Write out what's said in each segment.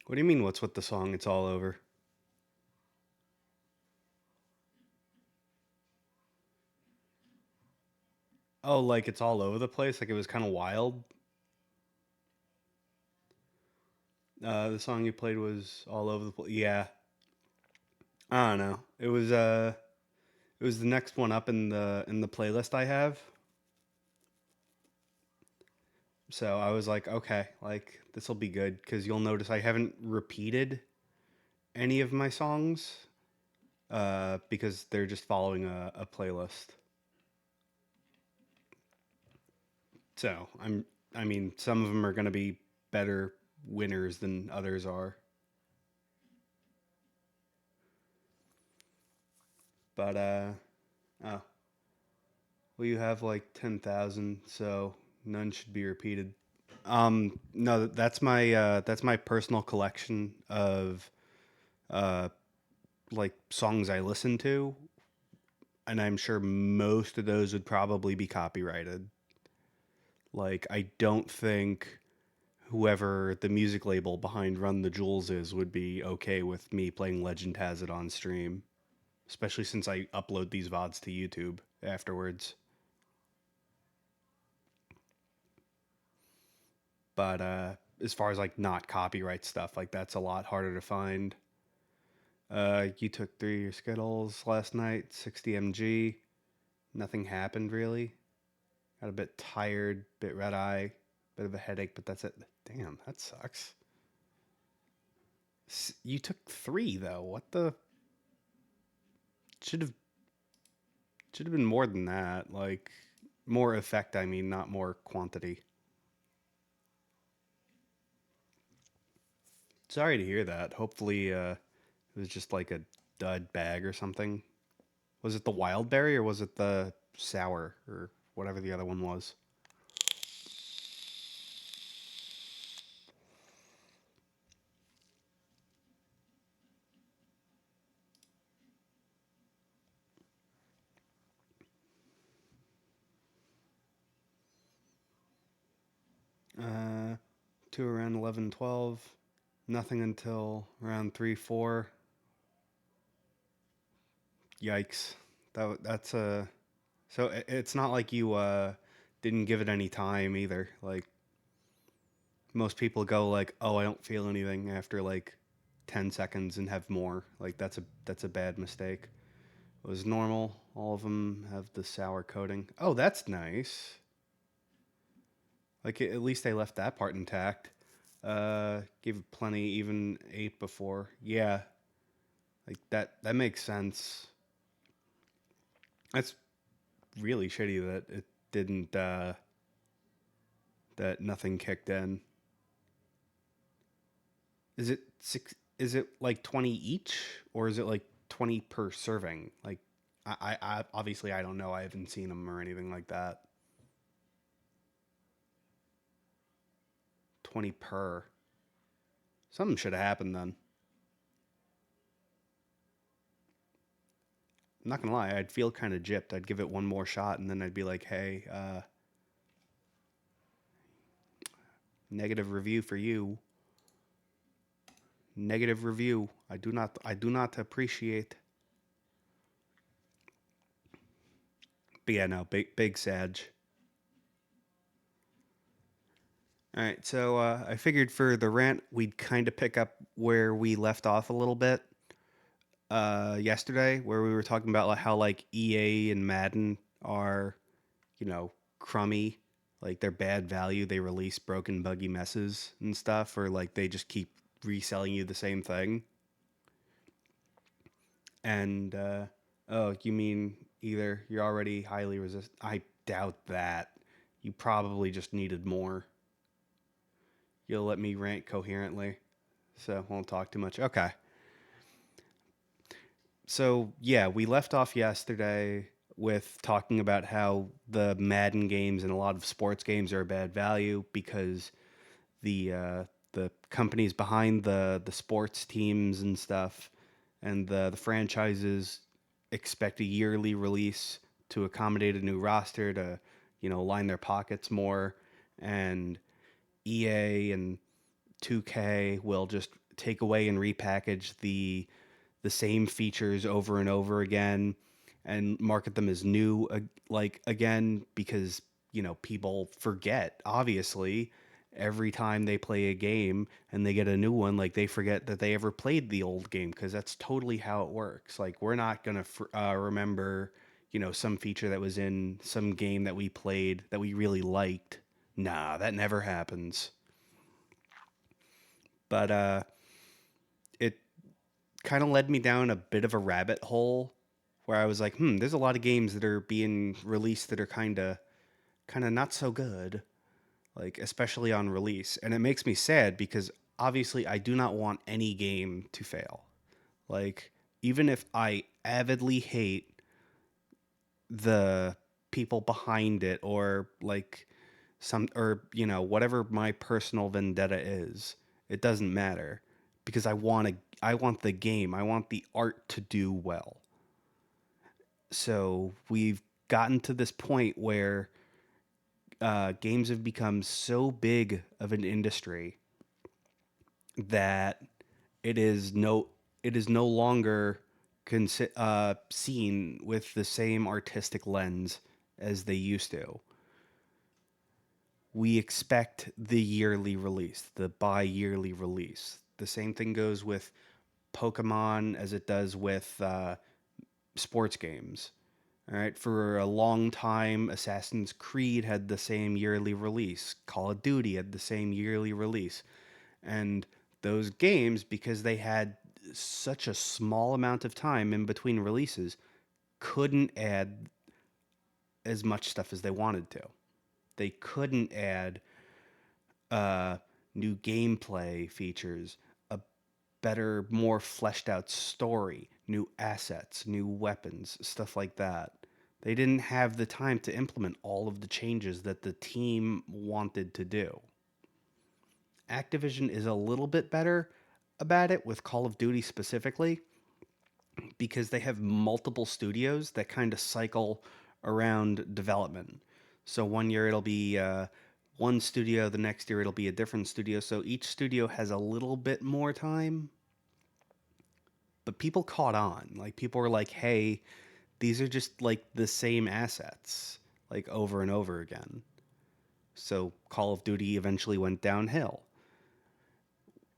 What do you mean, what's with the song? It's all over. Oh, like it's all over the place? Like it was kind of wild? The song you played was all over the place. Yeah. I don't know. It was the next one up in the playlist I have. So I was like, okay, like this will be good because you'll notice I haven't repeated any of my songs because they're just following a playlist. So I mean, some of them are going to be better winners than others are. But oh, well, you have like 10,000, so none should be repeated. No, that's my personal collection of uh like songs I listen to, and I'm sure most of those would probably be copyrighted. Like I don't think whoever the music label behind Run the Jewels is would be okay with me playing Legend Has It on stream, especially since I upload these VODs to YouTube afterwards. But as far as like not copyright stuff, like that's a lot harder to find. You took three of your Skittles last night, 60 mg. Nothing happened really. Got a bit tired, bit red eye, bit of a headache, but that's it. Damn, that sucks. You took three though. What the? Should have should have been more than that. Like more effect. I mean, not more quantity. Sorry to hear that. Hopefully, it was just like a dud bag or something. Was it the wild berry or was it the sour or whatever the other one was? Uh, to around 11, 12. Nothing until around 3, 4. Yikes. That's a. So it's not like you didn't give it any time either. Like most people go like, "Oh, I don't feel anything" after like 10 seconds and have more. Like that's a bad mistake. It was normal. All of them have the sour coating. Oh, that's nice. Like at least they left that part intact. Gave it plenty, even ate before. Yeah, like that makes sense. That's really shitty that it didn't that nothing kicked in. Is it six? Is it like 20 each, or is it like 20 per serving? Like, I obviously I don't know. I haven't seen them or anything like that. 20 per. Something should have happened then. I'm not gonna lie. I'd feel kind of gypped. I'd give it one more shot, and then I'd be like, "Hey, negative review for you. Negative review. I do not appreciate." But yeah, no, big Sag. All right, so I figured for the rant we'd kind of pick up where we left off a little bit yesterday, where we were talking about like, how like EA and Madden are, you know, crummy, like they're bad value. They release broken, buggy messes and stuff, or like they just keep reselling you the same thing. And oh, you mean either you're already highly resist? I doubt that. You probably just needed more. You'll let me rant coherently, so won't talk too much. Okay. So yeah, we left off yesterday with talking about how the Madden games and a lot of sports games are bad value because the companies behind the sports teams and stuff and the franchises expect a yearly release to accommodate a new roster to line their pockets more, and EA and 2K will just take away and repackage the same features over and over again and market them as new like again because people forget, obviously, every time they play a game and they get a new one, like they forget that they ever played the old game, because that's totally how it works. Like we're not going to remember some feature that was in some game that we played that we really liked. Nah, that never happens. But it kind of led me down a bit of a rabbit hole where I was like, there's a lot of games that are being released that are kind of not so good, like especially on release. And it makes me sad because obviously I do not want any game to fail. Like even if I avidly hate the people behind it, or like some, or whatever my personal vendetta is, it doesn't matter, because I want the game, I want the art to do well. So we've gotten to this point where games have become so big of an industry that it is no it is no longer seen with the same artistic lens as they used to. We expect the yearly release, the bi-yearly release. The same thing goes with Pokemon as it does with sports games. All right, for a long time, Assassin's Creed had the same yearly release. Call of Duty had the same yearly release. And those games, because they had such a small amount of time in between releases, couldn't add as much stuff as they wanted to. They couldn't add uh, new gameplay features, a better, more fleshed out story, new assets, new weapons, stuff like that. They didn't have the time to implement all of the changes that the team wanted to do. Activision is a little bit better about it with Call of Duty specifically, because they have multiple studios that kind of cycle around development. So one year it'll be one studio, the next year it'll be a different studio. So each studio has a little bit more time. But people caught on. Like people were like, "Hey, these are just like the same assets, like over and over again." So Call of Duty eventually went downhill.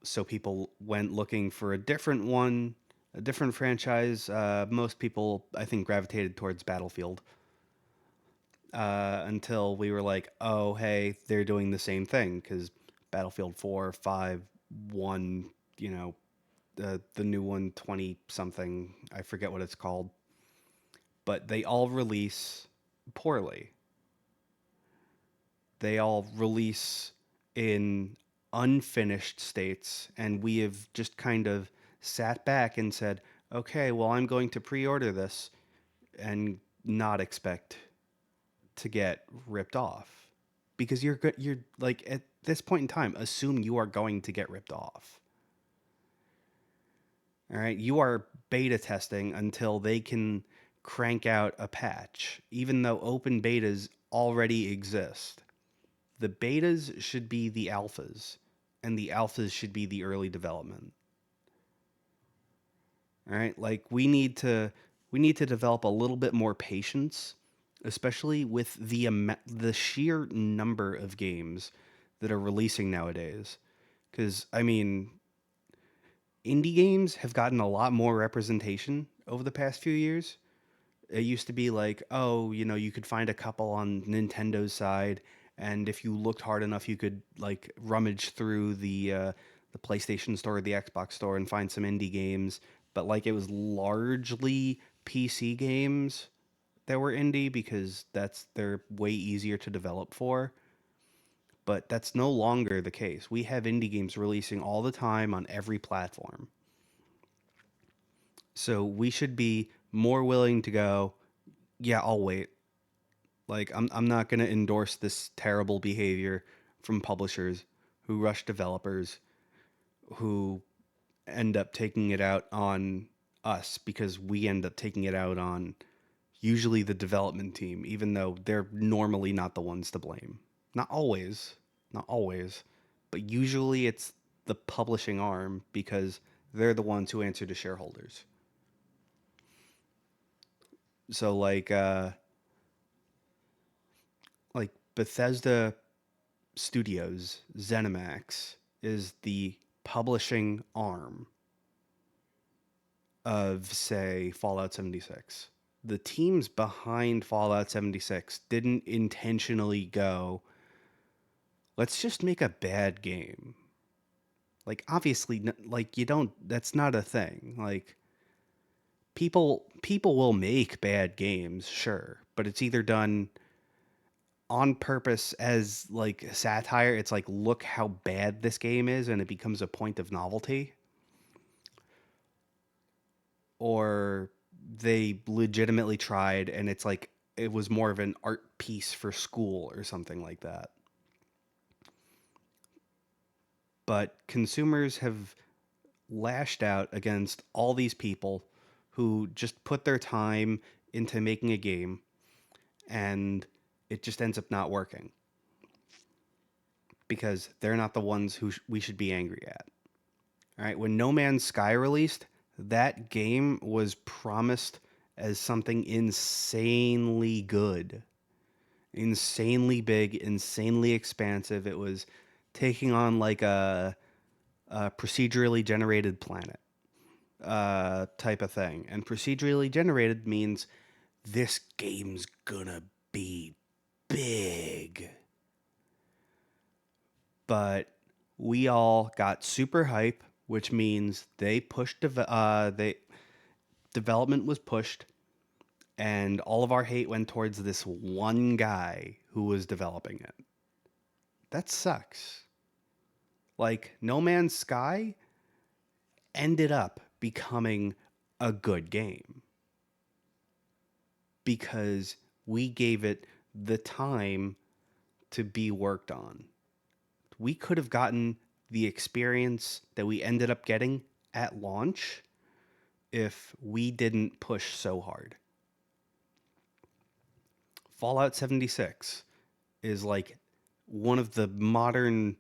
So people went looking for a different one, a different franchise. Most people, I think, gravitated towards Battlefield, until we were like, oh, hey, they're doing the same thing, because Battlefield 4, 5, 1, the new one, 20 something, I forget what it's called, but they all release poorly. They all release in unfinished states, and we have just kind of sat back and said, okay, well, I'm going to pre-order this and not expect to get ripped off, because you're like, at this point in time, assume you are going to get ripped off. All right, you are beta testing until they can crank out a patch, even though open betas already exist. The betas should be the alphas, and the alphas should be the early development. All right, like we need to develop a little bit more patience, especially with the sheer number of games that are releasing nowadays. Because I mean, indie games have gotten a lot more representation over the past few years. It used to be like, oh, you could find a couple on Nintendo's side, and if you looked hard enough, you could like rummage through the PlayStation store or the Xbox store and find some indie games. But like it was largely PC games that were indie, because they're way easier to develop for. But that's no longer the case. We have indie games releasing all the time on every platform. So we should be more willing to go, yeah, I'll wait. Like I'm not going to endorse this terrible behavior from publishers who rush developers, who end up taking it out on us, because we end up taking it out on usually the development team, even though they're normally not the ones to blame. Not always, not always, but usually it's the publishing arm because they're the ones who answer to shareholders. So like Bethesda Studios, ZeniMax is the publishing arm of, say, Fallout 76. The teams behind Fallout 76 didn't intentionally go, let's just make a bad game. Like, obviously, like, you don't, that's not a thing. Like, people will make bad games, sure, but it's either done on purpose as like satire. It's like, look how bad this game is, and it becomes a point of novelty, or they legitimately tried and it's like it was more of an art piece for school or something like that. But consumers have lashed out against all these people who just put their time into making a game and it just ends up not working because they're not the ones who we should be angry at. All right, when No Man's Sky released, that game was promised as something insanely good, insanely big, insanely expansive. It was taking on like a procedurally generated planet type of thing. And procedurally generated means this game's gonna be big. But we all got super hype, which means they pushed they development was pushed, and all of our hate went towards this one guy who was developing it. That sucks. Like, No Man's Sky ended up becoming a good game because we gave it the time to be worked on. We could have gotten the experience that we ended up getting at launch if we didn't push so hard. Fallout 76 is like one of the modern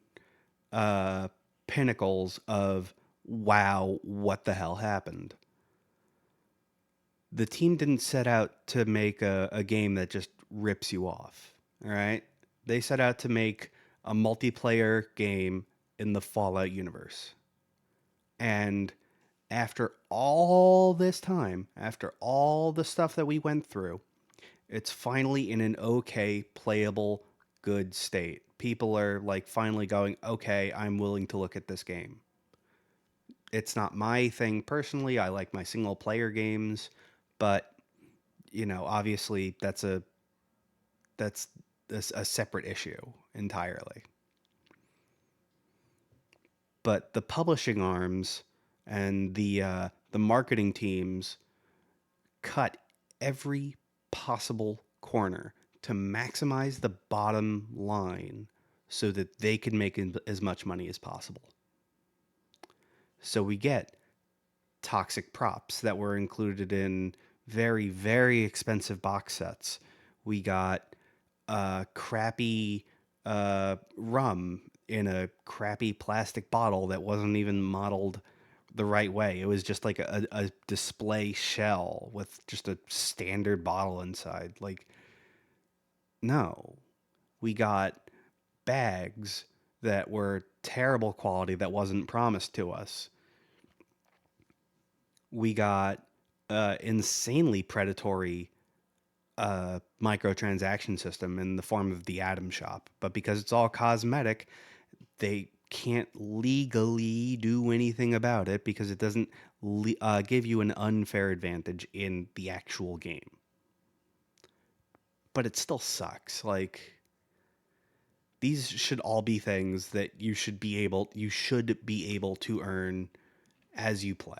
uh, pinnacles of, wow, what the hell happened? The team didn't set out to make a game that just rips you off. All right. They set out to make a multiplayer game in the Fallout universe. And after all this time, after all the stuff that we went through, it's finally in an okay, playable, good state. People are like finally going, okay, I'm willing to look at this game. It's not my thing personally. I like my single player games, but you know, obviously that's a separate issue entirely. But the publishing arms and the marketing teams cut every possible corner to maximize the bottom line so that they can make as much money as possible. So we get toxic props that were included in very, very expensive box sets. We got crappy rum in a crappy plastic bottle that wasn't even modeled the right way. It was just like a display shell with just a standard bottle inside. Like, no. We got bags that were terrible quality that wasn't promised to us. We got insanely predatory microtransaction system in the form of the Atom Shop. But because it's all cosmetic, they can't legally do anything about it because it doesn't give you an unfair advantage in the actual game. But it still sucks. Like, these should all be things that you should be able to earn as you play.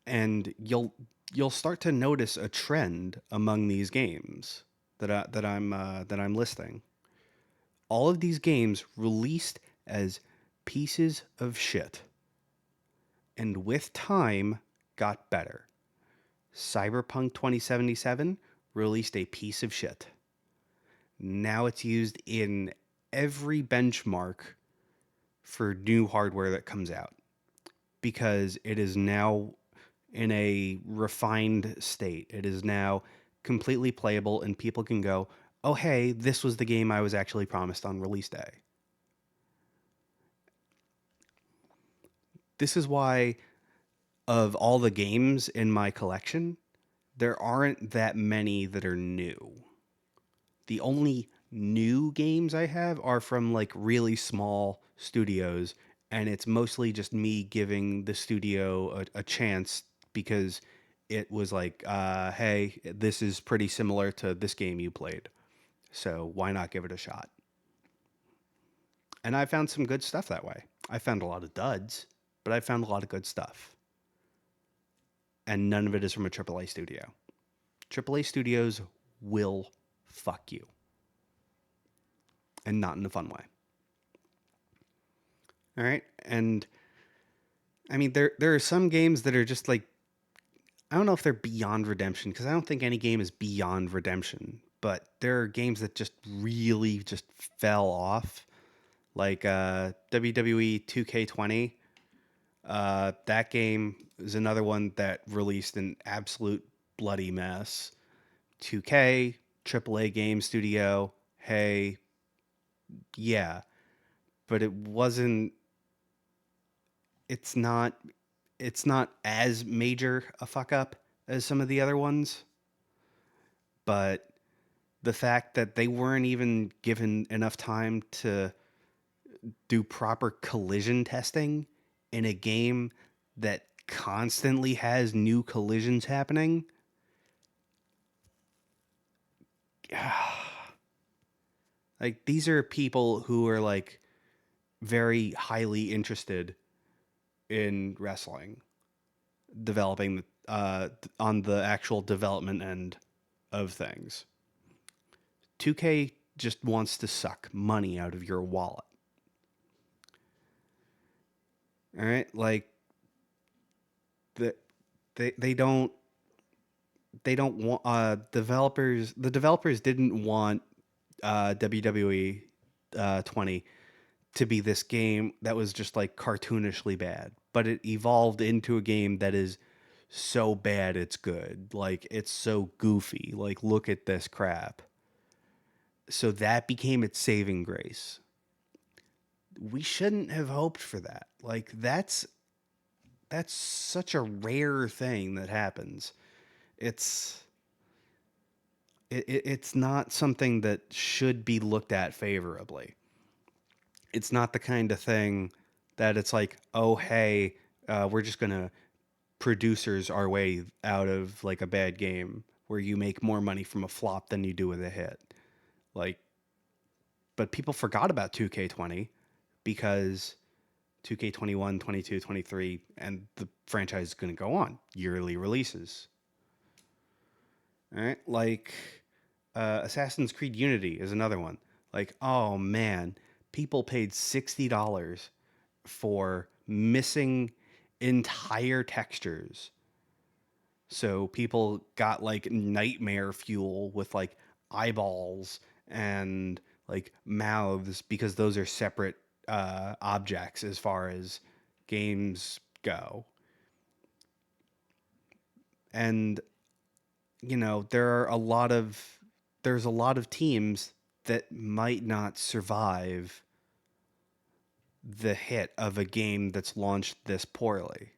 And you'll start to notice a trend among these games that I'm listing. All of these games released as pieces of shit, and with time got better. Cyberpunk 2077 released a piece of shit. Now it's used in every benchmark for new hardware that comes out because it is now in a refined state. It is now completely playable, and people can go, oh, hey, this was the game I was actually promised on release day. This is why, of all the games in my collection, there aren't that many that are new. The only new games I have are from like really small studios, and it's mostly just me giving the studio a chance because it was like, hey, this is pretty similar to this game you played, so why not give it a shot? And I found some good stuff that way. I found a lot of duds, but I found a lot of good stuff, and none of it is from a AAA studio. AAA studios will fuck you, and not in a fun way. All right. And I mean, there are some games that are just like, I don't know if they're beyond redemption because I don't think any game is beyond redemption, but there are games that just really just fell off, like WWE 2K20. That game is another one that released an absolute bloody mess. 2K, AAA game studio, hey, yeah, but it's not it's not as major a fuck up as some of the other ones, but the fact that they weren't even given enough time to do proper collision testing in a game that constantly has new collisions happening. Like, these are people who are like very highly interested in wrestling, developing on the actual development end of things. 2K just wants to suck money out of your wallet. All right, like the, they don't want developers. The developers didn't want WWE 20 to be this game that was just like cartoonishly bad, but it evolved into a game that is so bad it's good. Like, it's so goofy. Like, look at this crap. So that became its saving grace. We shouldn't have hoped for that. Like, that's such a rare thing that happens. It's it's not something that should be looked at favorably. It's not the kind of thing that it's like, oh, hey, we're just gonna producers our way out of like a bad game where you make more money from a flop than you do with a hit. Like, but people forgot about 2K20 because 2K21, 22, 23, and the franchise is going to go on yearly releases. All right, like Assassin's Creed Unity is another one. Like, oh man, people paid $60 for missing entire textures. So people got like nightmare fuel with like eyeballs and like mouths because those are separate objects as far as games go. And there are there's a lot of teams that might not survive the hit of a game that's launched this poorly.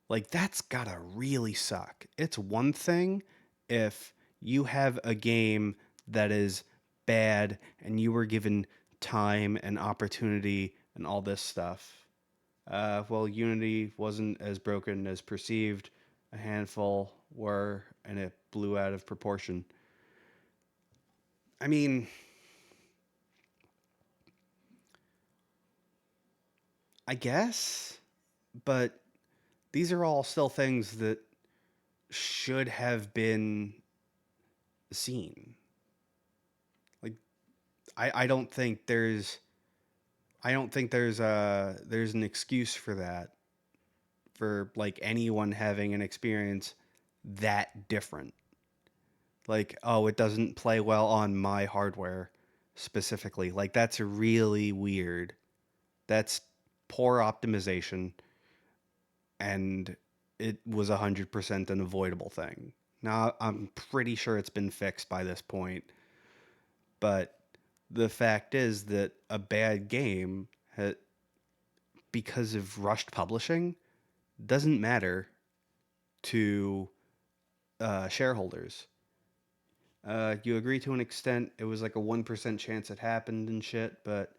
Like, that's gotta really suck. It's one thing if you have a game that is bad and you were given time and opportunity and all this stuff. Well, Unity wasn't as broken as perceived. A handful were, and it blew out of proportion. I mean, I guess, but these are all still things that should have been seen. Like, I don't think there's an excuse for that, for like anyone having an experience that different. Like, oh, it doesn't play well on my hardware, specifically. Like, that's really weird. That's poor optimization, and it was 100% an avoidable thing. Now, I'm pretty sure it's been fixed by this point, but the fact is that a bad game, because of rushed publishing, doesn't matter to shareholders. You agree to an extent. It was like a 1% chance it happened and shit, but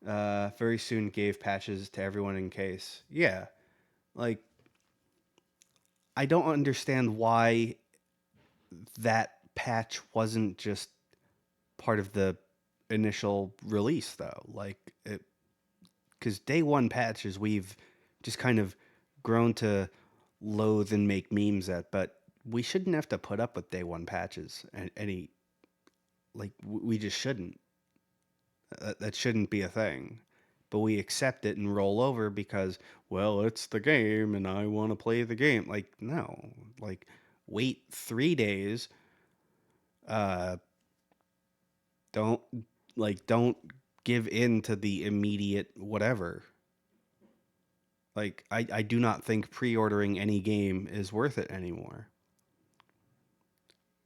very soon gave patches to everyone in case. Yeah, like, I don't understand why that patch wasn't just part of the initial release, though. Like, it, because day one patches we've just kind of grown to loathe and make memes at, but we shouldn't have to put up with day one patches. And any, like, we just shouldn't. That shouldn't be a thing. But we accept it and roll over because, well, it's the game and I want to play the game. Like, no. Like, wait 3 days. Uh, don't, don't give in to the immediate whatever. Like, I do not think pre ordering any game is worth it anymore.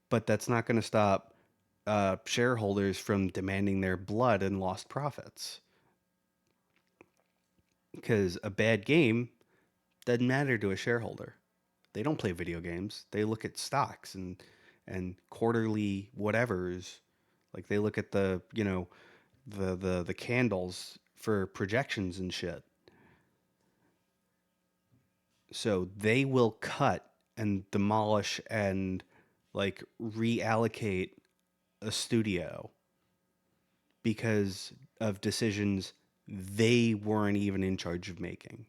But that's not going to stop shareholders from demanding their blood and lost profits. Because a bad game doesn't matter to a shareholder. They don't play video games. They look at stocks and quarterly whatevers. Like, they look at the, the candles for projections and shit. So they will cut and demolish and like reallocate a studio because of decisions they weren't even in charge of making.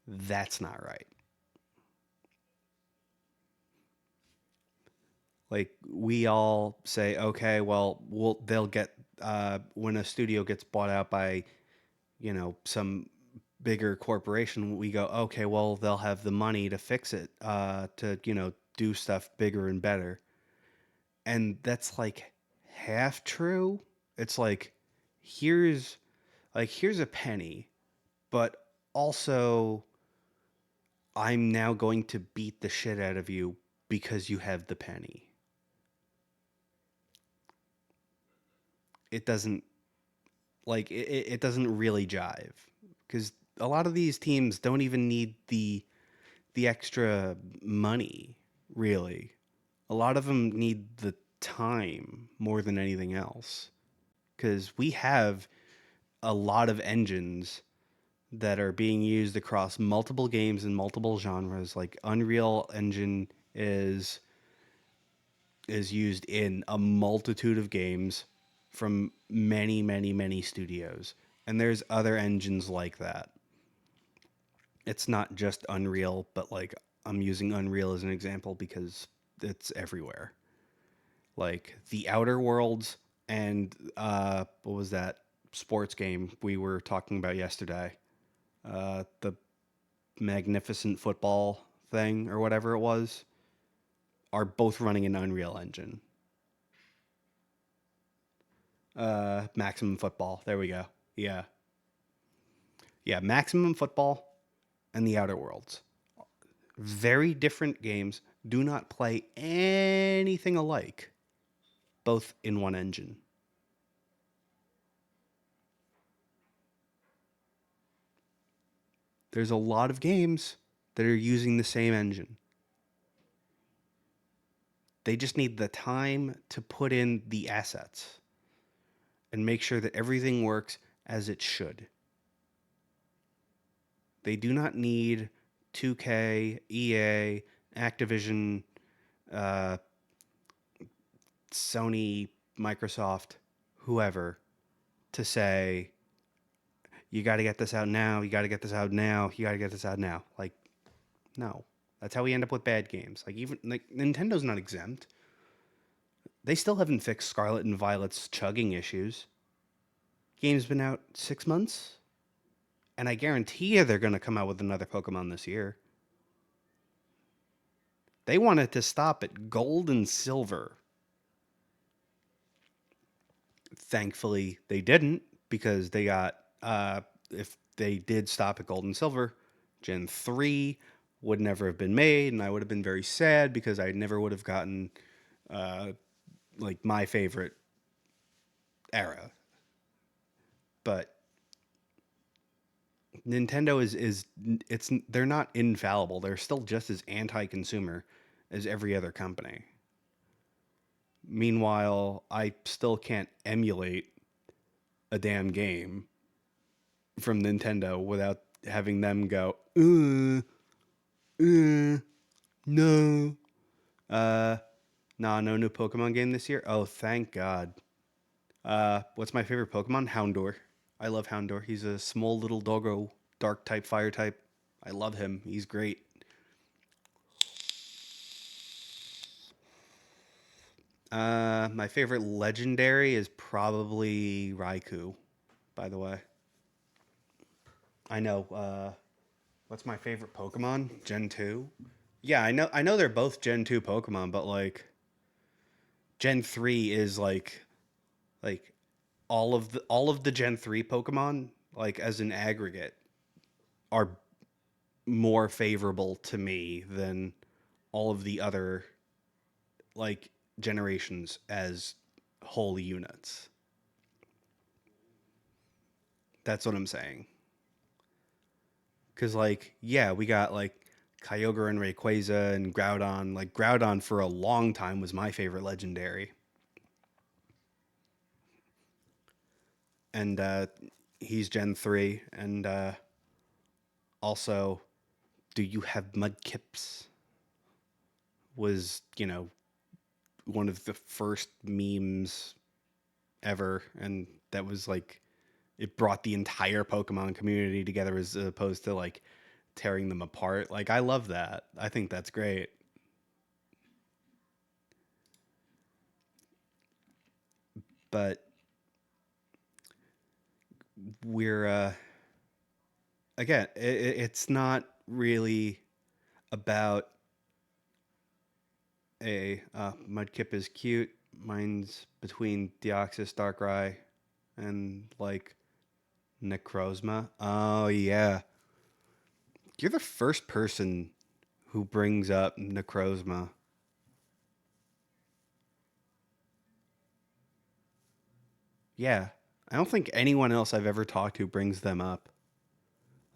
That's not right. Like, we all say, okay, well, they'll get when a studio gets bought out by, some bigger corporation, we go, okay, well, they'll have the money to fix it, to do stuff bigger and better. And that's like half true. It's like, here's here's a penny, but also I'm now going to beat the shit out of you because you have the penny. It doesn't, it doesn't really jive, because a lot of these teams don't even need the extra money, really. A lot of them need the time more than anything else, because we have a lot of engines that are being used across multiple games and multiple genres. Like, Unreal Engine is used in a multitude of games from many, many, many studios. And there's other engines like that. It's not just Unreal, but like, I'm using Unreal as an example because it's everywhere. Like, the Outer Worlds and what was that sports game we were talking about yesterday? The Magnificent Football thing or whatever it was, are both running an Unreal Engine. Maximum Football. There we go. Yeah. Yeah, Maximum Football and The Outer Worlds. Very different games, do not play anything alike, both in one engine. There's a lot of games that are using the same engine. They just need the time to put in the assets and make sure that everything works as it should. They do not need 2K, EA, Activision, uh, Sony, Microsoft, whoever, to say, you got to get this out now, you got to get this out now, you got to get this out now. Like, no. That's how we end up with bad games. Like, even like Nintendo's not exempt. They still haven't fixed Scarlet and Violet's chugging issues. Game's been out 6 months, and I guarantee you they're going to come out with another Pokemon this year. They wanted to stop at gold and silver. Thankfully, they didn't because they got, if they did stop at Gold and Silver, Gen 3 would never have been made, and I would have been very sad because I never would have gotten, uh, like, my favorite era. But Nintendo is it's they're not infallible. They're still just as anti-consumer as every other company. Meanwhile, I still can't emulate a damn game from Nintendo without having them go, no. Uh, nah, no new Pokemon game this year. Oh, thank God. What's my favorite Pokemon? Houndour. I love Houndour. He's a small little doggo, dark type, fire type. I love him. He's great. My favorite legendary is probably Raikou, by the way. I know. What's my favorite Pokemon? Gen 2? Yeah, I know they're both Gen 2 Pokemon, but like Gen 3 is like all of the Gen 3 Pokemon like as an aggregate are more favorable to me than all of the other like generations as whole units. That's what I'm saying. Cuz like yeah, we got like Kyogre and Rayquaza and Groudon. Like Groudon for a long time was my favorite legendary. And he's Gen 3 and also do you have Mudkips was, one of the first memes ever and that was like it brought the entire Pokemon community together as opposed to like tearing them apart. Like I love that. I think that's great. But we're again, it's not really about a Mudkip is cute. Mine's between Deoxys, Darkrai, and like Necrozma. Oh yeah, you're the first person who brings up Necrozma. Yeah, I don't think anyone else I've ever talked to brings them up.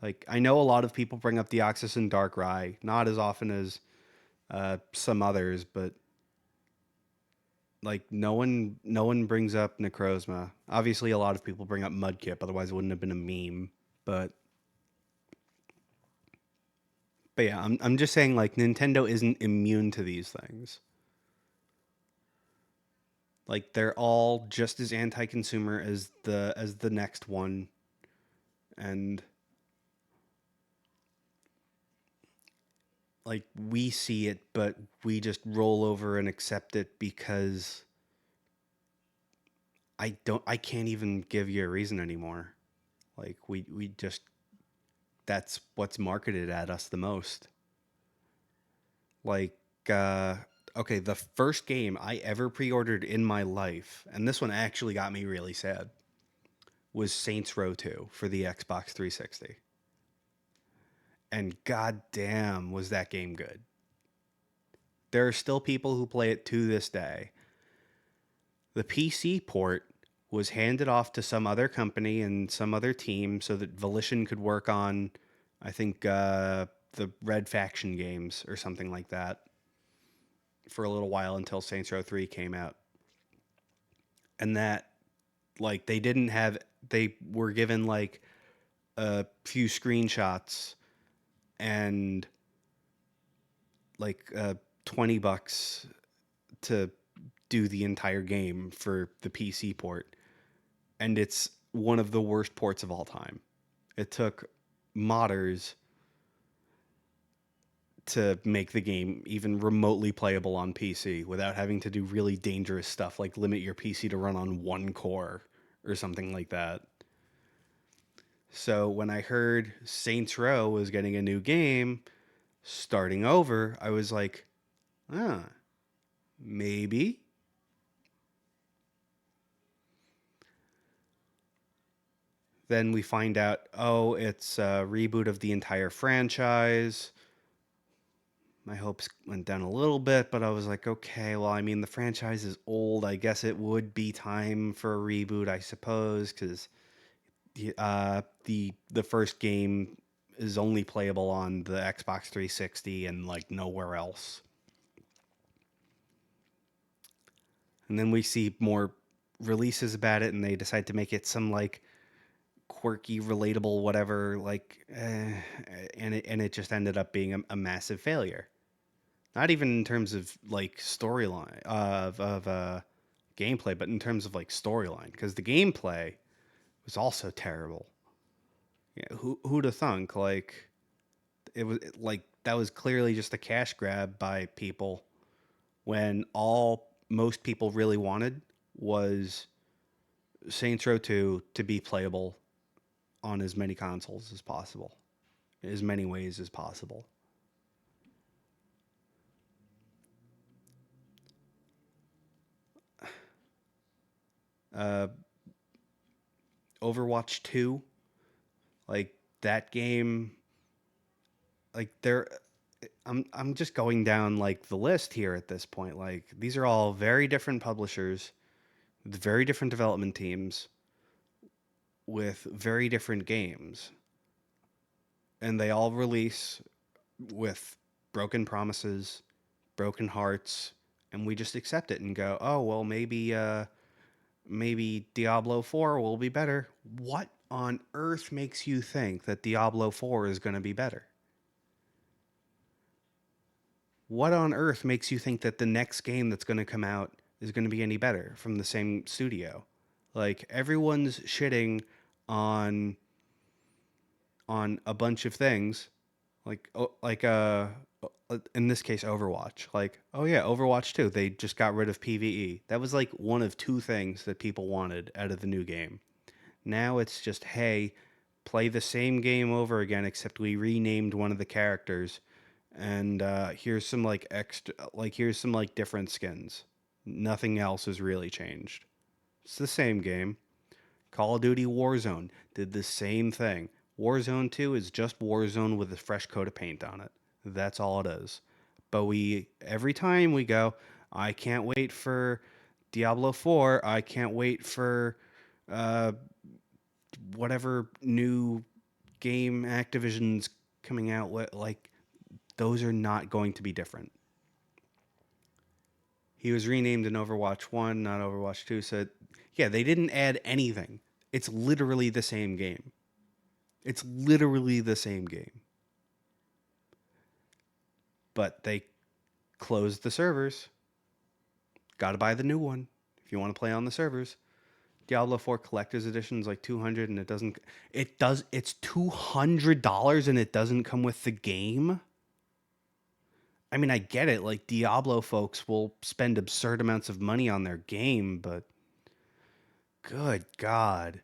Like I know a lot of people bring up Deoxys and Darkrai, not as often as some others, but like no one brings up Necrozma. Obviously, a lot of people bring up Mudkip, otherwise it wouldn't have been a meme. But yeah, I'm just saying like Nintendo isn't immune to these things. Like they're all just as anti-consumer as the next one, and like we see it, but we just roll over and accept it because I can't even give you a reason anymore. Like we just that's what's marketed at us the most. Like uh okay, the first game I ever pre-ordered in my life, and this one actually got me really sad, was Saints Row 2 for the Xbox 360. And goddamn was that game good. There are still people who play it to this day. The PC port was handed off to some other company and some other team so that Volition could work on, I think, the Red Faction games or something like that for a little while until Saints Row 3 came out. And that, like, they were given, like, a few screenshots and, like, $20 to do the entire game for the PC port. And it's one of the worst ports of all time. It took modders to make the game even remotely playable on PC without having to do really dangerous stuff like limit your PC to run on one core or something like that. So when I heard Saints Row was getting a new game starting over, I was like, ah, maybe. Then we find out, oh, it's a reboot of the entire franchise. My hopes went down a little bit, but I was like, okay, well, I mean, the franchise is old. I guess it would be time for a reboot, I suppose, because the first game is only playable on the Xbox 360 and like nowhere else. And then we see more releases about it, and they decide to make it some like quirky, relatable, whatever, and it just ended up being a massive failure. Not even in terms of like storyline of gameplay, but in terms of like storyline, because the gameplay was also terrible. Yeah, who'd have thunk? Like it was like that was clearly just a cash grab by people when all most people really wanted was Saints Row 2 to be playable on as many consoles as possible, as many ways as possible. Uh, Overwatch 2, like that game, like there I'm just going down like the list here at this point. Like these are all very different publishers with very different development teams with very different games, and they all release with broken promises, broken hearts, and we just accept it and go, "Oh, well maybe Diablo 4 will be better." What on earth makes you think that Diablo 4 is going to be better? What on earth makes you think that the next game that's going to come out is going to be any better from the same studio? Like everyone's shitting on on a bunch of things, in this case Overwatch. Like, oh yeah, Overwatch 2, they just got rid of PvE. That was like one of two things that people wanted out of the new game. Now it's just, hey, play the same game over again, except we renamed one of the characters, and here's some like extra, like here's some like different skins. Nothing else has really changed. It's the same game. Call of Duty Warzone did the same thing. Warzone 2 is just Warzone with a fresh coat of paint on it. That's all it is. But we every time we go, I can't wait for Diablo 4. I can't wait for uh, whatever new game Activision's coming out with. Like those are not going to be different. He was renamed in Overwatch 1, not Overwatch 2. So yeah, they didn't add anything. It's literally the same game. It's literally the same game. But they closed the servers. Got to buy the new one if you want to play on the servers. Diablo 4 Collector's Edition is like 200 and it's $200 and it doesn't come with the game. I mean, I get it. Like Diablo folks will spend absurd amounts of money on their game, but good God.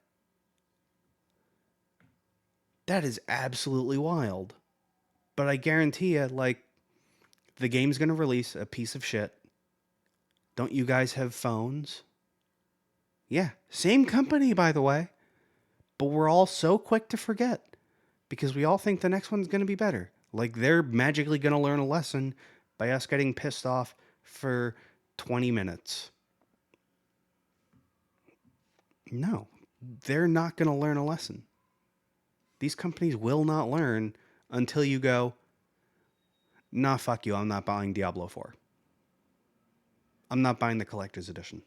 That is absolutely wild. But I guarantee you, like, the game's going to release a piece of shit. Don't you guys have phones? Yeah, same company, by the way. But we're all so quick to forget because we all think the next one's going to be better. Like they're magically going to learn a lesson by us getting pissed off for 20 minutes. No, they're not going to learn a lesson. These companies will not learn until you go, nah, fuck you, I'm not buying Diablo 4. I'm not buying the collector's edition.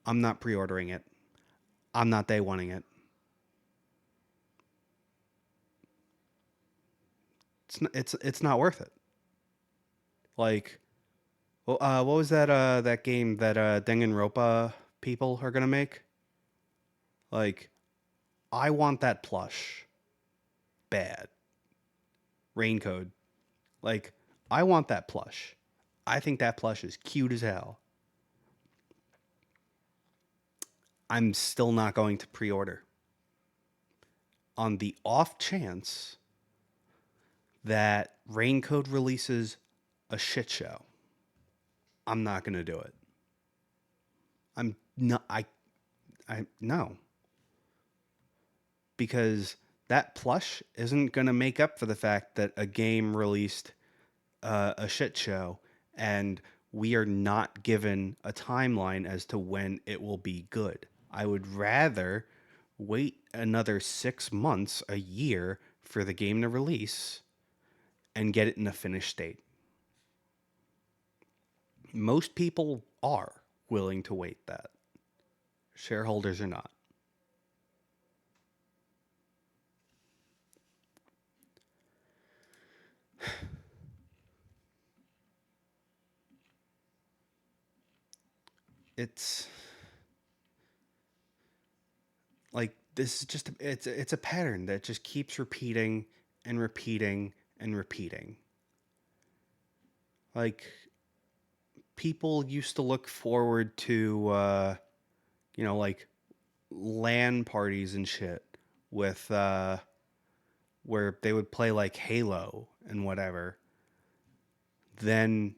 I'm not pre-ordering it. I'm not day oneing it. It's not worth it. Like, well, what was that game that Danganronpa people are gonna make? Like, I want that plush bad. Raincode. Like, I want that plush. I think that plush is cute as hell. I'm still not going to pre-order. On the off chance that Raincode releases a shit show, I'm not gonna do it. I'm not. I no. because that plush isn't going to make up for the fact that a game released a shit show and we are not given a timeline as to when it will be good. I would rather wait another 6 months, a year for the game to release and get it in a finished state. Most people are willing to wait that. Shareholders are not. It's like this is just it's a pattern that just keeps repeating and repeating and repeating. Like people used to look forward to like LAN parties and shit with where they would play like Halo and whatever. Then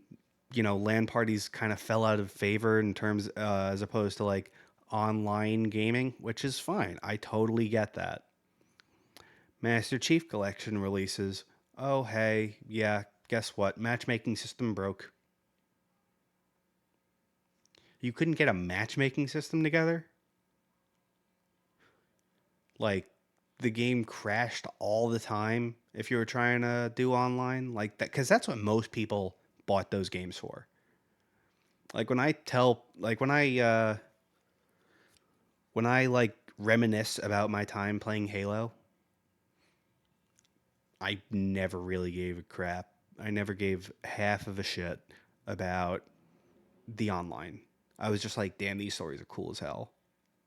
LAN parties kind of fell out of favor in terms as opposed to like online gaming, which is fine. I totally get that. Master Chief Collection releases. Oh, hey, yeah, guess what? Matchmaking system broke. You couldn't get a matchmaking system together? Like, the game crashed all the time if you were trying to do online? Like, that, because that's what most people bought those games for. Like, when I like reminisce about my time playing Halo, I never really gave a crap. I never gave half of a shit about the online. I was just like, damn, these stories are cool as hell.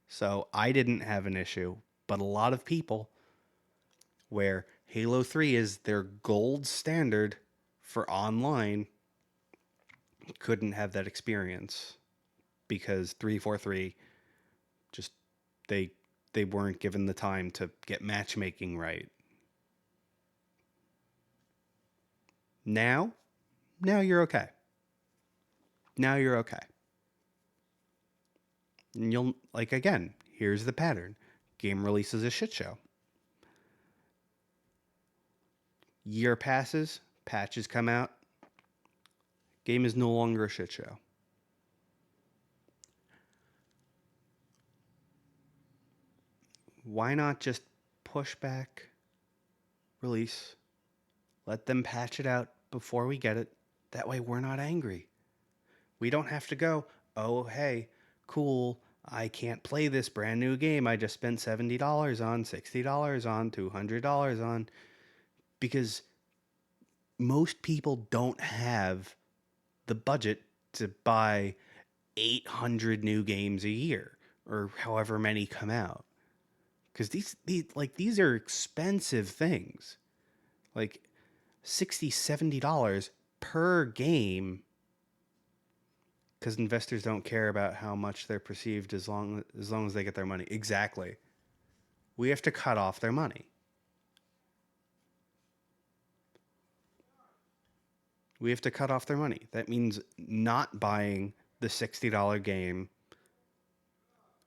So I didn't have an issue, but a lot of people where Halo 3 is their gold standard for online couldn't have that experience because 343 just they they weren't given the time to get matchmaking right. Now, now you're okay. Now you're okay. And you'll like again, here's the pattern. Game releases a shit show. Year passes, patches come out. Game is no longer a shit show. Why not just push back release? Let them patch it out before we get it. That way we're not angry. We don't have to go, oh, hey, cool. I can't play this brand new game I just spent $70 on, $60 on, $200 on. Because most people don't have the budget to buy 800 new games a year or however many come out. Because these are expensive things. Like $60, $70 per game because investors don't care about how much they're perceived as long as they get their money. Exactly. We have to cut off their money. We have to cut off their money. That means not buying the $60 game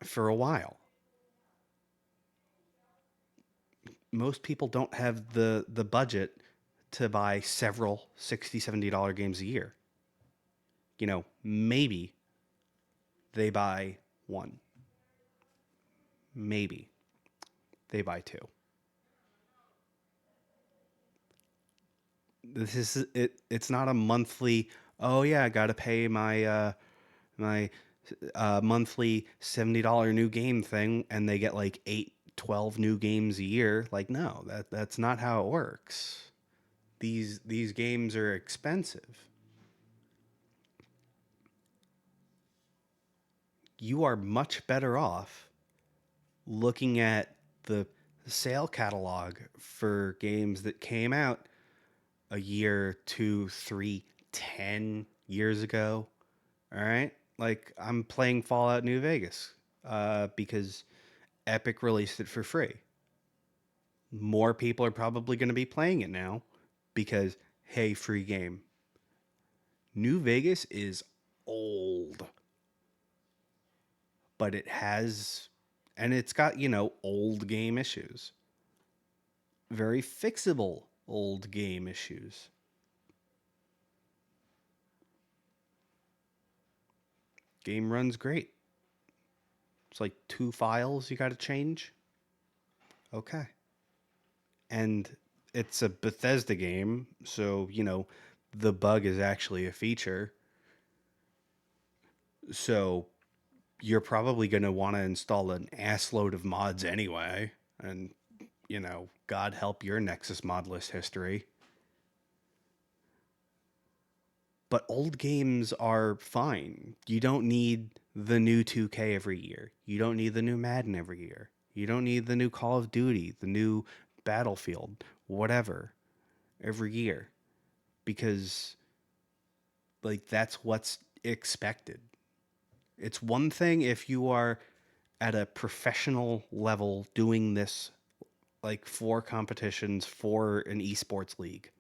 for a while. Most people don't have the budget to buy several $60, $70 games a year. Maybe they buy one. Maybe they buy two. This is it. It's not a monthly. Oh yeah, I got to pay my monthly $70 new game thing, and they get like 8, 12 new games a year. Like no, that's not how it works. These games are expensive. You are much better off looking at the sale catalog for games that came out a year, 2, 3, 10 years ago. All right. Like I'm playing Fallout New Vegas because Epic released it for free. More people are probably going to be playing it now because, hey, free game. New Vegas is old, but it has And it's got, old game issues. Very fixable old game issues. Game runs great. It's like 2 files you got to change. Okay. And it's a Bethesda game, so, the bug is actually a feature. So you're probably going to want to install an assload of mods anyway. And, God help your Nexus mod list history. But old games are fine. You don't need the new 2K every year. You don't need the new Madden every year. You don't need the new Call of Duty, the new Battlefield, whatever, every year. Because, like, that's what's expected. It's one thing if you are at a professional level doing this, like, for competitions for an esports league,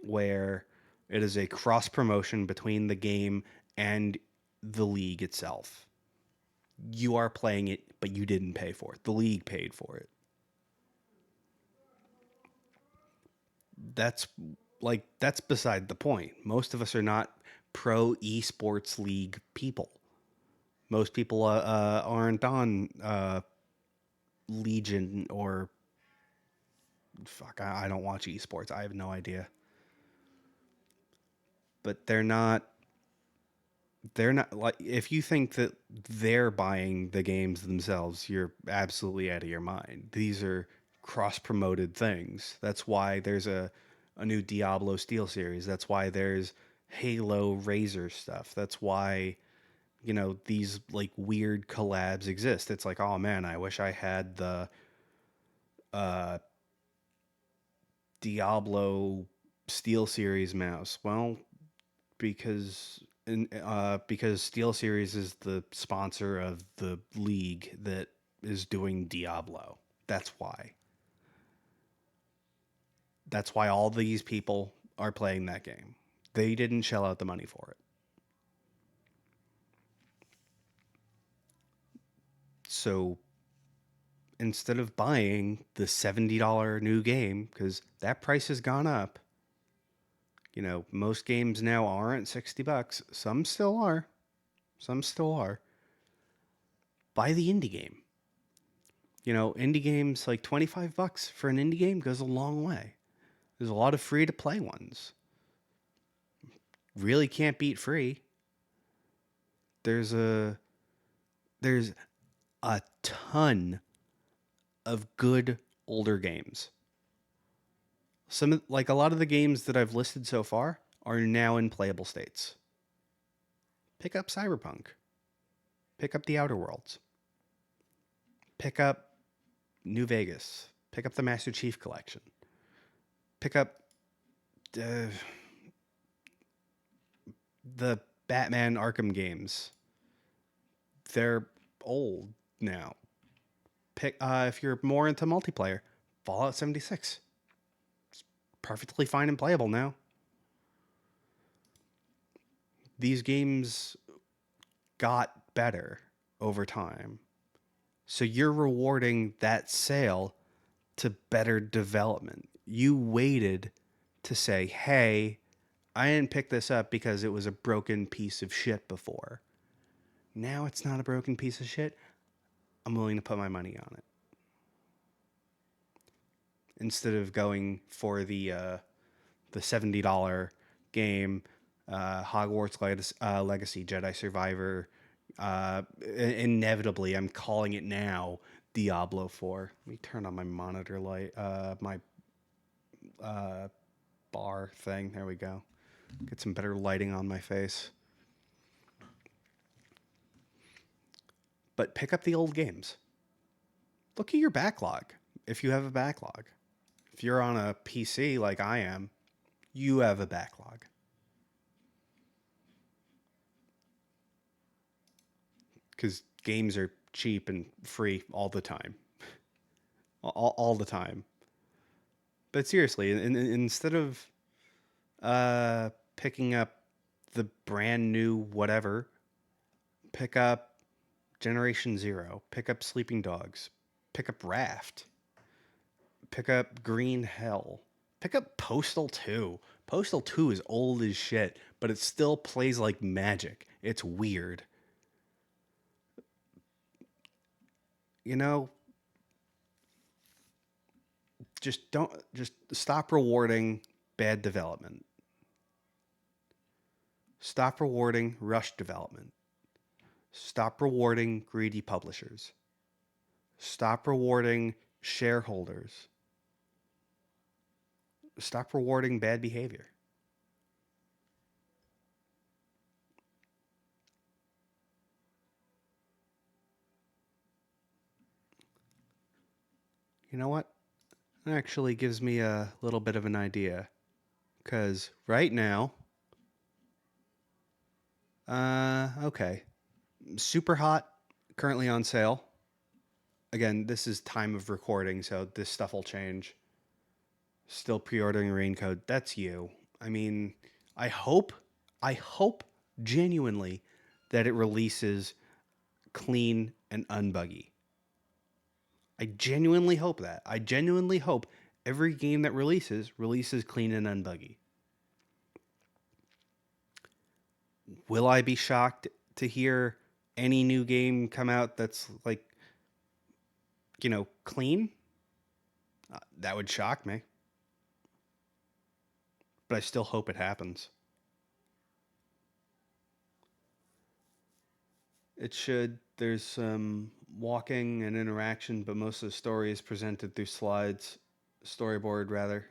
where it is a cross promotion between the game and the league itself. You are playing it, but you didn't pay for it. The league paid for it. That's that's beside the point. Most of us are not pro esports league people. Most people aren't on Legion or fuck. I don't watch esports. I have no idea. But they're not like, if you think that they're buying the games themselves, you're absolutely out of your mind. These are cross promoted things. That's why there's a new Diablo Steel series. That's why there's Halo Razor stuff. That's why, these like weird collabs exist. It's like, oh man, I wish I had the uh Diablo Steel series mouse. Well, because Steel Series is the sponsor of the league that is doing Diablo. That's why. That's why all these people are playing that game. They didn't shell out the money for it. So instead of buying the $70 new game, because that price has gone up, most games now aren't $60. Some still are. Some still are. Buy the indie game. Indie games, like $25 for an indie game goes a long way. There's a lot of free to play ones. Really can't beat free. There's there's a ton of good older games. Like a lot of the games that I've listed so far are now in playable states. Pick up Cyberpunk. Pick up The Outer Worlds. Pick up New Vegas. Pick up the Master Chief Collection. Pick up the Batman Arkham games. They're old now. Pick if you're more into multiplayer, Fallout 76. It's perfectly fine and playable now. These games got better over time. So you're rewarding that sale to better development. You waited to say, "Hey, I didn't pick this up because it was a broken piece of shit before. Now it's not a broken piece of shit. I'm willing to put my money on it." Instead of going for the $70 game, Hogwarts Legacy, Jedi Survivor. Inevitably, I'm calling it now Diablo 4. Let me turn on my monitor light, my bar thing. There we go. Get some better lighting on my face. But pick up the old games. Look at your backlog if you have a backlog. If you're on a PC like I am, you have a backlog. Because games are cheap and free all the time. All the time. But seriously, instead of picking up the brand new whatever, pick up Generation Zero. Pick up Sleeping Dogs. Pick up Raft. Pick up Green Hell. Pick up Postal 2. Postal 2 is old as shit, but it still plays like magic. It's weird. You know, just stop rewarding bad development. Stop rewarding rushed development. Stop rewarding greedy publishers. Stop rewarding shareholders. Stop rewarding bad behavior. You know what? That actually gives me a little bit of an idea. Because right now, okay. Super Hot, currently on sale. Again, this is time of recording, so this stuff will change. Still pre-ordering Raincoat. That's you. I mean, I hope genuinely that it releases clean and unbuggy. I genuinely hope that. I genuinely hope every game that releases clean and unbuggy. Will I be shocked to hear any new game come out that's like, clean? That would shock me. But I still hope it happens. It should. There's some walking and interaction, but most of the story is presented through slides, storyboard rather.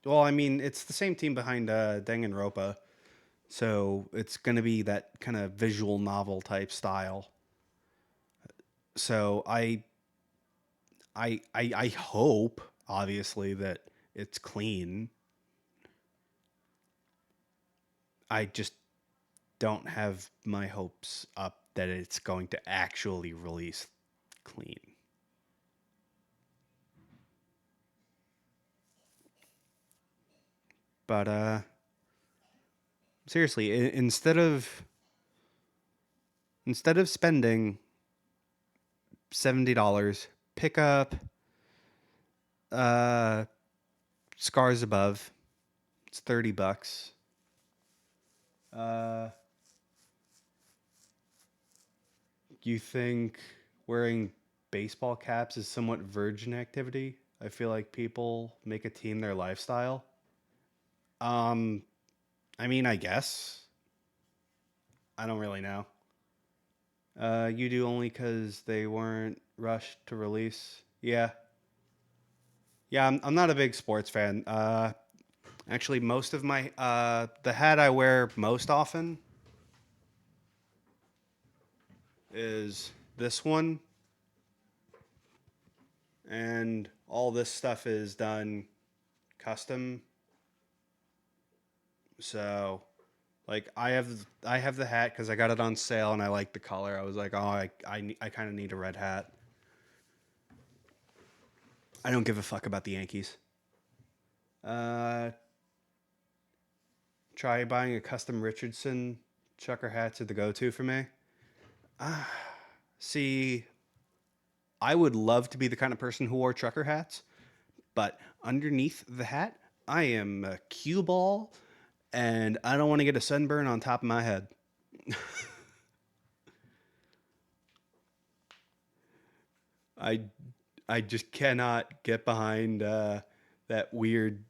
Well, I mean, it's the same team behind Danganronpa, so it's going to be that kind of visual novel type style. So I hope obviously that it's clean. I just don't have my hopes up that it's going to actually release clean. But seriously, instead of spending $70, pick up uh Scars Above. It's $30. Uh you think wearing baseball caps is somewhat virgin activity? I feel like people make a team their lifestyle. Um I mean, I guess. I don't really know. You do only because they weren't rushed to release. Yeah, yeah. I'm not a big sports fan. Actually, most of my the hat I wear most often is this one, and all this stuff is done custom. So, like, I have the hat because I got it on sale and I like the color. I was like, oh, I kind of need a red hat. I don't give a fuck about the Yankees. Uh, Try buying a custom Richardson. Chucker hats are the go-to for me. See, I would love to be the kind of person who wore trucker hats, but underneath the hat, I am a cue ball, and I don't want to get a sunburn on top of my head. I I just cannot get behind that weird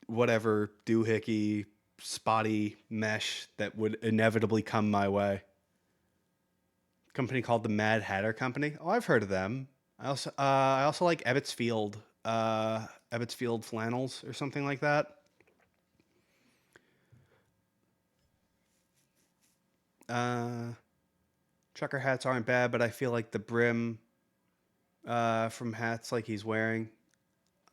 whatever doohickey spotty mesh that would inevitably come my way. Company called the Mad Hatter Company. Oh, I've heard of them. I also like Ebbets Field flannels or something like that. Uh, Trucker hats aren't bad, but I feel like the brim from hats like he's wearing.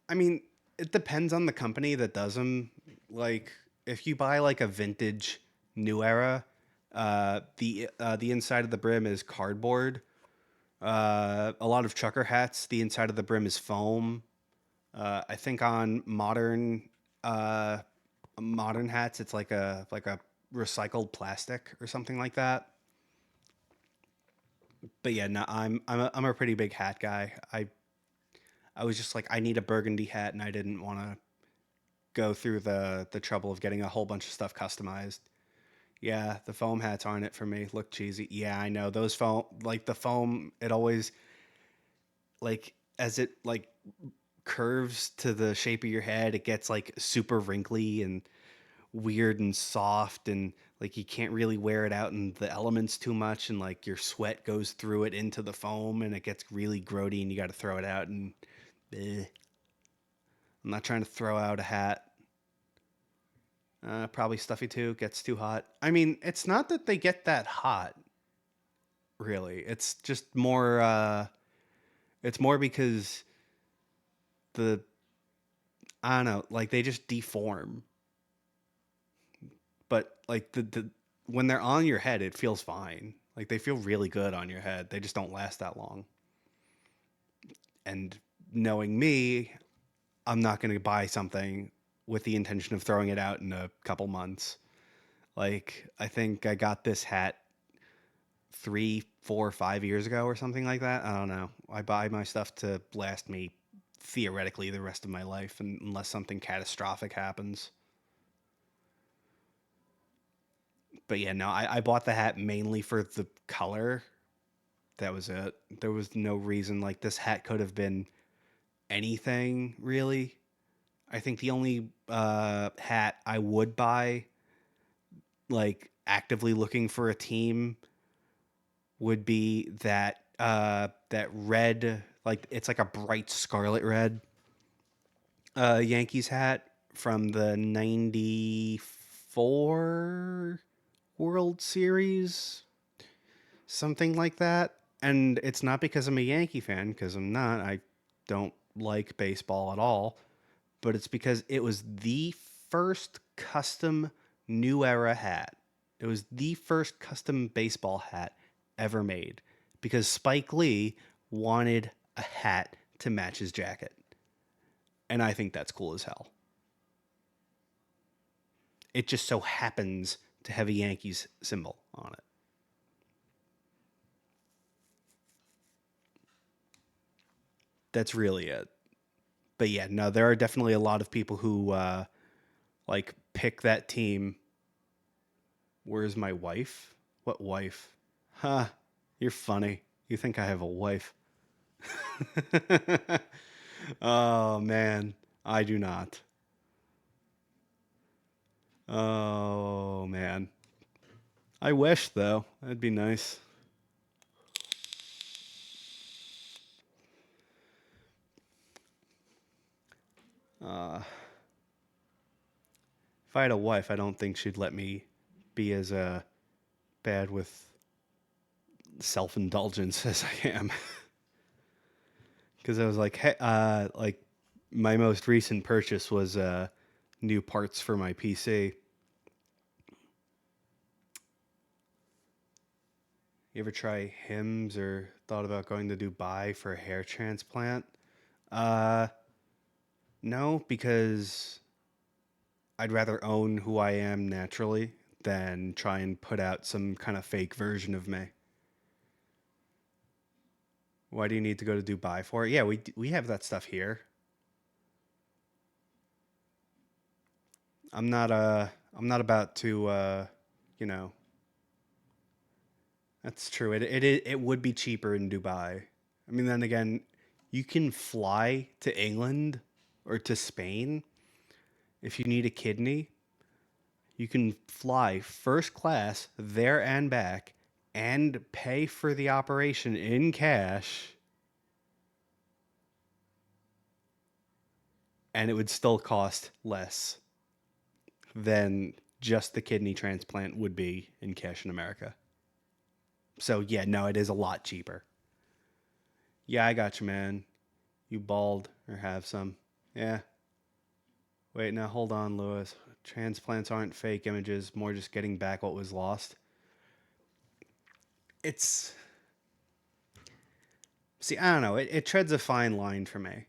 I mean, it depends on the company that does them. Like if you buy like a vintage New Era, the inside of the brim is cardboard. A lot of trucker hats, the inside of the brim is foam. I think on uh, modern hats, it's like a recycled plastic or something like that. But yeah, no, I'm a pretty big hat guy. I was just like, I need a burgundy hat, and I didn't want to go through the trouble of getting a whole bunch of stuff customized. Yeah, the foam hats aren't it for me. Look cheesy. Yeah, I know those foam, like the foam. It always like as it like curves to the shape of your head, it gets like super wrinkly and weird and soft, and like you can't really wear it out in the elements too much, and like your sweat goes through it into the foam, and it gets really grody, and you got to throw it out. And eh. I'm not trying to throw out a hat. Probably stuffy too. Gets too hot. I mean, it's not that they get that hot, really. It's just more. It's more because the I don't know, like they just deform. But like the when they're on your head, it feels fine. Like they feel really good on your head. They just don't last that long. And knowing me, I'm not going to buy something with the intention of throwing it out in a couple months. Like I think I got this hat 3, 4, 5 years ago or something like that. I don't know. I buy my stuff to last me theoretically the rest of my life, unless something catastrophic happens. But yeah, no, I bought the hat mainly for the color. That was it. There was no reason. Like this hat could have been anything really. I think the only hat I would buy, like actively looking for a team, would be that red, like it's like a bright scarlet red Yankees hat from the '94 World Series, something like that. And it's not because I'm a Yankee fan, because I'm not. I don't like baseball at all. But it's because it was the first custom New Era hat. It was the first custom baseball hat ever made because Spike Lee wanted a hat to match his jacket. And I think that's cool as hell. It just so happens to have a Yankees symbol on it. That's really it. But yeah, no, there are definitely a lot of people who like pick that team. Where's my wife? What wife? Huh, you're funny. You think I have a wife? Oh man, I do not. Oh man. I wish though. That'd be nice. Uh, if I had a wife, I don't think she'd let me be as bad with self-indulgence as I am. Because I was like, hey, like my most recent purchase was new parts for my PC. You ever try Hims or thought about going to Dubai for a hair transplant? Uh, no, because I'd rather own who I am naturally than try and put out some kind of fake version of me. Why do you need to go to Dubai for it? Yeah, we have that stuff here. I'm not about to you know, that's true. It would be cheaper in Dubai. I mean, then again, you can fly to England or to Spain if you need a kidney. You can fly first class there and back and pay for the operation in cash, and it would still cost less than just the kidney transplant would be in cash in America. So, yeah, no, it is a lot cheaper. Yeah, I got you, man. You bald or have some. Yeah. Wait, now hold on, Lewis. Transplants aren't fake images, more just getting back what was lost. It's. See, I don't know. It treads a fine line for me.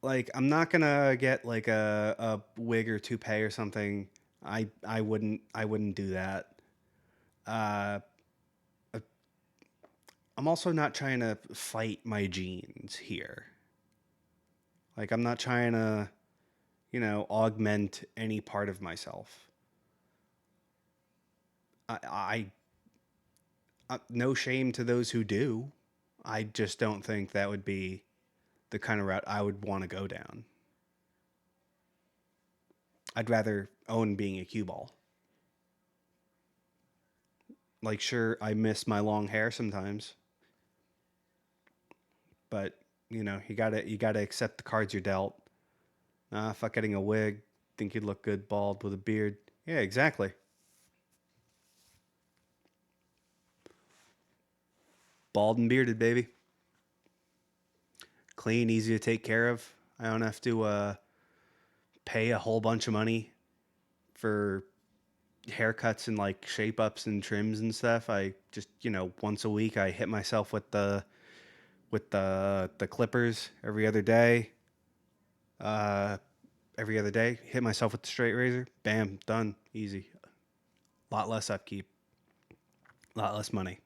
Like, I'm not gonna get like a wig or toupee or something. I wouldn't do that. Uh, I'm also not trying to fight my genes here. Like, I'm not trying to, augment any part of myself. No shame to those who do. I just don't think that would be the kind of route I would want to go down. I'd rather own being a cue ball. Like, sure, I miss my long hair sometimes, but you gotta accept the cards you're dealt. Fuck getting a wig. Think you'd look good bald with a beard. Yeah, exactly. Bald and bearded, baby. Clean, easy to take care of. I don't have to pay a whole bunch of money for haircuts and like shape ups and trims and stuff. I just, once a week I hit myself with the clippers every other day. Hit myself with the straight razor. Bam, done. Easy. A lot less upkeep. A lot less money.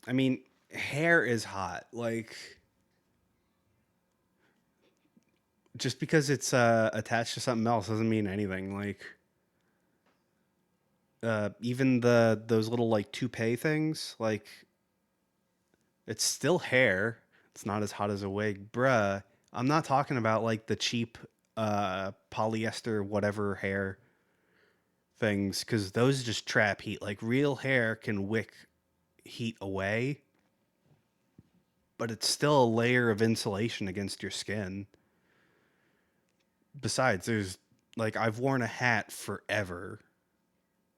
I mean, hair is hot. Like, just because it's attached to something else doesn't mean anything. Like, even those little like toupee things, like, it's still hair. It's not as hot as a wig, bruh. I'm not talking about like the cheap polyester whatever hair things, because those just trap heat. Like, real hair can wick heat away, but it's still a layer of insulation against your skin. Besides, there's like, I've worn a hat forever.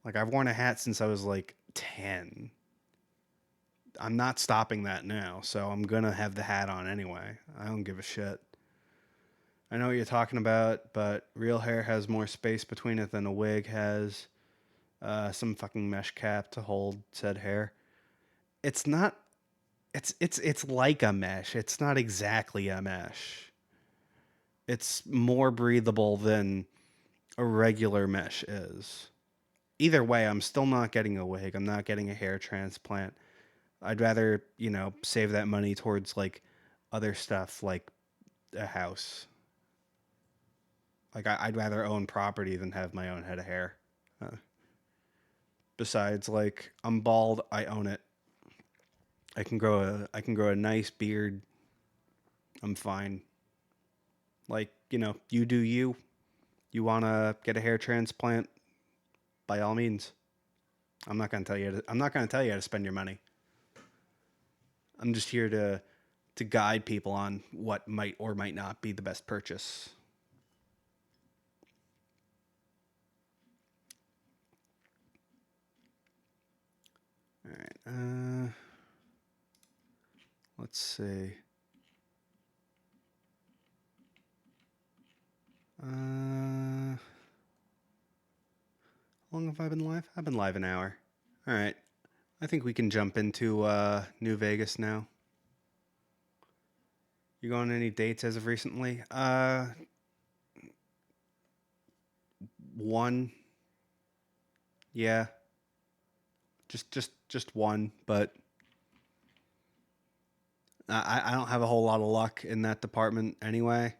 Like, I've worn a hat since I was like 10. I'm not stopping that now, so I'm gonna have the hat on anyway. I don't give a shit. I know what you're talking about, but real hair has more space between it than a wig has. Some fucking mesh cap to hold said hair. It's not. It's like a mesh. It's not exactly a mesh. It's more breathable than a regular mesh is. Either way, I'm still not getting a wig. I'm not getting a hair transplant. I'd rather, save that money towards like other stuff like a house. Like, I'd rather own property than have my own head of hair. Besides, like, I'm bald, I own it. I can grow a nice beard. I'm fine. Like, you do you. You want to get a hair transplant? By all means. I'm not going to tell you how to spend your money. I'm just here to guide people on what might or might not be the best purchase. All right. Let's see. How long have I been live? I've been live an hour. All right. I think we can jump into New Vegas now. You going on any dates as of recently? One. Yeah. Just one, but I don't have a whole lot of luck in that department anyway.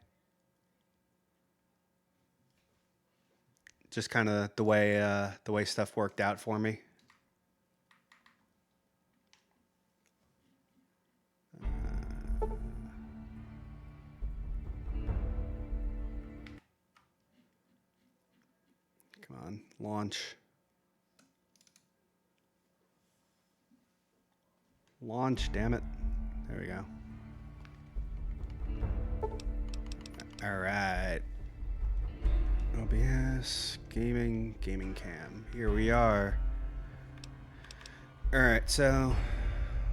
Just kind of the way stuff worked out for me. Come on, launch. Launch, damn it. There we go. All right. OBS, gaming cam. Here we are. All right, so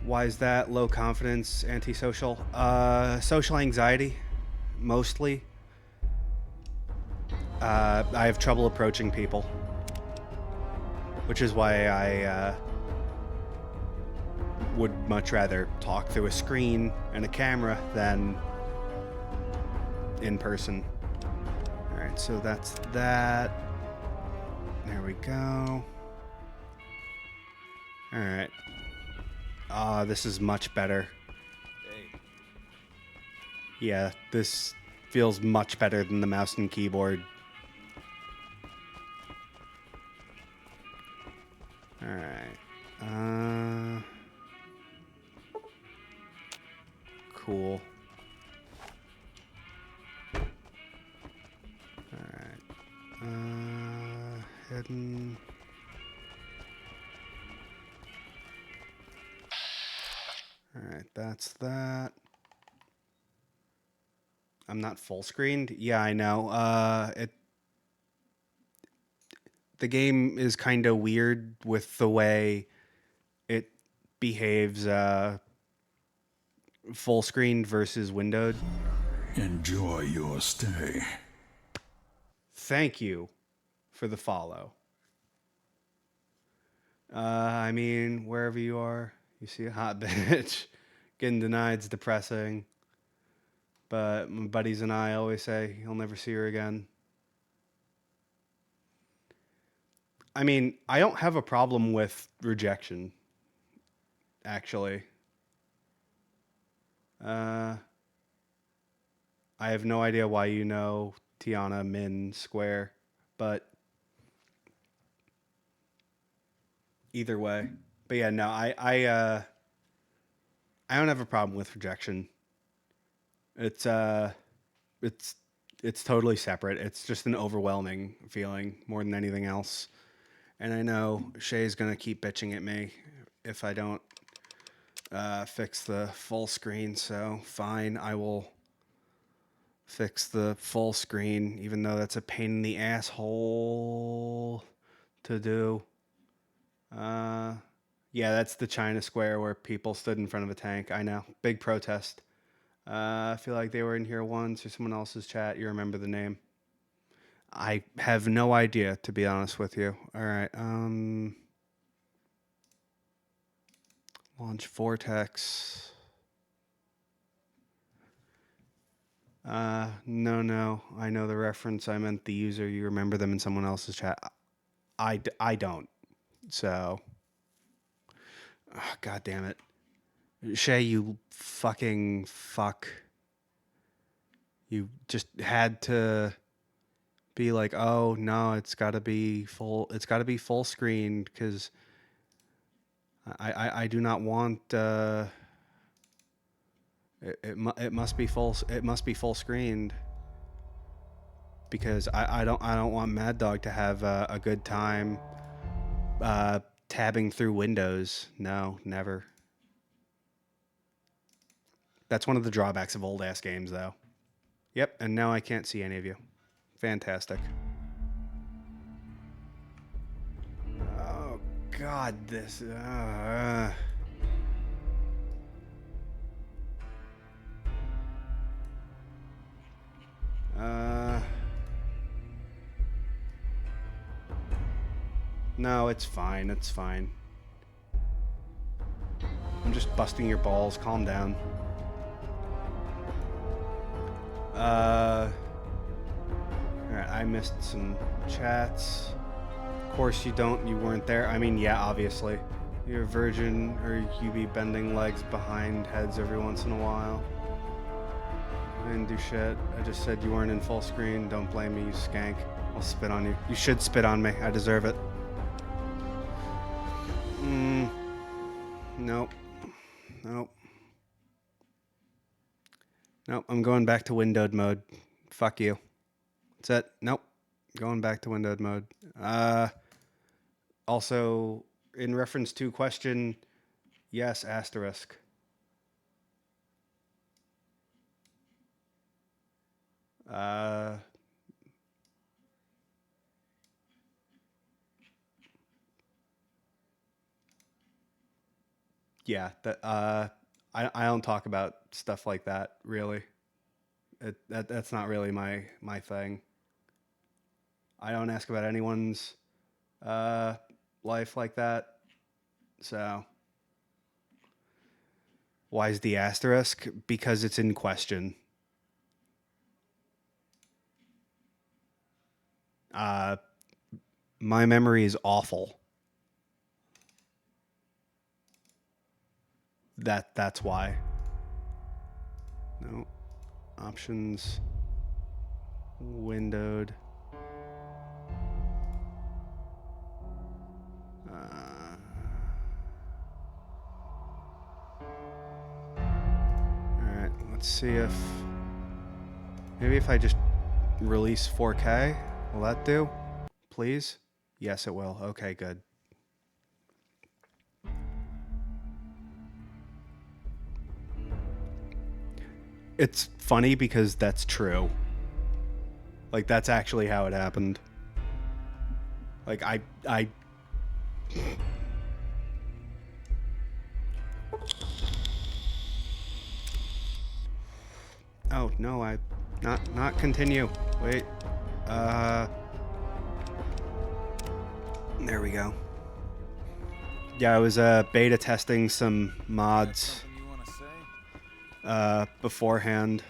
why is that? Low confidence, antisocial? Social anxiety, mostly. I have trouble approaching people, which is why I would much rather talk through a screen and a camera than in person. All right, so that's that. There we go. All right. This is much better. Yeah, this feels much better than the mouse and keyboard. All right. Cool. All right. Hidden. All right, that's that. I'm not full screened. Yeah, I know. The game is kind of weird with the way it behaves. Full screened versus windowed. Enjoy your stay. Thank you for the follow. I mean, wherever you are, you see a hot bitch. Getting dened's depressing. But my buddies and I always say you'll never see her again. I mean, I don't have a problem with rejection, actually. I have no idea why you know Tiana Min Square, but either way. But yeah, no, I don't have a problem with rejection. It's it's it's totally separate. It's just an overwhelming feeling more than anything else. And I know Shay's gonna keep bitching at me if I don't fix the full screen. So fine, I will fix the full screen, even though that's a pain in the asshole to do. Yeah, that's the China Square where people stood in front of a tank. I know, big protest. I feel like they were in here once or someone else's chat. You remember the name? I have no idea, to be honest with you. All right. Launch Vortex. No. I know the reference. I meant the user. You remember them in someone else's chat. I don't. So, God damn it. Shay, you fucking fuck. You just had to be like, oh no, it's got to be full. It's got to be full screen because I do not want. It must be full. It must be full screened because I don't want Mad Dog to have a good time tabbing through windows. No, never. That's one of the drawbacks of old ass games, though. Yep, and now I can't see any of you. Fantastic. Oh God, this. No, it's fine. It's fine. I'm just busting your balls. Calm down. Alright, I missed some chats. Of course you don't. You weren't there. I mean, yeah, obviously. You're a virgin, or you be bending legs behind heads every once in a while. I didn't do shit. I just said you weren't in full screen. Don't blame me, you skank. I'll spit on you. You should spit on me. I deserve it. Nope. Nope. Nope. I'm going back to windowed mode. Fuck you. That's it. Nope. Going back to windowed mode. Also, in reference to question, yes, asterisk. Yeah, that I don't talk about stuff like that really. That's not really my thing. I don't ask about anyone's life like that. So why is the asterisk? Because it's in question. My memory is awful. that's why. No. Options. Windowed. Alright, let's see if... Maybe if I just release 4K, will that do? Please? Yes, it will. Okay, good. It's funny because that's true. Like, that's actually how it happened. Like, I... Oh, no, not continue. Wait. There we go. Yeah, I was beta testing some mods beforehand.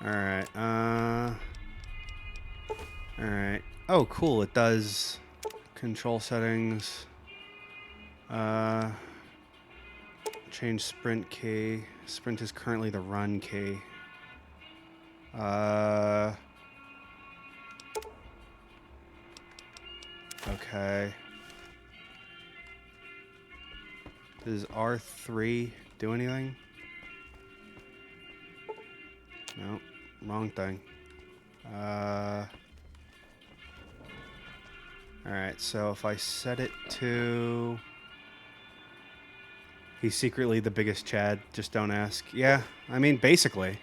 Alright, alright. Oh, cool, it does control settings. Change sprint key. Sprint is currently the run key. Okay. Does R3 do anything? No, wrong thing. Alright, so if I set it to... He's secretly the biggest Chad, just don't ask. Yeah, I mean, basically.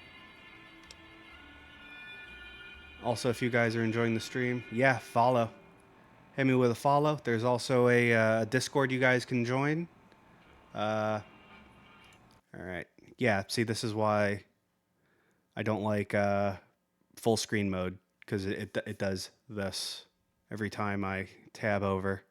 Also, if you guys are enjoying the stream, yeah, follow. Hit me with a follow. There's also a Discord you guys can join. Alright. Yeah, see, this is why I don't like full screen mode, because it does this every time I tab over.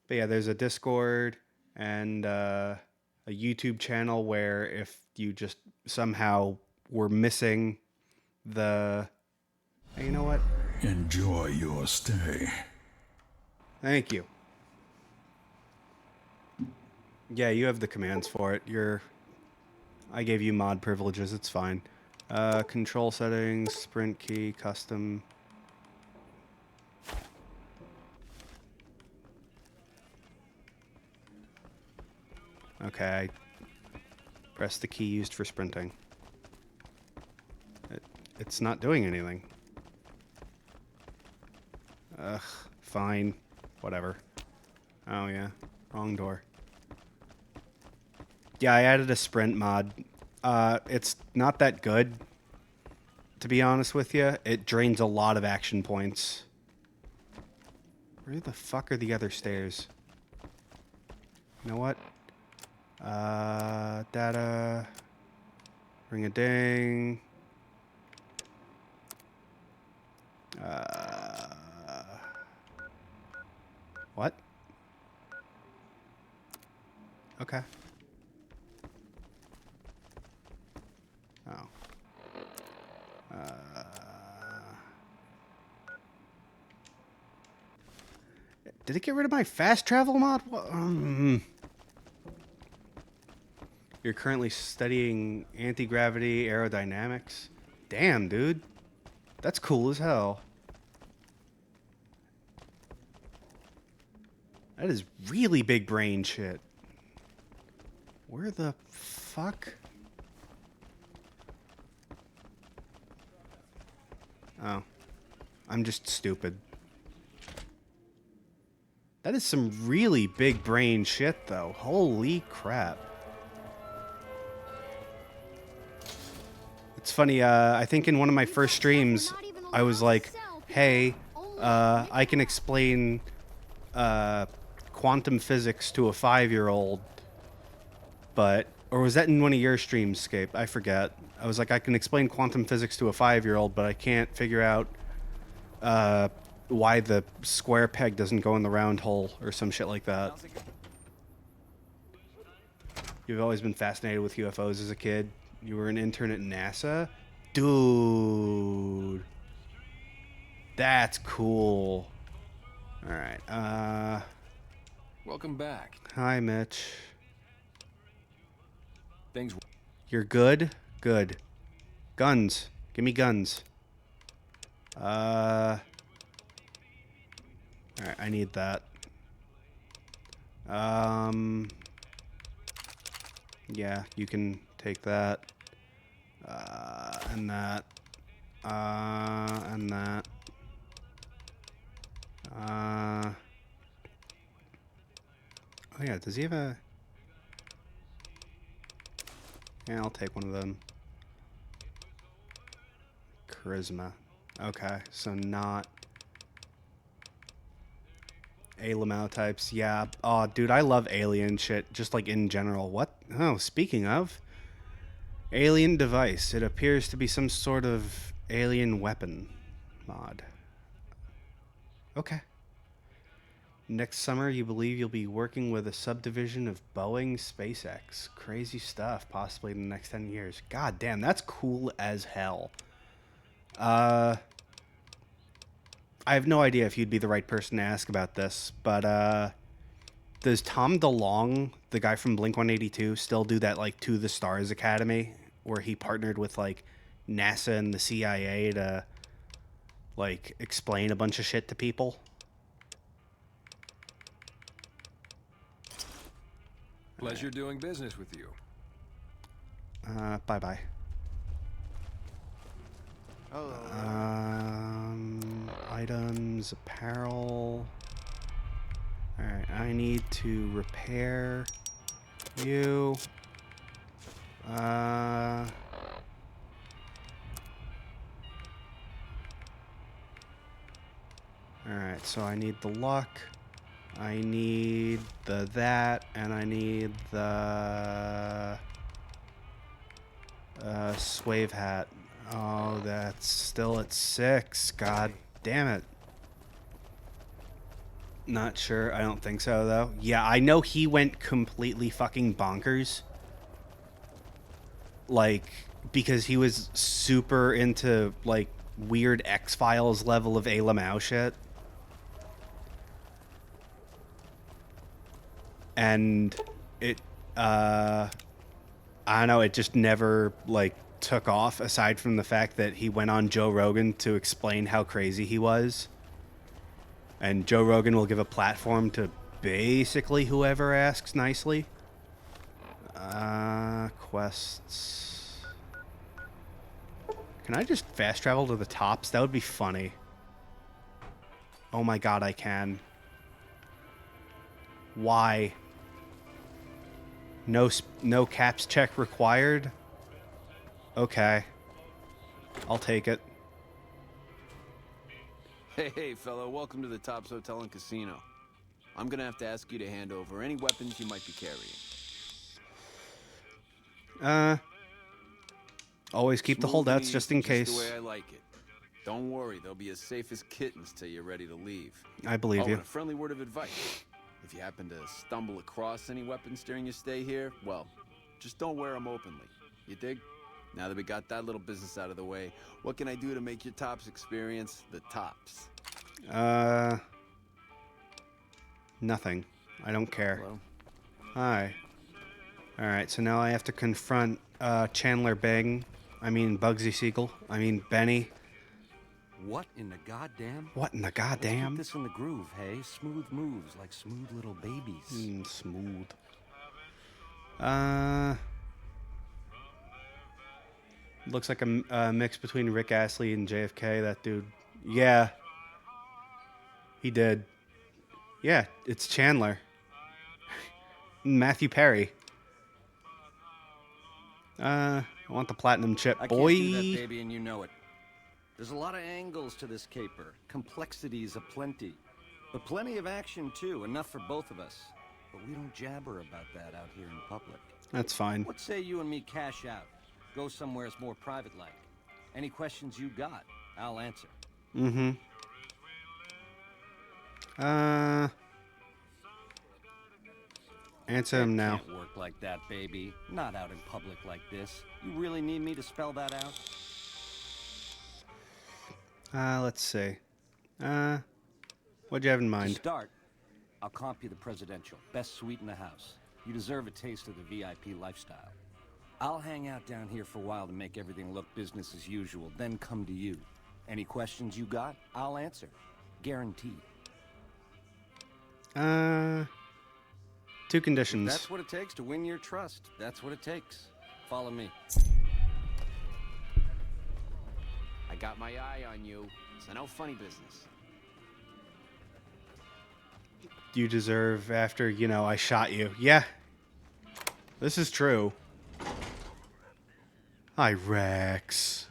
But yeah, there's a Discord and a YouTube channel where if you just somehow were missing the... Hey, you know what? Enjoy your stay. Thank you. Yeah, you have the commands for it. I gave you mod privileges, it's fine. Control settings, sprint key, custom... Okay, press the key used for sprinting. It's not doing anything. Ugh, fine. Whatever. Oh yeah, wrong door. Yeah, I added a sprint mod. It's not that good, to be honest with you. It drains a lot of action points. Where the fuck are the other stairs? You know what? Data, ring-a-ding. What? Okay. Oh. Did it get rid of my fast travel mod? You're currently studying anti-gravity aerodynamics? Damn, dude. That's cool as hell. That is really big brain shit. Where the fuck? Oh. I'm just stupid. That is some really big brain shit, though. Holy crap. It's funny, I think in one of my first streams, I was like, hey, I can explain quantum physics to a 5-year-old, but... Or was that in one of your streams, Scape? I forget. I was like, I can explain quantum physics to a 5-year-old, but I can't figure out why the square peg doesn't go in the round hole, or some shit like that. You've always been fascinated with UFOs as a kid. You were an intern at NASA? Dude. That's cool. Alright, Welcome back. Hi, Mitch. Things. You're good? Good. Guns. Give me guns. Alright, I need that. Yeah, you can take that. And that. And that. Oh yeah, does he have a... Yeah, I'll take one of them. Charisma. Okay, so not... A types, yeah. Oh, dude, I love alien shit, just like in general. What? Oh, speaking of... Alien device. It appears to be some sort of alien weapon mod. Okay. Next summer, you believe you'll be working with a subdivision of Boeing SpaceX. Crazy stuff, possibly in the next 10 years. God damn, that's cool as hell. I have no idea if you'd be the right person to ask about this, but does Tom DeLonge, the guy from Blink-182, still do that, like, To the Stars Academy, where he partnered with, like, NASA and the CIA to, like, explain a bunch of shit to people? Pleasure doing business with you. Bye-bye. Oh. Items, apparel. Alright, I need to repair you. Alright, so I need the luck. I need the that, and I need the swave hat. Oh, that's still at 6. God damn it. Not sure. I don't think so, though. Yeah, I know he went completely fucking bonkers. Like, because he was super into, like, weird X-Files level of A. Lamau shit. And it, I don't know, it just never, like, took off, aside from the fact that he went on Joe Rogan to explain how crazy he was. And Joe Rogan will give a platform to basically whoever asks nicely. Quests. Can I just fast travel to the tops? That would be funny. Oh my god, I can. Why? No caps check required? Okay. I'll take it. Hey, fellow, welcome to the Tops Hotel and Casino. I'm gonna have to ask you to hand over any weapons you might be carrying. Always keep the Smooth holdouts and just easy, in case. Just the way I like it. Don't worry, they'll be as safe as kittens till you're ready to leave. I believe you. And a friendly word of advice. If you happen to stumble across any weapons during your stay here, well, just don't wear them openly. You dig? Now that we got that little business out of the way, what can I do to make your Tops experience the tops? Nothing. I don't care. Hello? Hi. Alright, so now I have to confront Chandler Bing. I mean Bugsy Siegel. I mean Benny. What in the goddamn? What in the Let's goddamn? keep this in the groove, hey? Smooth moves like smooth little babies. Smooth. Looks like a mix between Rick Astley and JFK, that dude. Yeah. He did. Yeah, it's Chandler. Matthew Perry. I want the platinum chip, I boy. can't do that, baby, and you know it. There's a lot of angles to this caper. Complexities aplenty. But plenty of action, too. Enough for both of us. But we don't jabber about that out here in public. That's fine. What say you and me cash out? Go somewhere more private-like. Any questions you got, I'll answer. Mm-hmm. Answer him now. Can't work like that, baby. Not out in public like this. You really need me to spell that out? Let's see. What'd you have in To mind? start, I'll comp you the presidential. Best suite in the house. You deserve a taste of the VIP lifestyle. I'll hang out down here for a while to make everything look business as usual, then come to you. Any questions you got, I'll answer. Guaranteed. Two conditions. That's what it takes to win your trust. That's what it takes. Follow me. I got my eye on you, so no funny business. You deserve after, I shot you. Yeah. This is true. Hi, Rex.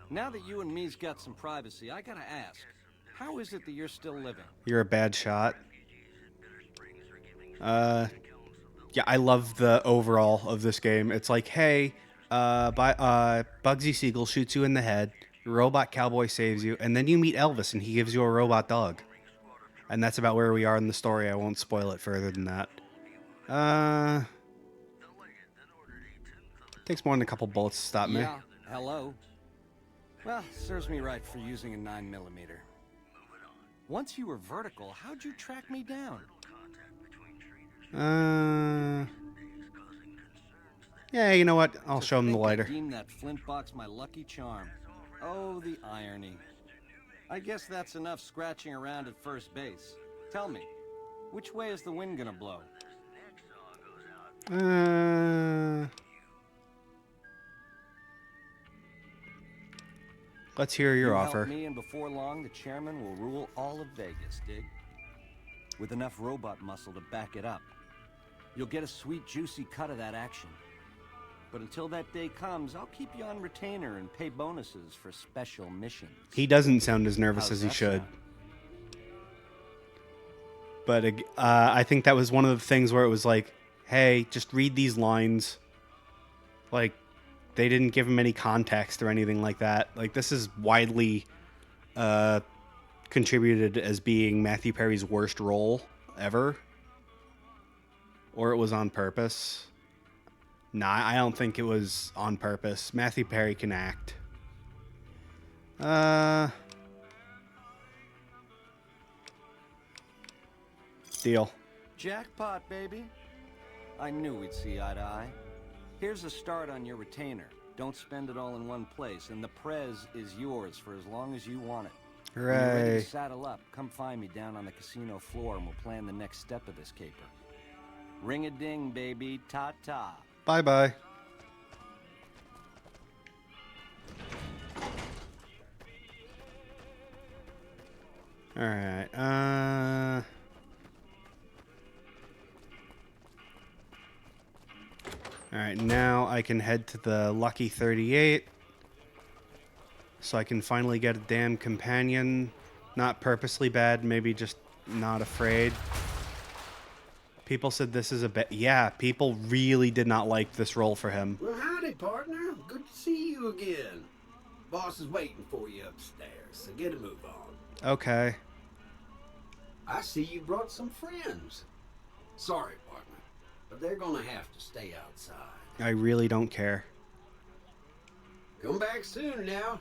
Now that you and me's got some privacy, I gotta ask, how is it that you're still living? You're a bad shot. Yeah, I love the overall of this game. It's like, hey, Bugsy Siegel shoots you in the head, robot cowboy saves you, and then you meet Elvis and he gives you a robot dog. And that's about where we are in the story. I won't spoil it further than that. Takes more than a couple bullets to stop me. Yeah, hello. Well, serves me right for using a 9mm. Once you were vertical, how'd you track me down? Yeah, you know what? I'll show him the lighter. Deem that flint box my lucky charm. Oh, the irony. I guess that's enough scratching around at first base. Tell me, which way is the wind gonna blow? Let's hear your You offer. help me, and before long, the chairman will rule all of Vegas, dig? With enough robot muscle to back it up. You'll get a sweet, juicy cut of that action. But until that day comes, I'll keep you on retainer and pay bonuses for special missions. He doesn't sound as nervous How's as he that should. sound? But I think that was one of the things where it was like, hey, just read these lines. Like, they didn't give him any context or anything like that. Like, this is widely contributed as being Matthew Perry's worst role ever. Or it was on purpose. Nah, I don't think it was on purpose. Matthew Perry can act. Deal. Jackpot, baby. I knew we'd see eye to eye. Here's a start on your retainer. Don't spend it all in one place, and the prez is yours for as long as you want it. When you're ready Hooray. to saddle up, come find me down on the casino floor and we'll plan the next step of this caper. Ring-a-ding, baby. Ta-ta. Bye-bye. Alright, Alright, now I can head to the Lucky 38. So I can finally get a damn companion. Not purposely bad, maybe just not afraid. People said this is a bit... Yeah, people really did not like this role for him. Well, howdy, partner. Good to see you again. Boss is waiting for you upstairs, so get a move on. Okay. I see you brought some friends. Sorry, partner, but they're gonna have to stay outside. I really don't care. Come back soon now.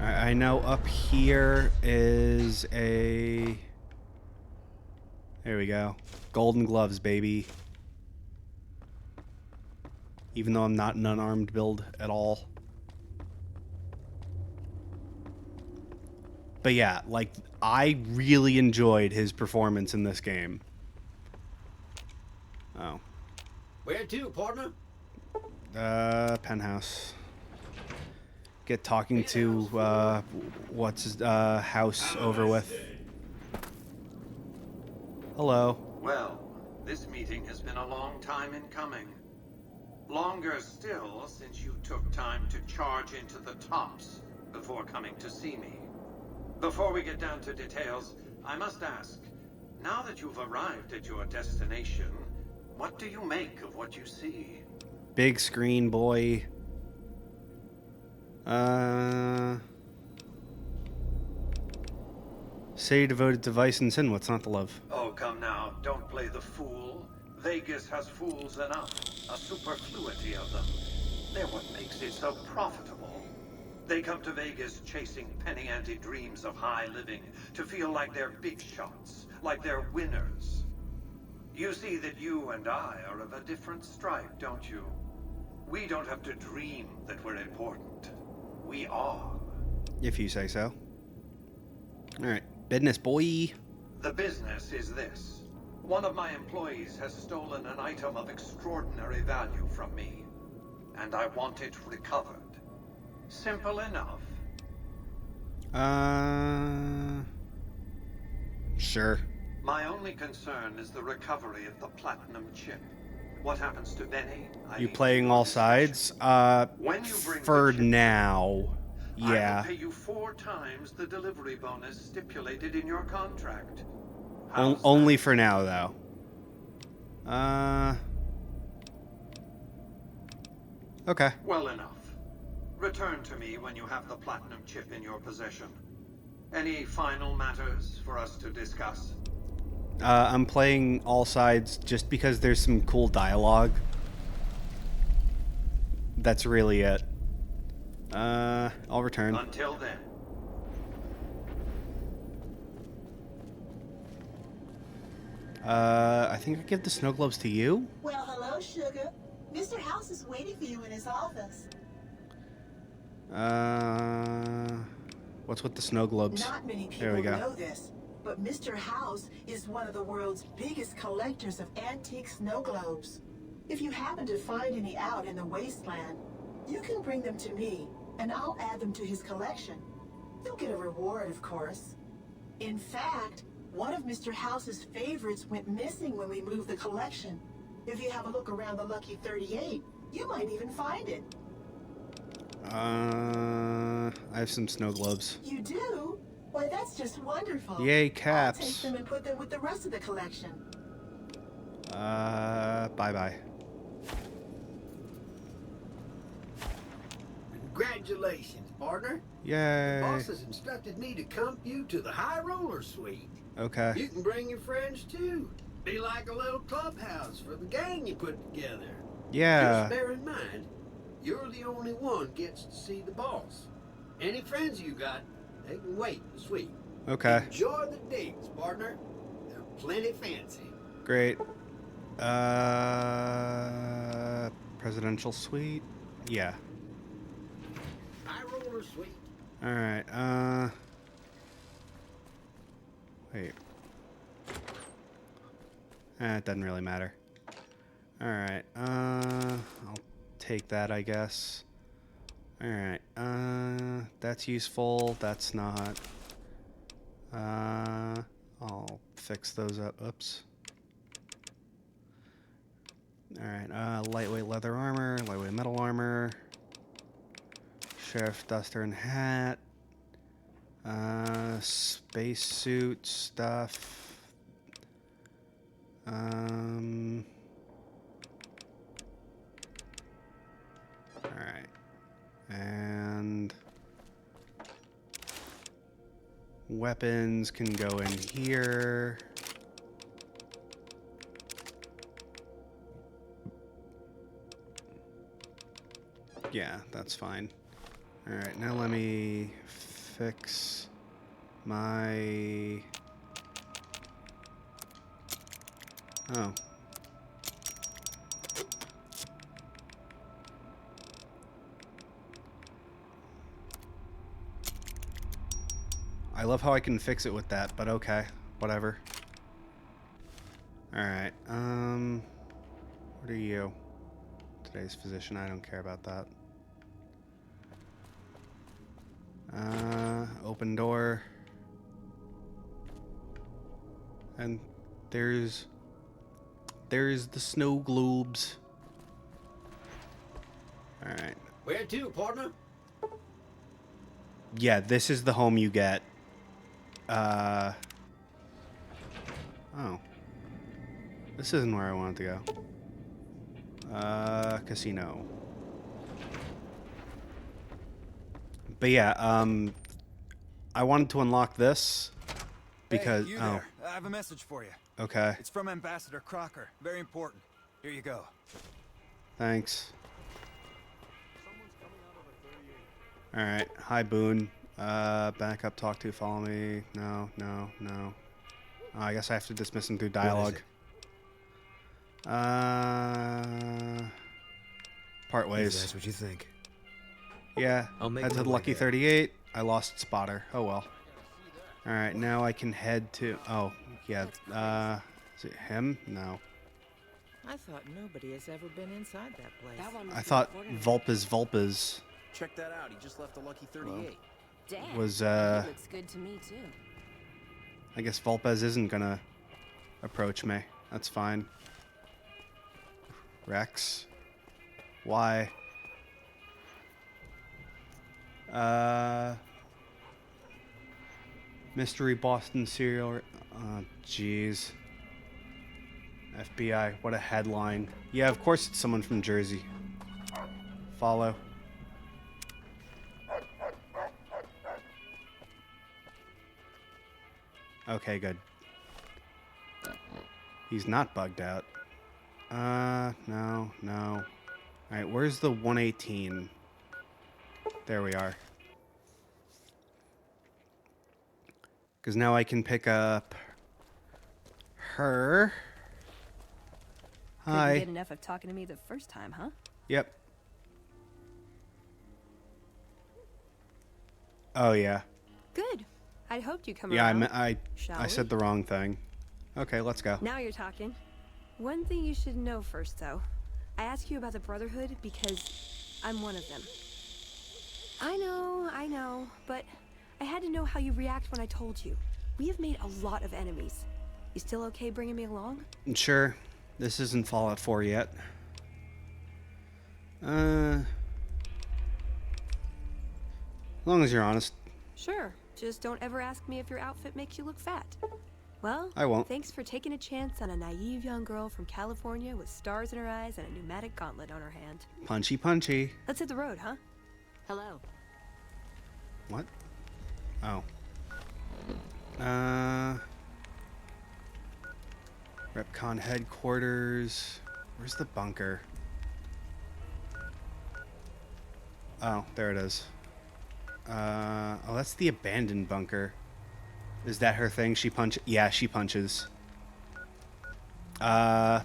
I know up here is a... There we go. Golden gloves, baby. Even though I'm not an unarmed build at all. But yeah, like, I really enjoyed his performance in this game. Oh. Where to, partner? Penthouse. Get talking to, what's his, house over with. Hello. Well, this meeting has been a long time in coming. Longer still since you took time to charge into the tops before coming to see me. Before we get down to details, I must ask, now that you've arrived at your destination, what do you make of what you see? Big screen, boy. Say devoted to vice and sin, what's not to love? Oh, come now, don't play the fool. Vegas has fools enough, a superfluity of them. They're what makes it so profitable. They come to Vegas chasing penny-ante dreams of high living to feel like they're big shots, like they're winners. You see that you and I are of a different stripe, don't you? We don't have to dream that we're important. We are. If you say so. Alright, business, boy. The business is this. One of my employees has stolen an item of extraordinary value from me, and I want it recovered. Simple enough. Sure. My only concern is the recovery of the platinum chip. What happens to Benny? You playing all sides? When you bring For the chip, now. I Yeah. will pay you 4 times the delivery bonus stipulated in your contract. How's Only that? for now, though. Okay. Well enough. Return to me when you have the platinum chip in your possession. Any final matters for us to discuss? I'm playing all sides just because there's some cool dialogue. That's really it. I'll return. Until then. I think I give the snow globes to you? Well, hello, sugar. Mr. House is waiting for you in his office. What's with the snow globes? Not many There we people go. know this, but Mr. House is one of the world's biggest collectors of antique snow globes. If you happen to find any out in the wasteland, you can bring them to me, and I'll add them to his collection. You'll get a reward, of course. In fact, one of Mr. House's favorites went missing when we moved the collection. If you have a look around the Lucky 38, you might even find it. I have some snow globes. You do? Why, that's just wonderful. Yay, I'll take caps. them and put them with the rest of the collection. Bye-bye. Congratulations, partner. Yay. Boss has instructed me to comp you to the high roller suite. Okay. You can bring your friends too. Be like a little clubhouse for the gang you put together. Yeah. Just bear in mind, you're the only one gets to see the boss. Any friends you got, they can wait in the suite. Okay. Enjoy the digs, partner. They're plenty fancy. Great. Presidential suite? Yeah. High roller suite. Alright, wait. It doesn't really matter. Alright, I'll take that, I guess. Alright, that's useful, that's not. I'll fix those up. Oops. Alright, lightweight leather armor, lightweight metal armor, sheriff duster and hat, space suit stuff, alright, and weapons can go in here. Yeah, that's fine. Alright, now let me fix my... Oh. I love how I can fix it with that, but okay. Whatever. Alright, what are you? Today's physician, I don't care about that. Open door. And there's the snow globes. Alright. Where to, partner? Yeah, this is the home you get. Oh. This isn't where I wanted to go. Casino. But yeah, I wanted to unlock this, because Hey, you oh, there. I have a message for you. okay. It's from Ambassador Crocker. Very important. Here you go. Thanks. All right. Hi, Boone. Back up. Talk to. Follow me. No. No. No. I guess I have to dismiss him through dialogue. Part ways. That's what you think. Yeah. I'll make Head to my the way Lucky there. 38. I lost Spotter. Oh well. All right. Now I can head to. Oh yeah. Is it him? No. I thought nobody has ever been inside that place. I thought Vulpes Check that out. He just left the Lucky 38. Damn. was He looks good to me too. I guess Vulpes isn't gonna approach me. That's fine. Rex. Why? Mystery Boston serial. Oh, jeez. FBI. What a headline. Yeah, of course it's someone from Jersey. Follow. Okay, good. He's not bugged out. No. Alright, where's the 118? There we are. Because now I can pick up her. Couldn't Hi. get enough of talking to me the first time, huh? Yep. Oh, yeah. Good. I hoped you'd come Yeah, around. I Shall we? said the wrong thing. Okay, let's go. Now you're talking. One thing you should know first, though. I ask you about the Brotherhood because I'm one of them. I know, but I had to know how you react when I told you. We have made a lot of enemies. You still okay bringing me along? Sure. This isn't Fallout 4 yet. As long as you're honest. Sure. Just don't ever ask me if your outfit makes you look fat. Well, I won't. Thanks for taking a chance on a naive young girl from California with stars in her eyes and a pneumatic gauntlet on her hand. Punchy. Let's hit the road, huh? Hello. What? Oh. Repcon headquarters. Where's the bunker? Oh, there it is. Oh, that's the abandoned bunker. Is that her thing? She punch? Yeah, she punches. Every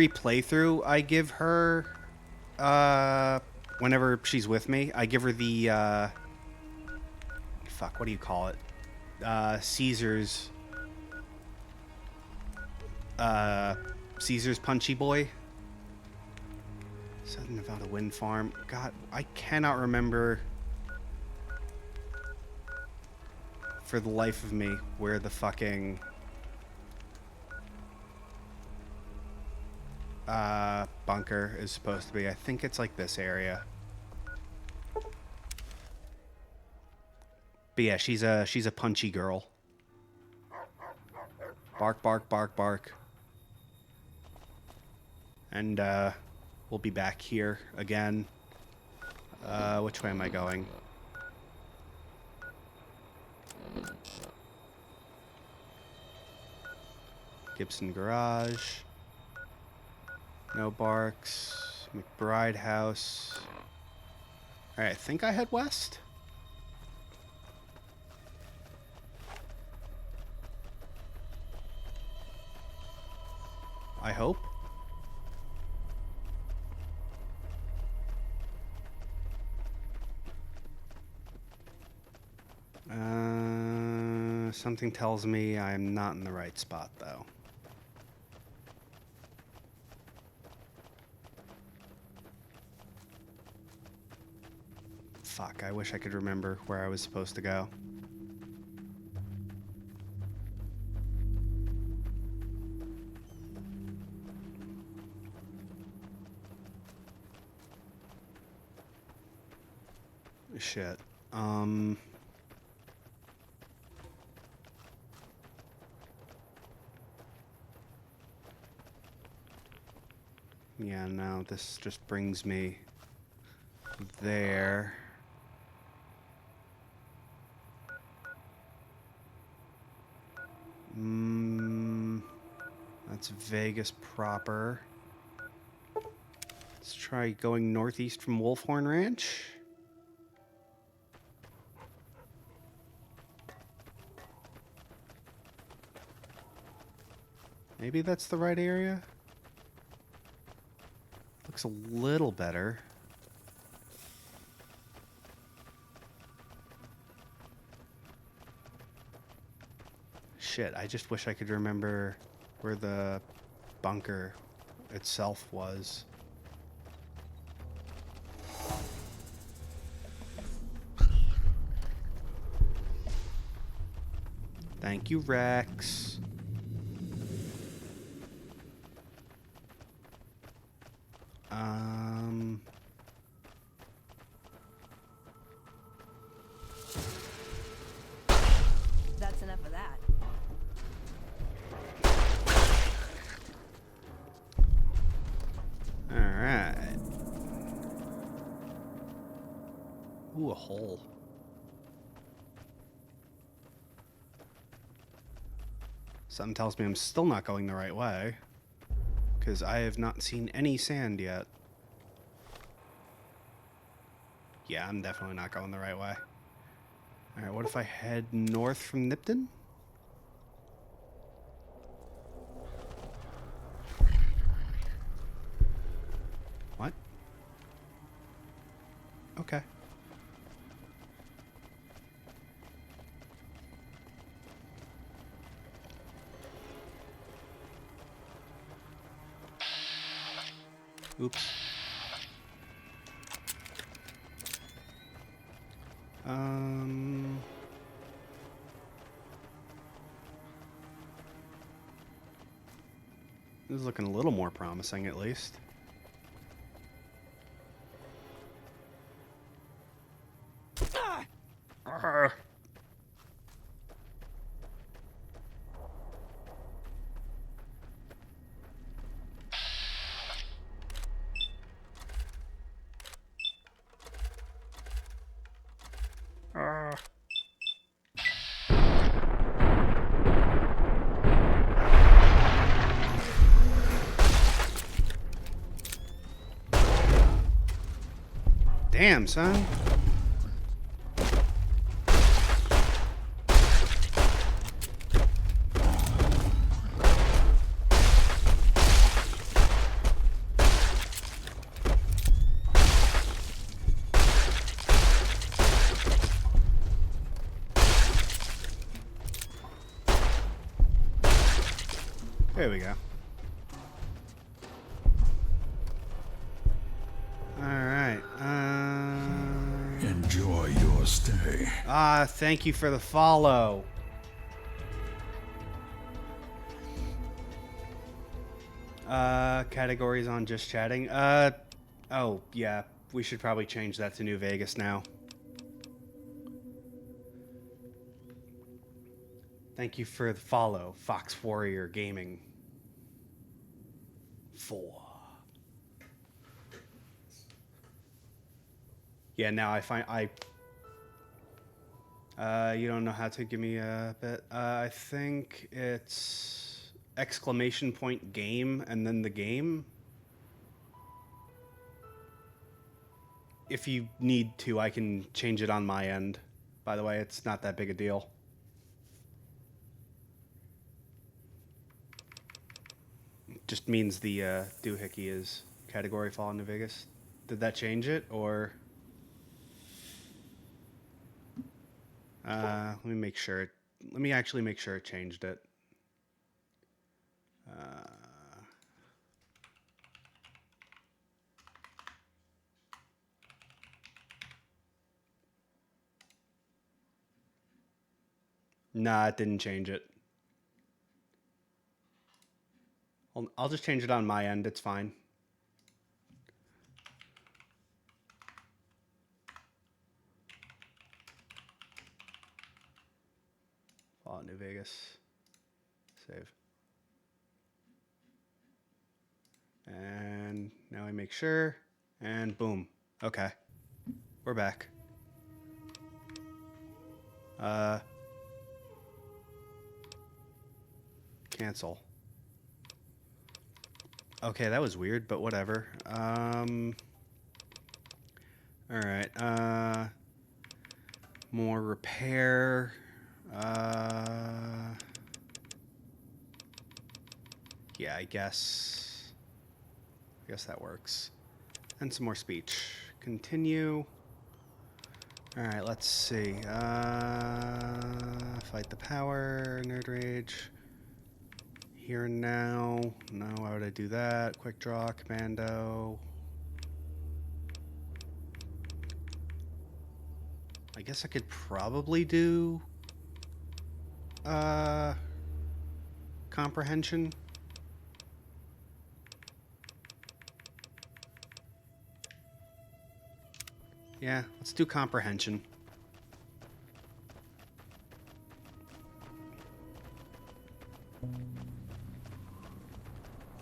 playthrough I give her, whenever she's with me, I give her the, fuck, what do you call it? Caesar's Punchy Boy. Southern Nevada Wind Farm. God, I cannot remember for the life of me where the fucking bunker is supposed to be. I think it's like this area. But yeah, she's a punchy girl. Bark, bark, bark, bark. And we'll be back here again. Which way am I going? Gibson Garage. No barks. McBride House. Alright, I think I head west. I hope. Something tells me I'm not in the right spot, though. Fuck, I wish I could remember where I was supposed to go. Shit. Yeah, no, this just brings me there. That's Vegas proper. Let's try going northeast from Wolfhorn Ranch. Maybe that's the right area. Looks a little better. Shit, I just wish I could remember where the bunker itself was. Thank you, Rex. That's enough of that. All right. Ooh, a hole. Something tells me I'm still not going the right way, because I have not seen any sand yet. Yeah, I'm definitely not going the right way. Alright, what if I head north from Nipton? What? Okay. Oops. This is looking a little more promising, at least. Arrgh. Damn, son. There we go. Alright, Enjoy your stay. thank you for the follow. Categories on just chatting. Oh, yeah. We should probably change that to New Vegas now. Thank you for the follow, Fox Warrior Gaming. 4. Yeah, now you don't know how to give me a bit. I think it's exclamation point game and then the game. If you need to, I can change it on my end. By the way, it's not that big a deal. It just means the doohickey is category fall in New Vegas. Did that change it, or... let me make sure. Let me actually make sure it changed it. Nah, it didn't change it. I'll just change it on my end. It's fine. Fallout New Vegas. Save. And now I make sure. And boom. Okay. We're back. Cancel. Okay, that was weird, but whatever. Alright, more repair. Yeah, I guess that works. And some more speech. Continue. Alright, let's see. Fight the power, nerd rage. Here and now. No, why would I do that? Quick draw, commando. I guess I could probably do comprehension. Yeah, let's do comprehension.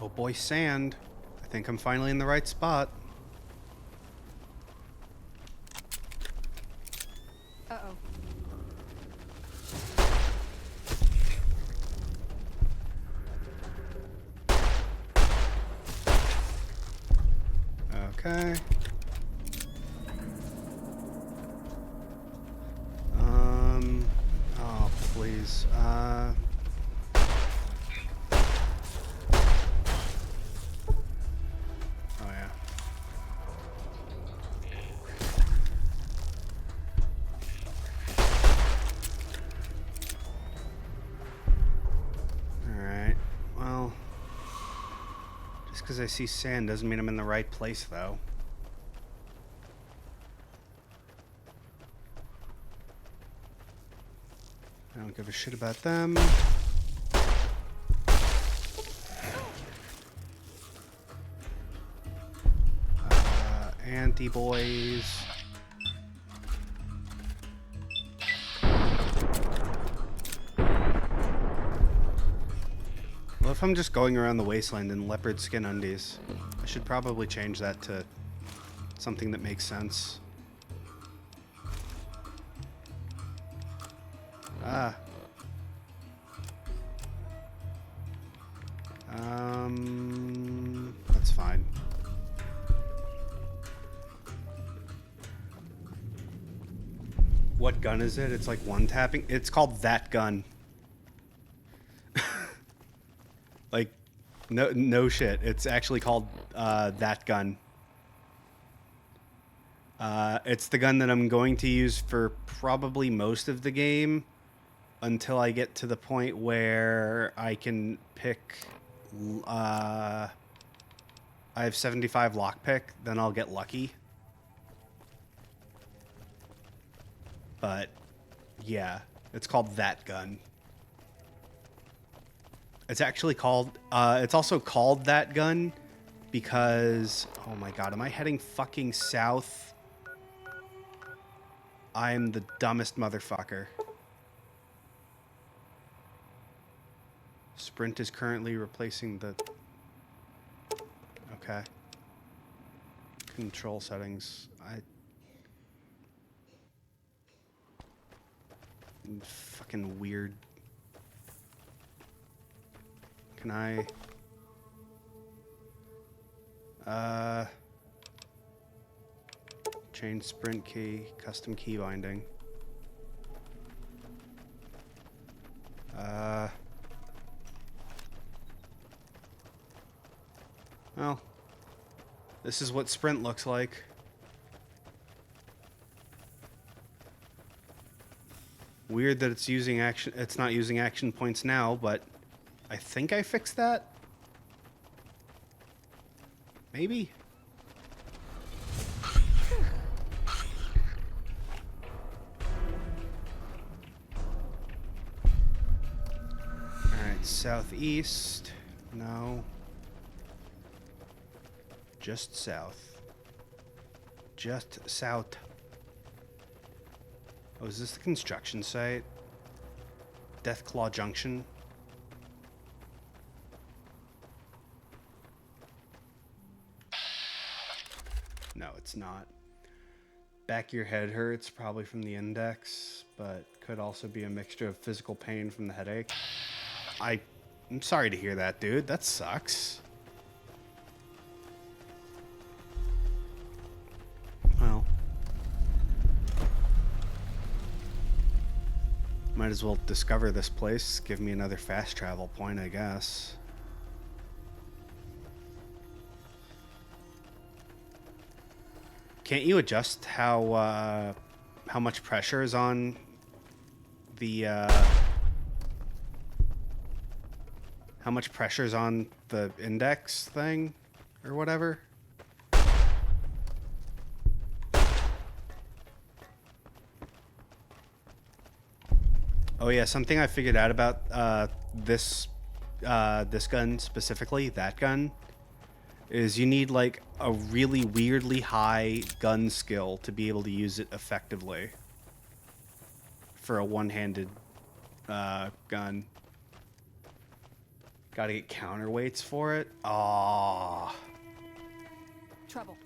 Oh boy, sand. I think I'm finally in the right spot. Uh-oh. Okay. Oh, please. Oh, yeah. Alright. Well, just because I see sand doesn't mean I'm in the right place, though. I don't give a shit about them. Anti-boys. Well, if I'm just going around the wasteland in leopard skin undies, I should probably change that to something that makes sense. That's fine. What gun is it? It's like one tapping. It's called that gun. Like, no shit. It's actually called that gun. It's the gun that I'm going to use for probably most of the game until I get to the point where I can pick. I have 75 lockpick. Then I'll get lucky. But yeah, it's called that gun. It's actually called, it's also called that gun because, oh my god, am I heading fucking south? I'm the dumbest motherfucker. Sprint is currently replacing the, okay. Control settings, fucking weird. Can I? Change sprint key, custom key binding. Well, this is what sprint looks like. Weird that it's using action. It's not using action points now, but I think I fixed that. Maybe. All right, southeast. No. Just south. Just south. Oh, is this the construction site? Deathclaw Junction. No, it's not. Back of your head hurts, probably from the index, but could also be a mixture of physical pain from the headache. I'm sorry to hear that, dude. That sucks. Might as well discover this place. Give me another fast travel point, I guess. Can't you adjust how much pressure is on the how much pressure is on the index thing or whatever? Oh yeah, something I figured out about this gun specifically, that gun, is you need like a really weirdly high gun skill to be able to use it effectively for a one-handed gun. Gotta get counterweights for it. Ah. Trouble.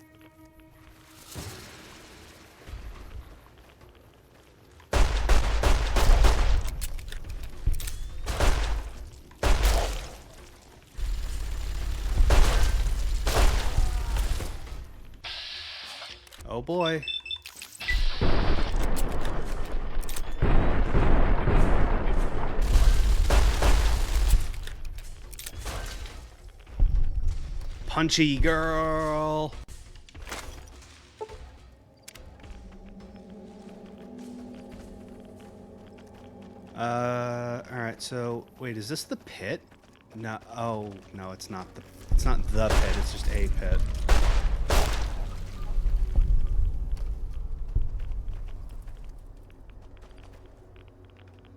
Oh boy. Punchy girl. Alright, so wait, is this the pit? No, oh no, it's not the pit, it's just a pit.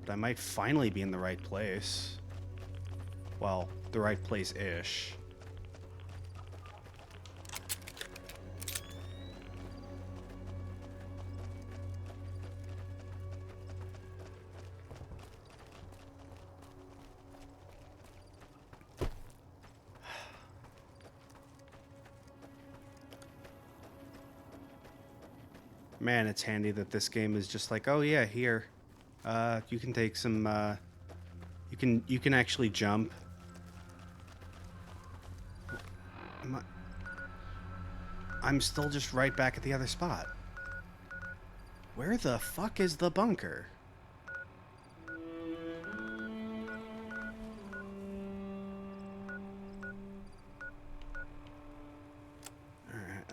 But I might finally be in the right place. Well, the right place-ish. Man, it's handy that this game is just like, oh yeah, here. You can take some, you can actually jump. I'm still just right back at the other spot. Where the fuck is the bunker?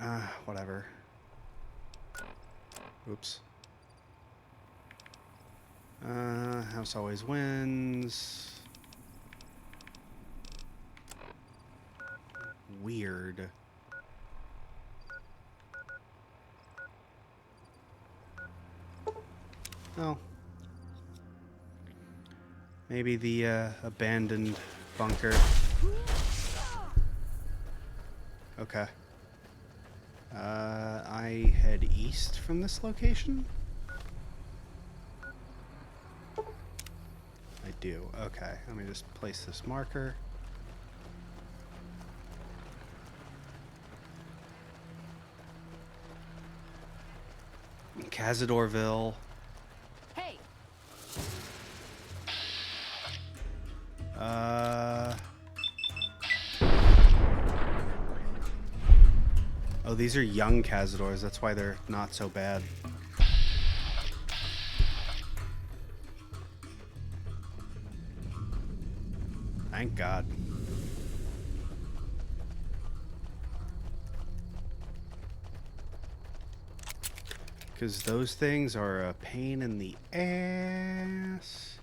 Alright, whatever. Oops. House always wins. Weird. Oh. Maybe the abandoned bunker. Okay. I head east from this location? I do. Okay, let me just place this marker. Cazadorville. Hey. Oh, these are young Cazadors. That's why they're not so bad. Thank God. Because those things are a pain in the ass.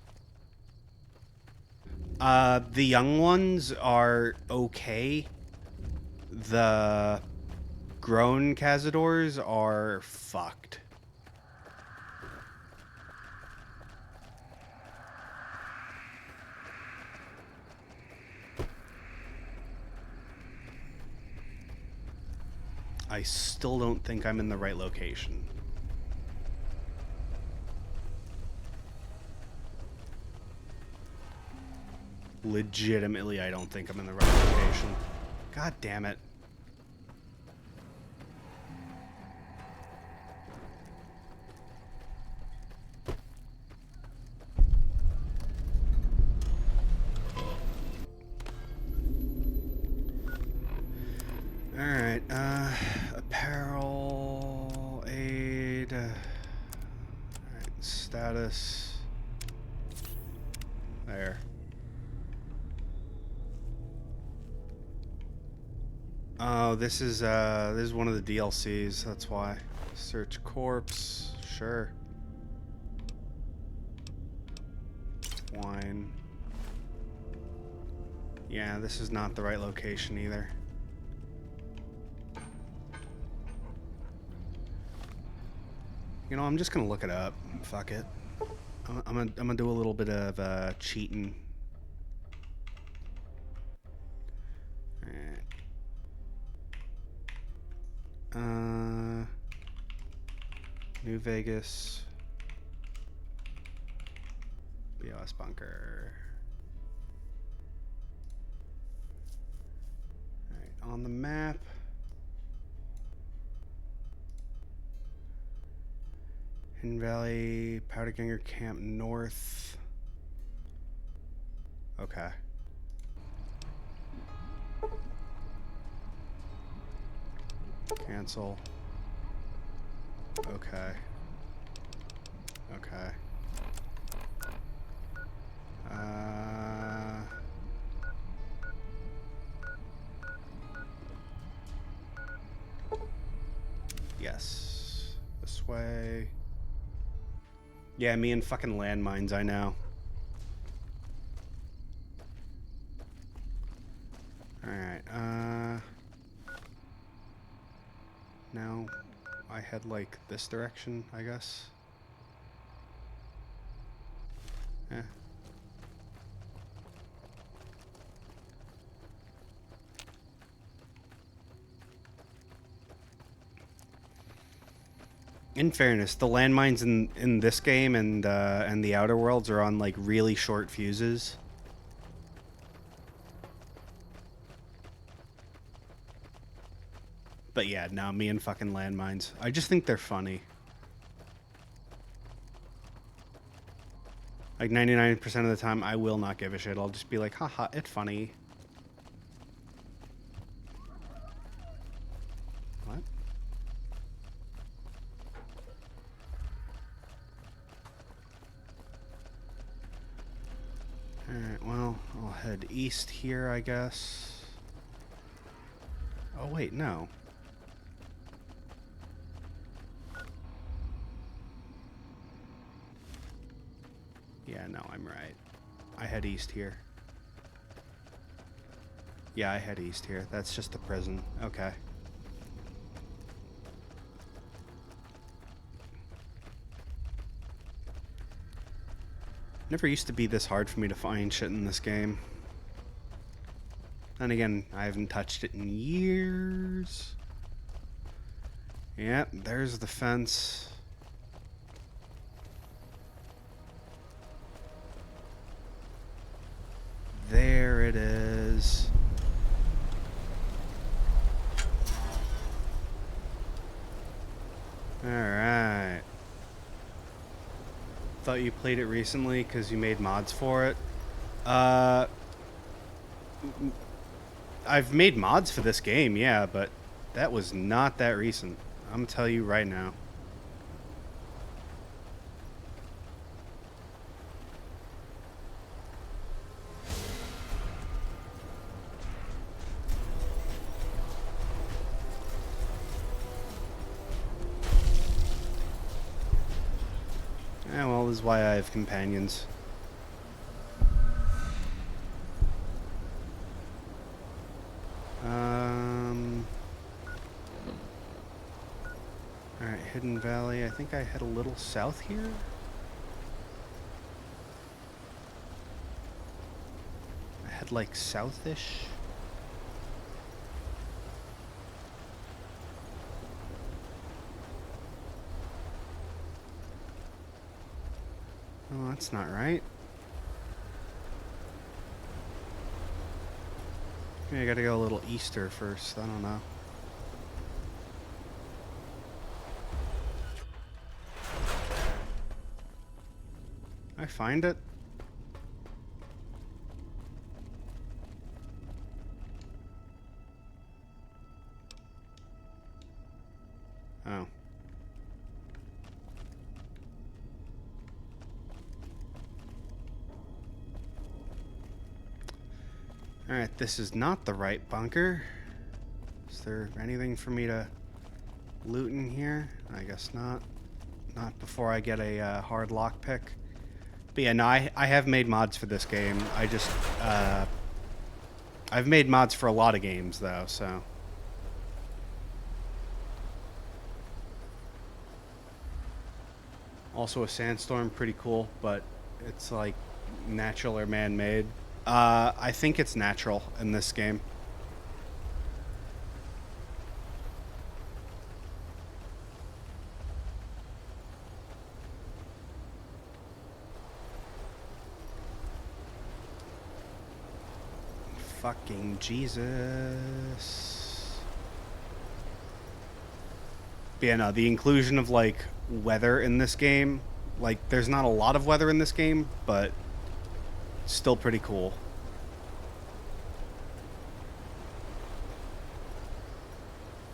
The young ones are okay. The grown Cazadors are fucked. I still don't think I'm in the right location. Legitimately, I don't think I'm in the right location. God damn it. Alright, apparel, aid, alright, status. There. Oh, this is one of the DLCs, that's why. Search corpse, sure. Wine. Yeah, this is not the right location either. You know, I'm just gonna look it up. Fuck it. I'm gonna do a little bit of cheating. Alright. New Vegas. BOS bunker. Alright, on the map. Hidden Valley, Powder Ganger Camp North. Okay. Cancel. Okay. Okay. Yes. This way. Yeah, me and fucking landmines, I know. Alright, now I head like this direction, I guess. Eh. In fairness, the landmines in this game and the Outer Worlds are on like really short fuses. But yeah, no, me and fucking landmines. I just think they're funny. Like 99% of the time, I will not give a shit. I'll just be like, haha, it's funny. What? Alright, well, I'll head east here, I guess. Oh, wait, no. Yeah, no, I'm right. I head east here. Yeah, I head east here. That's just the prison. Okay. Never used to be this hard for me to find shit in this game. Then again, I haven't touched it in years. Yep, there's the fence. There it is. Alright. Thought you played it recently because you made mods for it. I've made mods for this game, yeah, but that was not that recent. I'm gonna tell you right now. Yeah, well, this is why I have companions. Alright, Hidden Valley. I think I head a little south here. I head like southish. Oh, that's not right. Maybe I gotta go a little easter first. I don't know. I find it. Oh. Alright, this is not the right bunker. Is there anything for me to loot in here? I guess not. Not before I get a hard lockpick. But yeah, no, I have made mods for this game. I just, I've made mods for a lot of games, though, so. Also a sandstorm, pretty cool, but it's like natural or man-made. I think it's natural in this game. Fucking Jesus. But yeah, no, the inclusion of, like, weather in this game, like, there's not a lot of weather in this game, but still pretty cool.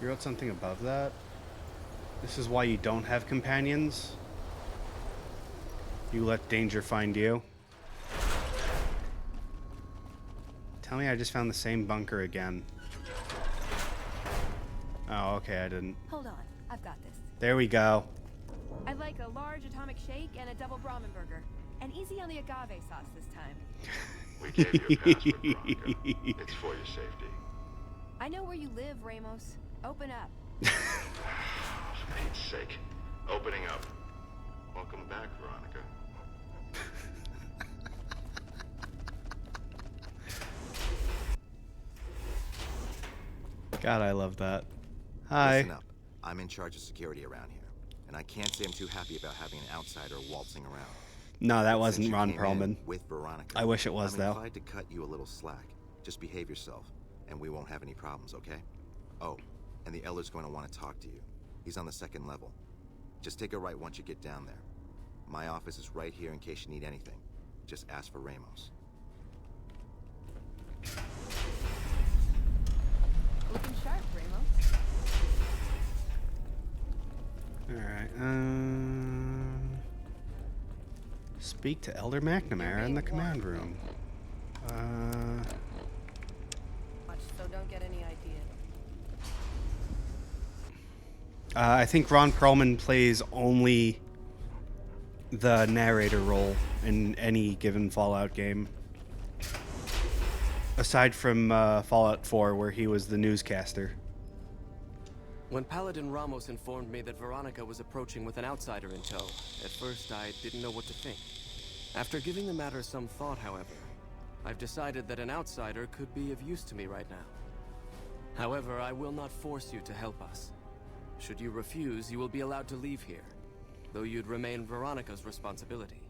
You wrote something above that? This is why you don't have companions? You let danger find you? Tell me I just found the same bunker again. Oh, okay, I didn't. Hold on, I've got this. There we go. I'd like a large atomic shake and a double Brahmin burger. And easy on the agave sauce this time. We gave you a password, Veronica. It's for your safety. I know where you live, Ramos. Open up. For Pete's sake. Opening up. Welcome back, Veronica. God, I love that. Hi. Listen up. I'm in charge of security around here, and I can't say I'm too happy about having an outsider waltzing around. No, that wasn't Since you Ron came Perlman. in with Veronica, I wish it was, I'm though. inclined to cut you a little slack. Just behave yourself, and we won't have any problems, okay? Oh, and the Elder's going to want to talk to you. He's on the 2nd level. Just take a right once you get down there. My office is right here in case you need anything. Just ask for Ramos. Looking sharp, Ramos. Alright, speak to Elder McNamara in the command room. Much, so don't get any ideas. I think Ron Perlman plays only the narrator role in any given Fallout game. Aside from Fallout 4, where he was the newscaster. When Paladin Ramos informed me that Veronica was approaching with an outsider in tow, at first I didn't know what to think. After giving the matter some thought, however, I've decided that an outsider could be of use to me right now. However, I will not force you to help us. Should you refuse, you will be allowed to leave here, though you'd remain Veronica's responsibility.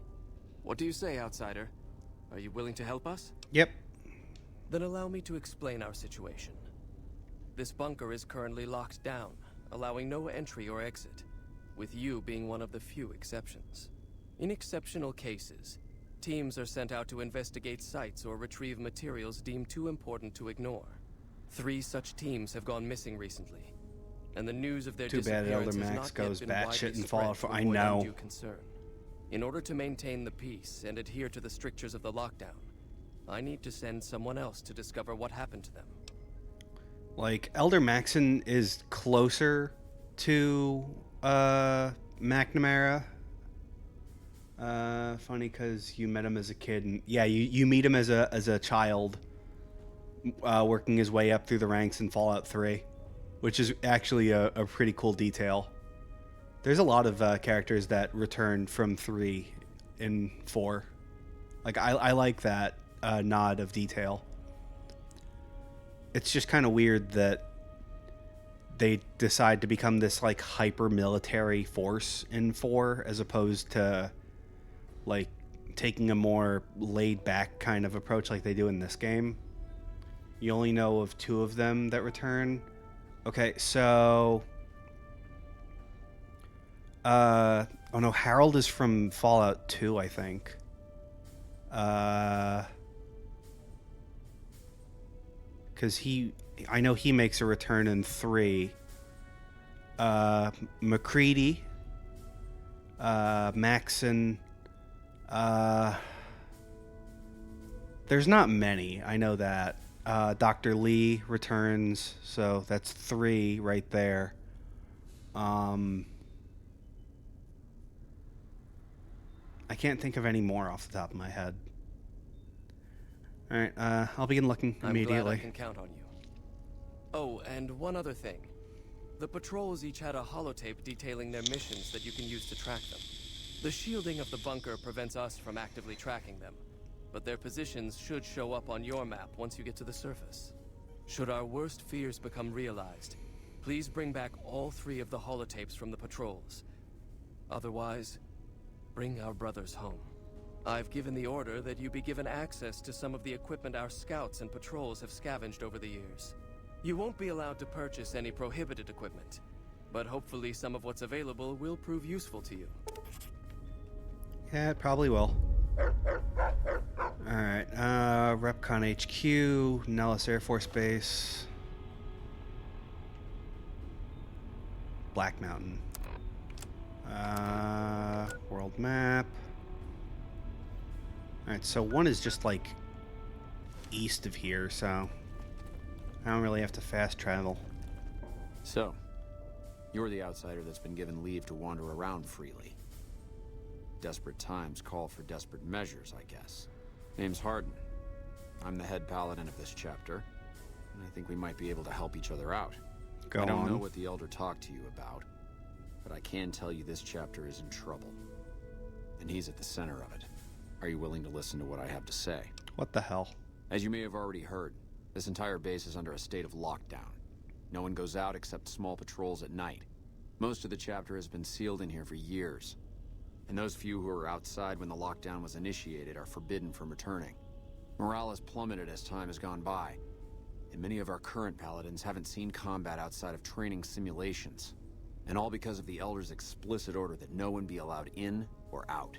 What do you say, outsider? Are you willing to help us? Yep. Then allow me to explain our situation. This bunker is currently locked down, allowing no entry or exit, with you being one of the few exceptions. In exceptional cases, teams are sent out to investigate sites or retrieve materials deemed too important to ignore. 3 such teams have gone missing recently, and the news of their Too bad Elder disappearance has Max not yet goes been batshit widely in spread Fallout to 4. I avoid know. undue concern. In order to maintain the peace and adhere to the strictures of the lockdown, I need to send someone else to discover what happened to them. Like, Elder Maxon is closer to McNamara. Funny because you met him as a kid, and yeah, you meet him as a child, working his way up through the ranks in Fallout 3, which is actually a pretty cool detail. There's a lot of characters that return from 3 in 4. Like, I like that nod of detail. It's just kind of weird that they decide to become this, like, hyper-military force in 4 as opposed to, like, taking a more laid-back kind of approach like they do in this game. You only know of 2 of them that return. Okay, so... oh no, Harold is from Fallout 2, I think. Because I know he makes a return in 3. McCready, Maxon, there's not many, I know that. Dr. Lee returns, so that's 3 right there. I can't think of any more off the top of my head. All right, I'll begin looking immediately. I'm glad I can count on you. Oh, and one other thing. The patrols each had a holotape detailing their missions that you can use to track them. The shielding of the bunker prevents us from actively tracking them, but their positions should show up on your map once you get to the surface. Should our worst fears become realized, please bring back all 3 of the holotapes from the patrols. Otherwise, bring our brothers home. I've given the order that you be given access to some of the equipment our scouts and patrols have scavenged over the years. You won't be allowed to purchase any prohibited equipment, but hopefully some of what's available will prove useful to you. Yeah, it probably will. Alright, Repcon HQ, Nellis Air Force Base, Black Mountain. World map. Alright, so 1 is just like east of here, so I don't really have to fast travel. So, you're the outsider that's been given leave to wander around freely. Desperate times call for desperate measures, I guess. Name's Hardin. I'm the head paladin of this chapter, and I think we might be able to help each other out. I don't know what the Elder talked to you about, but I can tell you this chapter is in trouble. And he's at the center of it. Are you willing to listen to what I have to say? What the hell? As you may have already heard, this entire base is under a state of lockdown. No one goes out except small patrols at night. Most of the chapter has been sealed in here for years. And those few who were outside when the lockdown was initiated are forbidden from returning. Morale has plummeted as time has gone by, and many of our current paladins haven't seen combat outside of training simulations. And all because of the Elder's explicit order that no one be allowed in or out.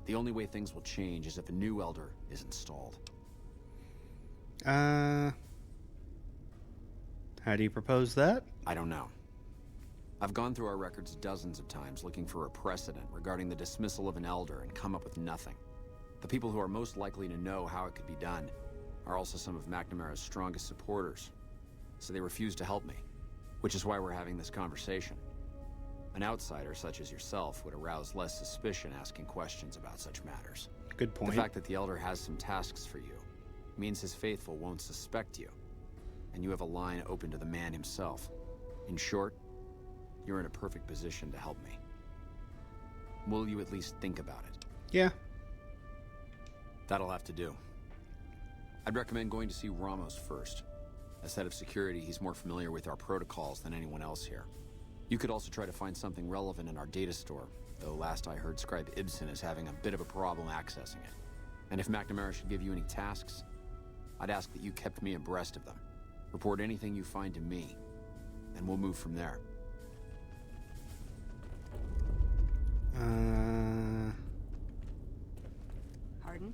The only way things will change is if a new Elder is installed. How do you propose that? I don't know. I've gone through our records dozens of times looking for a precedent regarding the dismissal of an Elder and come up with nothing. The people who are most likely to know how it could be done are also some of McNamara's strongest supporters, so they refuse to help me, which is why we're having this conversation. An outsider such as yourself would arouse less suspicion asking questions about such matters. Good point. The fact that the Elder has some tasks for you means his faithful won't suspect you, and you have a line open to the man himself. In short, you're in a perfect position to help me. Will you at least think about it? Yeah. That'll have to do. I'd recommend going to see Ramos first. As head of security, he's more familiar with our protocols than anyone else here. You could also try to find something relevant in our data store, though last I heard Scribe Ibsen is having a bit of a problem accessing it. And if McNamara should give you any tasks, I'd ask that you kept me abreast of them. Report anything you find to me, and we'll move from there. Hardin?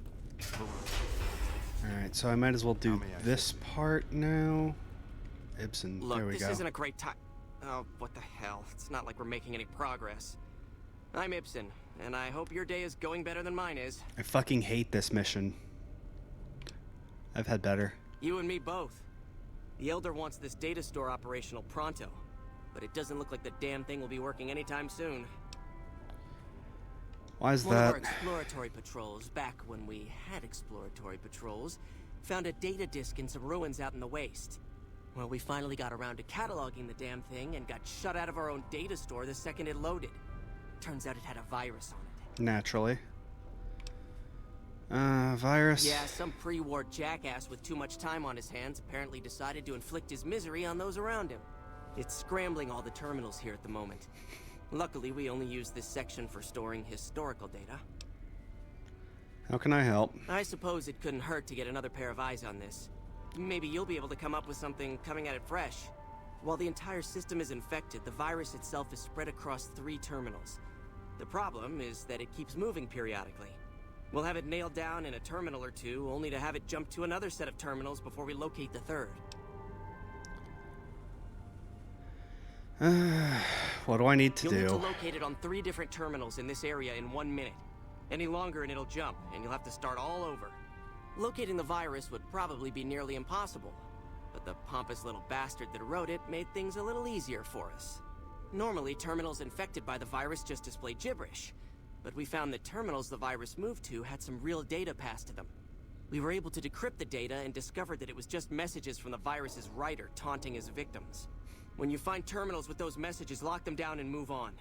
Alright, so I might as well do this part now. Ibsen, Look, there we this go. isn't a great time. Oh, what the hell? It's not like we're making any progress. I'm Ibsen, and I hope your day is going better than mine is. I fucking hate this mission. I've had better. You and me both. The Elder wants this data store operational pronto, but it doesn't look like the damn thing will be working anytime soon. Why is One of our that? exploratory patrols, back when we had exploratory patrols, found a data disk in some ruins out in the waste. Well, we finally got around to cataloging the damn thing and got shut out of our own data store the second it loaded. Turns out it had a virus on it. Naturally. Virus. Yeah, some pre-war jackass with too much time on his hands apparently decided to inflict his misery on those around him. It's scrambling all the terminals here at the moment. Luckily, we only use this section for storing historical data. How can I help? I suppose it couldn't hurt to get another pair of eyes on this. Maybe you'll be able to come up with something coming at it fresh. While the entire system is infected, the virus itself is spread across 3 terminals. The problem is that it keeps moving periodically. We'll have it nailed down in a terminal or 2, only to have it jump to another set of terminals before we locate the 3rd. What do I need to You'll do? need to locate it on 3 different terminals in this area in 1 minute. Any longer and it'll jump, and you'll have to start all over. Locating the virus would probably be nearly impossible, but the pompous little bastard that wrote it made things a little easier for us. Normally, terminals infected by the virus just display gibberish, but we found that terminals the virus moved to had some real data passed to them. We were able to decrypt the data and discovered that it was just messages from the virus's writer taunting his victims. When you find terminals with those messages, lock them down and move on.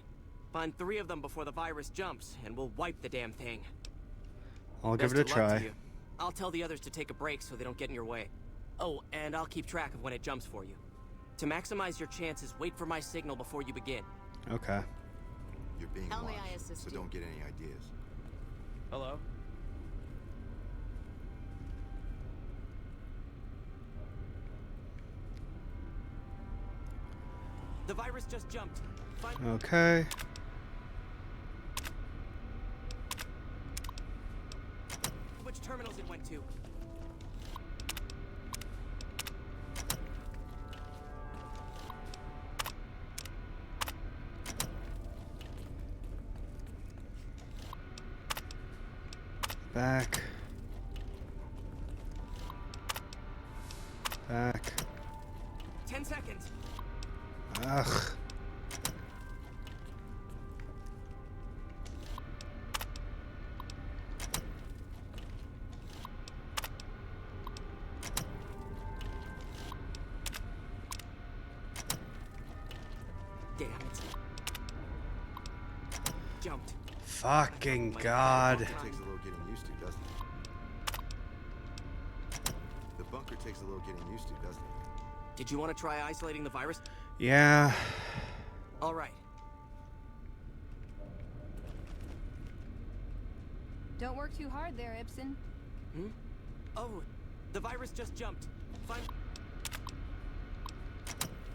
Find 3 of them before the virus jumps, and we'll wipe the damn thing. I'll give Best it a of luck to try. you. I'll tell the others to take a break so they don't get in your way. Oh, and I'll keep track of when it jumps for you. To maximize your chances, wait for my signal before you begin. Okay. You're being How may watched, I assist so you? don't get any ideas. Hello? The virus just jumped. Find Okay. which terminals it went to. Back. Back. 10 seconds. Ugh. Damn it. Jumped. Fucking God. It takes a little getting used to, doesn't it? The bunker takes a little getting used to, doesn't it? Did you want to try isolating the virus? Yeah. All right. Don't work too hard there, Ibsen. Hmm? Oh, the virus just jumped. Find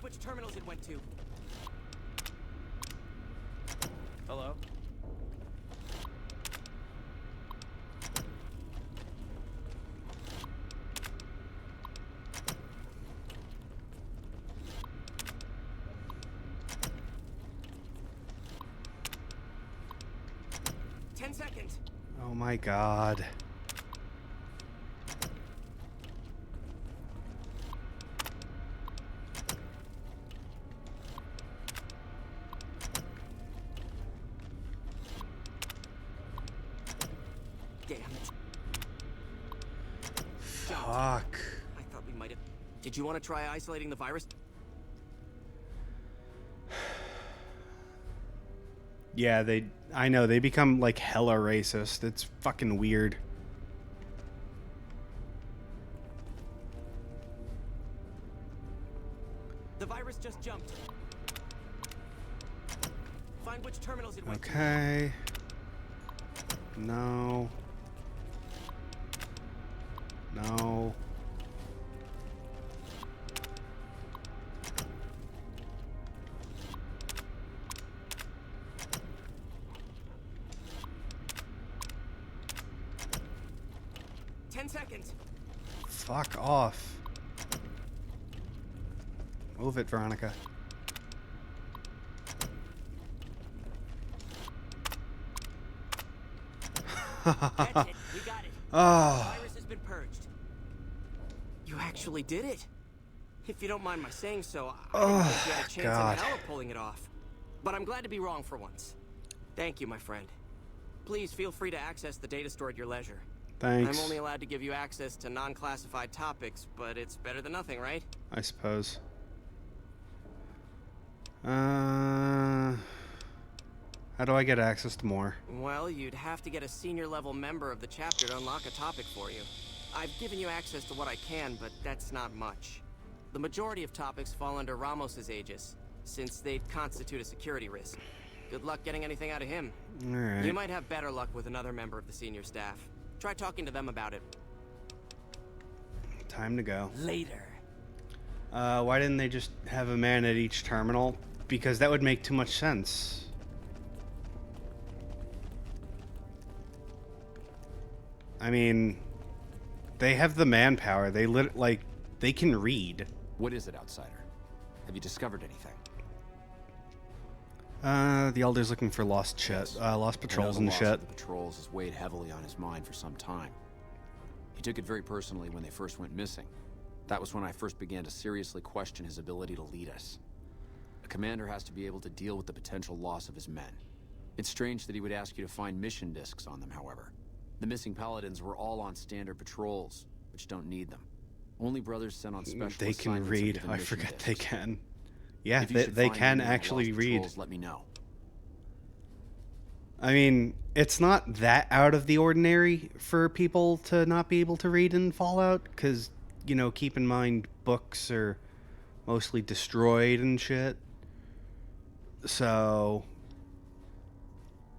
which terminals it went to. Hello? Seconds. Oh my God. Damn it. Fuck. I thought we might have. Did you want to try isolating the virus? Yeah, I know, they become like hella racist. It's fucking weird. The virus just jumped. Find which terminals it went to. Okay. No. No. Seconds. Fuck off. Move it, Veronica. That's it. We got it. Oh. The virus has been purged. You actually did it. If you don't mind my saying so, I didn't think you had a chance God. in hell of pulling it off. But I'm glad to be wrong for once. Thank you, my friend. Please feel free to access the data store at your leisure. Thanks. I'm only allowed to give you access to non-classified topics, but it's better than nothing, right? I suppose. How do I get access to more? Well, you'd have to get a senior-level member of the chapter to unlock a topic for you. I've given you access to what I can, but that's not much. The majority of topics fall under Ramos's aegis, since they'd constitute a security risk. Good luck getting anything out of him. All right. You might have better luck with another member of the senior staff. Try talking to them about it. Time to go. Later. Why didn't they just have a man at each terminal? Because that would make too much sense. I mean, they have the manpower. They they can read. What is it, outsider? Have you discovered anything? The Elder's looking for lost shit, lost patrols and shit. The patrols has weighed heavily on his mind for some time. He took it very personally when they first went missing. That was when I first began to seriously question his ability to lead us. A commander has to be able to deal with the potential loss of his men. It's strange that he would ask you to find mission discs on them, however. The missing paladins were all on standard patrols, which don't need them. Only brothers sent on special They can assignments are read. given I mission forget discs. they can. Yeah, If you they, should they find can any of the actually lost read. patrols, let me know. I mean, it's not that out of the ordinary for people to not be able to read in Fallout, because, you know, keep in mind, books are mostly destroyed and shit. So,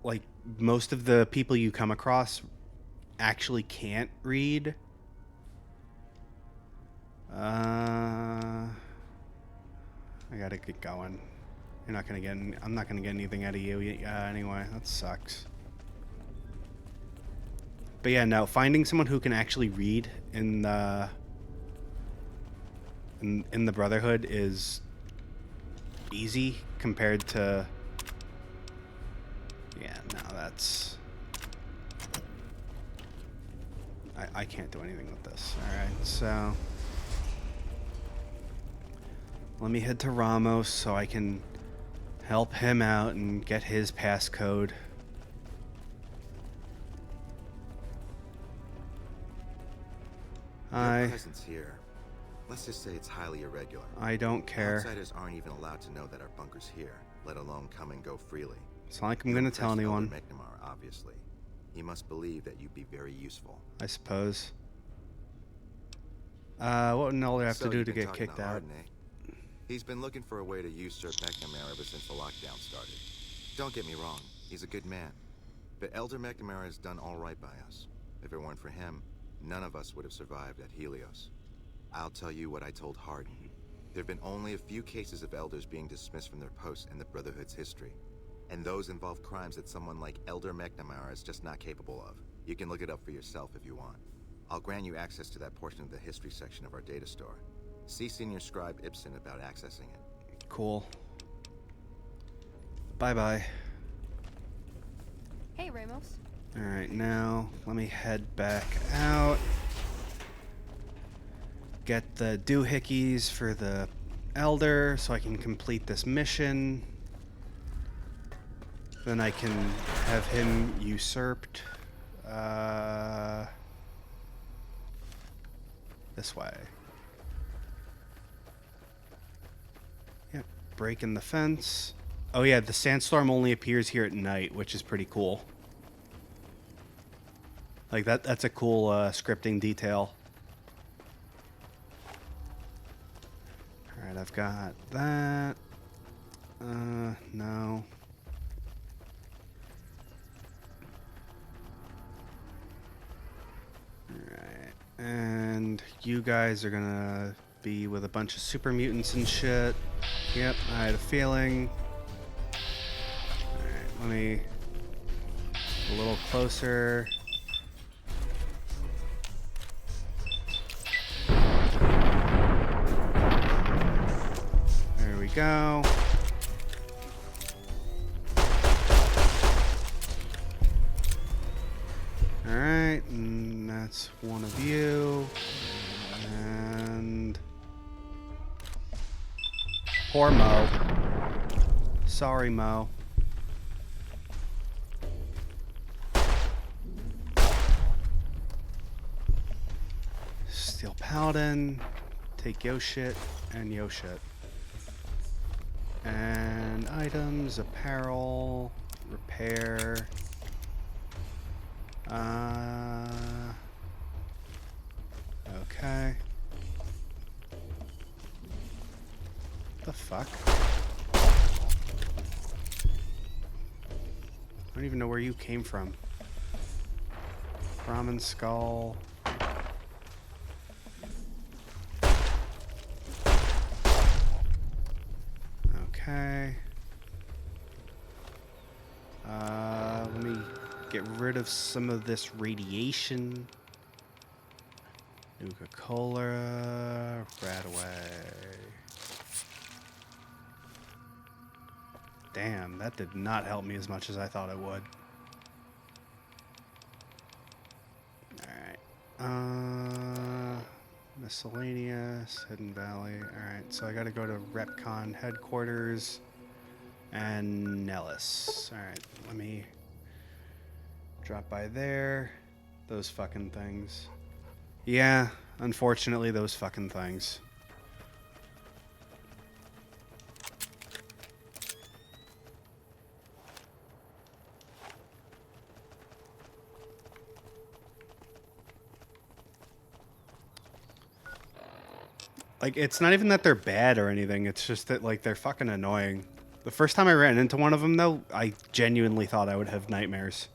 like, most of the people you come across actually can't read. I gotta get going. You're not gonna get. I'm not gonna get anything out of you anyway. That sucks. But yeah, no. Finding someone who can actually read in the in the Brotherhood is easy compared to. Yeah, no, that's. I can't do anything with this. All right, so let me head to Ramos so I can help him out and get his passcode. Their presence here, let's just say it's highly irregular. I don't care. Outsiders aren't even allowed to know that our bunker's here, let alone come and go freely. It's not like I'm gonna tell anyone. Elder McNamara, obviously. He must believe that you'd be very useful. I suppose. What would an elder have to do to get kicked out? Arden, eh? He's been looking for a way to usurp McNamara ever since the lockdown started. Don't get me wrong, he's a good man. But Elder McNamara has done all right by us. If it weren't for him, none of us would have survived at Helios. I'll tell you what I told Hardin. There have been only a few cases of elders being dismissed from their posts in the Brotherhood's history. And those involve crimes that someone like Elder McNamara is just not capable of. You can look it up for yourself if you want. I'll grant you access to that portion of the history section of our data store. See Senior Scribe Ibsen about accessing it. Cool. Bye-bye. Hey, Ramos. Alright, now let me head back out. Get the doohickeys for the Elder so I can complete this mission. Then I can have him usurped. This way. Yep, breaking the fence. Oh yeah, the sandstorm only appears here at night, which is pretty cool. Like that's a cool scripting detail. Alright, I've got that. No. Alright, and you guys are gonna be with a bunch of super mutants and shit. Yep, I had a feeling. Alright, let me a little closer. There we go. Alright, and that's one of you. And poor Mo. Sorry, Mo. Steel Paladin. Take yo shit and yo shit. And items, apparel, repair. Okay. The fuck? I don't even know where you came from. Ramen skull. Okay. Let me get rid of some of this radiation. Nuka-Cola. Right away. Damn, that did not help me as much as I thought it would. Alright. Miscellaneous, Hidden Valley. Alright, so I gotta go to Repcon headquarters and Nellis. Alright, let me drop by there. Those fucking things. Yeah, unfortunately, those fucking things. Like, it's not even that they're bad or anything. It's just that, like, they're fucking annoying. The first time I ran into one of them, though, I genuinely thought I would have nightmares.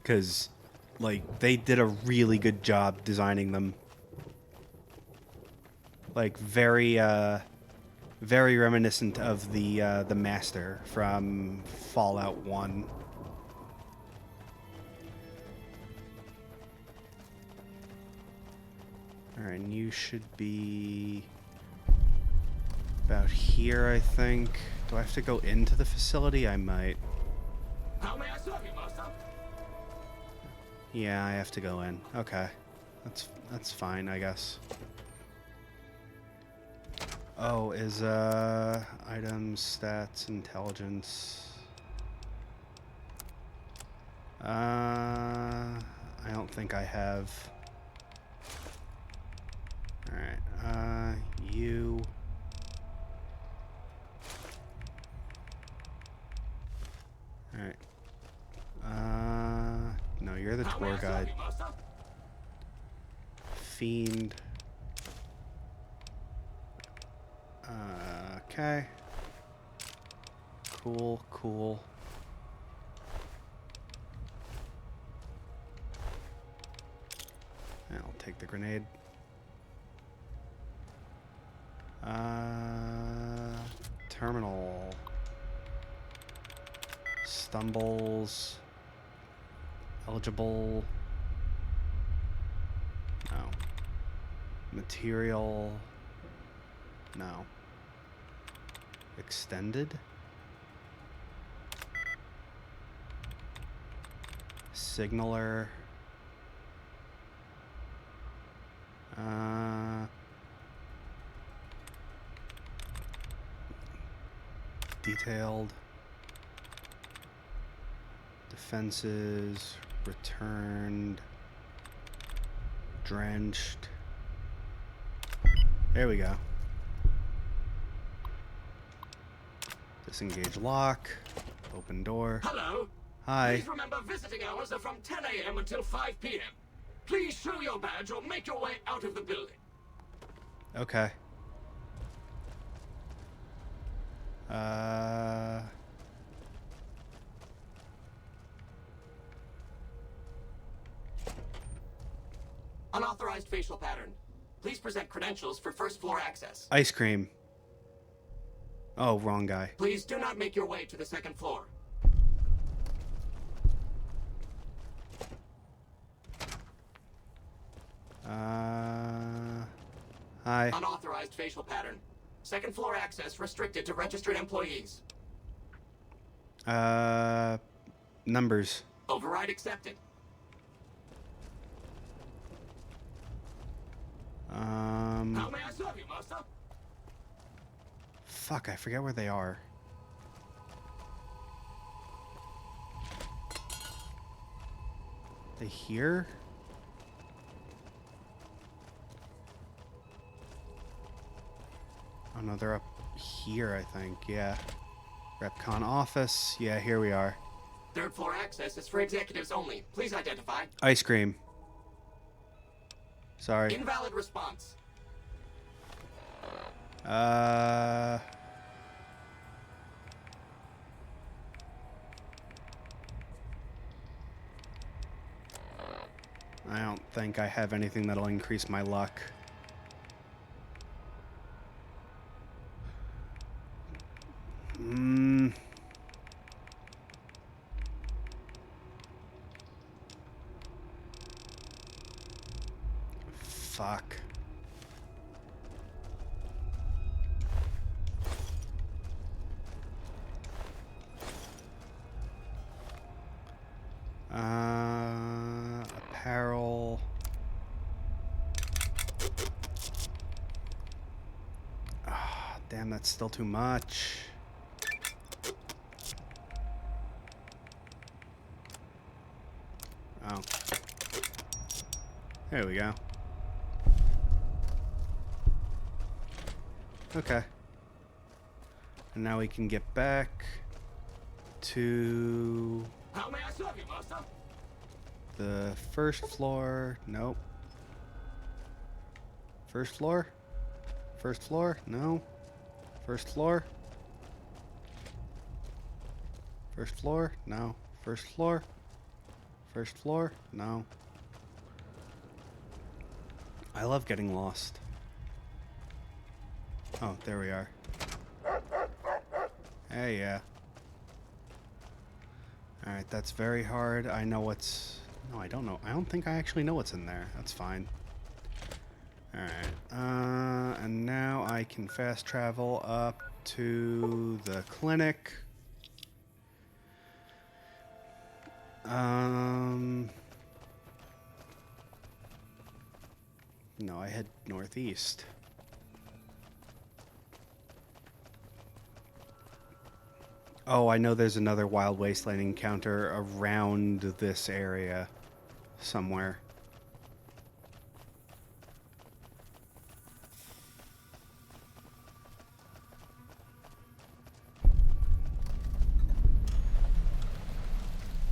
Because, like, they did a really good job designing them. Like, very reminiscent of the Master from Fallout 1. Alright, and you should be about here, I think. Do I have to go into the facility? I might. How may I serve you, master? Yeah, I have to go in. Okay. That's fine, I guess. Oh, is items, stats, intelligence. I don't think I have. Alright, you. Alright. No, you're the tour guide. Fiend. Okay. Cool, cool. I'll take the grenade. Terminal. Stumbles. Eligible. No. Material. No. Extended. Signaler. Detailed. Defenses. Returned. Drenched. There we go. Disengage lock. Open door. Hello. Hi. Please remember visiting hours are from 10 a.m. until 5 p.m. Please show your badge or make your way out of the building. Okay. Unauthorized facial pattern. Please present credentials for first floor access. Ice cream. Oh, wrong guy. Please do not make your way to the second floor. Hi. Unauthorized facial pattern. Second floor access restricted to registered employees. Numbers. Override accepted. How may I serve you, master? Fuck, I forget where they are. They here? Oh no, they're up here, I think. Yeah. Repcon office. Yeah, here we are. Third floor access is for executives only. Please identify. Ice cream. Sorry. Invalid response. I don't think I have anything that'll increase my luck. Fuck. it's still too much. Oh. There we go. Okay. And now we can get back to How may I serve you, master? the first floor. Nope. First floor? First floor? No. First floor? First floor? No. First floor? First floor? No. I love getting lost. Oh, there we are. Hey, yeah. Alright, that's very hard. I know what's... No, I don't know. I don't think I actually know what's in there. That's fine. Alright. And now I can fast travel up to the clinic. No, I head northeast. Oh, I know there's another Wild Wasteland encounter around this area somewhere.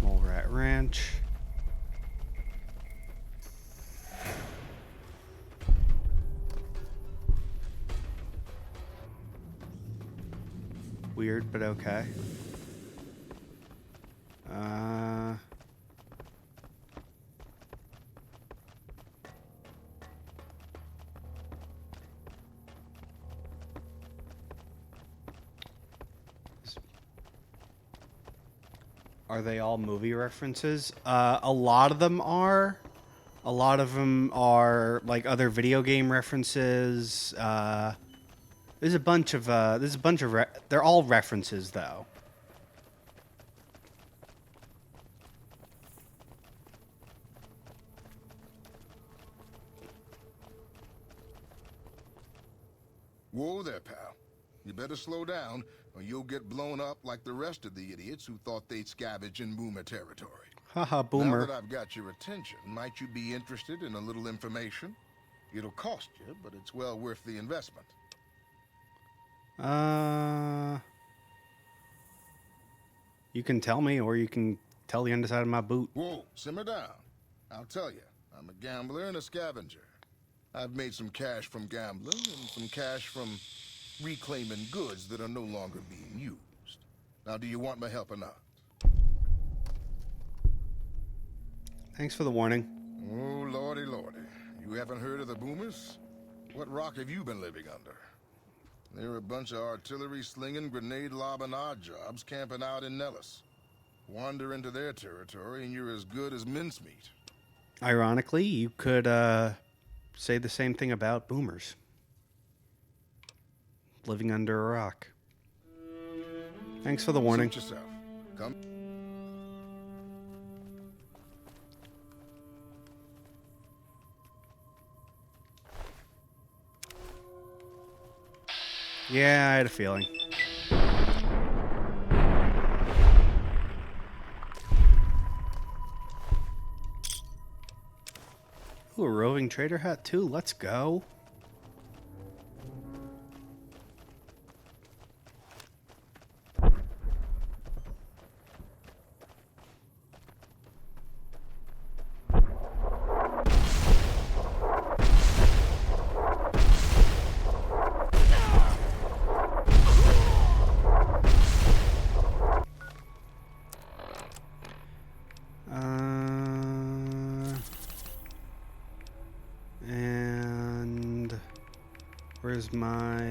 Mole Rat Ranch. Weird, but okay. Are they all movie references? A lot of them are. A lot of them are like other video game references. There's a bunch of they're all references though. Whoa there, pal. You better slow down, or you'll get blown up like the rest of the idiots who thought they'd scavenge in Boomer territory. Haha, Boomer. Now that I've got your attention, might you be interested in a little information? It'll cost you, but it's well worth the investment. You can tell me, or you can tell the underside of my boot. Whoa, simmer down. I'll tell you, I'm a gambler and a scavenger. I've made some cash from gambling and some cash from reclaiming goods that are no longer being used. Now, do you want my help or not? Thanks for the warning. Oh, lordy, lordy. You haven't heard of the Boomers? What rock have you been living under? They're a bunch of artillery-slinging, grenade-lobbing odd jobs camping out in Nellis. Wander into their territory and you're as good as mincemeat. Ironically, you could say the same thing about boomers. Living under a rock. Thanks for the warning. Suit yourself. Come. Yeah, I had a feeling. Ooh, a roving trader hat too. Let's go. And where's my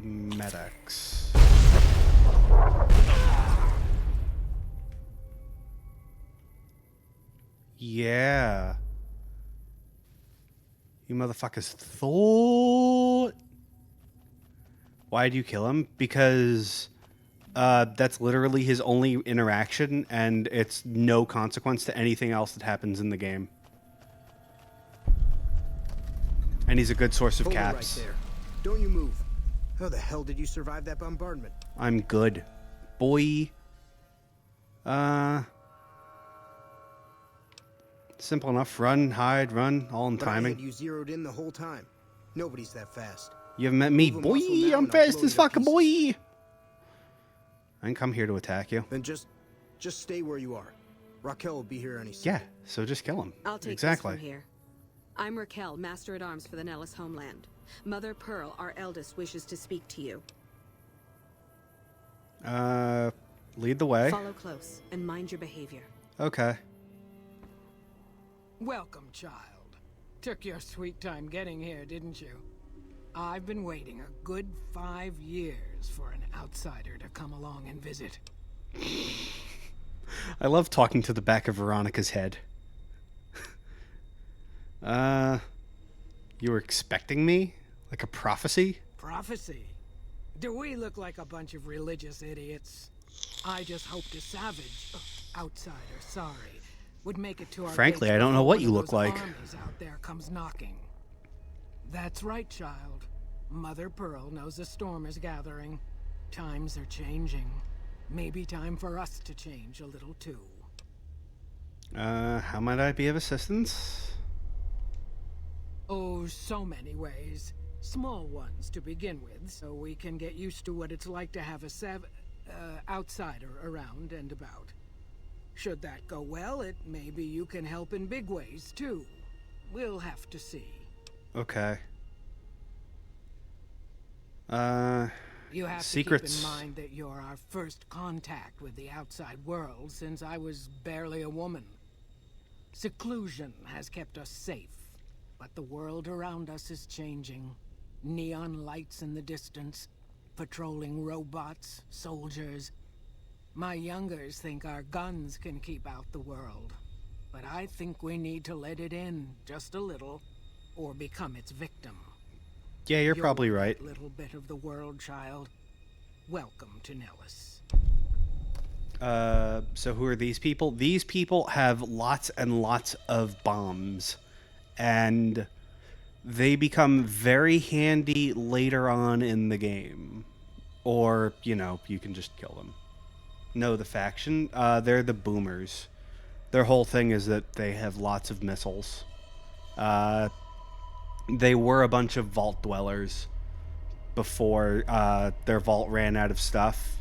medics? Yeah. You motherfuckers thought. Why'd you kill him? Because that's literally his only interaction, and it's no consequence to anything else that happens in the game. And he's a good source of Hold it caps. right there. Don't you move. How the hell did you survive that bombardment? I'm good. Boy. Simple enough. Run, hide, run, all in But I timing. had you zeroed in the whole time. Nobody's that fast. You haven't met me, Move a boy. muscle now I'm and I'll fast blow as you to fuck, boy. pieces. I didn't come here to attack you. Then just stay where you are. Raquel will be here any second. Yeah, so just kill him. I'll take exactly. this from here. I'm Raquel, Master-at-Arms for the Nellis homeland. Mother Pearl, our eldest, wishes to speak to you. Lead the way. Follow close and mind your behavior. Okay. Welcome, child. Took your sweet time getting here, didn't you? I've been waiting a good 5 years for an outsider to come along and visit. I love talking to the back of Veronica's head. You were expecting me? Like a prophecy? Prophecy? Do we look like a bunch of religious idiots? I just hoped a savage, outsider, sorry, would make it to our Frankly, gates I don't know before what one you of look those like. armies out there comes knocking. That's right, child. Mother Pearl knows a storm is gathering. Times are changing. Maybe time for us to change a little too. How might I be of assistance? Oh, so many ways. Small ones to begin with, so we can get used to what it's like to have a outsider around and about. Should that go well, maybe you can help in big ways too. We'll have to see. Okay. You have secrets. to keep in mind that you're our first contact with the outside world since I was barely a woman. Seclusion has kept us safe, but the world around us is changing. Neon lights in the distance, patrolling robots, soldiers. My youngers think our guns can keep out the world, but I think we need to let it in just a little, or become its victim. Yeah, you're probably right. A little bit of the world, child. Welcome to Nellis. So who are these people? These people have lots and lots of bombs, and they become very handy later on in the game. Or, you know, you can just kill them. No, the faction, they're the boomers. Their whole thing is that they have lots of missiles. They were a bunch of vault dwellers before their vault ran out of stuff.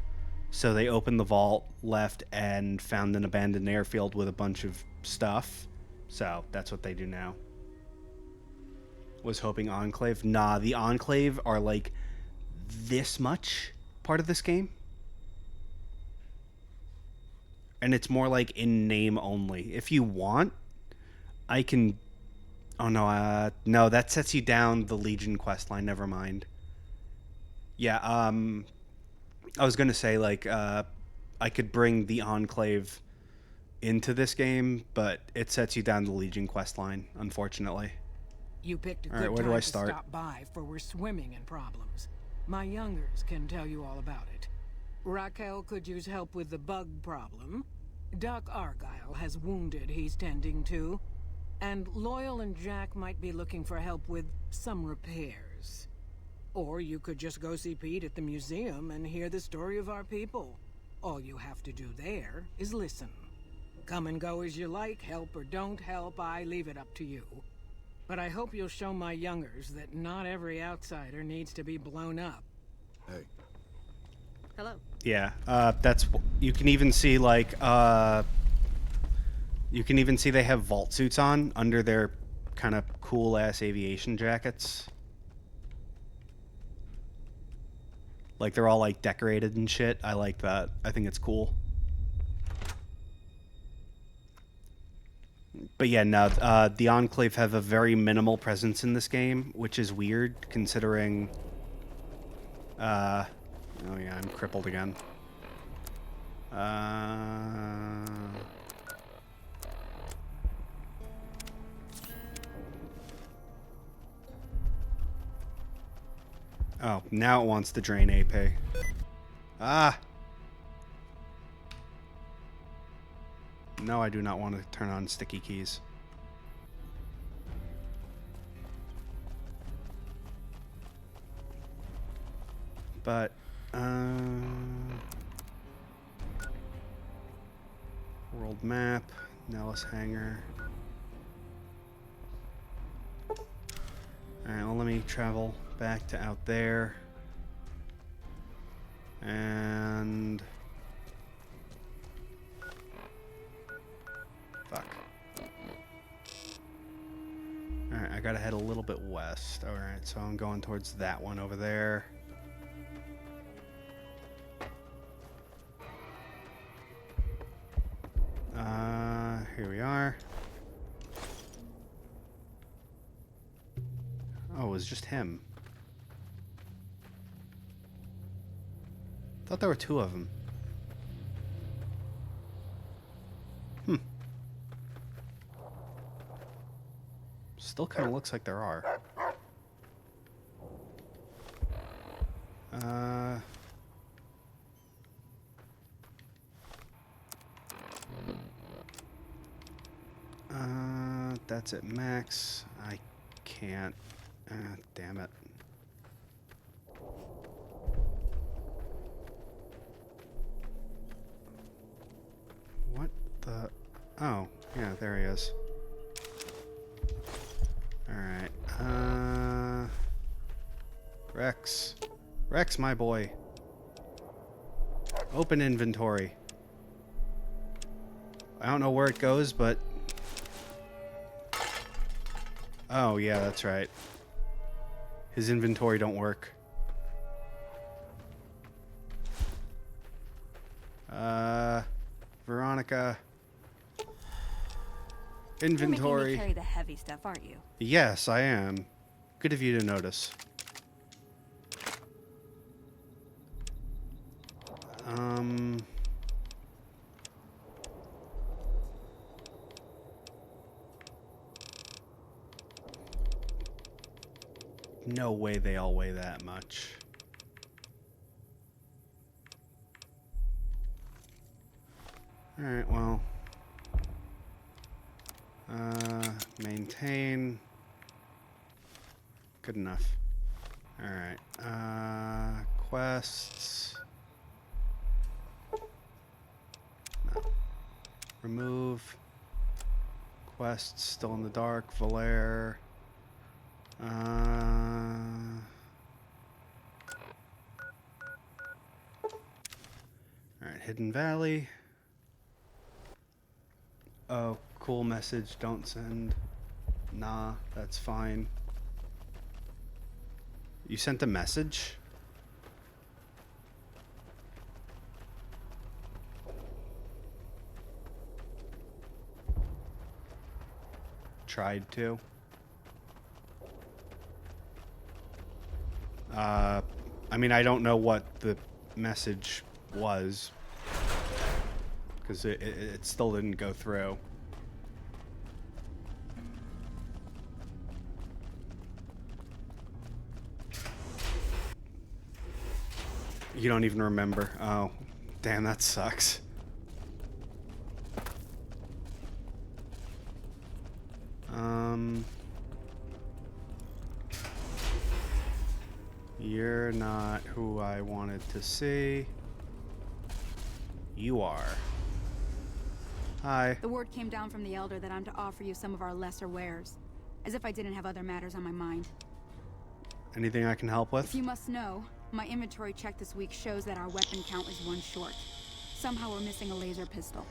So they opened the vault, left, and found an abandoned airfield with a bunch of stuff. So that's what they do now. Was hoping Enclave. Nah, the Enclave are like this much part of this game. And it's more like in name only. If you want, I can... Oh, no, no, that sets you down the Legion questline. Never mind. Yeah, I was going to say, like, I could bring the Enclave into this game, but it sets you down the Legion questline, unfortunately. You picked a All right, good where do time I to start? stop by, for we're swimming in problems. My youngers can tell you all about it. Raquel could use help with the bug problem. Doc Argyle has wounded he's tending to. And Loyal and Jack might be looking for help with some repairs. Or you could just go see Pete at the museum and hear the story of our people. All you have to do there is listen. Come and go as you like, help or don't help, I leave it up to you. But I hope you'll show my youngers that not every outsider needs to be blown up. Hey. Hello. Yeah, that's... You can even see, like, you can even see they have vault suits on under their kind of cool-ass aviation jackets. Like, they're all, like, decorated and shit. I like that. I think it's cool. But yeah, no, the Enclave have a very minimal presence in this game, which is weird, considering... oh yeah, I'm crippled again. Oh, now it wants to drain AP. Ah! No, I do not want to turn on sticky keys. But, world map, Nellis Hangar. Alright, well, let me travel back to out there. And... fuck. Alright, I gotta head a little bit west. Alright, so I'm going towards that one over there. Here we are. Oh, it was just him. Thought there were two of them. Still kind of looks like there are. That's at max. I can't. Damn it. What the? Oh, yeah, there he is. Alright, Rex. Rex, my boy. Open inventory. I don't know where it goes, but... oh, yeah, that's right. His inventory don't work. Veronica. Inventory. You're making me carry the heavy stuff, aren't you? Yes, I am. Good of you to notice. No way they all weigh that much. Alright, well. Maintain. Good enough. Alright. Quests. No. Remove. Quests still in the dark. Valair. Alright, Hidden Valley. Oh, cool message, don't send. Nah, that's fine. You sent a message? Tried to. I mean, I don't know what the message was, because it still didn't go through. You don't even remember. Oh, damn, that sucks. You're not who I wanted to see. You are. Hi. The word came down from the Elder that I'm to offer you some of our lesser wares. As if I didn't have other matters on my mind. Anything I can help with? If you must know, my inventory check this week shows that our weapon count is one short. Somehow we're missing a laser pistol.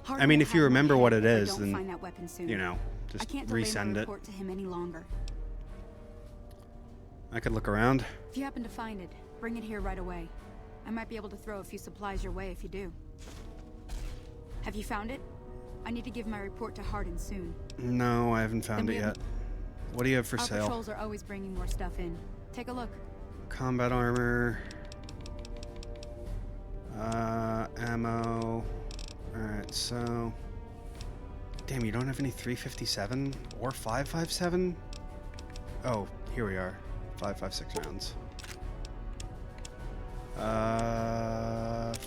I mean, if you remember what it is, then, find that weapon soon. you know, just I can't delay resend my it. report to him any longer. I could look around. If you happen to find it, bring it here right away. I might be able to throw a few supplies your way if you do. Have you found it? I need to give my report to Hardin soon. No, I haven't found it yet. What do you have for Our sale? patrols are always bringing more stuff in. Take a look. Combat armor. Ammo. Alright, so... damn, you don't have any 357 or 557? Oh, here we are. 5.56 rounds.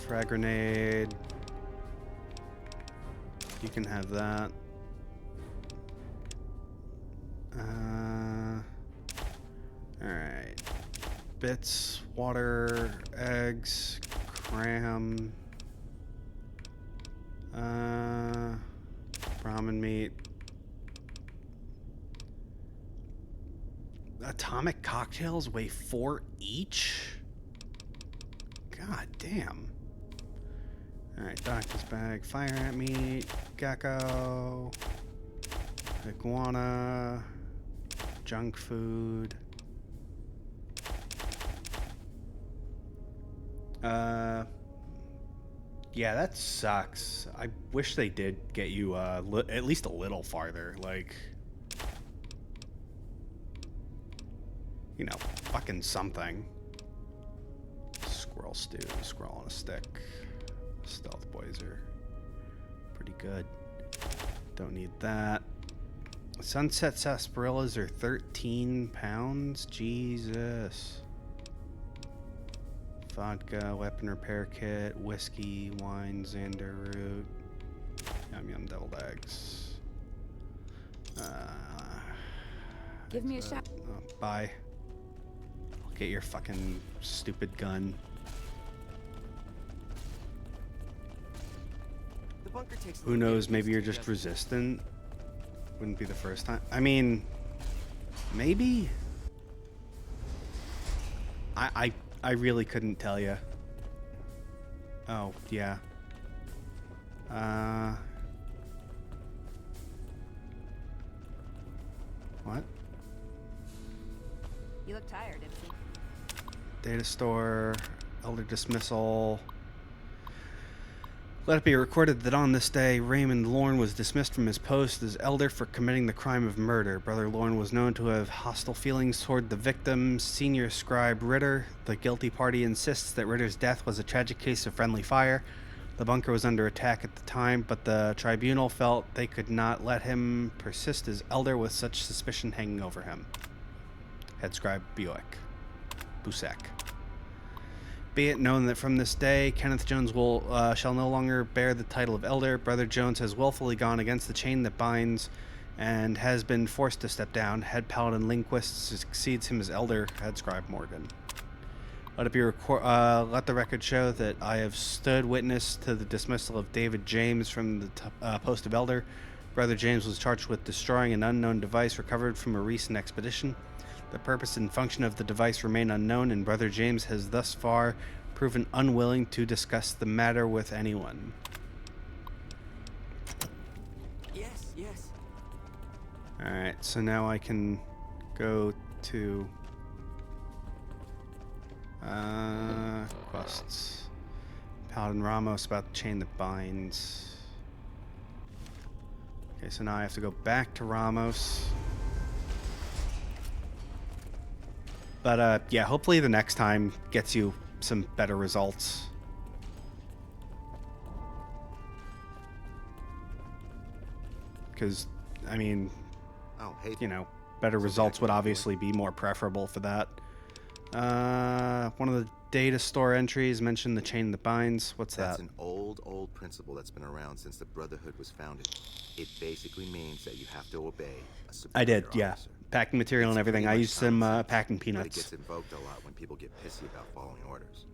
Frag grenade. You can have that. Alright. bits, water, eggs, cram, ramen meat, atomic cocktails weigh 4 each? God damn. Alright, doctor's bag, fire ant meat, gecko, iguana, junk food. Yeah, that sucks. I wish they did get you at least a little farther. Like, you know, fucking something. Squirrel stew, squirrel on a stick. Stealth boys are pretty good. Don't need that. Sunset sarsaparillas are 13 pounds. Jesus. Vodka, weapon repair kit, whiskey, wine, Xander root, yum yum deviled eggs. Give me a shot. Bye. I'll get your fucking stupid gun. The bunker takes Who knows? Maybe you're just resistant. Wouldn't be the first time. I mean, maybe. I really couldn't tell you. Oh, yeah. What? You look tired, Ipsy. Data store, elder dismissal. Let it be recorded that on this day, Raymond Lorne was dismissed from his post as elder for committing the crime of murder. Brother Lorne was known to have hostile feelings toward the victim, senior scribe Ritter. The guilty party insists that Ritter's death was a tragic case of friendly fire. The bunker was under attack at the time, but the tribunal felt they could not let him persist as elder with such suspicion hanging over him. Head scribe Busek. Be it known that from this day, Kenneth Jones shall no longer bear the title of elder. Brother Jones has willfully gone against the chain that binds and has been forced to step down. Head paladin Linguist succeeds him as elder. Head scribe Morgan. Let the record show that I have stood witness to the dismissal of David James from the post of elder. Brother James was charged with destroying an unknown device recovered from a recent expedition. The purpose and function of the device remain unknown, and Brother James has thus far proven unwilling to discuss the matter with anyone. Yes, yes. Alright, so now I can go to quests. Paladin Ramos about the chain that binds. Okay, so now I have to go back to Ramos. But, yeah, hopefully the next time gets you some better results. Because, I mean, you know, better results would obviously be more preferable for that. One of the data store entries mentioned the chain that binds. What's that? That's an old principle that's been around since the Brotherhood was founded. It basically means that you have to obey a superior I did, officer. yeah. Packing material and everything. I used some packing But it peanuts. gets invoked a lot when people get pissy about following orders.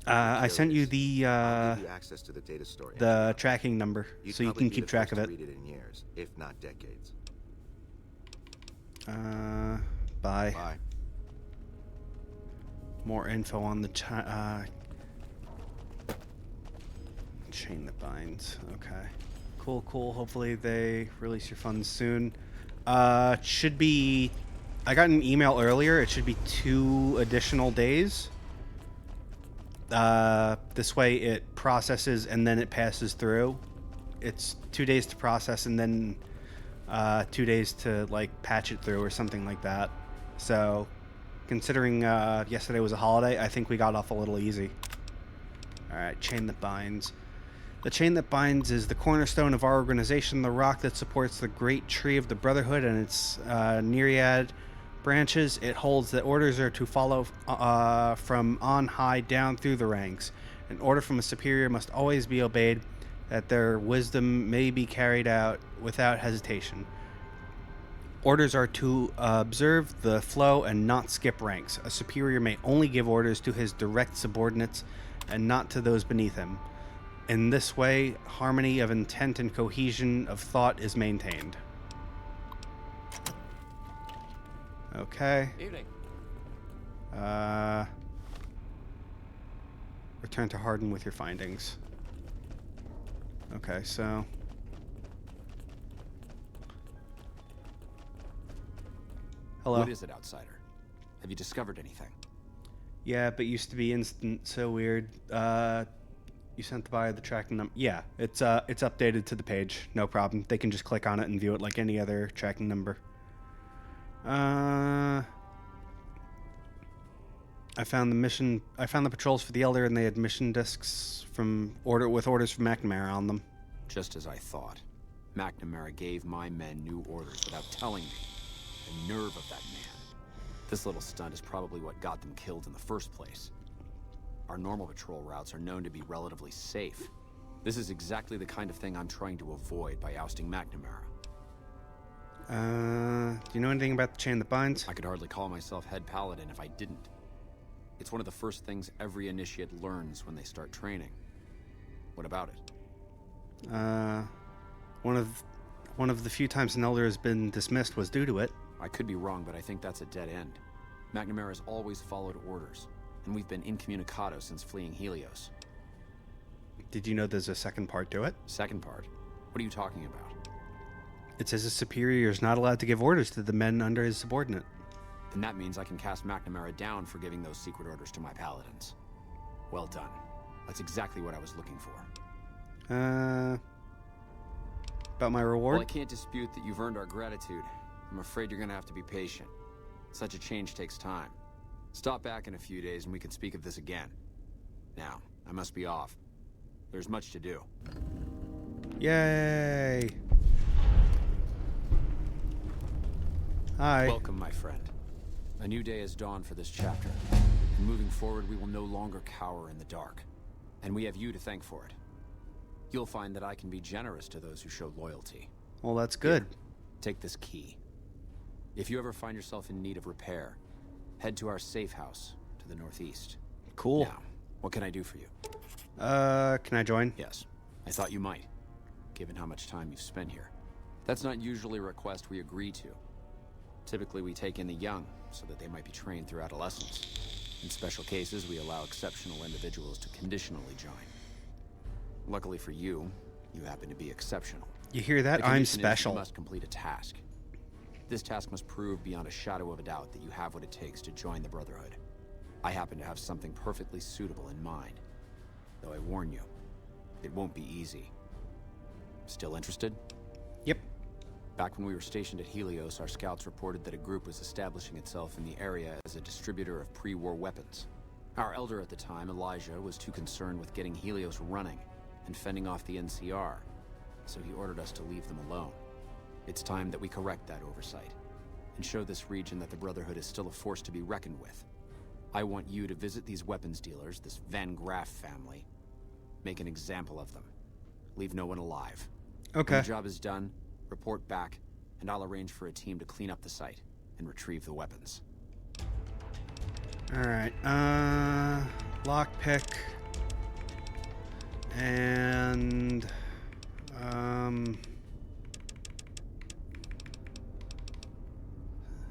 I sent you the I'll give you access to the data store. the tracking number You'd so you probably can be keep the track first of to it. read it in years, if not decades. Bye. Bye. More info on the chain that binds. Okay. Cool. Hopefully they release your funds soon. Should be... I got an email earlier. It should be 2 additional days. This way it processes and then it passes through. It's 2 days to process and then 2 days to, like, patch it through or something like that. So, considering yesterday was a holiday, I think we got off a little easy. Alright, chain that binds. The chain that binds is the cornerstone of our organization, the rock that supports the great tree of the Brotherhood and its myriad branches. It holds that orders are to follow from on high down through the ranks. An order from a superior must always be obeyed, that their wisdom may be carried out without hesitation. Orders are to observe the flow and not skip ranks. A superior may only give orders to his direct subordinates and not to those beneath him. In this way, harmony of intent and cohesion of thought is maintained. Okay. Evening. Return to Hardin with your findings. Okay, so... Hello. What is it, outsider? Have you discovered anything? Yeah, but used to be instant, so weird. You sent the buyer the tracking number. Yeah, it's updated to the page. No problem. They can just click on it and view it like any other tracking number. I found the patrols for the Elder, and they had mission discs with orders from McNamara on them. Just as I thought. McNamara gave my men new orders without telling me. The nerve of that man. This little stunt is probably what got them killed in the first place. Our normal patrol routes are known to be relatively safe. This is exactly the kind of thing I'm trying to avoid by ousting McNamara. Do you know anything about the chain that binds? I could hardly call myself head paladin if I didn't. It's one of the first things every initiate learns when they start training. What about it? One of the few times an Elder has been dismissed was due to it. I could be wrong, but I think that's a dead end. McNamara's always followed orders, and we've been incommunicado since fleeing Helios. Did you know there's a second part to it? Second part? What are you talking about? It says a superior is not allowed to give orders to the men under his subordinate. Then that means I can cast McNamara down for giving those secret orders to my paladins. Well done. That's exactly what I was looking for. About my reward? Well, I can't dispute that you've earned our gratitude. I'm afraid you're gonna have to be patient. Such a change takes time. Stop back in a few days and we can speak of this again. Now, I must be off. There's much to do. Yay! Hi. Welcome, my friend. A new day has dawned for this chapter. And moving forward, we will no longer cower in the dark. And we have you to thank for it. You'll find that I can be generous to those who show loyalty. Well, that's good. Here, take this key. If you ever find yourself in need of repair, head to our safe house to the northeast. Cool. Now, what can I do for you? Can I join? Yes, I thought you might, given how much time you've spent here. That's not usually a request we agree to. Typically, we take in the young, so that they might be trained through adolescence. In special cases, we allow exceptional individuals to conditionally join. Luckily for you, you happen to be exceptional. You hear that? The I'm condition is special. You must complete a task. This task must prove beyond a shadow of a doubt that you have what it takes to join the Brotherhood. I happen to have something perfectly suitable in mind. Though I warn you, it won't be easy. Still interested? Yep. Back when we were stationed at Helios, our scouts reported that a group was establishing itself in the area as a distributor of pre-war weapons. Our elder at the time, Elijah, was too concerned with getting Helios running and fending off the NCR, so he ordered us to leave them alone. It's time that we correct that oversight and show this region that the Brotherhood is still a force to be reckoned with. I want you to visit these weapons dealers, this Van Graff family. Make an example of them. Leave no one alive. Okay. When the job is done, report back, and I'll arrange for a team to clean up the site and retrieve the weapons. Alright, lockpick. And...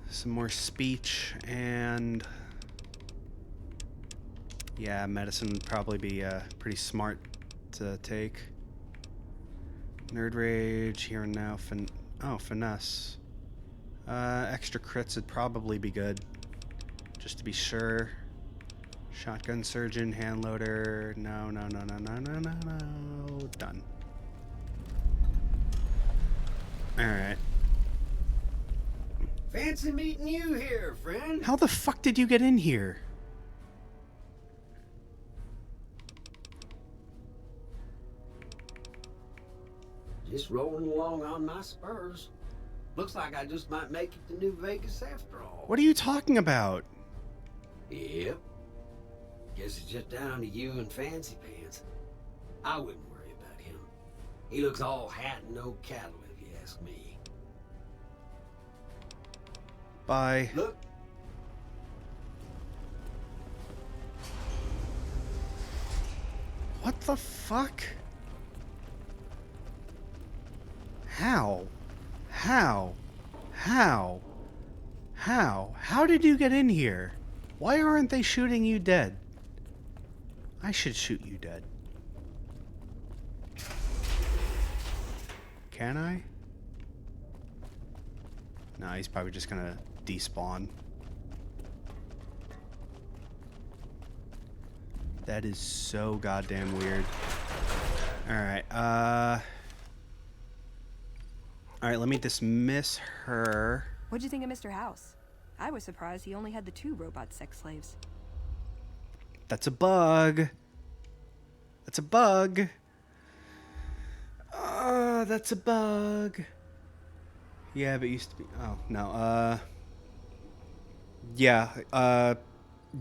some more speech and... Yeah, medicine would probably be pretty smart to take. Nerd Rage, Here and Now, Finesse. Extra crits would probably be good, just to be sure. Shotgun Surgeon, Hand Loader, no. Done. Alright. Fancy meeting you here, friend. How the fuck did you get in here? Just rolling along on my spurs. Looks like I just might make it to New Vegas after all. What are you talking about? Yep. Guess it's just down to you and Fancy Pants. I wouldn't worry about him. He looks all hat and no cattle, if you ask me. Bye. Look. What the fuck? How? How? How? How? How did you get in here? Why aren't they shooting you dead? I should shoot you dead. Can I? No, he's probably just gonna despawn. That is so goddamn weird. Alright, Alright, let me dismiss her. What'd you think of Mr. House? I was surprised he only had the 2 robot sex slaves. That's a bug. That's a bug. That's a bug. Yeah, but it used to be... Oh, no. Yeah,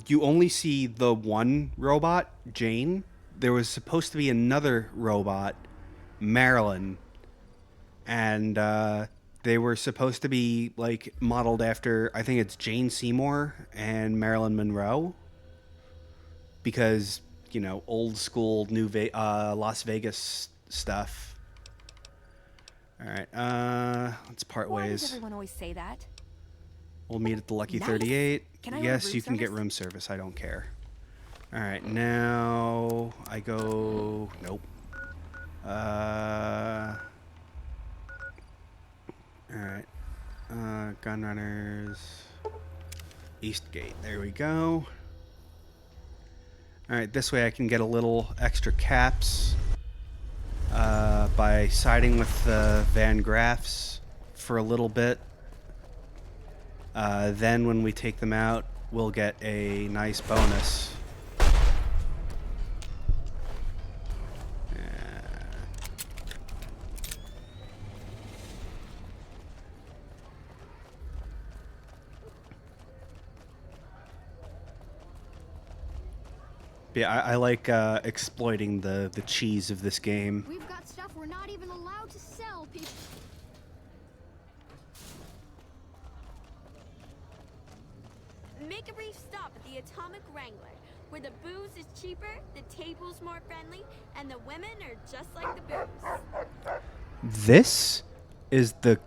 you only see the one robot, Jane. There was supposed to be another robot, Marilyn. And, they were supposed to be, like, modeled after... I think it's Jane Seymour and Marilyn Monroe. Because, you know, old school Las Vegas stuff. Alright, let's part Why ways. does everyone always say that? We'll meet at the Lucky Nice. 38. Can I order Yes, room you can get service? room service. I don't care. Alright, now I go... Nope. Alright. Gunrunners. Eastgate. There we go. Alright, this way I can get a little extra caps by siding with the Van Graffs for a little bit. Then when we take them out, we'll get a nice bonus. Yeah, I like exploiting the cheese of this game. We've got stuff we're not even allowed to sell, people. Make a brief stop at the Atomic Wrangler, where the booze is cheaper, the table's more friendly, and the women are just like the booze. This is the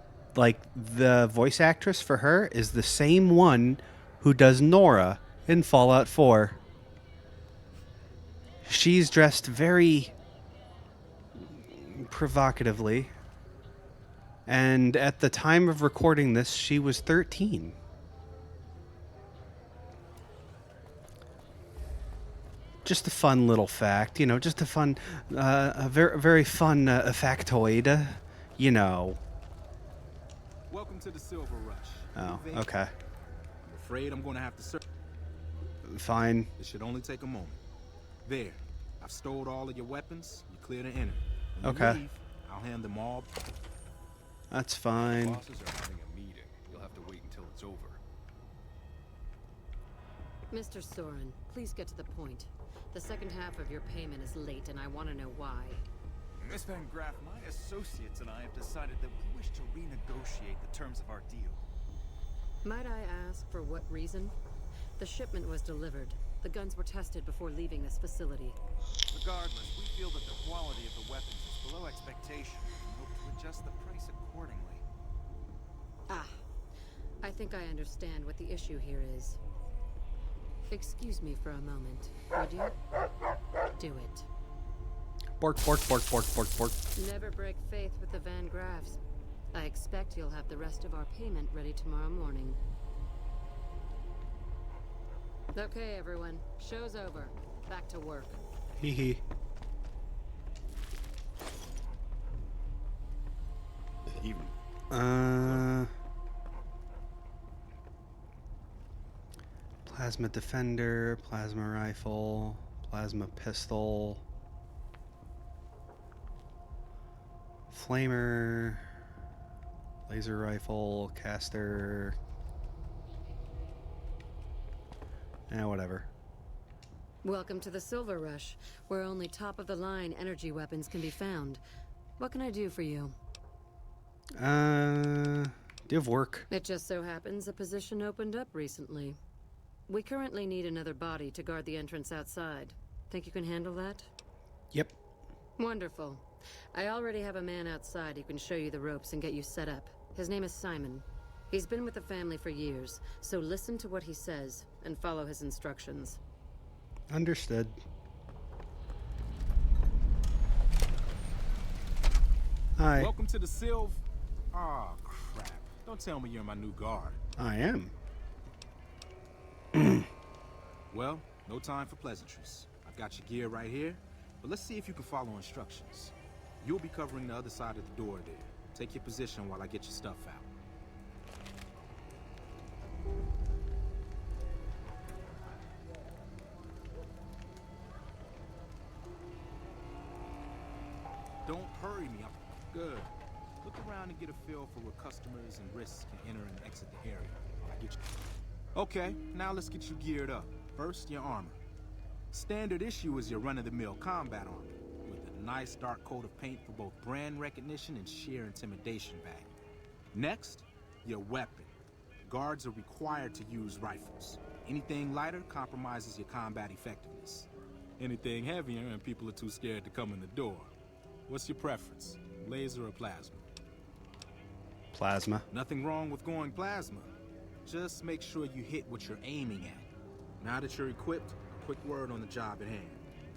voice actress for her is the same one who does Nora in Fallout 4. She's dressed very provocatively. And at the time of recording this, she was 13. Just a fun little fact, you know, just a fun, a very, very fun factoid, you know. Welcome to the Silver Rush. Oh, okay. I'm afraid I'm going to have to search. Fine. It should only take a moment. There. I've stored all of your weapons. You're clear to enter. When you Okay. leave, I'll hand them all. That's fine. Bosses are having a meeting. You'll have to wait until it's over. Mr. Soren, please get to the point. The second half of your payment is late, and I want to know why. Miss Van Graff, my associates and I have decided that we wish to renegotiate the terms of our deal. Might I ask for what reason? The shipment was delivered. The guns were tested before leaving this facility. Regardless, we feel that the quality of the weapons is below expectation and hope to adjust the price accordingly. Ah, I think I understand what the issue here is. Excuse me for a moment, would you? Do it. Bork, bork, bork, bork, bork, bork. Never break faith with the Van Graffs. I expect you'll have the rest of our payment ready tomorrow morning. Okay, everyone. Show's over. Back to work. Hee hee. Evening. Plasma defender, plasma rifle, plasma pistol, flamer, laser rifle, caster. Whatever. Welcome to the Silver Rush, where only top-of-the-line energy weapons can be found. What can I do for you? Do you have work? It just so happens a position opened up recently. We currently need another body to guard the entrance outside. Think you can handle that? Yep. Wonderful. I already have a man outside who can show you the ropes and get you set up. His name is Simon. He's been with the family for years, so listen to what he says and follow his instructions. Understood. Hi. Welcome to the Sylv... Aw, crap. Don't tell me you're my new guard. I am. Well, no time for pleasantries. I've got your gear right here, but let's see if you can follow instructions. You'll be covering the other side of the door there. Take your position while I get your stuff out. Don't hurry me. I'm good. Look around and get a feel for where customers and risks can enter and exit the area. I get you. Okay, now let's get you geared up. First, your armor. Standard issue is your run-of-the-mill combat armor, with a nice dark coat of paint for both brand recognition and sheer intimidation value. Next, your weapon. Guards are required to use rifles. Anything lighter compromises your combat effectiveness. Anything heavier and people are too scared to come in the door. What's your preference, laser or plasma? Plasma. Nothing wrong with going plasma. Just make sure you hit what you're aiming at. Now that you're equipped, a quick word on the job at hand.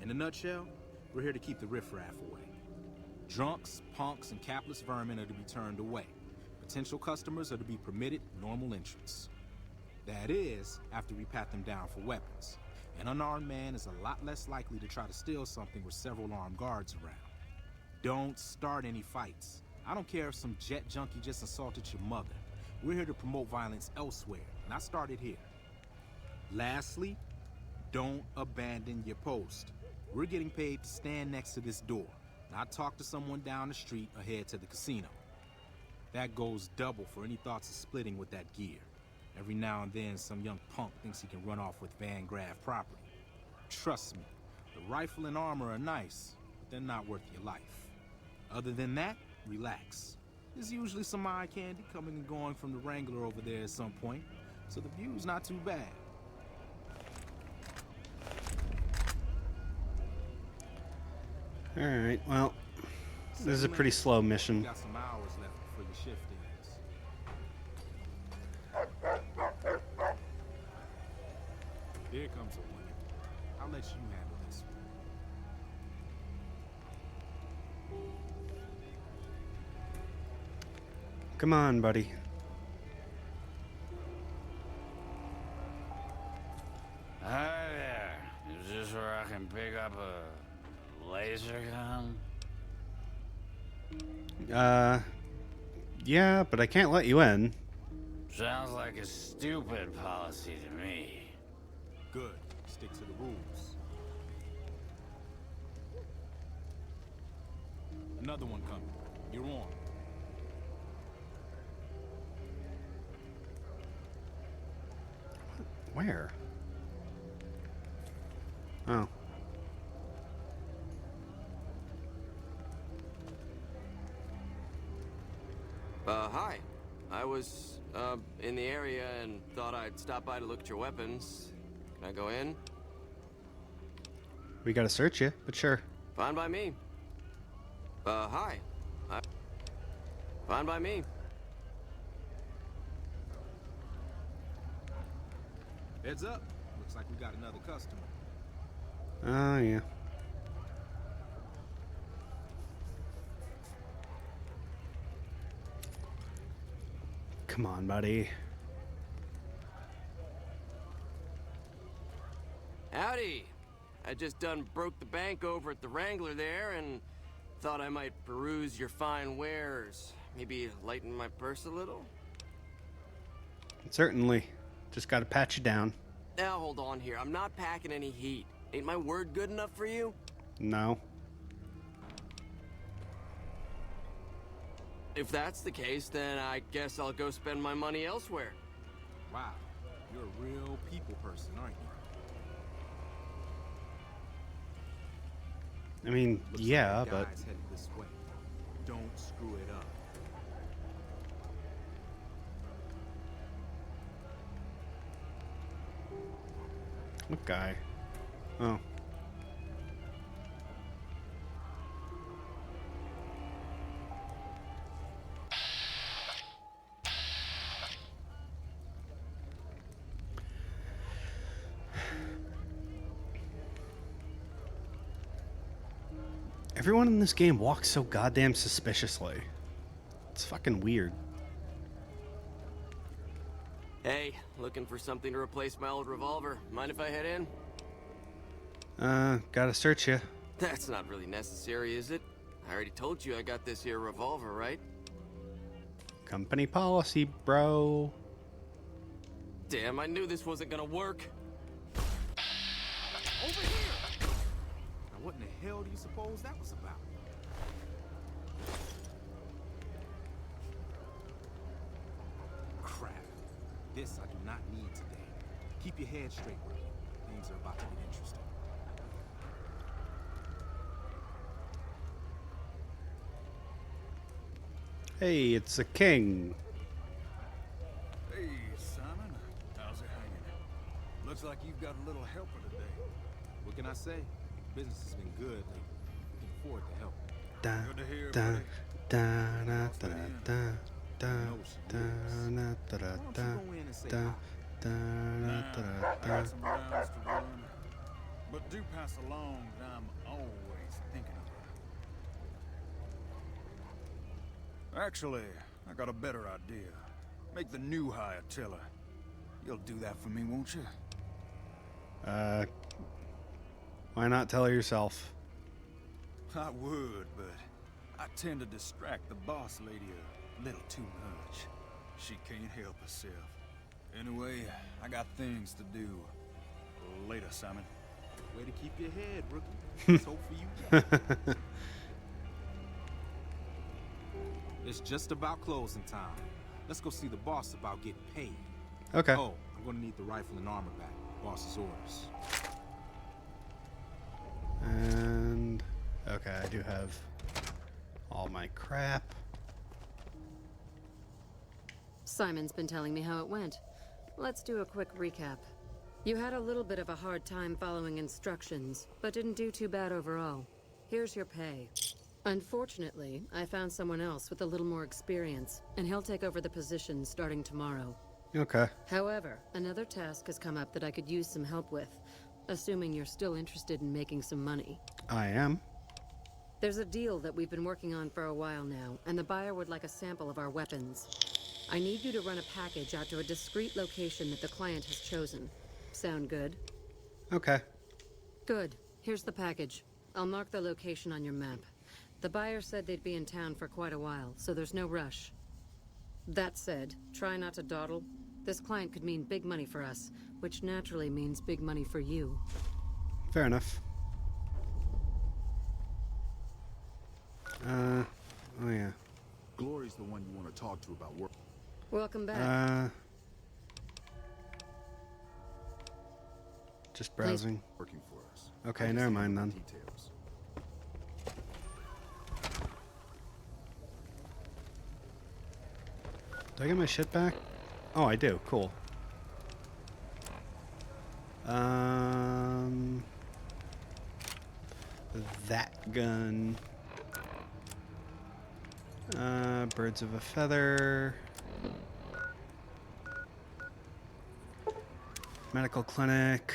In a nutshell, we're here to keep the riffraff away. Drunks, punks, and capless vermin are to be turned away. Potential customers are to be permitted normal entrance. That is, after we pat them down for weapons. An unarmed man is a lot less likely to try to steal something with several armed guards around. Don't start any fights. I don't care if some jet junkie just assaulted your mother. We're here to promote violence elsewhere, not start it here. Lastly, don't abandon your post. We're getting paid to stand next to this door, not talk to someone down the street or head to the casino. That goes double for any thoughts of splitting with that gear. Every now and then, some young punk thinks he can run off with Van Graff property. Trust me, the rifle and armor are nice, but they're not worth your life. Other than that, relax. There's usually some eye candy coming and going from the Wrangler over there at some point, so the view's not too bad. Alright, well, this is a pretty slow mission. Got some hours left before your shift ends. Here comes a winner. I'll let you handle this one. Come on, buddy. Hi there. Is this where I can pick up a laser gun? Yeah, but I can't let you in. Sounds like a stupid policy to me. Good. Stick to the rules. Another one coming. You're on. Where? Oh. Hi. I was, in the area and thought I'd stop by to look at your weapons. Can I go in? We gotta search you, but sure. Fine by me. Hi. Fine by me. Heads up. Looks like we got another customer. Oh, yeah. Come on, buddy. Howdy. I just done broke the bank over at the Wrangler there and thought I might peruse your fine wares. Maybe lighten my purse a little? Certainly. Just gotta pat you down. Now hold on here. I'm not packing any heat. Ain't my word good enough for you? No. If that's the case, then I guess I'll go spend my money elsewhere. Wow. You're a real people person, aren't you? I mean, yeah, like but... guys headed this way. Don't screw it up. What guy? Oh. Everyone in this game walks so goddamn suspiciously. It's fucking weird. Hey, looking for something to replace my old revolver. Mind if I head in? Gotta search you. That's not really necessary, is it? I already told you I got this here revolver, right? Company policy, bro. Damn, I knew this wasn't gonna work. Over here! Now what in the hell do you suppose that was about? Crap. This I do not need today. Keep your head straight, Rookie. Things are about to get interesting. Hey, it's a king. Hey, Simon. How's it hanging? Looks like you've got a little helper today. What can I say? Business has been good lately. We can afford to help. Good to hear, buddy. I got some rounds to run, but do pass along that I'm always thinking of her. Actually, I got a better idea. Make the new hire tell her. You'll do that for me, won't you? Why not tell her yourself? I would, but I tend to distract the boss lady a little too much. She can't help herself. Anyway, I got things to do. Later, Simon. Way to keep your head, Rookie. Let's hope for you. It's just about closing time. Let's go see the boss about getting paid. Okay. Oh, I'm gonna need the rifle and armor back. Boss's orders. And okay, I do have all my crap. Simon's been telling me how it went. Let's do a quick recap. You had a little bit of a hard time following instructions, but didn't do too bad overall. Here's your pay. Unfortunately, I found someone else with a little more experience, and he'll take over the position starting tomorrow. Okay. However, another task has come up that I could use some help with, assuming you're still interested in making some money. I am. There's a deal that we've been working on for a while now, and the buyer would like a sample of our weapons. I need you to run a package out to a discreet location that the client has chosen. Sound good? Okay. Good. Here's the package. I'll mark the location on your map. The buyer said they'd be in town for quite a while, so there's no rush. That said, try not to dawdle. This client could mean big money for us, which naturally means big money for you. Fair enough. Oh yeah. Glory's the one you want to talk to about work. Welcome back. Just browsing. Working for us. Okay, never mind then. Details. Do I get my shit back? Oh, I do. Cool. That gun. Birds of a feather. Medical clinic.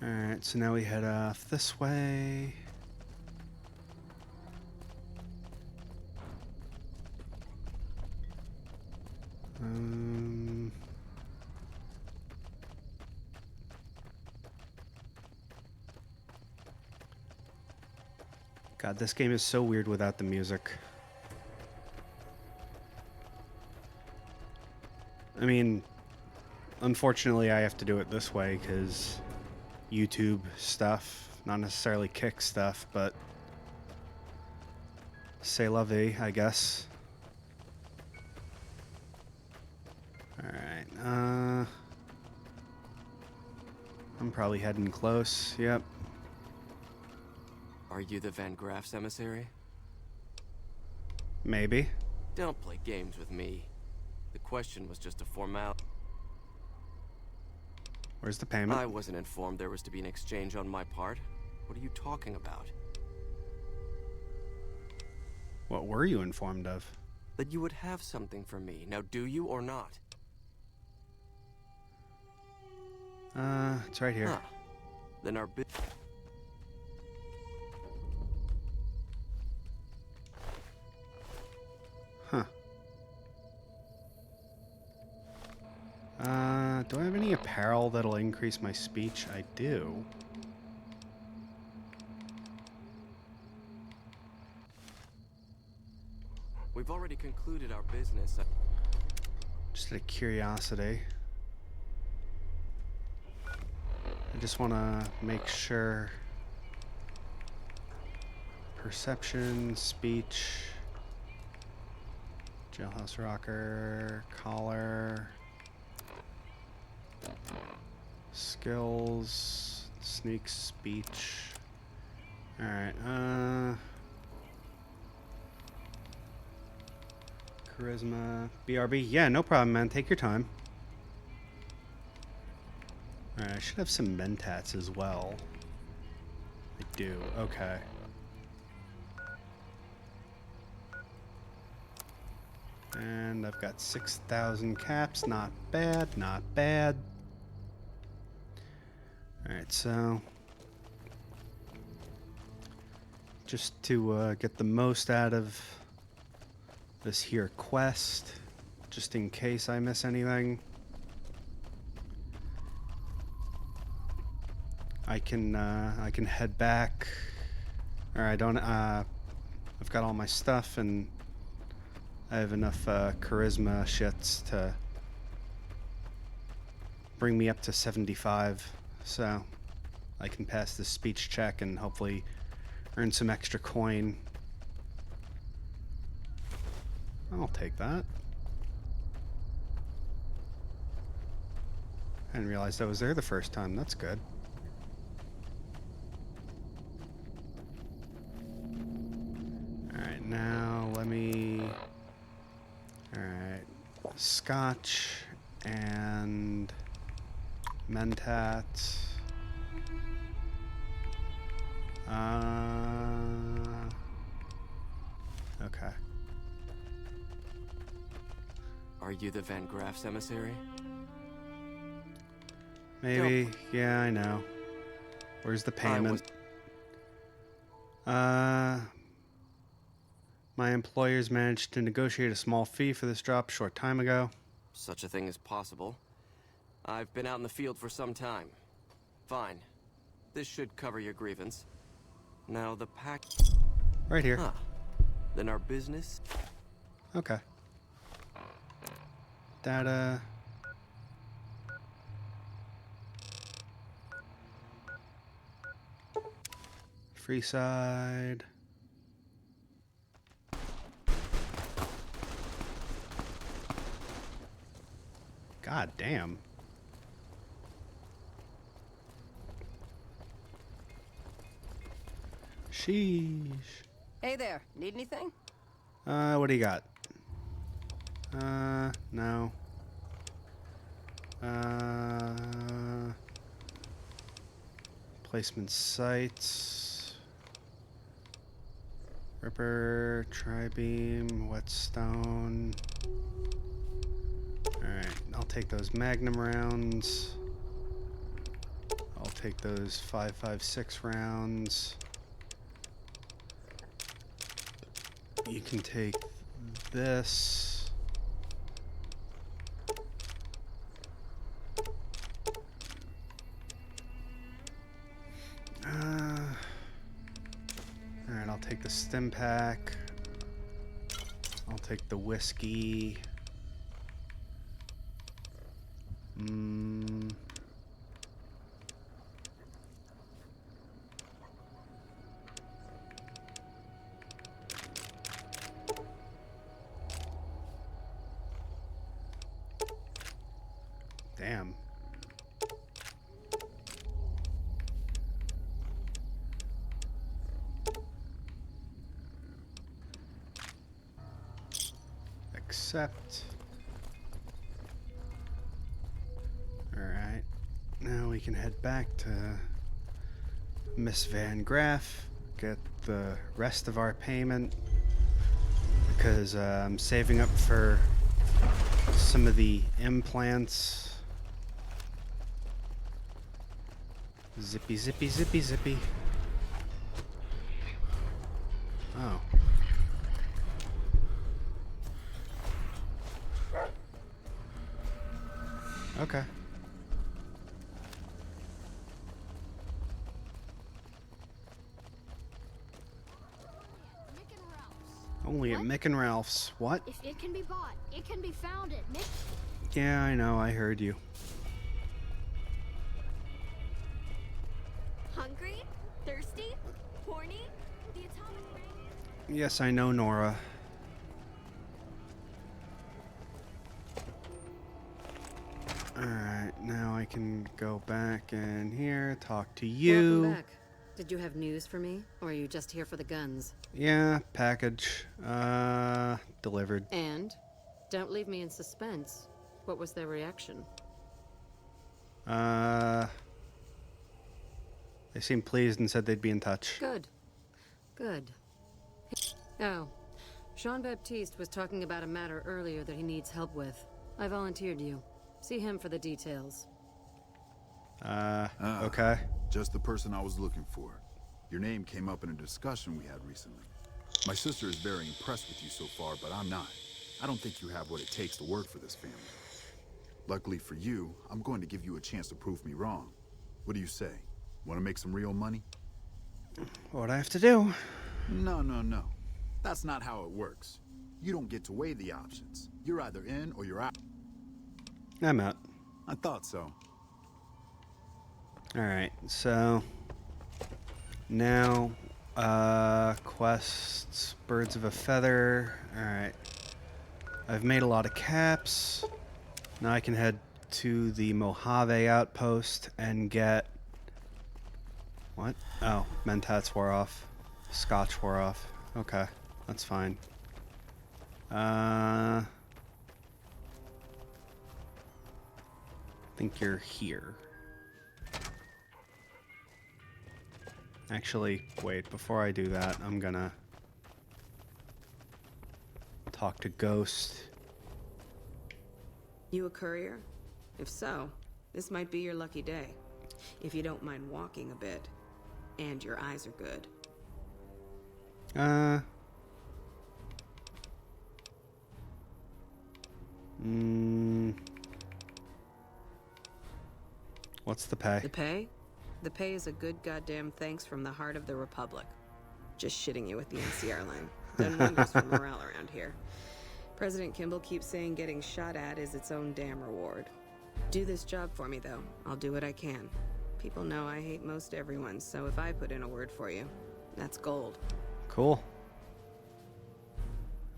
Alright, so now we head off this way. God, this game is so weird without the music. I mean, unfortunately I have to do it this way because YouTube stuff, not necessarily Kick stuff, but c'est la vie, I guess. Alright, I'm probably heading close, yep. Are you the Van Graff's emissary? Maybe. Don't play games with me. The question was just a formality. Where's the payment? I wasn't informed there was to be an exchange on my part. What are you talking about? What were you informed of? That you would have something for me. Now, do you or not? It's right here. Huh. Then our Huh. Do I have any apparel that'll increase my speech? I do. We've already concluded our business. Just out of curiosity. I just want to make sure. Perception, speech, jailhouse rocker, collar, skills, sneak speech. Alright, charisma, BRB. Yeah, no problem, man. Take your time. Alright, I should have some mentats as well. I do. Okay. And I've got 6,000 caps. Not bad, not bad. Alright, so just to get the most out of this here quest, just in case I miss anything, I can head back. Or I don't. I've got all my stuff and I have enough charisma shits to bring me up to 75, so I can pass this speech check and hopefully earn some extra coin. I'll take that. I didn't realize I was there the first time. That's good. Alright, now let me... Alright, scotch and mentat. Okay. Are you the Van Graff's emissary? Maybe. Yeah, I know. Where's the payment? My employers managed to negotiate a small fee for this drop a short time ago. Such a thing is possible. I've been out in the field for some time. Fine. This should cover your grievance. Now the pack... Right here. Huh. Then our business... Okay. Data... Free side... God damn. Sheesh. Hey there, need anything? What do you got? No. Placement sites. Ripper, tri-beam, whetstone. Alright, I'll take those magnum rounds. I'll take those 5.56 rounds. You can take this. Alright, I'll take the stim pack. I'll take the whiskey. Damn. Accept. Alright. Now we can head back to Miss Van Graff, get the rest of our payment, because I'm saving up for some of the implants. Zippy, zippy, zippy, zippy. Oh. Okay. Only at Mick and Ralph's. What? If it can be bought, it can be found at Mick. Yeah, I know. I heard you. Hungry? Thirsty? Horny? The atomic ring? Yes, I know, Nora. Alright, now I can go back in here, talk to you. Welcome back. Did you have news for me, or are you just here for the guns? Yeah, package. Delivered. And? Don't leave me in suspense. What was their reaction? They seemed pleased and said they'd be in touch. Good. Good. Oh, Jean-Baptiste was talking about a matter earlier that he needs help with. I volunteered you. See him for the details. Okay. Just the person I was looking for. Your name came up in a discussion we had recently. My sister is very impressed with you so far, but I'm not. I don't think you have what it takes to work for this family. Luckily for you, I'm going to give you a chance to prove me wrong. What do you say? Want to make some real money? What do I have to do? No. That's not how it works. You don't get to weigh the options. You're either in or you're out. I'm out. I thought so. Alright, so now quests, birds of a feather. Alright. I've made a lot of caps. Now I can head to the Mojave outpost and get what? Oh, Mentats wore off. Scotch wore off. Okay, that's fine. I think you're here. Actually, wait, before I do that, I'm gonna talk to Ghost. You a courier? If so, this might be your lucky day. If you don't mind walking a bit. And your eyes are good. What's the pay? The pay? The pay is a good goddamn thanks from the heart of the Republic. Just shitting you with the NCR line. Done wonders for morale around here. President Kimball keeps saying getting shot at is its own damn reward. Do this job for me, though. I'll do what I can. People know I hate most everyone, so if I put in a word for you, that's gold. Cool.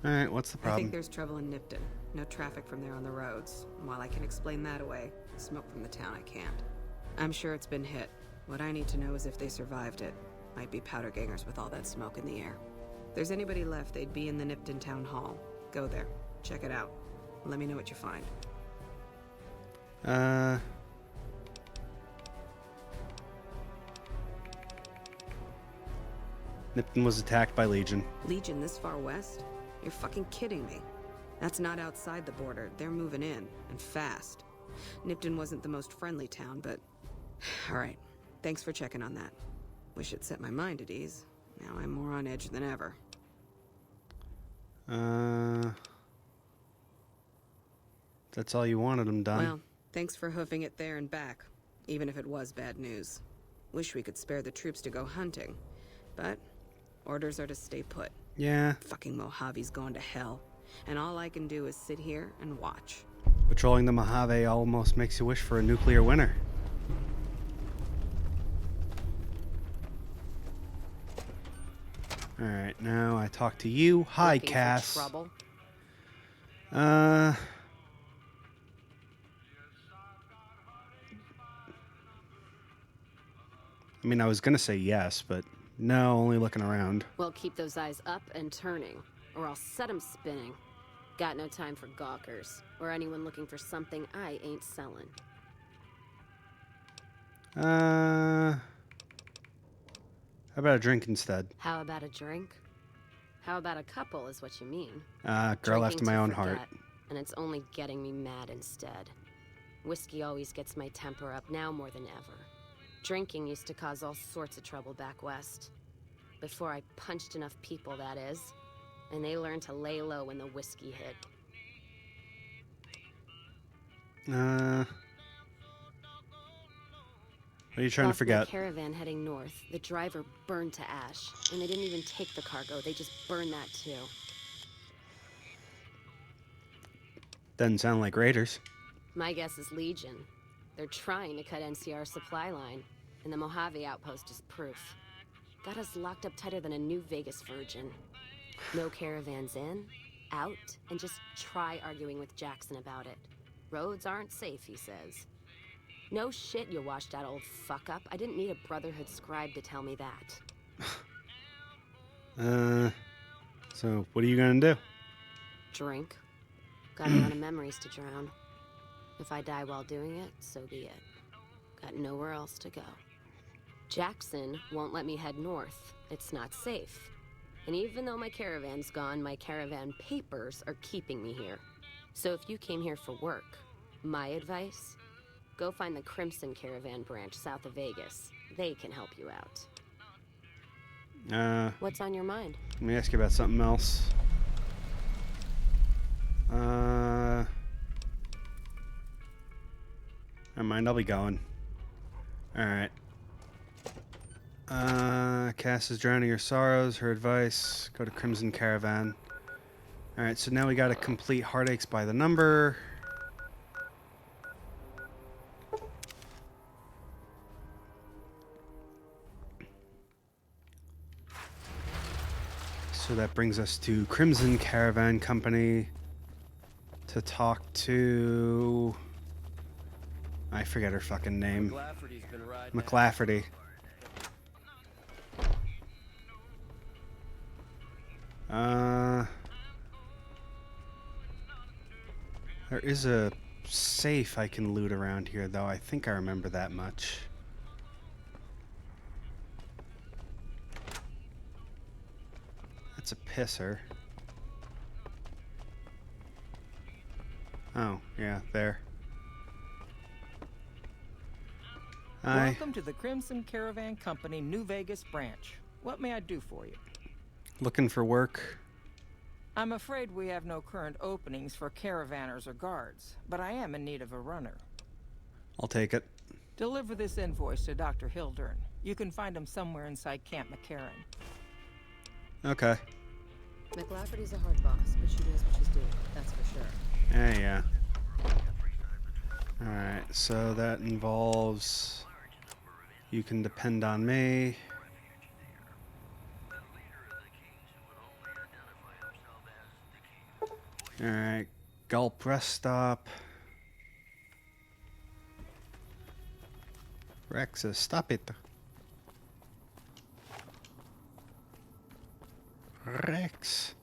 Alright, what's the I problem? think there's trouble in Nipton. No traffic from there on the roads. And while I can explain that away, smoke from the town I can't. I'm sure it's been hit. What I need to know is if they survived it. Might be powder gangers with all that smoke in the air. If there's anybody left, they'd be in the Nipton Town Hall. Go there. Check it out. Let me know what you find. Nipton was attacked by Legion. Legion this far west? You're fucking kidding me. That's not outside the border. They're moving in, and fast. Nipton wasn't the most friendly town, but... Alright. Thanks for checking on that. Wish it set my mind at ease. Now I'm more on edge than ever. That's all you wanted them done. Well, thanks for hoofing it there and back, even if it was bad news. Wish we could spare the troops to go hunting, but orders are to stay put. Yeah. Fucking Mojave's going to hell, and all I can do is sit here and watch. Patrolling the Mojave almost makes you wish for a nuclear winter. Alright, now I talk to you. Hi, Looking for Cass. trouble? I mean, I was gonna say yes, but no, only looking around. Well, keep those eyes up and turning, or I'll set 'em spinning. Got no time for gawkers, or anyone looking for something I ain't selling. How about a drink instead? How about a drink? How about a couple is what you mean. Girl Drinking after my to own forget, heart. and it's only getting me mad instead. Whiskey always gets my temper up, now more than ever. Drinking used to cause all sorts of trouble back west. Before I punched enough people, that is. And they learned to lay low when the whiskey hit. What are you trying to Lost my forget? caravan heading north. The driver burned to ash. And they didn't even take the cargo, they just burned that too. Doesn't sound like Raiders. My guess is Legion. They're trying to cut NCR's supply line, and the Mojave outpost is proof. Got us locked up tighter than a New Vegas virgin. No caravans in, out, and just try arguing with Jackson about it. Roads aren't safe, he says. No shit, you washed out old fuck-up. I didn't need a Brotherhood scribe to tell me that. So what are you gonna do? Drink. Got a lot of memories to drown. If I die while doing it, so be it. Got nowhere else to go. Jackson won't let me head north. It's not safe. And even though my caravan's gone, my caravan papers are keeping me here. So if you came here for work, my advice, go find the Crimson Caravan branch south of Vegas. They can help you out. What's on your mind? Let me ask you about something else. Never mind, I'll be going. Alright. Cass is drowning her sorrows, her advice, go to Crimson Caravan. Alright, so now we gotta complete Heartaches by the number. So that brings us to Crimson Caravan Company to talk to... I forget her fucking name. McLafferty. There is a safe I can loot around here, though. I think I remember that much. That's a pisser. Oh, yeah, there. Hi. Welcome to the Crimson Caravan Company New Vegas branch. What may I do for you? Looking for work. I'm afraid we have no current openings for caravanners or guards, but I am in need of a runner. I'll take it. Deliver this invoice to Dr. Hildern. You can find him somewhere inside Camp McCarran. Okay. McLafferty's a hard boss, but she knows what she's doing, that's for sure. Yeah. Alright, so that involves... You can depend on me. Alright, Gulp rest stop. Rexa, stop it. Rex.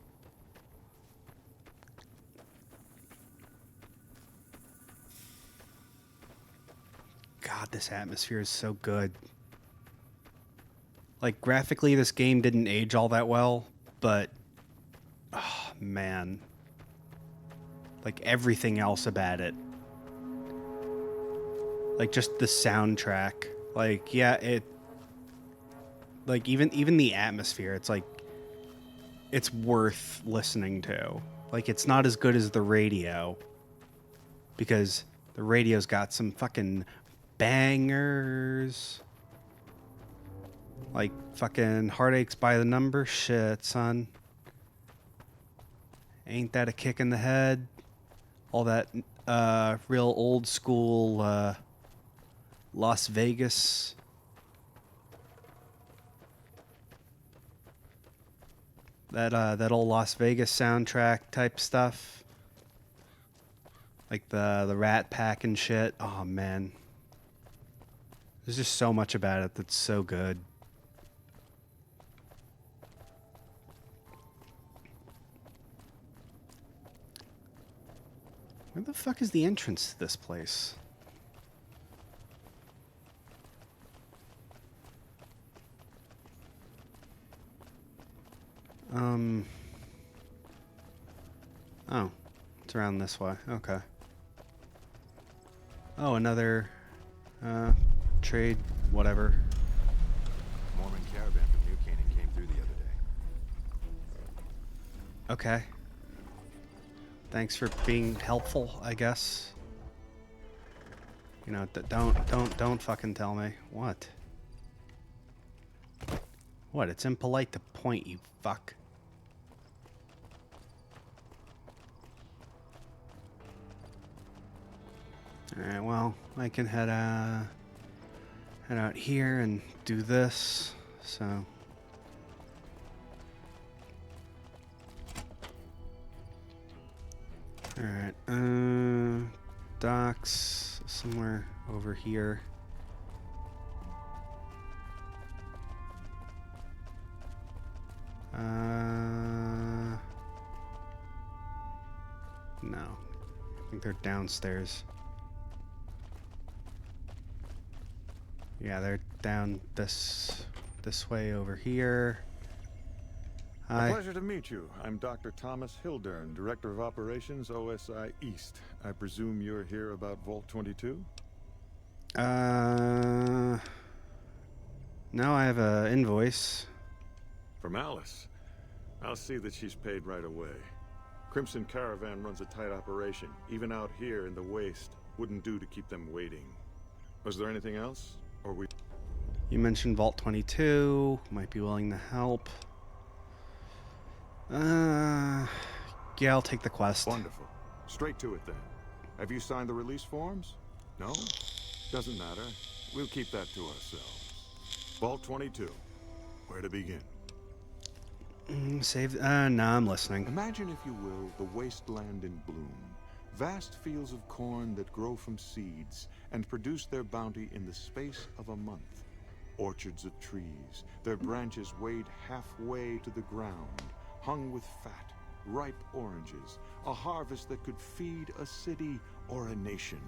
God, this atmosphere is so good. Like, graphically, this game didn't age all that well, but... Oh, man. Like, everything else about it. Like, just the soundtrack. Like, yeah, it... Like, even the atmosphere, it's like... It's worth listening to. Like, it's not as good as the radio. Because the radio's got some fucking bangers. Like, fucking Heartaches by the number. Shit, son. Ain't that a kick in the head? All that real old school Las Vegas. That old Las Vegas soundtrack type stuff. Like the Rat Pack and shit. Oh, man. There's just so much about it that's so good. Where the fuck is the entrance to this place? Oh, it's around this way. Okay. Oh, another trade, whatever. Mormon caravan from New Canaan came through the other day. Okay. Thanks for being helpful, I guess. You know, don't fucking tell me. What? What? It's impolite to point, you fuck. Alright, well, I can head out here and do this, so... Alright, docks somewhere over here. No. I think they're downstairs. Yeah, they're down this way over here. Hi. A pleasure to meet you. I'm Dr. Thomas Hildern, Director of Operations, OSI East. I presume you're here about Vault 22? No, I have an invoice. From Alice. I'll see that she's paid right away. Crimson Caravan runs a tight operation. Even out here in the waste, wouldn't do to keep them waiting. Was there anything else? Or we... You mentioned Vault 22. Might be willing to help. Yeah, I'll take the quest. Wonderful. Straight to it then. Have you signed the release forms? No? Doesn't matter. We'll keep that to ourselves. Vault 22. Where to begin? No, I'm listening. Imagine, if you will, the wasteland in bloom. Vast fields of corn that grow from seeds and produce their bounty in the space of a month. Orchards of trees, their branches weighed halfway to the ground, hung with fat, ripe oranges, a harvest that could feed a city or a nation.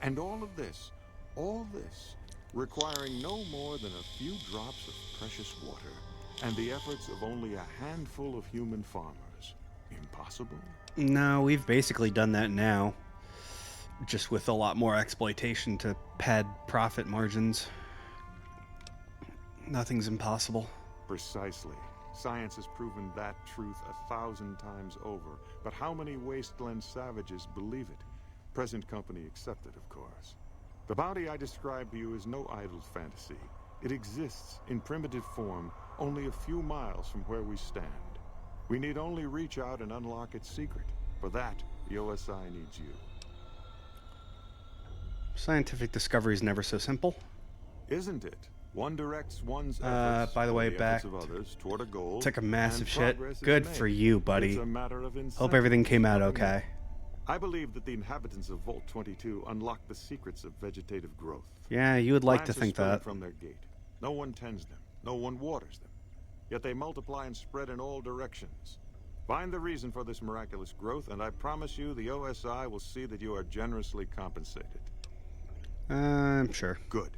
And all this, requiring no more than a few drops of precious water, and the efforts of only a handful of human farmers. Impossible? No, we've basically done that now. Just with a lot more exploitation to pad profit margins. Nothing's impossible. Precisely. Science has proven that truth 1,000 times over. But how many wasteland savages believe it? Present company accepted, of course. The bounty I described to you is no idle fantasy. It exists in primitive form only a few miles from where we stand. We need only reach out and unlock its secret. For that, the OSI needs you. Scientific discovery is never so simple. Isn't it? One directs one's efforts, by the way, or back. efforts of others toward a goal, Took a massive and shit. progress is Good made. for you, buddy. It's a matter of Hope everything came out incentive. okay. I believe that the inhabitants of Vault 22 unlock the secrets of vegetative growth. Yeah, you would like to Plants are think stolen that. from their gate. No one tends them. No one waters them. Yet they multiply and spread in all directions. Find the reason for this miraculous growth, and I promise you the OSI will see that you are generously compensated. I'm sure. Good.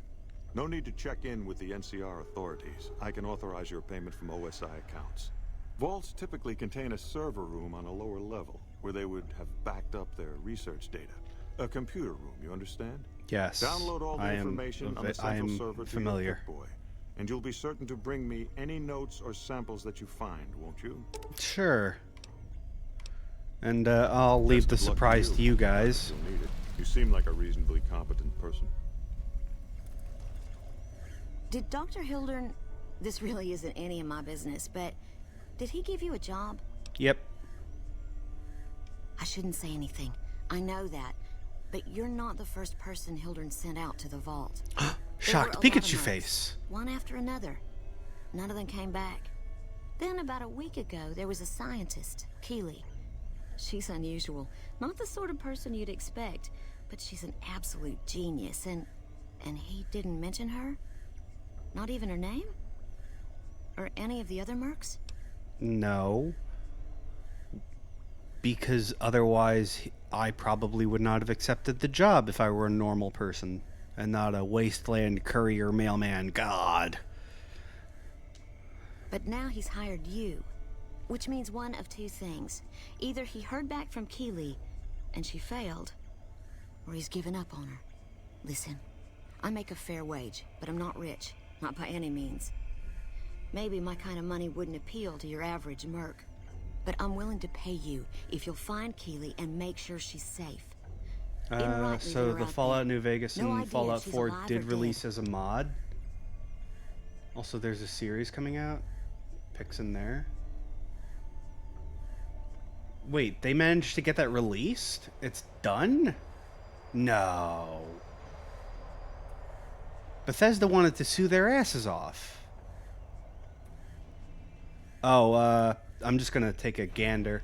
No need to check in with the NCR authorities. I can authorize your payment from OSI accounts. Vaults typically contain a server room on a lower level, where they would have backed up their research data. A computer room, you understand? Yes. Download all the information on the central server to familiar. your Pip-Boy. And you'll be certain to bring me any notes or samples that you find, won't you? Sure. And I'll leave the surprise to you guys. You'll need it. You seem like a reasonably competent person. Did Dr. Hildern... This really isn't any of my business, but... Did he give you a job? Yep. I shouldn't say anything. I know that. But you're not the first person Hildern sent out to the vault. Shocked Pikachu face. One after another. None of them came back. Then about a week ago, there was a scientist, Keeley. She's unusual. Not the sort of person you'd expect, but she's an absolute genius, and he didn't mention her? Not even her name? Or any of the other mercs? No. Because otherwise, I probably would not have accepted the job if I were a normal person. And not a wasteland courier mailman. God. But now he's hired you, which means one of two things. Either he heard back from Keeley, and she failed, or he's given up on her. Listen, I make a fair wage, but I'm not rich, not by any means. Maybe my kind of money wouldn't appeal to your average merc, but I'm willing to pay you if you'll find Keeley and make sure she's safe. So the Fallout New Vegas and Fallout 4 did release as a mod. Also, there's a series coming out. Pics in there. Wait, they managed to get that released? It's done? No. Bethesda wanted to sue their asses off. Oh, I'm just gonna take a gander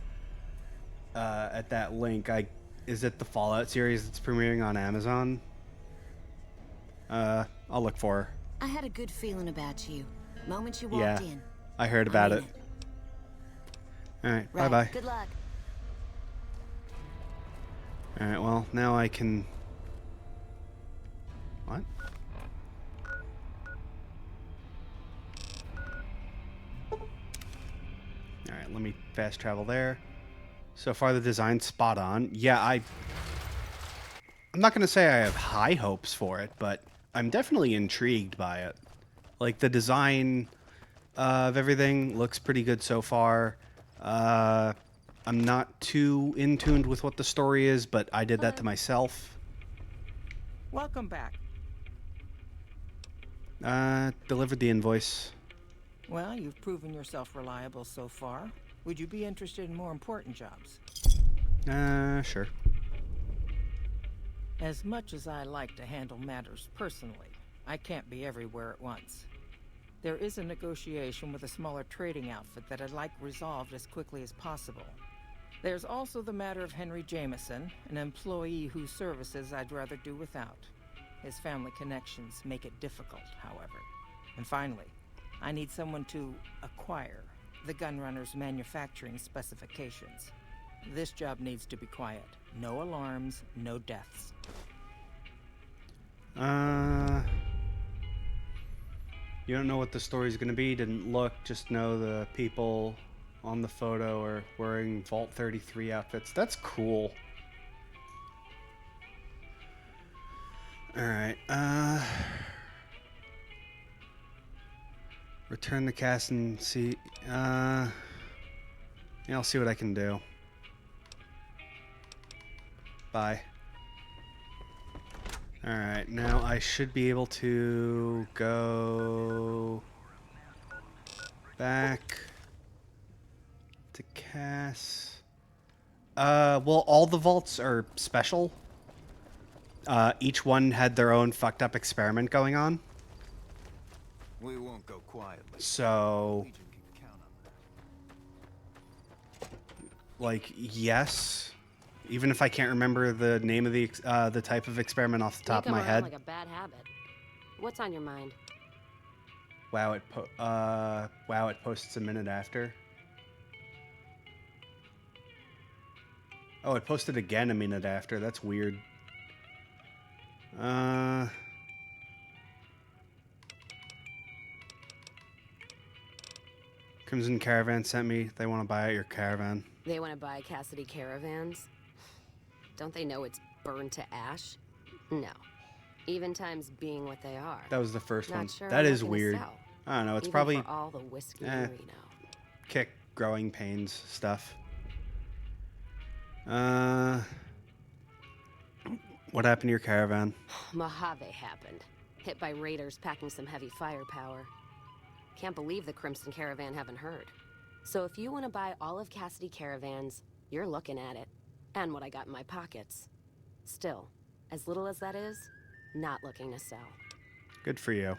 at that link. Is it the Fallout series that's premiering on Amazon? I'll look for her. I had a good feeling about you. Moment you walked in. I heard about it. Alright, bye-bye. Good luck. Alright, well, now I can... What? Alright, let me fast travel there. So far, the design's spot on. Yeah, I'm not going to say I have high hopes for it, but I'm definitely intrigued by it. Like, the design of everything looks pretty good so far. I'm not too in tuned with what the story is, but I did that to myself. Welcome back. Delivered the invoice. Well, you've proven yourself reliable so far. Would you be interested in more important jobs? Sure. As much as I like to handle matters personally, I can't be everywhere at once. There is a negotiation with a smaller trading outfit that I'd like resolved as quickly as possible. There's also the matter of Henry Jameson, an employee whose services I'd rather do without. His family connections make it difficult, however. And finally, I need someone to acquire the gunrunner's manufacturing specifications. This job needs to be quiet. No alarms, no deaths. You don't know what the story's gonna be, didn't look, just know the people on the photo are wearing Vault 33 outfits. That's cool. Alright, return the cast and see, yeah, I'll see what I can do. Bye. Alright, now I should be able to go back to Cass. Well, all the vaults are special. Each one had their own fucked up experiment going on. We won't go quietly. So, like, yes. Even if I can't remember the name of the type of experiment off the top of my head. Like a bad habit. What's on your mind? Wow, it posts a minute after. Oh, it posted again a minute after. That's weird. Crimson Caravan sent me. They want to buy out your caravan. They want to buy Cassidy caravans? Don't they know it's burned to ash? No. Even times being what they are. That was the first one. Sure that I'm is weird. sell. I don't know. It's Even probably for all the whiskey you know. Kick growing pains stuff. What happened to your caravan? Mojave happened. Hit by raiders packing some heavy firepower. Can't believe the Crimson Caravan haven't heard. So if you want to buy all of Cassidy caravans, you're looking at it. And what I got in my pockets. Still, as little as that is, not looking to sell. Good for you.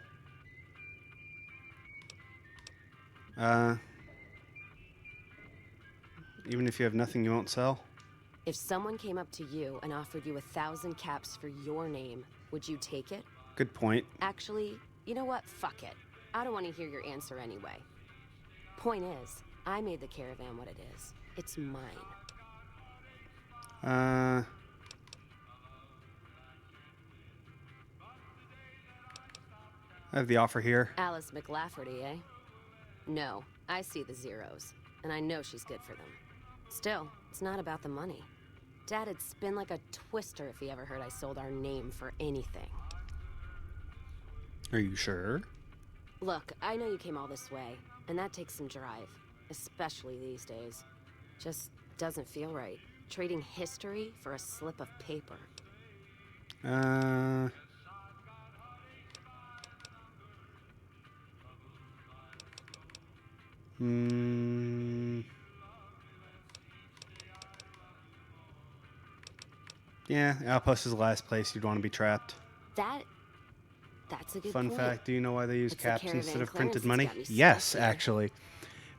Even if you have nothing you won't sell? If someone came up to you and offered you 1,000 caps for your name, would you take it? Good point. Actually, you know what? Fuck it. I don't want to hear your answer anyway. Point is, I made the caravan what it is. It's mine. I have the offer here. Alice McLafferty, eh? No, I see the zeros, and I know she's good for them. Still, it's not about the money. Dad'd spin like a twister if he ever heard I sold our name for anything. Are you sure? Look, I know you came all this way, and that takes some drive, especially these days. Just doesn't feel right. Trading history for a slip of paper. Yeah, Outpost is the last place you'd want to be trapped. That's a good Fun point. fact, do you know why they use It's the caps caravan instead of clearance printed that's money? got me stuck Yes, here. actually.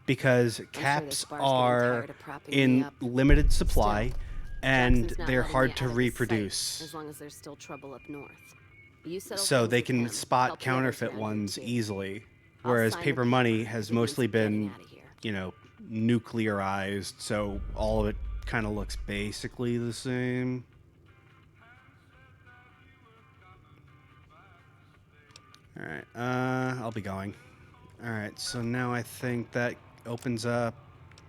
Because sure caps this bar's getting are tired of propping me in up. limited supply, Still, and Jackson's not they're letting hard me to out of his reproduce. sight, as long as there's still trouble up north. You settle So things they with can him, spot help the others counterfeit around here ones too. easily. I'll Whereas sign the paper paper, money has it means mostly getting been, outta here. you know, nuclearized, so all of it kind of looks basically the same. Alright, I'll be going. Alright, so now I think that opens up,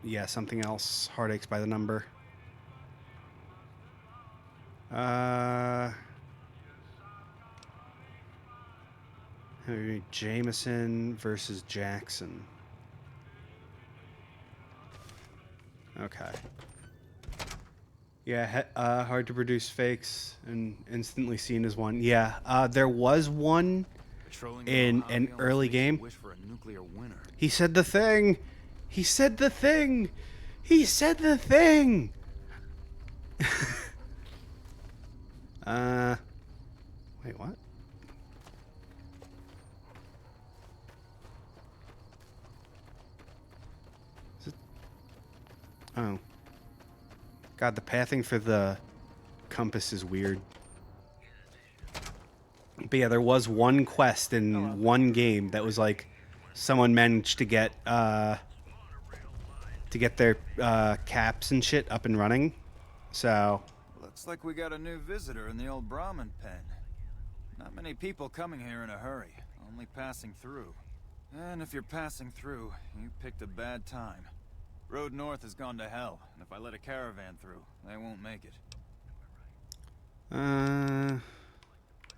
yeah, something else. Heartaches by the number. Jameson versus Jackson. Okay. Yeah, hard to produce fakes and instantly seen as one. Yeah, there was one in an early game. Wish for a nuclear winter. He said the thing. He said the thing. He said the thing. Wait, what? Is it? Oh. God, the pathing for the compass is weird. But yeah, there was one quest in one game that was like someone managed to get their caps and shit up and running. So Looks like we got a new visitor in the old Brahmin pen. Not many people coming here in a hurry, only passing through. And if you're passing through, you picked a bad time. Road north has gone to hell, and if I let a caravan through, they won't make it.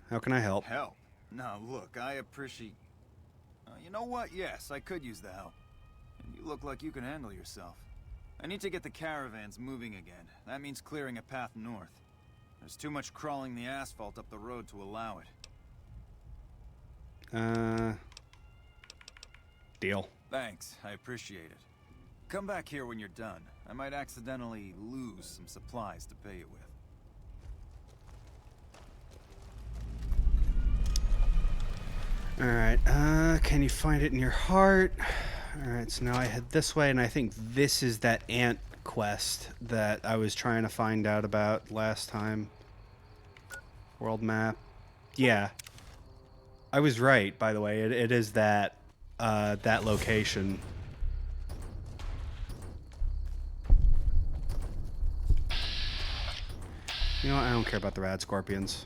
how can I help? Help? Now look, I appreciate... you know what? Yes, I could use the help. And you look like you can handle yourself. I need to get the caravans moving again. That means clearing a path north. There's too much crawling the asphalt up the road to allow it. Deal. Thanks, I appreciate it. Come back here when you're done. I might accidentally lose some supplies to pay you with. Alright, can you find it in your heart? Alright, so now I head this way, and I think this is that ant quest that I was trying to find out about last time. World map. Yeah. I was right, by the way. It is that, that location. You know what? I don't care about the rad scorpions.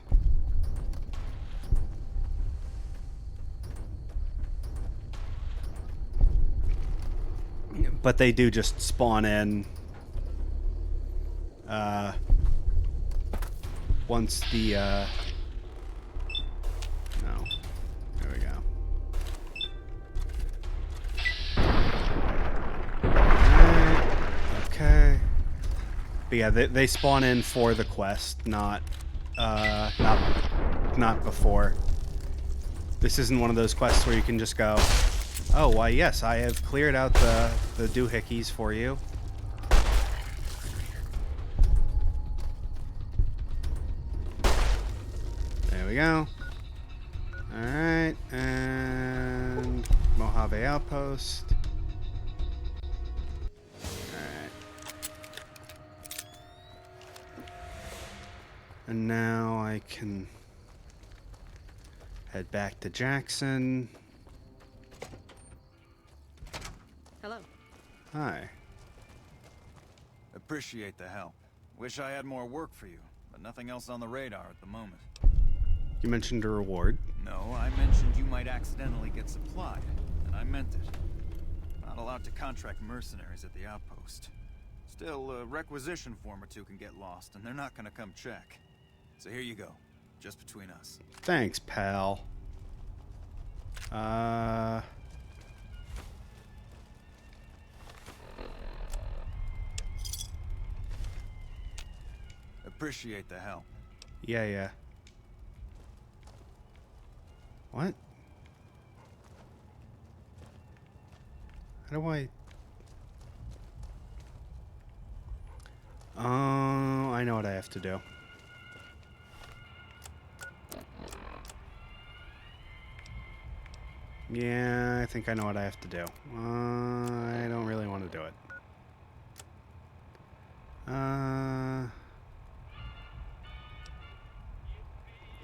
But they do just spawn in once the no. There we go. Alright. Okay. But yeah, they spawn in for the quest, not before. This isn't one of those quests where you can just go, oh, why, yes, I have cleared out the doohickeys for you. There we go. Alright, and Mojave Outpost. Alright. And now I can head back to Jackson. Hello. Hi. Appreciate the help. Wish I had more work for you, but nothing else on the radar at the moment. You mentioned a reward. No, I mentioned you might accidentally get supplied, and I meant it. allowed to contract mercenaries at the outpost. Still, a requisition form or two can get lost, and they're not gonna come check. So here you go, just between us. Thanks, pal. Appreciate the help. Yeah. What? How do I... Oh, I know what I have to do. Yeah, I think I know what I have to do. I don't really want to do it.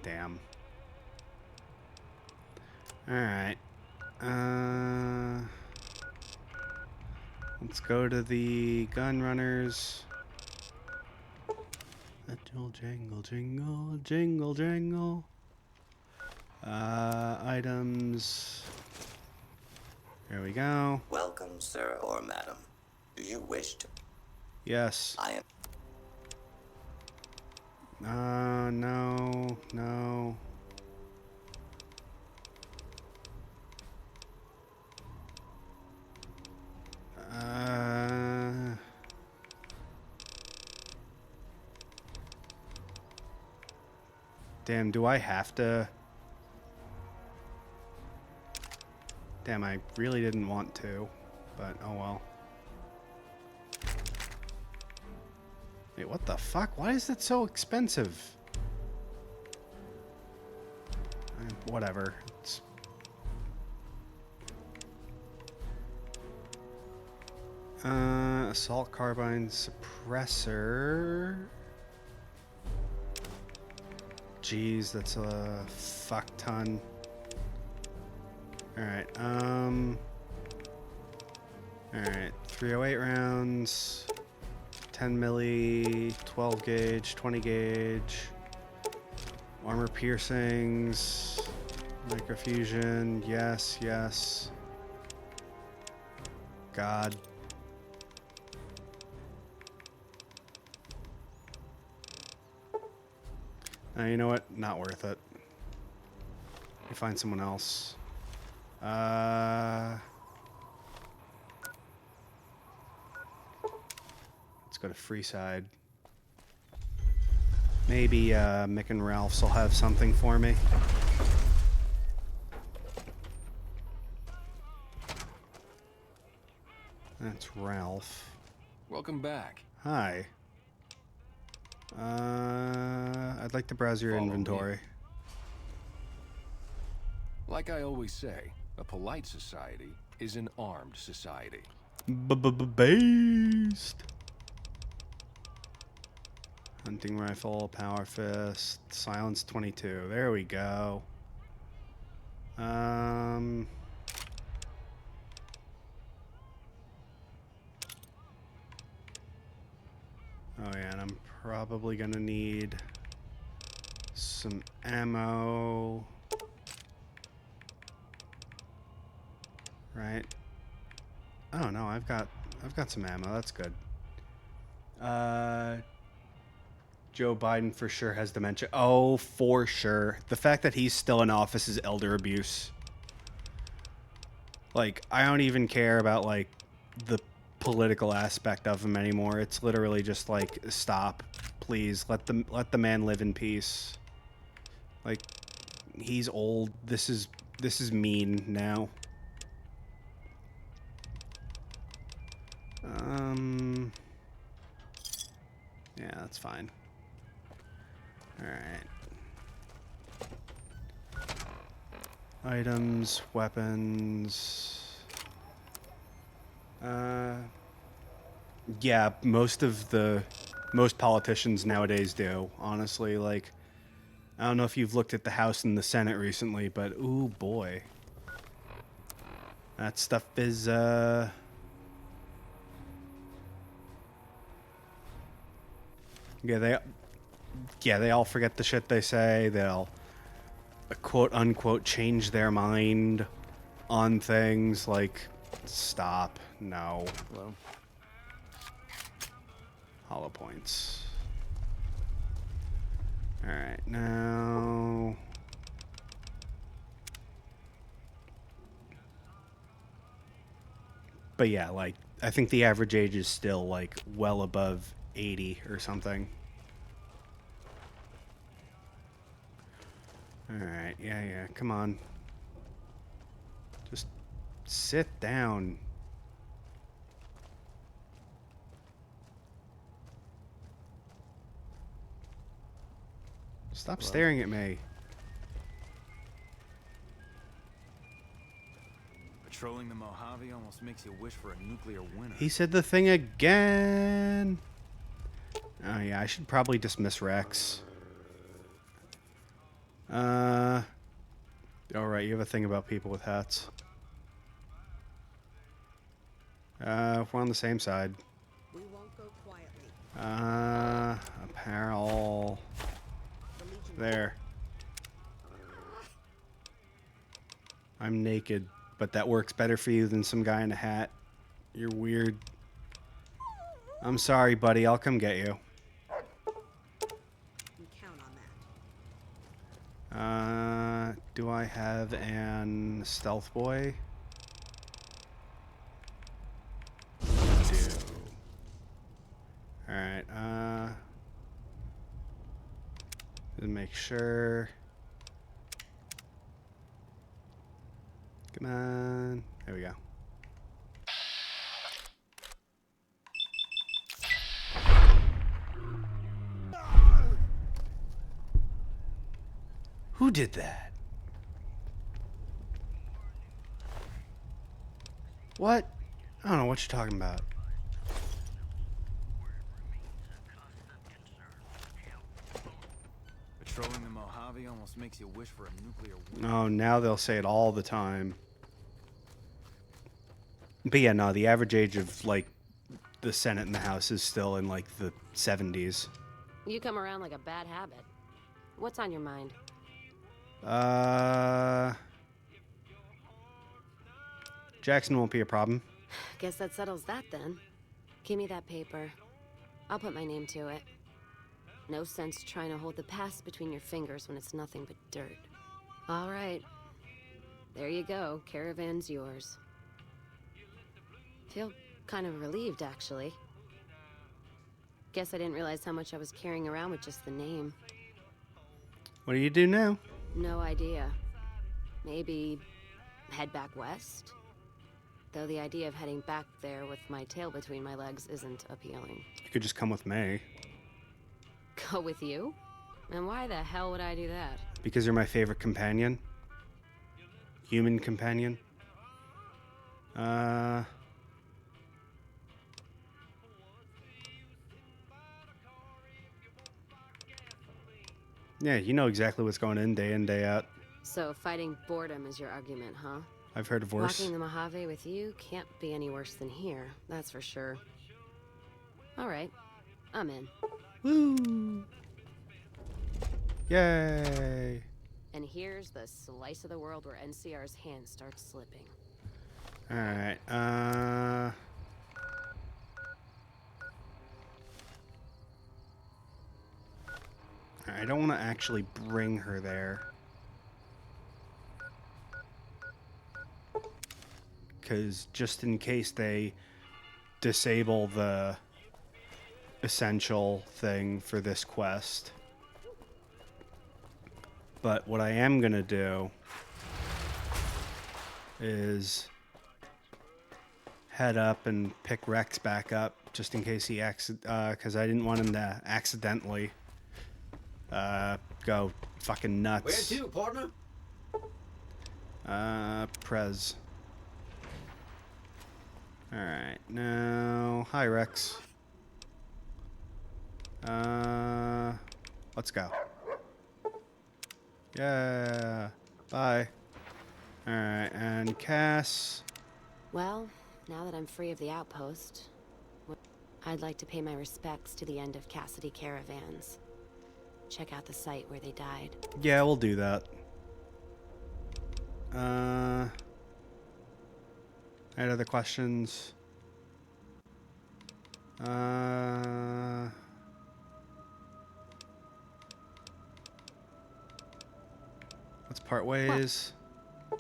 Damn. Alright. Let's go to the gun runners. Jingle, jingle, jingle, jingle. Items. There we go. Welcome, sir or madam. Do you wish to? Yes. I am. No. Damn, do I have to? Damn, I really didn't want to, but oh well. Wait, what the fuck? Why is it so expensive? Whatever. It's... assault carbine suppressor. Jeez, that's a fuck ton. Alright, alright, 308 rounds, 10 milli, 12 gauge, 20 gauge, armor piercings, microfusion, yes. God. You know what? Not worth it. You find someone else. Let's go to Freeside. Maybe Mick and Ralph's will have something for me. That's Ralph. Welcome back. Hi. I'd like to browse your inventory. Like I always say, a polite society is an armed society. Based. Hunting rifle, power fist, silence 22. There we go. Oh yeah, and I'm probably gonna need some ammo. Right. Oh no, I've got some ammo. That's good. Joe Biden for sure has dementia. Oh, for sure. The fact that he's still in office is elder abuse. Like, I don't even care about like the political aspect of him anymore. It's literally just like, stop, please. Let the man live in peace. Like, he's old. This is mean now. Yeah, that's fine. Alright. Items, weapons. Yeah, most politicians nowadays do, honestly. Like, I don't know if you've looked at the House and the Senate recently, but ooh boy. That stuff is, Yeah, they all forget the shit they say. They'll, quote unquote, change their mind on things. Like, Stop. No. Hello? Hollow points. Alright, now... But yeah, like, I think the average age is still, like, well above 80 or something. Alright, yeah, come on. Just sit down. Stop staring at me. Patrolling the Mojave almost makes you wish for a nuclear winter. He said the thing again. Oh yeah, I should probably dismiss Rex. Alright, you have a thing about people with hats. If we're on the same side. We won't go quietly. Apparel. There. I'm naked, but that works better for you than some guy in a hat. You're weird. I'm sorry, buddy. I'll come get you. You count on that. Do I have an stealth boy? I do. Alright, to make sure. Come on. There we go. Who did that? What? I don't know what you're talking about. Patrolling the Mojave almost makes you wish for a nuclear winter. Oh, now they'll say it all the time. But yeah, no, the average age of, like, the Senate and the House is still in, like, the 70s. You come around like a bad habit. What's on your mind? Jackson won't be a problem. Guess that settles that then. Give me that paper. I'll put my name to it. No sense trying to hold the past between your fingers when it's nothing but dirt. All right. There you go. Caravan's yours. Feel kind of relieved, actually. Guess I didn't realize how much I was carrying around with just the name. What do you do now? No idea. Maybe head back west? Though the idea of heading back there with my tail between my legs isn't appealing. You could just come with me. Go with you? And why the hell would I do that? Because you're my favorite companion. Human companion. Yeah, you know exactly what's going in, day out. So fighting boredom is your argument, huh? I've heard of worse. Walking the Mojave with you can't be any worse than here, that's for sure. All right, I'm in. Woo! Yay! And here's the slice of the world where NCR's hand starts slipping. Alright, I don't want to actually bring her there. Because just in case they disable the essential thing for this quest. But what I am going to do is head up and pick Rex back up just in case he because I didn't want him to accidentally go fucking nuts. Where to, partner? Prez. Alright, now... Hi, Rex. Let's go. Yeah. Bye. Alright, and Cass... Well, now that I'm free of the outpost, I'd like to pay my respects to the end of Cassidy Caravans. Check out the site where they died. Yeah, we'll do that. I had other questions. Let's part ways.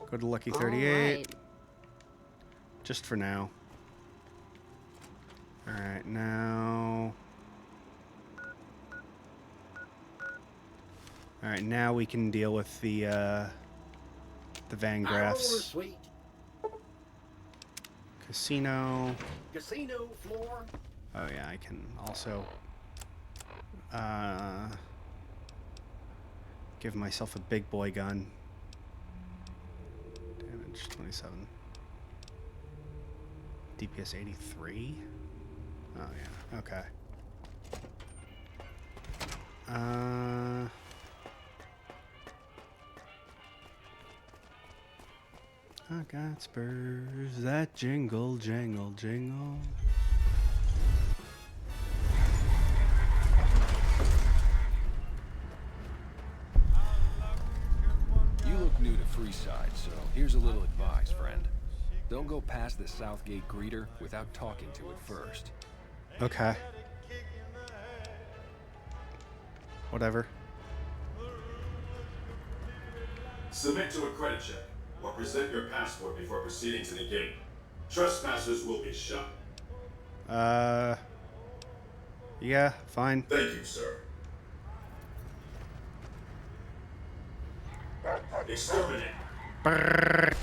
Go to Lucky 38. Right. Just for now. Alright, now... Alright, now we can deal with the Van Graffs. Suite. Casino. Casino floor. Oh yeah, I can also give myself a big boy gun. Damage 27. DPS 83. Oh yeah, okay. I got spurs that jingle, jangle, jingle. You look new to Freeside, so here's a little advice, friend. Don't go past the Southgate greeter without talking to it first. Okay. Whatever. Submit to a credit check or present your passport before proceeding to the gate. Trespassers will be shot. Yeah, fine. Thank you, sir. Exterminate. Brrr.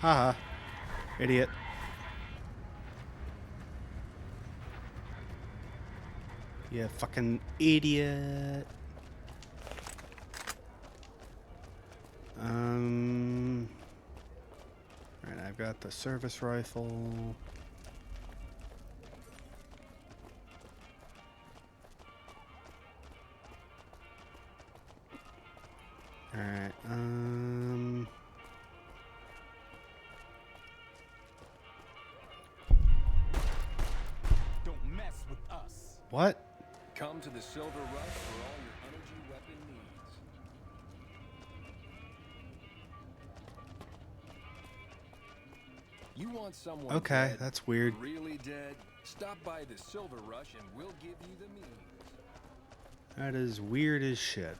Haha. Idiot. You fucking idiot. Right, I've got the service rifle. Alright, Don't mess with us. What? Come to the Silver Rush for all your energy weapon needs. You want someone Okay, dead, that's weird. really dead? Stop by the Silver Rush and we'll give you the means. That is weird as shit.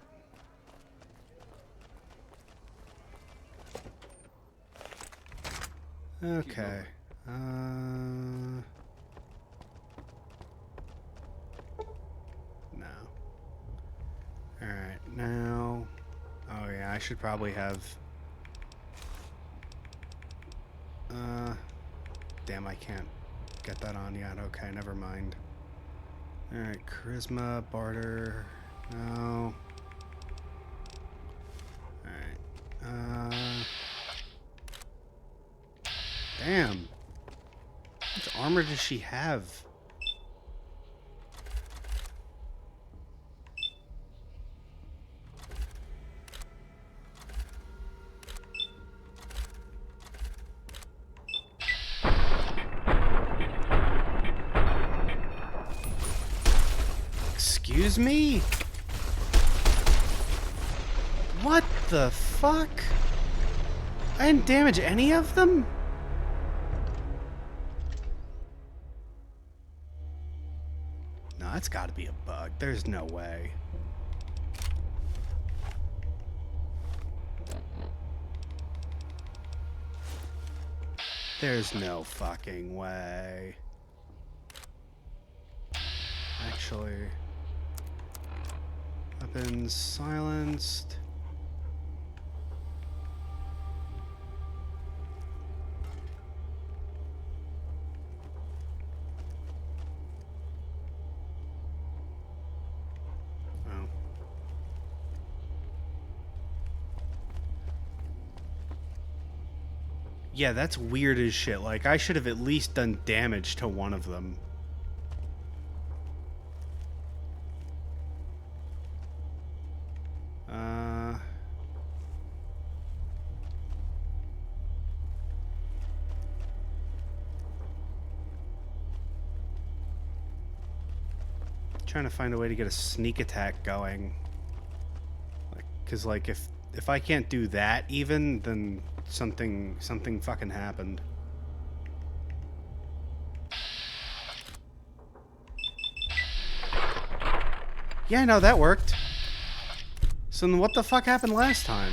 Okay. No. Alright, now... Oh yeah, I should probably have... Damn, I can't get that on yet. Okay, never mind. Alright, charisma, barter... No. Alright, damn. How much armor does she have? Excuse me? What the fuck? I didn't damage any of them? No, that's gotta be a bug. There's no way. There's no fucking way. Actually... Weapons silenced. Oh. Yeah, that's weird as shit. Like, I should have at least done damage to one of them. Trying to find a way to get a sneak attack going. Like, 'cause like if I can't do that even, then something fucking happened. Yeah, no, that worked. So then what the fuck happened last time?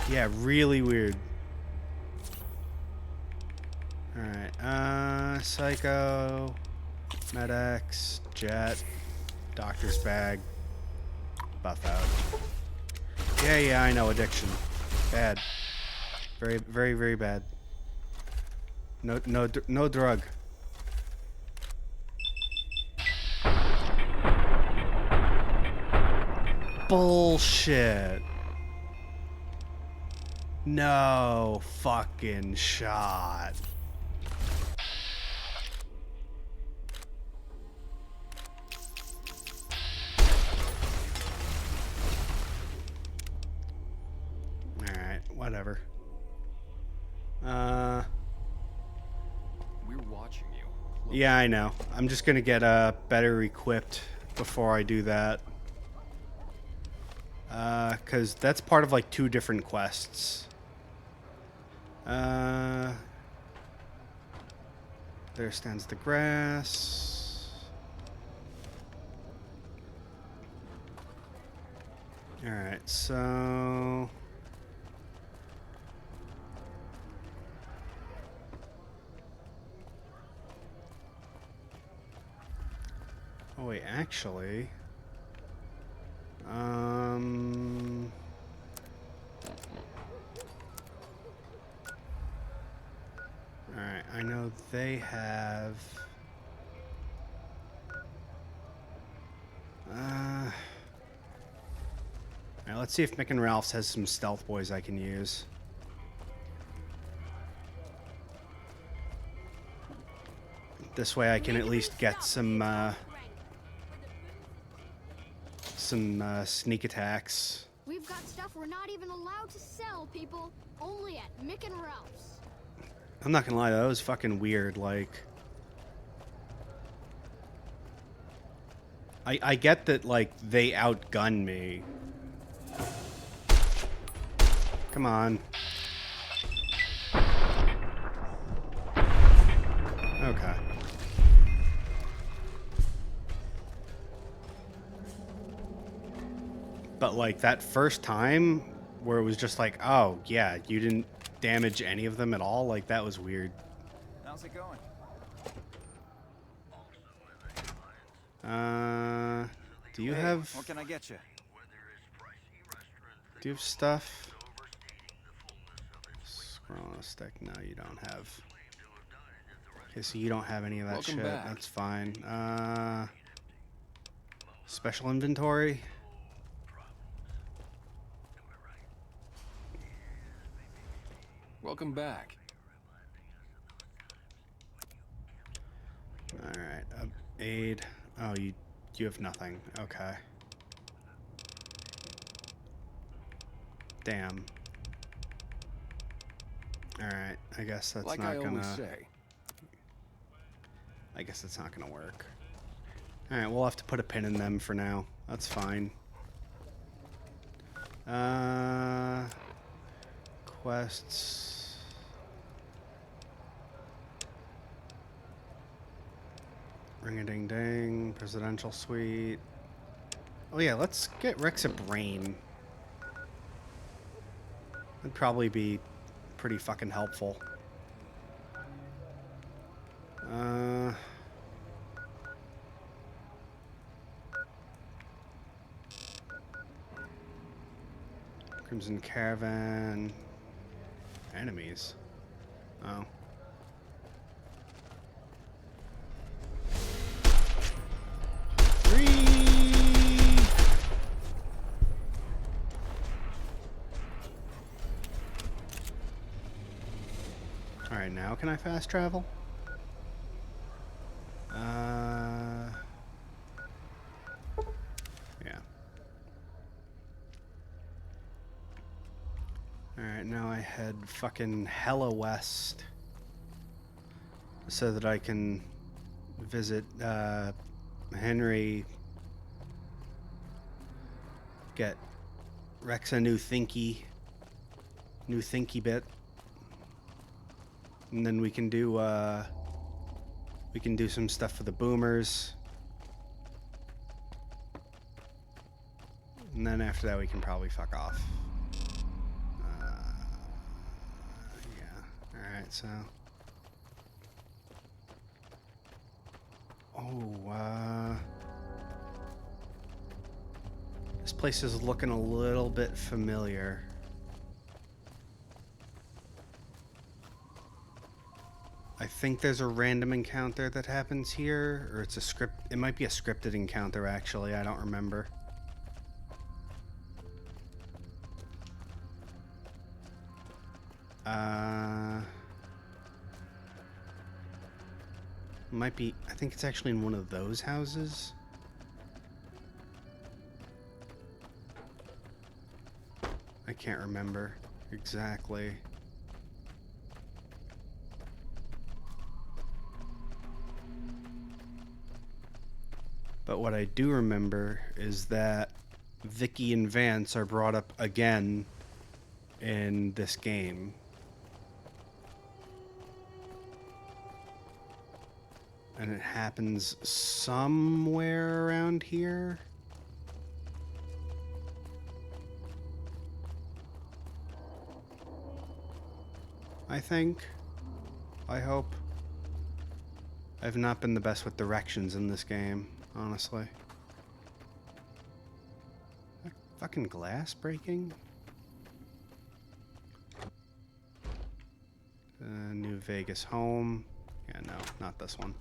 Yeah, really weird. Alright, Psycho, Med-X, Jet, Doctor's Bag, Buff out. Yeah, I know, addiction. Bad. Very, very, very bad. No drug. Bullshit. No fucking shot. Alright, whatever. We're watching you. Yeah, I know. I'm just gonna get better equipped before I do that. Cause that's part of like 2 different quests. There stands the grass. Alright, so... Oh wait, actually... Alright, I know they have... Alright, let's see if Mick and Ralph's has some stealth boys I can use. This way I can at least get some sneak attacks. We've got stuff we're not even allowed to sell, people. Only at Mick and Ralph's. I'm not gonna lie, that was fucking weird, like... I get that, like, they outgun me. Come on. Okay. But, like, that first time, where it was just like, oh, yeah, you didn't damage any of them at all, like, that was weird. How's it going? Do you have... What can I get you? Do you have stuff? Scroll on a stick. No, you don't have. Okay, so you don't have any of that Welcome shit. back. That's fine. Special inventory. Welcome back. All right. Aid. Oh, you have nothing. Okay. Damn. All right. I guess that's Like not I gonna. always say. I guess that's not gonna work. All right. We'll have to put a pin in them for now. That's fine. Quests. Ring-a-ding-ding. Presidential suite. Oh yeah, let's get Rex a brain. That'd probably be pretty fucking helpful. Crimson Caravan. Enemies. Oh. Alright, now can I fast travel? Yeah. Alright, now I head fucking hella west so that I can visit Henry get Rex a new thinky bit, and then we can do some stuff for the boomers, and then after that we can probably fuck off. Yeah. All right. So. Oh, this place is looking a little bit familiar. I think there's a random encounter that happens here, or it's a script. It might be a scripted encounter, actually. I don't remember. Might be. I think it's actually in one of those houses. I can't remember exactly. But what I do remember is that Vicky and Vance are brought up again in this game. And it happens somewhere around here. I think. I hope. I've not been the best with directions in this game, honestly. That fucking glass breaking? New Vegas home. Yeah, no, not this one.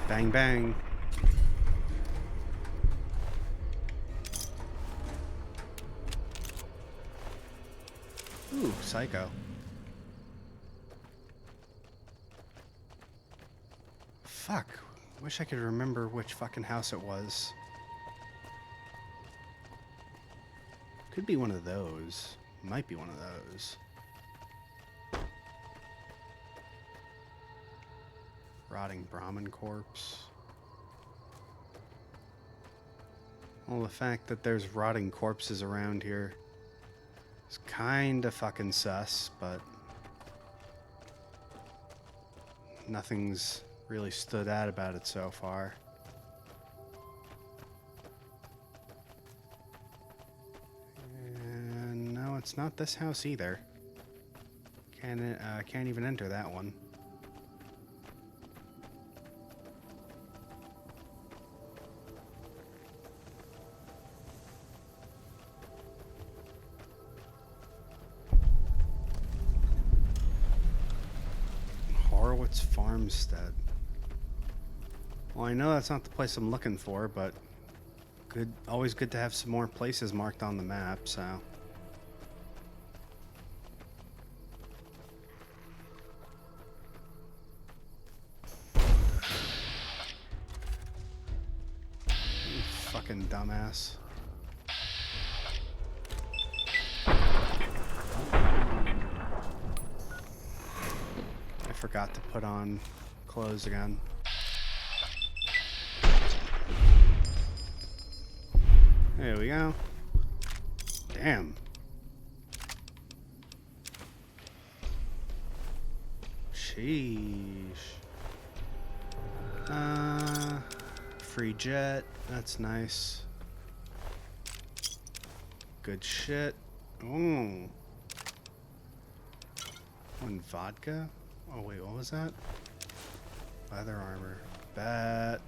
Bang, bang. Ooh, Psycho. Fuck. Wish I could remember which fucking house it was. Could be one of those. Might be one of those. Rotting Brahmin corpse. Well, the fact that there's rotting corpses around here is kinda fucking sus, but nothing's really stood out about it so far. And no, it's not this house either. Can't even enter that one. Farmstead. Well, I know that's not the place I'm looking for, but always good to have some more places marked on the map, so. You fucking dumbass. Forgot to put on clothes again. There we go. Damn. Sheesh. Free jet. That's nice. Good shit. Ooh. One vodka? Oh wait, what was that? Leather armor. Bet.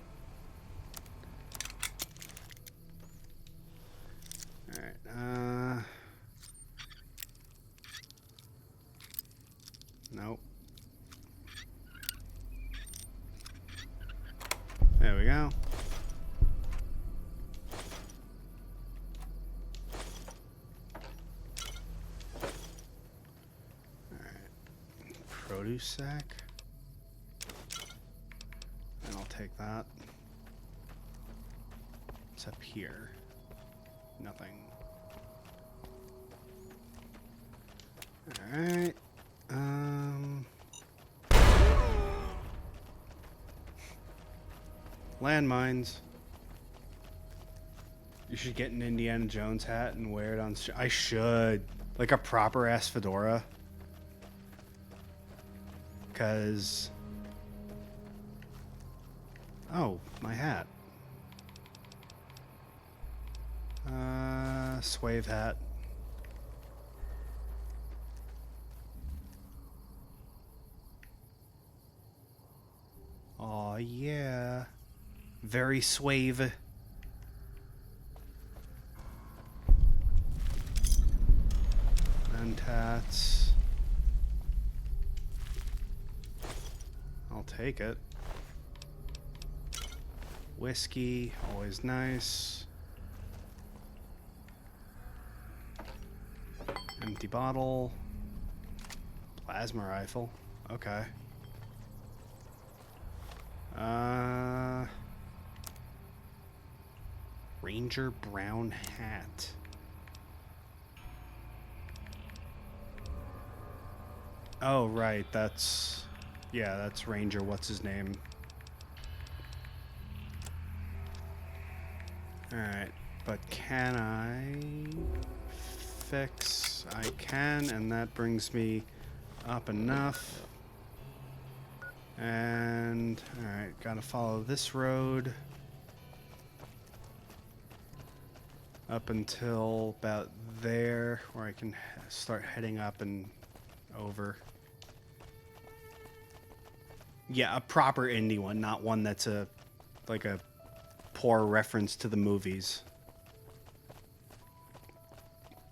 Alright, nope. There we go. Alright. Produce sack. that. What's up here? Nothing. Alright. Landmines. You should get an Indiana Jones hat and wear it on... I should. Like a proper ass fedora. Because... Oh, my hat. Swave hat. Aw, yeah. Very swave. And hats. I'll take it. Whiskey, always nice. Empty bottle. Plasma rifle. Okay. Ranger brown hat. Oh, right, that's... Yeah, that's Ranger, what's his name? Alright, but can I fix? I can, and that brings me up enough. And, alright, gotta follow this road. Up until about there, where I can start heading up and over. Yeah, a proper indie one, not one that's a poor reference to the movies.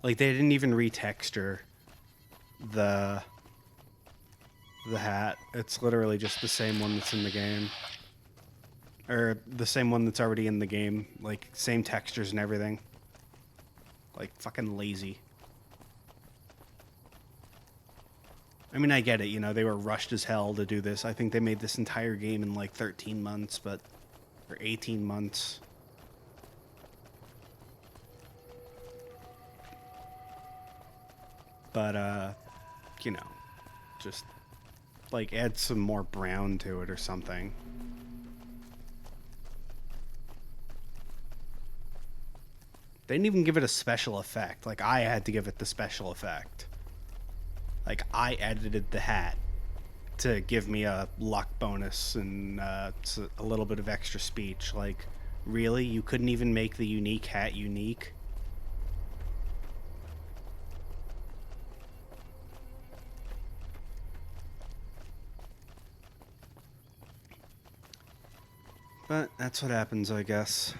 Like, they didn't even retexture the hat. It's literally just the same one that's in the game. Or the same one that's already in the game. Like, same textures and everything. Like, fucking lazy. I mean, I get it, you know, they were rushed as hell to do this. I think they made this entire game in like 13 months, but... Or 18 months. But, you know, just, like, add some more brown to it or something. They didn't even give it a special effect. Like, I had to give it the special effect. Like, I edited the hat to give me a luck bonus and a little bit of extra speech. Like, really? You couldn't even make the unique hat unique? But that's what happens, I guess.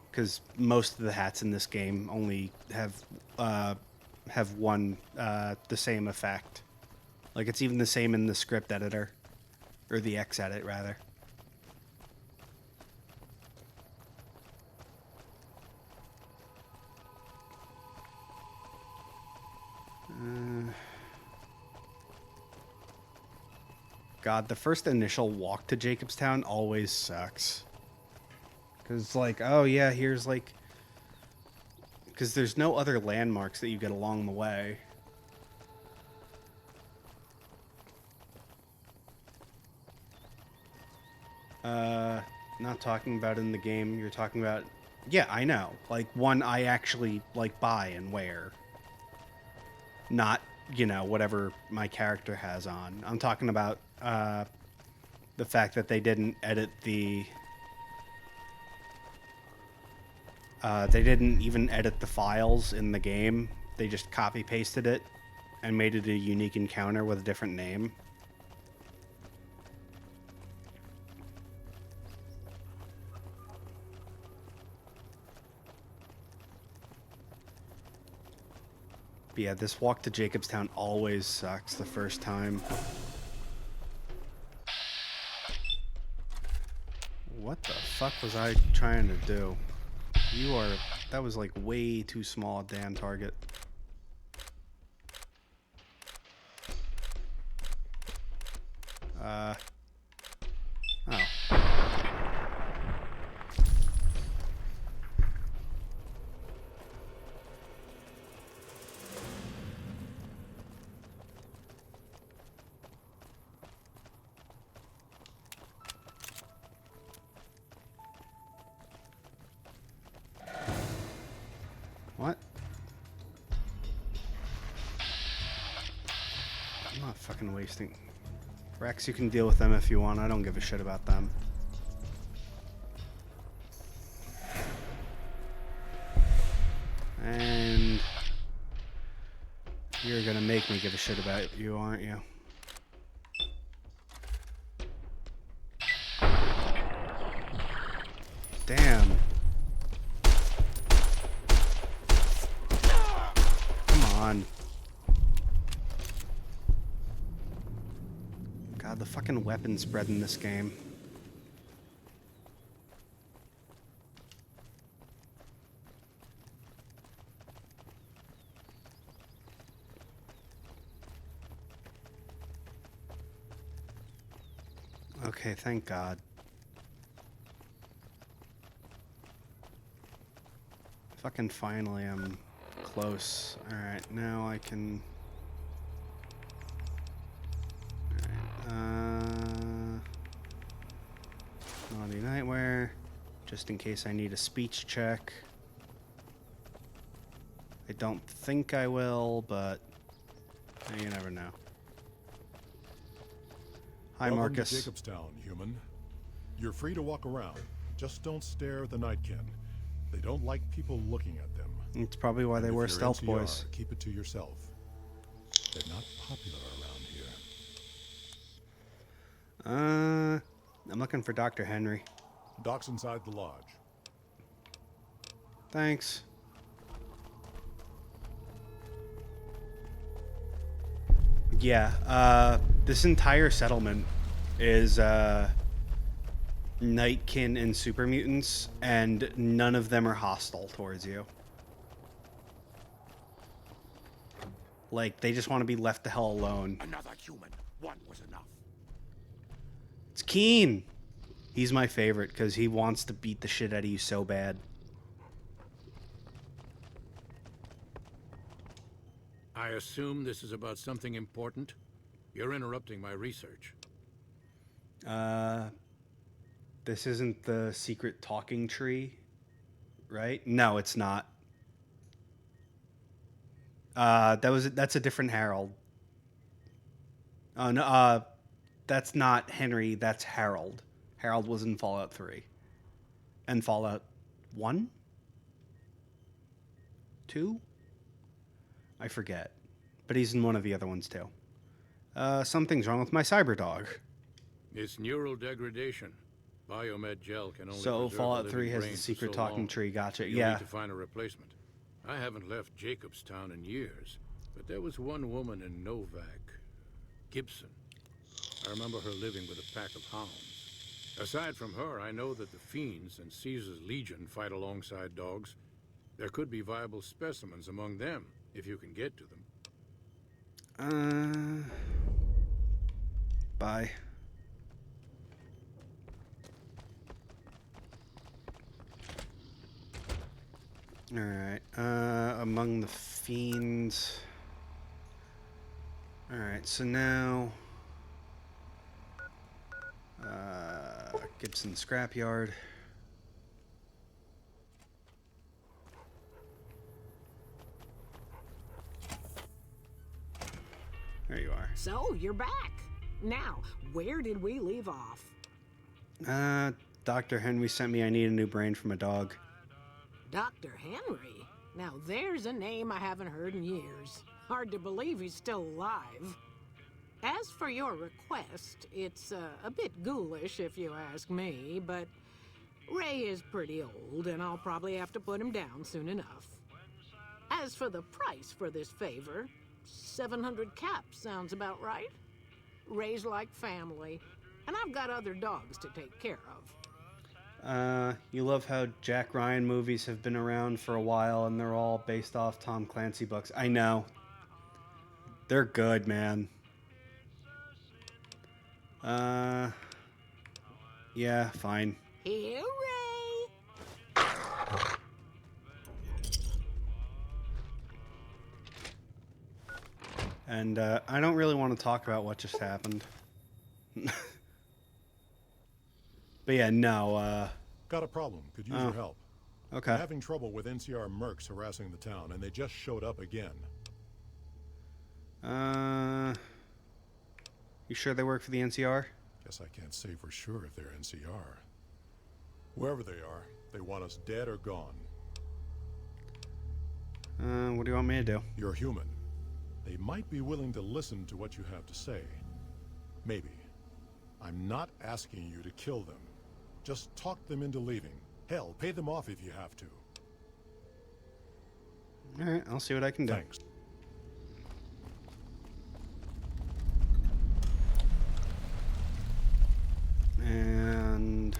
Because most of the hats in this game only have one the same effect. Like, it's even the same in the script editor. Or the X-edit, rather. God, the first initial walk to Jacobstown always sucks. Because, like, oh yeah, here's, like... Because there's no other landmarks that you get along the way. Not talking about in the game, you're talking about... Yeah, I know. Like, one I actually, like, buy and wear. Not, you know, whatever my character has on. I'm talking about, the fact that they didn't edit the... they didn't even edit the files in the game. They just copy-pasted it and made it a unique encounter with a different name. But yeah, this walk to Jacobstown always sucks the first time. What the fuck was I trying to do? You are... That was like way too small a damn target. Oh. fucking wasting. Rex, you can deal with them if you want. I don't give a shit about them. And you're gonna make me give a shit about you, aren't you? Damn. Come on. God, the fucking weapon spread in this game. Okay, thank God. Fucking finally, I'm close. Alright, now I can... Alright, Naughty Nightwear, just in case I need a speech check. I don't think I will, but you never know. Hi, Welcome Marcus. to Jacobstown, human. You're free to walk around. Just don't stare at the Nightkin. They don't like people looking at them. It's probably why they And wear if you're stealth NCR, boys. Keep it to yourself. They're not popular around here. I'm looking for Dr. Henry. Doc's inside the lodge. Thanks. Yeah, this entire settlement is Nightkin and super mutants, and none of them are hostile towards you. Like, they just want to be left the hell alone. Another human. One was enough. It's Keen. He's my favorite because he wants to beat the shit out of you so bad. I assume this is about something important? You're interrupting my research. This isn't the secret talking tree, right? No, it's not. That's a different Harold. Oh no, that's not Henry, that's Harold. Harold was in Fallout 3. And Fallout 1? 2? I forget. But he's in one of the other ones too. Something's wrong with my cyber dog. It's neural degradation. Biomed gel can only So preserve Fallout a 3 living has brain the for secret so talking long. tree, gotcha. You'll Yeah. need to find a replacement. I haven't left Jacobstown in years, but there was one woman in Novak, Gibson. I remember her living with a pack of hounds. Aside from her, I know that the Fiends and Caesar's Legion fight alongside dogs. There could be viable specimens among them, if you can get to them. Bye. Alright, among the Fiends. Alright, so now... Gibson Scrapyard. There you are. So, you're back. Now, where did we leave off? Dr. Henry sent me I need a new brain from a dog. Dr. Henry? Now, there's a name I haven't heard in years. Hard to believe he's still alive. As for your request, it's a bit ghoulish if you ask me, but Ray is pretty old, and I'll probably have to put him down soon enough. As for the price for this favor, 700 caps sounds about right. Ray's like family, and I've got other dogs to take care of. You love how Jack Ryan movies have been around for a while and they're all based off Tom Clancy books. I know. They're good, man. Yeah, fine. Here, Ray! And, I don't really want to talk about what just happened. But yeah, no, Got a problem. Could use Oh. your help. Okay. I'm having trouble with NCR mercs harassing the town, and they just showed up again. You sure they work for the NCR? Guess I can't say for sure if they're NCR. Wherever they are, they want us dead or gone. What do you want me to do? You're human. They might be willing to listen to what you have to say. Maybe. I'm not asking you to kill them. Just talk them into leaving. Hell, pay them off if you have to. Alright, I'll see what I can do. Thanks. And...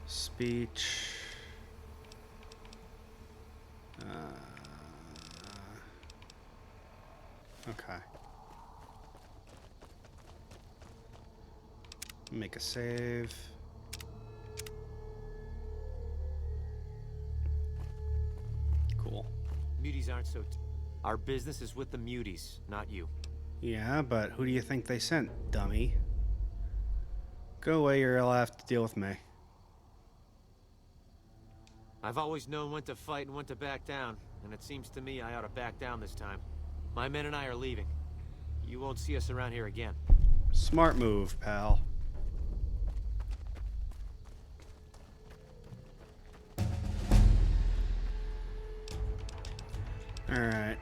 speech... okay. Make a save. Cool. Muties aren't so... Our business is with the Muties, not you. Yeah, but who do you think they sent, dummy? Go away or you'll have to deal with me. I've always known when to fight and when to back down, and it seems to me I ought to back down this time. My men and I are leaving. You won't see us around here again. Smart move, pal. Alright,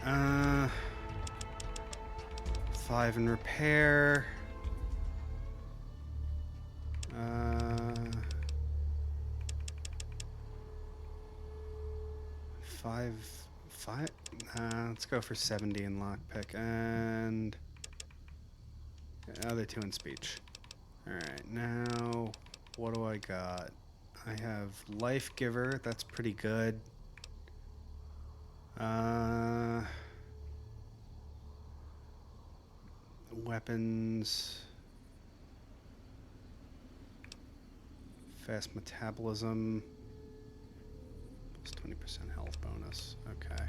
5 in repair. 5. Let's go for 70 in lockpick and other 2 in speech. Alright, now what do I got? I have Life Giver, that's pretty good. Weapons. Fast metabolism. Plus 20% health bonus. Okay.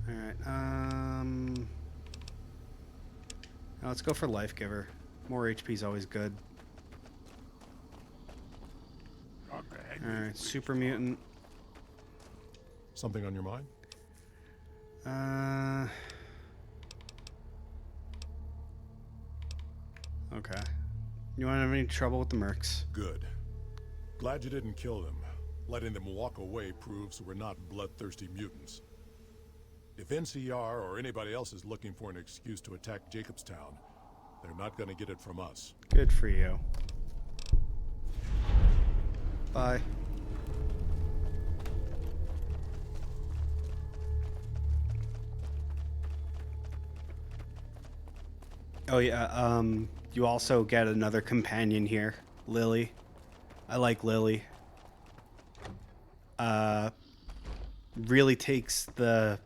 Alright, now let's go for Life Giver. More HP is always good. Alright, Super Mutant. Something on your mind? Okay. You won't have any trouble with the mercs. Good. Glad you didn't kill them. Letting them walk away proves we're not bloodthirsty mutants. If NCR or anybody else is looking for an excuse to attack Jacobstown, they're not gonna get it from us. Good for you. Bye. Oh yeah, you also get another companion here, Lily. I like Lily. Really takes the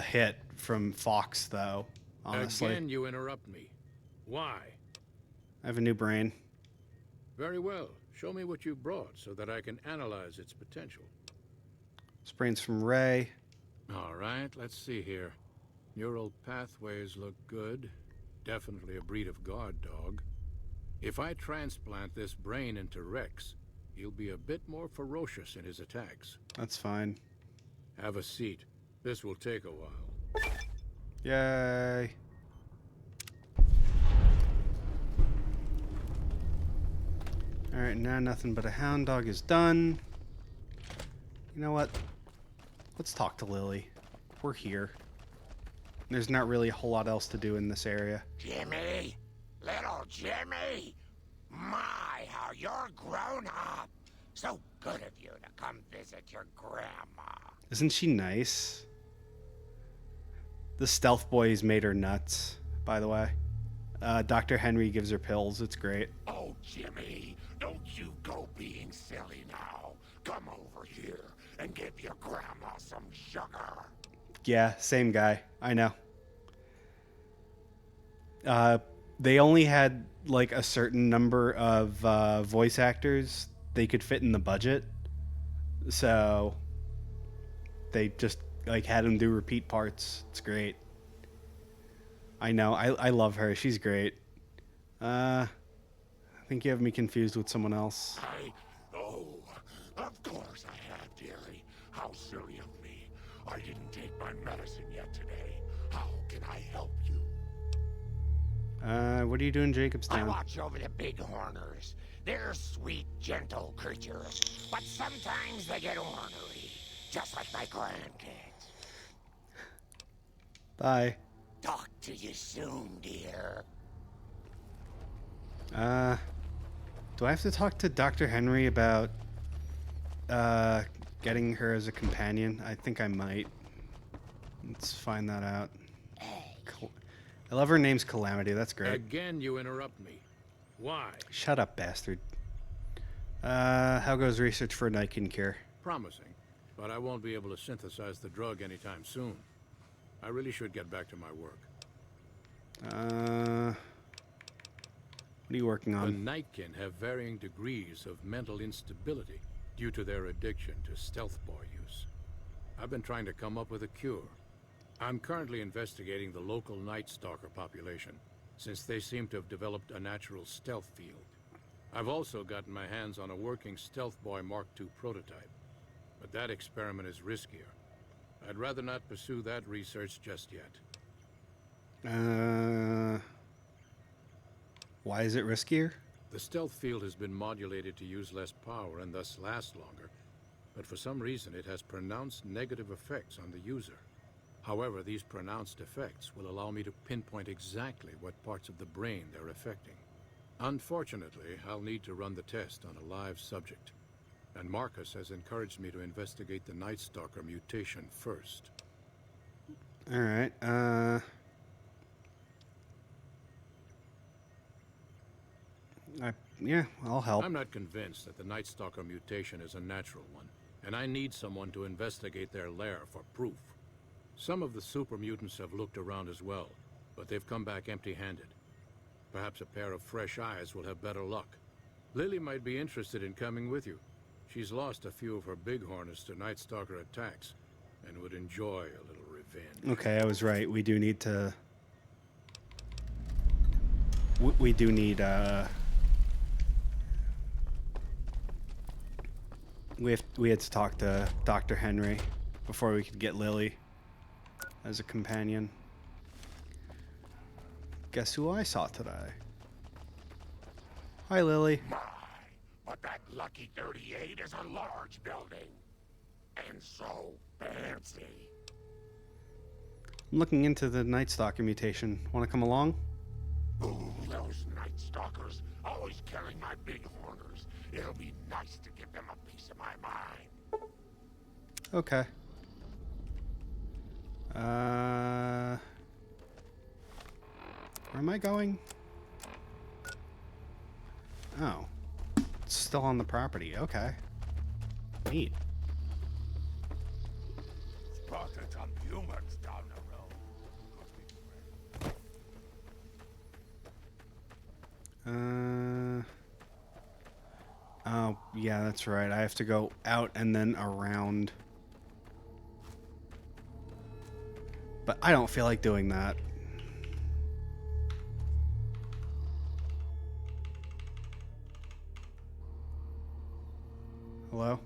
hit from Fox, though, honestly. Again, you interrupt me. Why? I have a new brain. Very well. Show me what you brought so that I can analyze its potential. This brain's from Ray. All right, let's see here. Neural pathways look good. Definitely a breed of guard dog. If I transplant this brain into Rex, he'll be a bit more ferocious in his attacks. That's fine. Have a seat. This will take a while. Yay. Alright, now nothing but a hound dog is done. You know what? Let's talk to Lily. We're here. There's not really a whole lot else to do in this area. Jimmy! Little Jimmy! My, how you're grown up! So good of you to come visit your grandma. Isn't she nice? The stealth boys made her nuts, by the way. Dr. Henry gives her pills. It's great. Oh, Jimmy, don't you go being silly now. Come over here and give your grandma some sugar. Yeah, same guy. I know. They only had like a certain number of voice actors they could fit in the budget, so they just like had him do repeat parts. It's great. I know. I love her. She's great. I think you have me confused with someone else. Oh, of course I have, dearie. How silly of me. I didn't take my medicine yet today. How can I help you? What are you doing, I Jacobstown? watch over the bighorners. They're sweet, gentle creatures, but sometimes they get ornery, just like my grandkids. Bye. Talk to you soon, dear. Do I have to talk to Dr. Henry about getting her as a companion? I think I might. Let's find that out. I love her name's Calamity. That's great. Again, you interrupt me. Why? Shut up, bastard. How goes research for a Niken cure? Promising, but I won't be able to synthesize the drug anytime soon. I really should get back to my work. What are you working The on? Nightkin have varying degrees of mental instability due to their addiction to stealth boy use. I've been trying to come up with a cure. I'm currently investigating the local Night Stalker population, since they seem to have developed a natural stealth field. I've also gotten my hands on a working Stealth Boy Mark II prototype, but that experiment is riskier. I'd rather not pursue that research just yet. Why is it riskier? The stealth field has been modulated to use less power and thus last longer, but for some reason it has pronounced negative effects on the user. However, these pronounced effects will allow me to pinpoint exactly what parts of the brain they're affecting. Unfortunately, I'll need to run the test on a live subject, and Marcus has encouraged me to investigate the Night Stalker mutation first. Alright, yeah, I'll help. I'm not convinced that the Night Stalker mutation is a natural one, and I need someone to investigate their lair for proof. Some of the super mutants have looked around as well, but they've come back empty-handed. Perhaps a pair of fresh eyes will have better luck. Lily might be interested in coming with you. She's lost a few of her bighorners to Night Stalker attacks, and would enjoy a little revenge. Okay, I was right. We do need to... We do need, We had to talk to Dr. Henry before we could get Lily as a companion. Guess who I saw today? Hi, Lily. My, but that lucky 38 is a large building. And so fancy. I'm looking into the Night Stalker mutation. Want to come along? Ooh, those Night Stalkers always killing my bighorners. It'll be nice to give them a piece of my mind. Okay. Where am I going? Oh. It's still on the property. Okay. Neat. Spotted some humans down the road. Oh, yeah, that's right. I have to go out and then around. But I don't feel like doing that. Hello?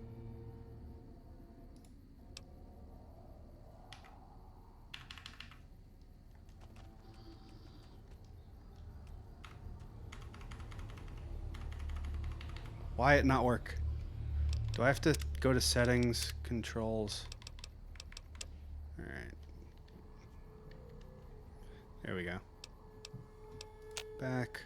Why it not work? Do I have to go to settings, controls? Alright. There we go. Back.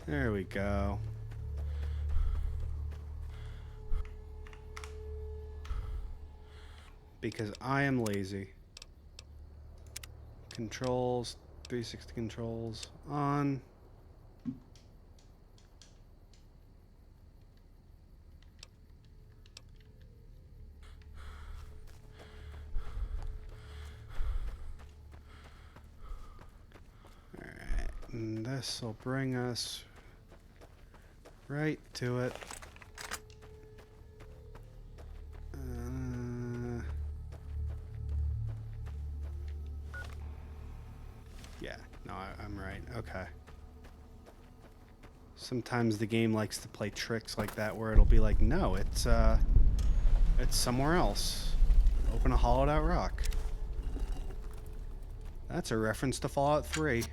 There we go. Because I am lazy. Controls, 360 controls on. Alright, and this will bring us right to it. Yeah, no, I'm right. Okay. Sometimes the game likes to play tricks like that where it'll be like, no, it's It's somewhere else. Open a hollowed out rock. That's a reference to Fallout 3.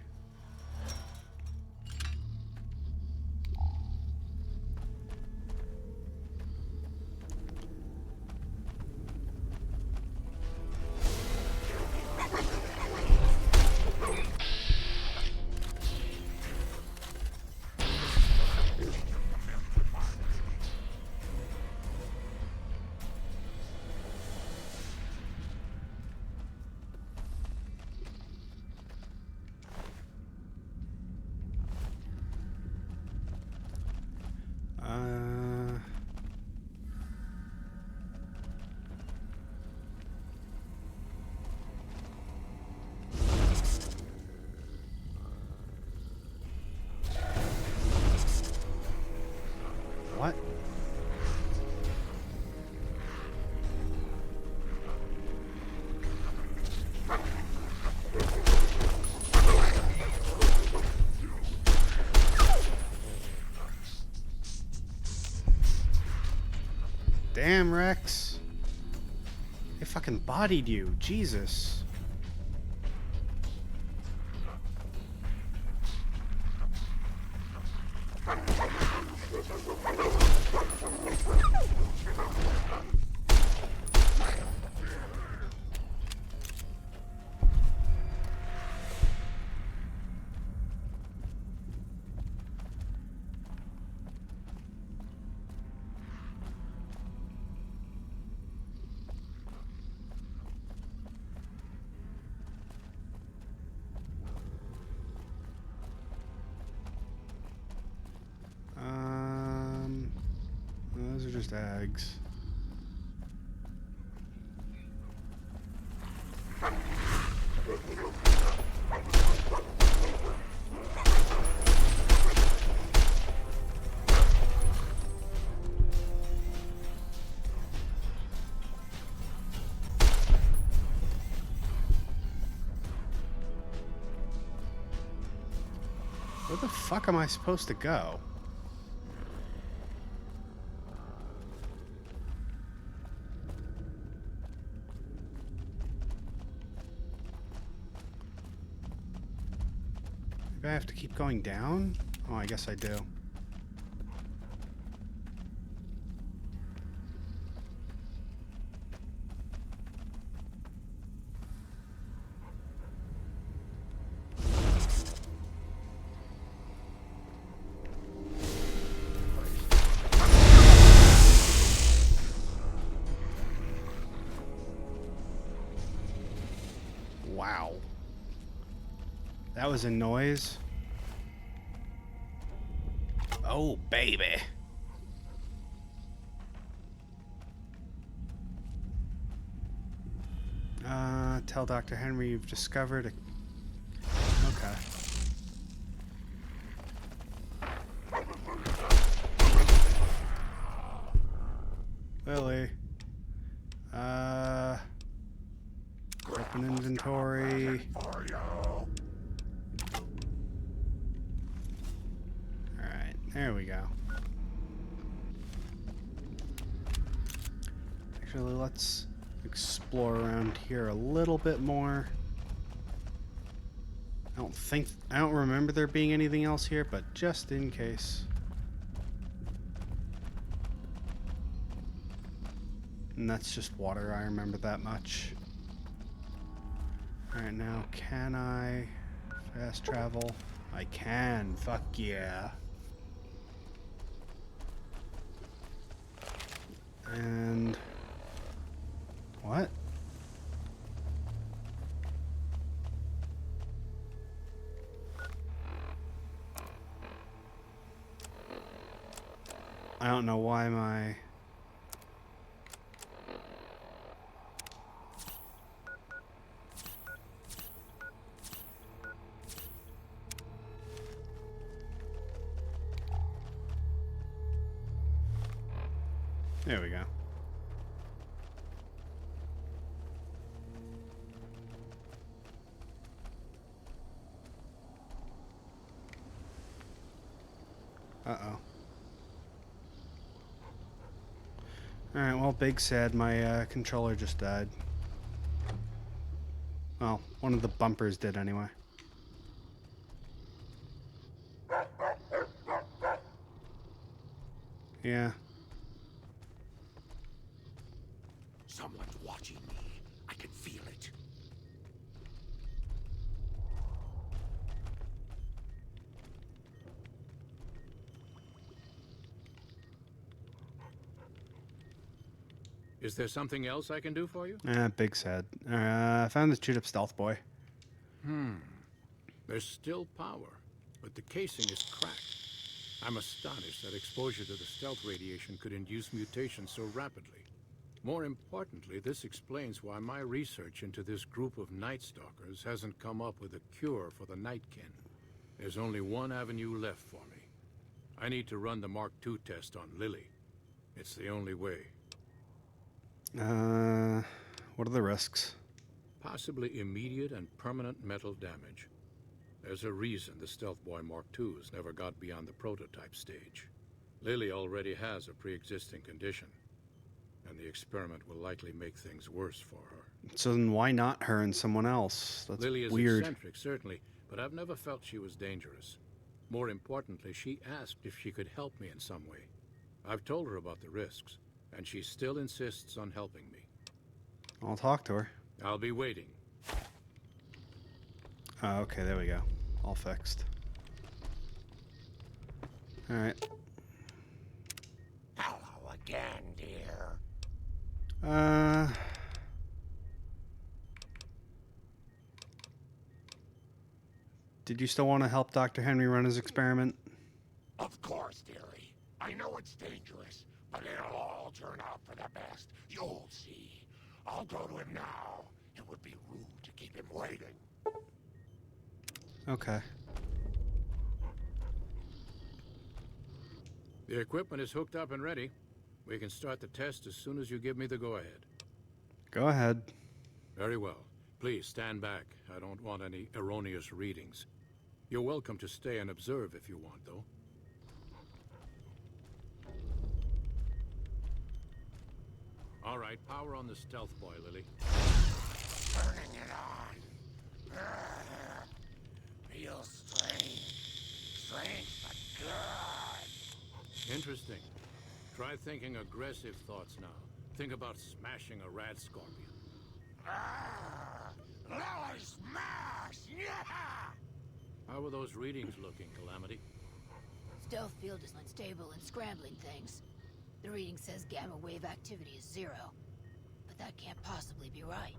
What? Damn, Rex. They fucking bodied you. Jesus. Those are just eggs. Where the fuck am I supposed to go? Maybe I have to keep going down? Oh, I guess I do. Wow. That was a noise. Oh, baby. Tell Dr. Henry you've discovered a... Okay. Lily. Open inventory. Alright, there we go. Actually, let's explore around here a little bit more. I don't remember there being anything else here, but just in case. And that's just water, I remember that much. Alright, now can I fast travel? I can, fuck yeah. And... what? I don't know why my... There we go. Uh-oh. Alright, well, big sad. My controller just died. Well, one of the bumpers did anyway. Yeah. Someone's watching me. I can feel it. Is there something else I can do for you? Big sad. I found the chewed up stealth boy. There's still power, but the casing is cracked. I'm astonished that exposure to the stealth radiation could induce mutations so rapidly. More importantly, this explains why my research into this group of Night Stalkers hasn't come up with a cure for the Nightkin. There's only one avenue left for me. I need to run the Mark II test on Lily. It's the only way. What are the risks? Possibly immediate and permanent metal damage. There's a reason the Stealth Boy Mark IIs never got beyond the prototype stage. Lily already has a pre-existing condition, and the experiment will likely make things worse for her. So then why not her and someone else? That's Lily is weird. eccentric, certainly, but I've never felt she was dangerous. More importantly, she asked if she could help me in some way. I've told her about the risks, and she still insists on helping me. I'll talk to her. I'll be waiting. Oh, okay, there we go. All fixed. Alright. Hello again, dear. Did you still want to help Dr. Henry run his experiment? Of course, dearie. I know it's dangerous, but it'll all turn out for the best. You'll see. I'll go to him now. It would be rude to keep him waiting. Okay. The equipment is hooked up and ready. We can start the test as soon as you give me the go-ahead. Go ahead. Very well. Please stand back. I don't want any erroneous readings. You're welcome to stay and observe if you want, though. All right, power on the Stealth Boy, Lily. Turning it on. Feels strange. Strange, but good. Interesting. Try thinking aggressive thoughts now. Think about smashing a rad scorpion. Lily smash! Yeah! How are those readings looking, Calamity? Stealth field is unstable and scrambling things. The reading says gamma wave activity is 0. But that can't possibly be right.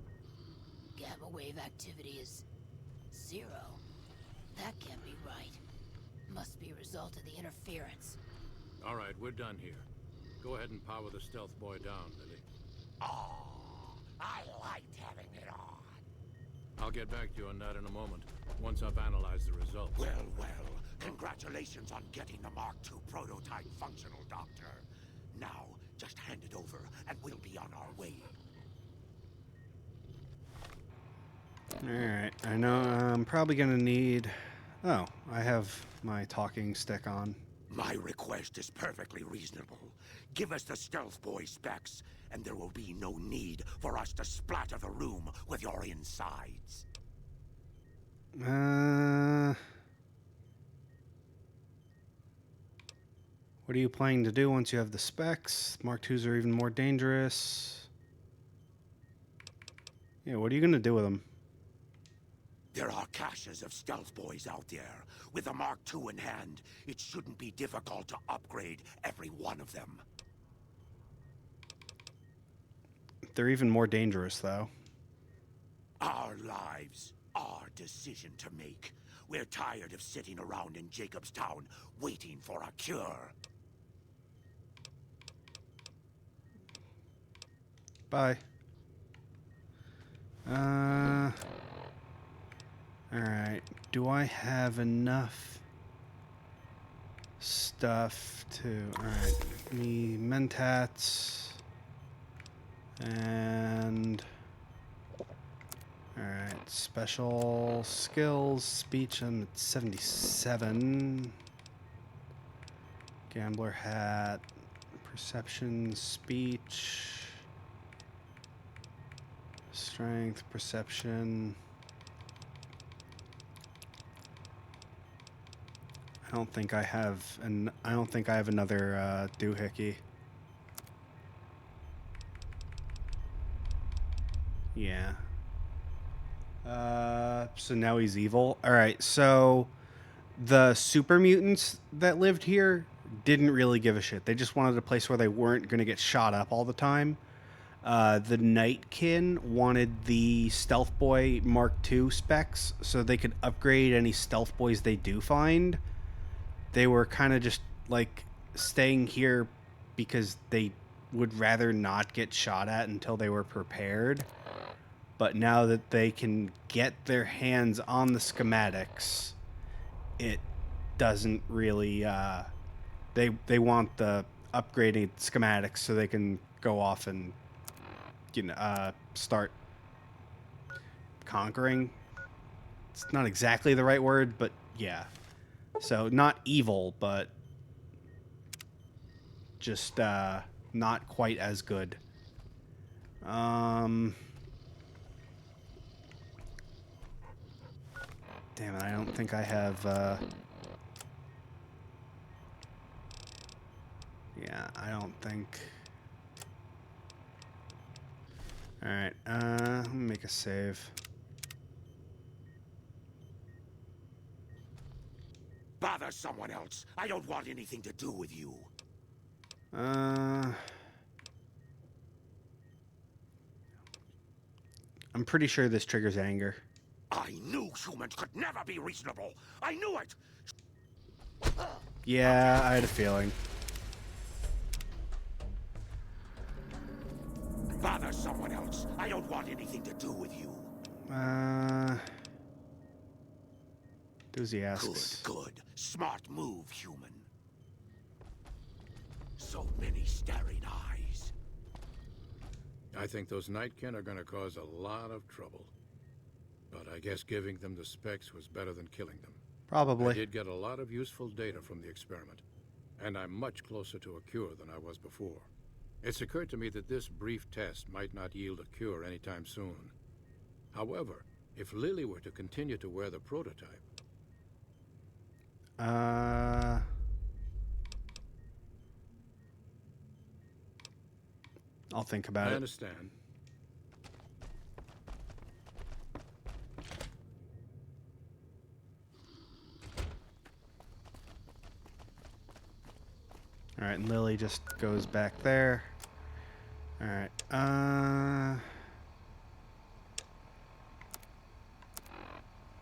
Gamma wave activity is 0. That can't be right. Must be a result of the interference. All right, we're done here. Go ahead and power the Stealth Boy down, Lily. Oh, I liked having it on. I'll get back to you on that in a moment, once I've analyzed the results. Well, congratulations on getting the Mark II prototype functional, Doctor. Now, just hand it over, and we'll be on our way. Alright, I know I'm probably gonna need... Oh, I have my talking stick on. My request is perfectly reasonable. Give us the Stealth Boy specs, and there will be no need for us to splatter the room with your insides. What are you planning to do once you have the specs? Mark IIs are even more dangerous. Yeah, what are you gonna do with them? There are caches of Stealth Boys out there. With a Mark II in hand, it shouldn't be difficult to upgrade every one of them. They're even more dangerous, though. Our lives, our decision to make. We're tired of sitting around in Jacobstown waiting for a cure. Bye. Alright. Do I have enough stuff to... Alright. Me mentats. And... Alright. Special skills. Speech, I'm at 77. Gambler hat. Perception, speech, strength, perception. I don't think I have another doohickey. Yeah. So now he's evil. All right. So the super mutants that lived here didn't really give a shit. They just wanted a place where they weren't going to get shot up all the time. The Nightkin wanted the Stealth Boy Mark II specs so they could upgrade any Stealth Boys they do find. They were kind of just like staying here because they would rather not get shot at until they were prepared. But now that they can get their hands on the schematics, it doesn't really... They want the upgraded schematics so they can go off and start conquering. It's not exactly the right word, but yeah. So not evil, but just not quite as good. Damn it, I don't think I have... yeah, I don't think... Alright, let me make a save. Bother someone else. I don't want anything to do with you. I'm pretty sure this triggers anger. I knew humans could never be reasonable. I knew it! Yeah, I had a feeling. Bother someone else. I don't want anything to do with you. Doozy asks. Good. Smart move, human. So many staring eyes. I think those Nightkin are gonna cause a lot of trouble. But I guess giving them the specs was better than killing them. Probably. I did get a lot of useful data from the experiment, and I'm much closer to a cure than I was before. It's occurred to me that this brief test might not yield a cure anytime soon. However, if Lily were to continue to wear the prototype... I'll think about it. I understand. Alright, and Lily just goes back there. Alright, I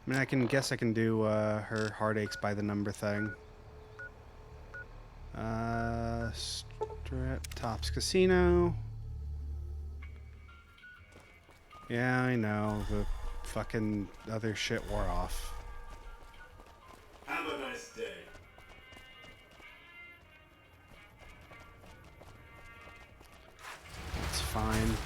mean, I guess I can do her heartaches by the number thing. Strip Tops Casino. Yeah, I know. The fucking other shit wore off. Have a nice day. It's fine.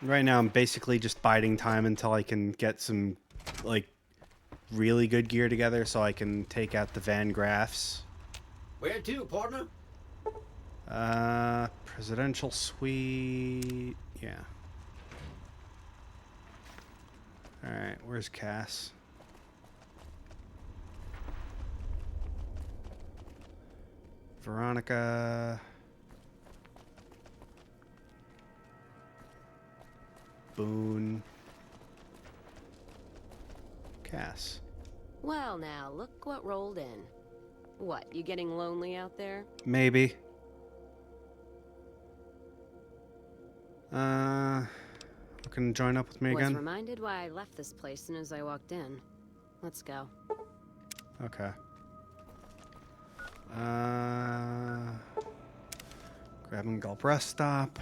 Right now, I'm basically just biding time until I can get some, like, really good gear together so I can take out the Van Graffs. Where to, partner? Presidential suite. Yeah. Alright, where's Cass? Veronica. Boone. Cass. Well, now, look what rolled in. What, you getting lonely out there? Maybe. Looking to join up with me again? Was reminded why I left this place soon as I walked in. Let's go. Okay. Grab and gulp rest stop.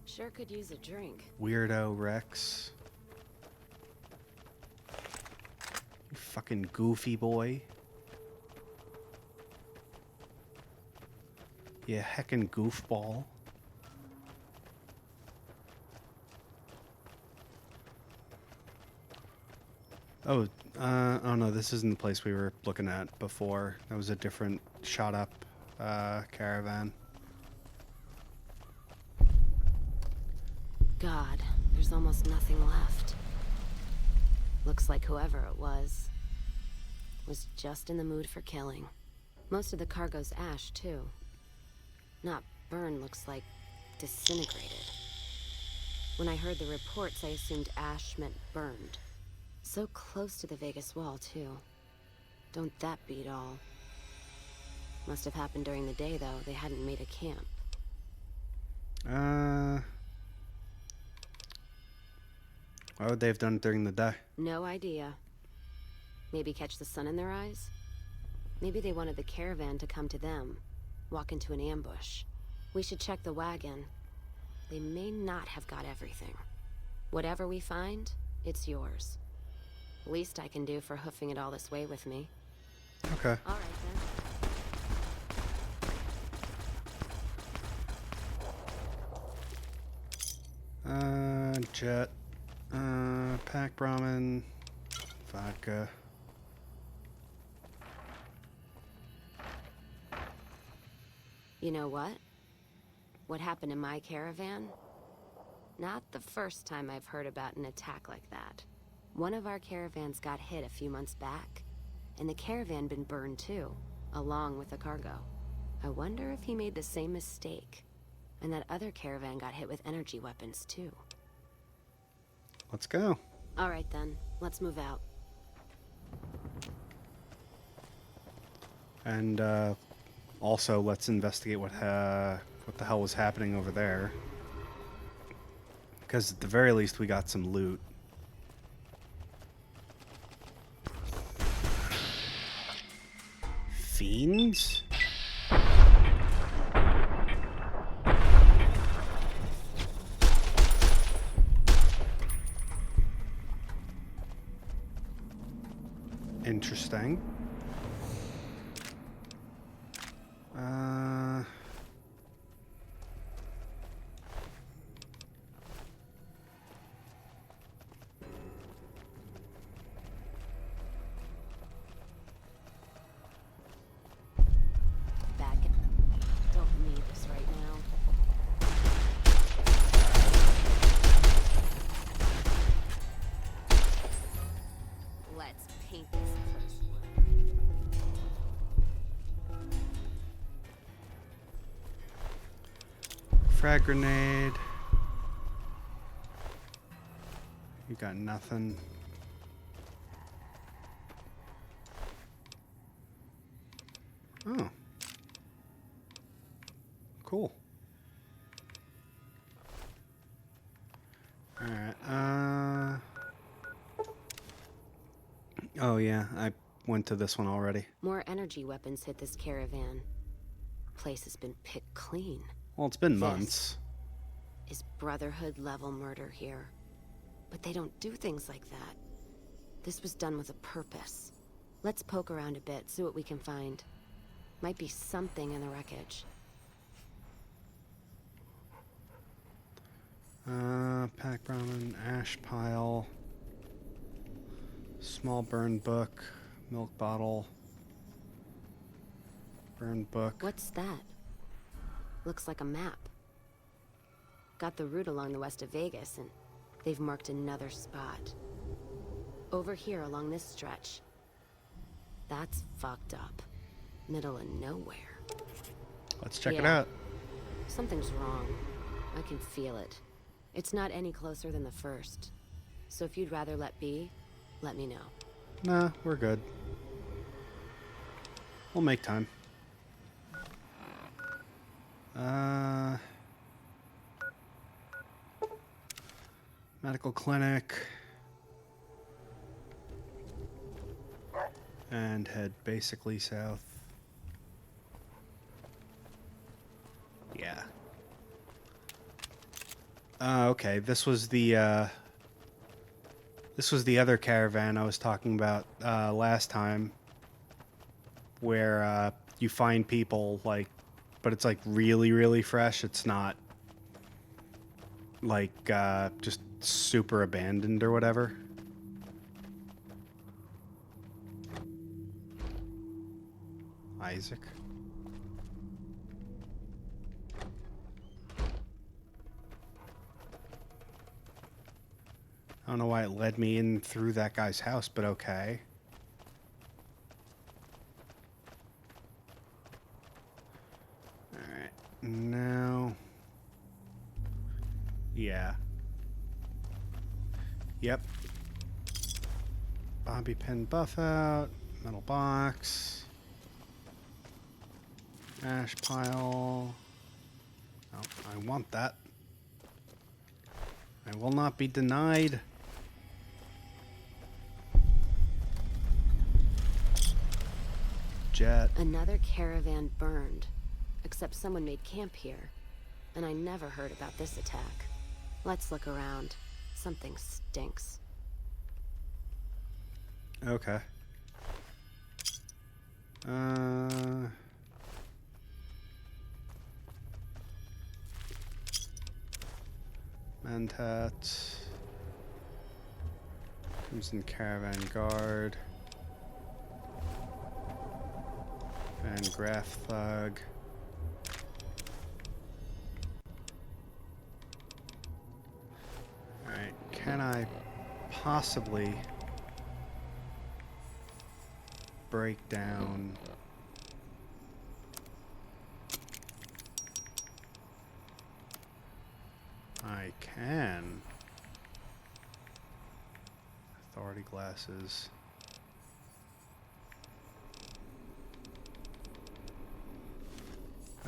Sure could use a drink. Weirdo Rex. You fucking goofy boy. You heckin' goofball. Oh, oh no, this isn't the place we were looking at before. That was a different shot up caravan. God, there's almost nothing left. Looks like whoever it was just in the mood for killing. Most of the cargo's ash, too. Not burned, looks like disintegrated. When I heard the reports, I assumed ash meant burned. So close to the Vegas wall, too. Don't that beat all? Must have happened during the day, though. They hadn't made a camp. Why would they have done it during the day? No idea. Maybe catch the sun in their eyes? Maybe they wanted the caravan to come to them, walk into an ambush. We should check the wagon. They may not have got everything. Whatever we find, it's yours. Least I can do for hoofing it all this way with me. Okay. All right, then. Jet. Packed ramen. Vodka. You know what? What happened in my caravan? Not the first time I've heard about an attack like that. One of our caravans got hit a few months back, and the caravan been burned too, along with the cargo. I wonder if he made the same mistake, and that other caravan got hit with energy weapons too. Let's go. All right then, let's move out. And also, let's investigate what the hell was happening over there. Because at the very least, we got some loot. Fiends? Interesting. Don't need this right now. Let's paint this first one. Frag grenade. You got nothing. Oh. Cool. Alright, oh yeah, I went to this one already. More energy weapons hit this caravan. Place has been picked clean. Well, it's been months. Is Brotherhood level murder here. But they don't do things like that. This was done with a purpose. Let's poke around a bit, see what we can find. Might be something in the wreckage. Pack ramen, ash pile, small burn book, milk bottle, burn book. What's that? Looks like a map. Got the route along the west of Vegas, and they've marked another spot. Over here along this stretch. That's fucked up. Middle of nowhere. Let's check it out. Something's wrong. I can feel it. It's not any closer than the first. So if you'd rather let be, let me know. Nah, we're good. We'll make time. Medical clinic. And head basically south. Yeah. Okay, this was the other caravan I was talking about last time, where you find people like, but it's like really, really fresh. It's not like just super abandoned or whatever. Isaac. I don't know why it led me in through that guy's house, but okay. Alright, now... Yeah. Yep. Bobby pin buff out. Metal box. Ash pile. Oh, I want that. I will not be denied. Jet. Another caravan burned. Except someone made camp here. And I never heard about this attack. Let's look around. Something stinks. Okay. Mentat. Crimson Caravan Guard. Van Graff Thug. Alright, can I possibly break down I can. Authority glasses.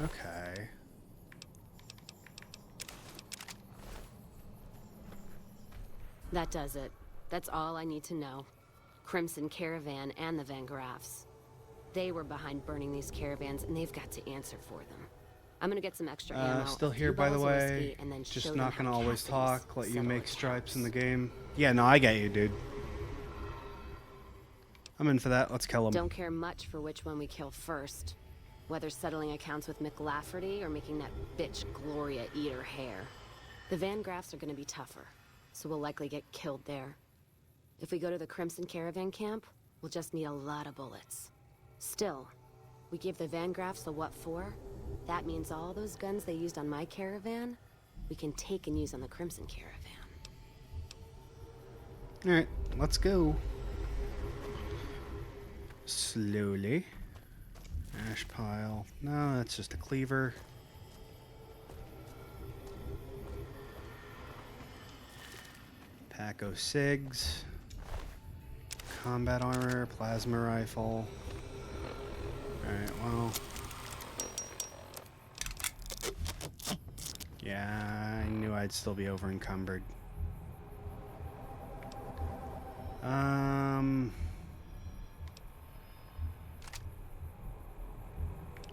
Okay. That does it. That's all I need to know. Crimson Caravan and the Van Graffs. They were behind burning these caravans, and they've got to answer for them. I'm gonna get some extra ammo. Still a here, few by the bottles of way. whiskey, and then show Just them not how gonna always Cassidy's talk. Let you settle make accounts. stripes in the game. Yeah, no, I get you, dude. I'm in for that. Let's kill him. Don't care much for which one we kill first. Whether settling accounts with McLafferty or making that bitch Gloria eat her hair. The Van Graffs are gonna be tougher, so we'll likely get killed there. If we go to the Crimson Caravan camp, we'll just need a lot of bullets. Still, we give the Van Graffs a what for? That means all those guns they used on my caravan, we can take and use on the Crimson Caravan. Alright, let's go. Slowly. Ash pile. No, that's just a cleaver. Pack o' cigs. Combat armor, plasma rifle. Alright, well. Yeah, I knew I'd still be over encumbered.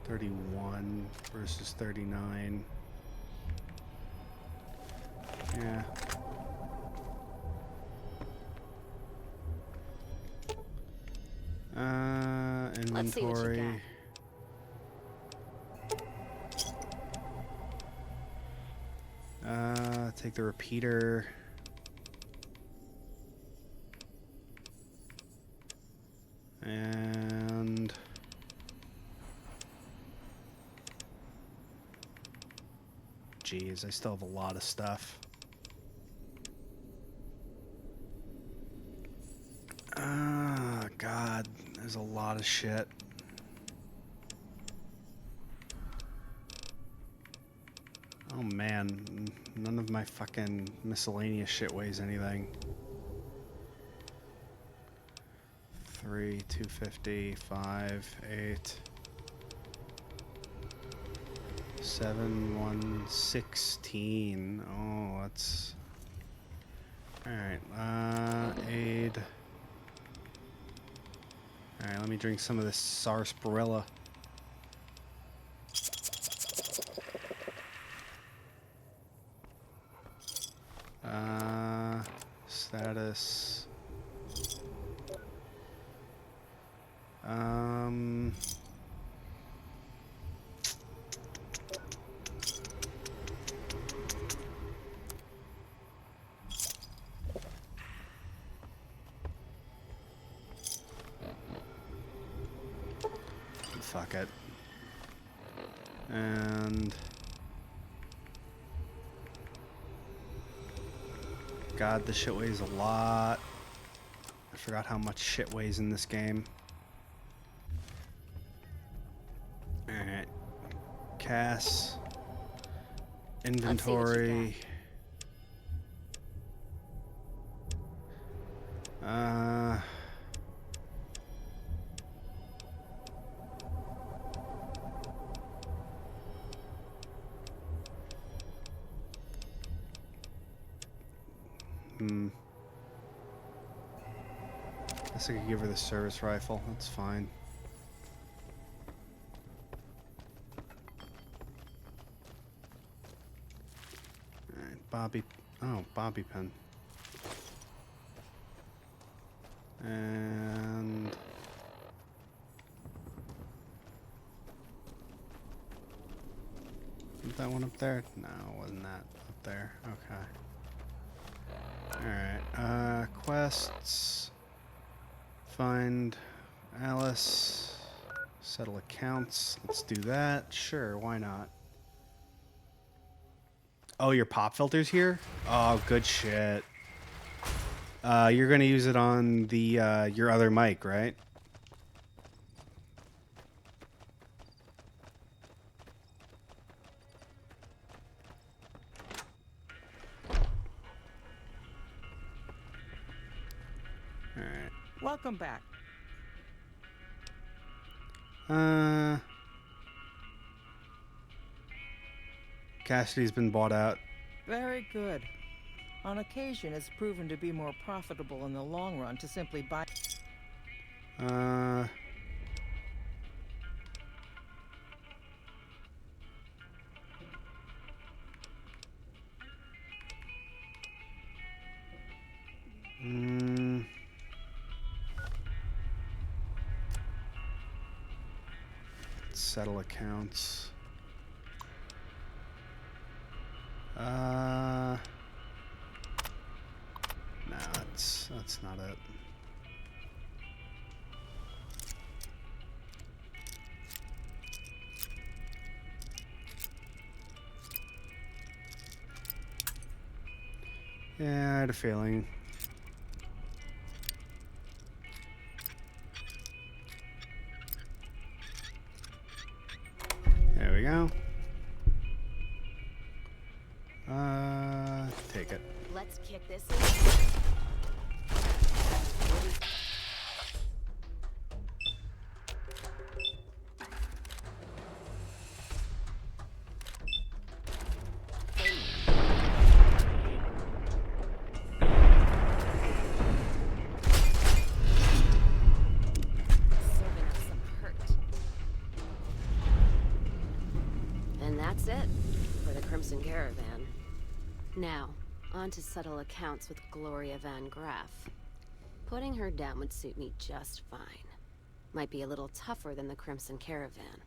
31 versus 39. Yeah. Inventory. Let's see what you Take the repeater. And geez, I still have a lot of stuff. God, there's a lot of shit. Oh man, none of my fucking miscellaneous shit weighs anything. 3, 250, 5, 8, 7, 116. Oh, that's alright. Aid. Alright, let me drink some of this sarsaparilla. Status. fuck it. And God, the shit weighs a lot. I forgot how much shit weighs in this game. Alright. Cass. Inventory. Guess I could give her the service rifle. That's fine. Alright, Bobby. Oh, Bobby pin. And isn't that one up there? No, wasn't that up there? Okay. Alright, quests. Find Alice. Settle accounts. Let's do that. Sure, why not? Oh, your pop filter's here? Oh, good shit. You're gonna use it on the your other mic, right? All right. Welcome back. Cassidy's been bought out. Very good. On occasion, it's proven to be more profitable in the long run to simply buy. Settle accounts. No, that's not it. Yeah, I had a feeling. There we go. Take it. Let's kick this in. Serving up some hurt. And that's it for the Crimson Caravan. Now, on to settle accounts with Gloria Van Graff. Putting her down would suit me just fine. Might be a little tougher than the Crimson Caravan.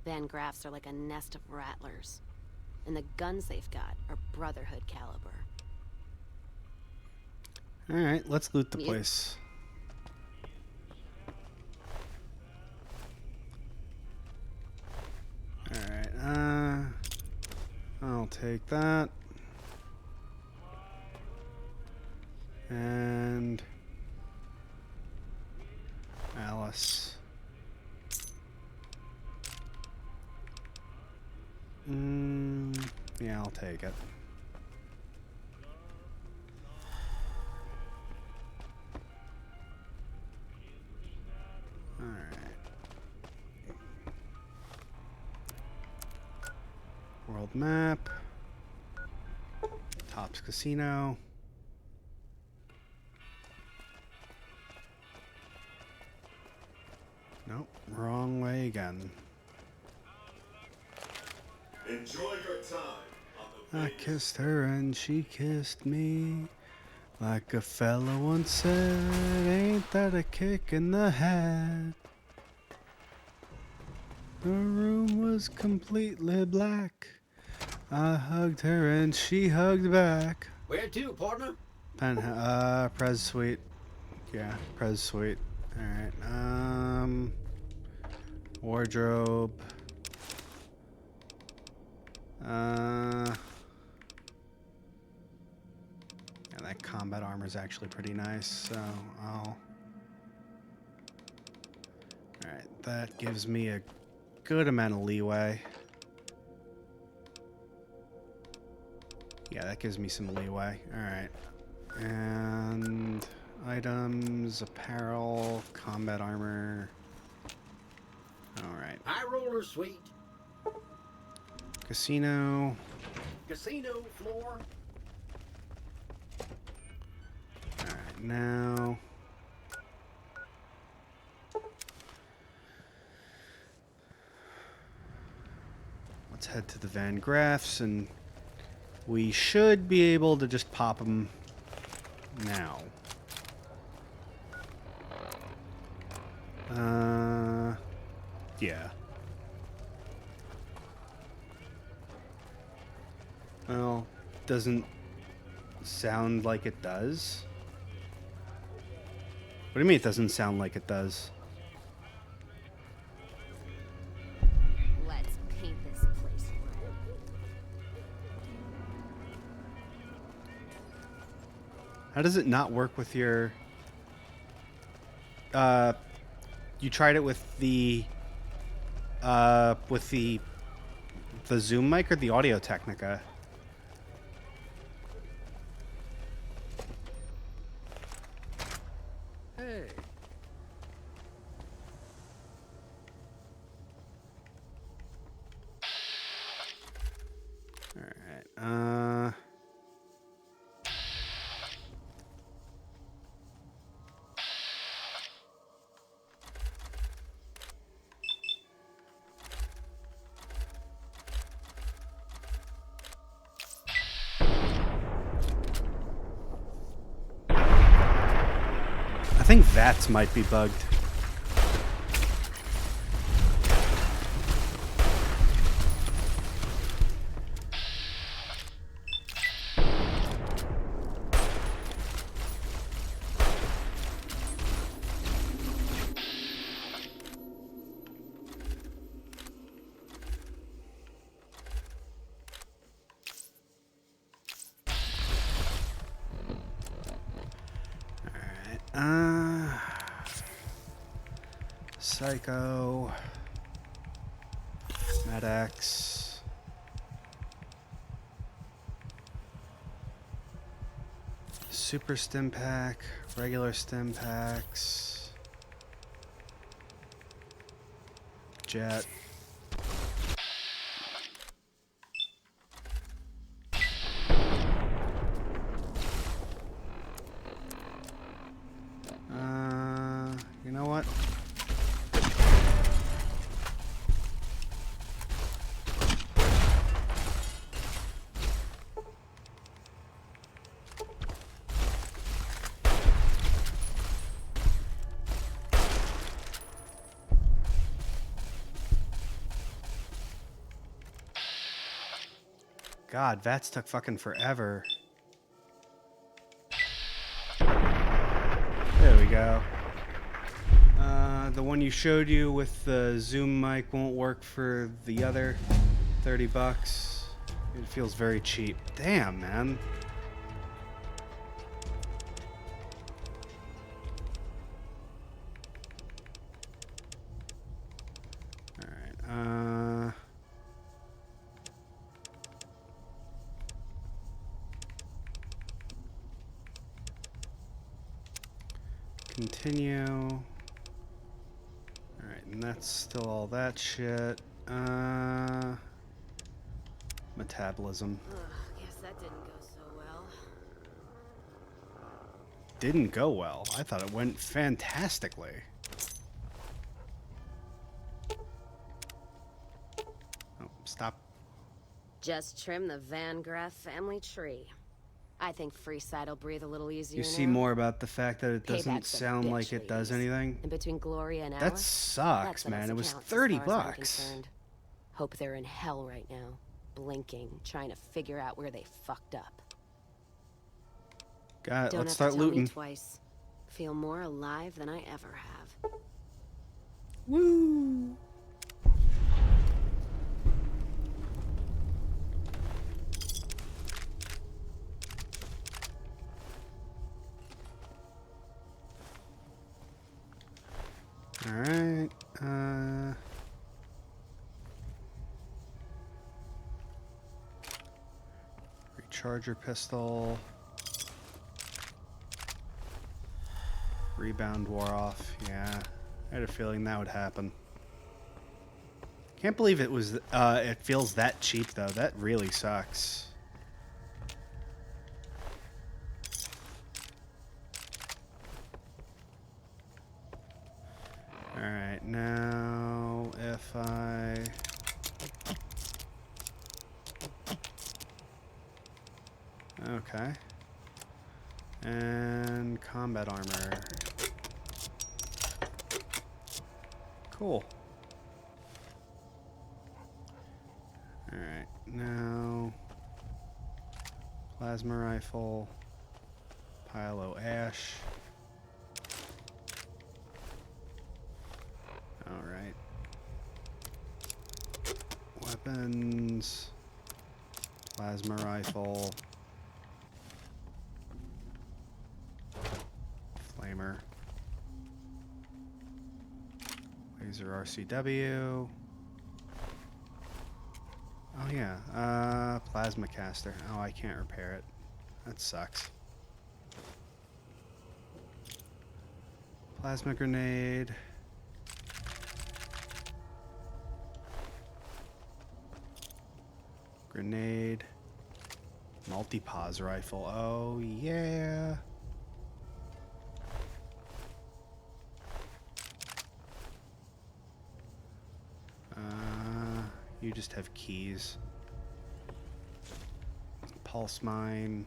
Van Graffs are like a nest of rattlers. And the guns they've got are Brotherhood caliber. Alright, let's loot the place. Alright, I'll take that. And Alice. Yeah, I'll take it. All right. World map. Tops Casino. Nope, wrong way again. Enjoy your time on the I kissed her and she kissed me. Like a fella once said, ain't that a kick in the head? The room was completely black. I hugged her and she hugged back. Where to, partner? Prez Suite. Yeah, Prez Suite. Alright, Wardrobe. Yeah, that combat armor is actually pretty nice, so I'll... Alright, that gives me a good amount of leeway. Yeah, that gives me some leeway. Alright. And items, apparel, combat armor. Alright. High roller suite. Casino. Casino floor. Alright, now... let's head to the Van Graffs, and we should be able to just pop them now. Yeah. Well, doesn't sound like it does. What do you mean it doesn't sound like it does? Let's paint this place red. How does it not work with your... you tried it with the Zoom mic or the Audio Technica? Hey. Alright, I think VATS might be bugged. Psycho, Mad-X, Super Stim Pack, regular Stim Packs, Jet. You know what? God, VATS took fucking forever. There we go. The one you showed you with the Zoom mic won't work for the other. $30. It feels very cheap. Damn, man. Alright, continue. Alright, and that's still all that shit. Metabolism. Guess that didn't go so well. Didn't go well. I thought it went fantastically. Oh, stop. Just trim the Van Graff family tree. I think Freeside will breathe a little easier You now. see more about the fact that it doesn't Payback's a sound bitch, like it does ladies. anything? And between Gloria and That Alice, sucks, that man. settles It was accounts as $30 far as I'm bucks. concerned. Hope they're in hell right now, blinking, trying to figure out where they fucked up. Got it. Don't Let's have start to tell looting. me twice. Feel more alive than I ever have. Woo! Charger pistol. Rebound wore off. Yeah, I had a feeling that would happen. Can't believe it was. It feels that cheap though. That really sucks. All right, now if I. Okay. And combat armor. Cool. Alright, now plasma rifle, Pylo Ash. Alright. Weapons, plasma rifle, flamer, laser RCW. Oh yeah, plasma caster. Oh, I can't repair it. That sucks. Plasma grenade. Grenade. Multi-pause rifle. Oh yeah. You just have keys. Pulse mine.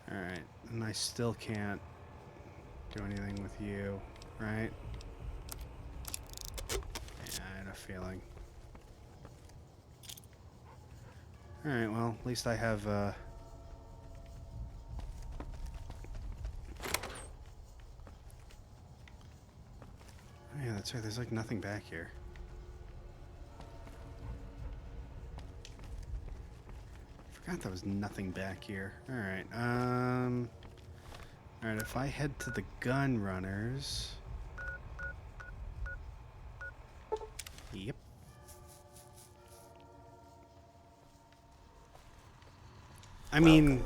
Alright, and I still can't do anything with you, right? Yeah, I had a feeling. Alright, well, at least I have, oh yeah, that's right, there's like nothing back here. Forgot there was nothing back here. Alright, alright, if I head to the gun runners. Yep. I mean,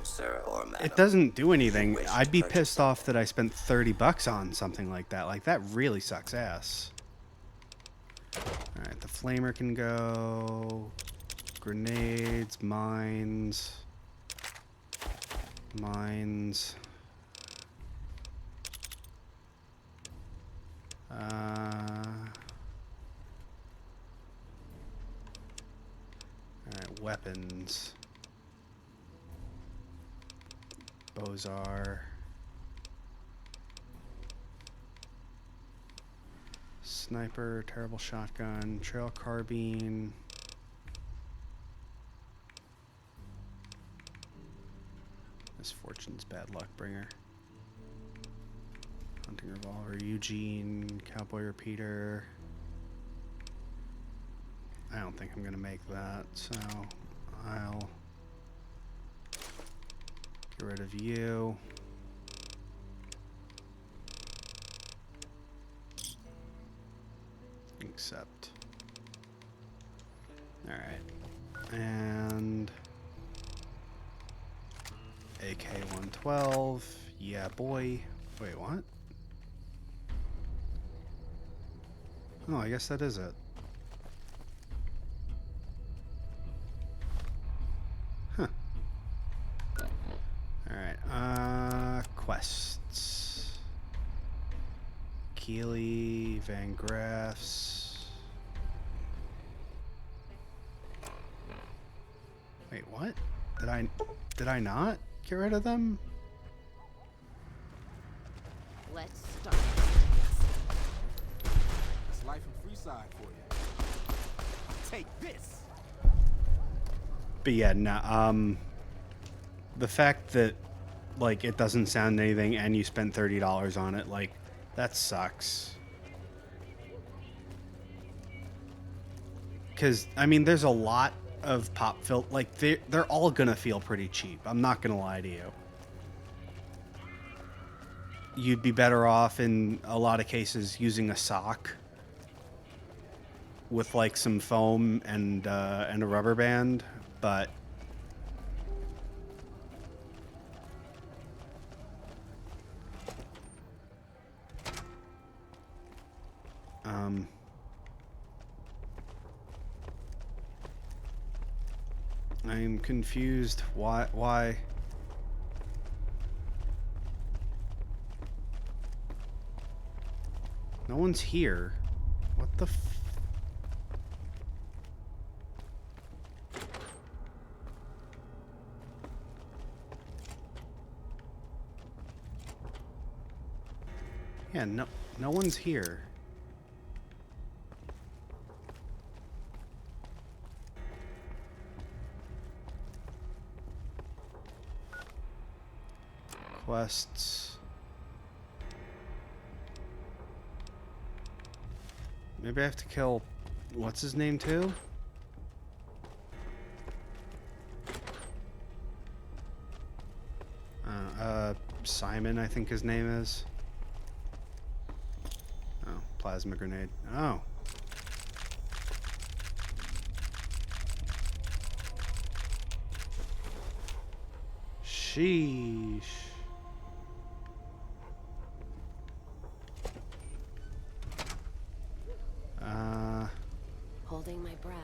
it doesn't do anything. I'd be pissed off that I spent $30 on something like that. Like, that really sucks ass. Alright, the flamer can go. Grenades, mines. Mines. Alright, weapons. Bozar. Sniper, terrible shotgun, trail carbine. Misfortune's bad luck bringer. Hunting revolver, Eugene, cowboy repeater. I don't think I'm gonna make that, so I'll get rid of you. Accept. Alright. And AK-112. Yeah, boy. Wait, what? Oh, I guess that is it. Huh. Alright, quests. Keeley, Van Graffs. Wait, what? Did I not get rid of them? Let's start. That's life in Freeside for you. Take this. But yeah, no, the fact that, like, it doesn't sound anything and you spent $30 on it, like, that sucks. Because, I mean, there's a lot of pop filter, like, they're all gonna feel pretty cheap. I'm not gonna lie to you. You'd be better off in a lot of cases using a sock with like some foam and a rubber band, but I'm confused. Why? No one's here. What the Yeah, no one's here. Quests. Maybe I have to kill what's his name too? Simon, I think his name is. Oh, plasma grenade. Oh. Sheesh. Holding my breath.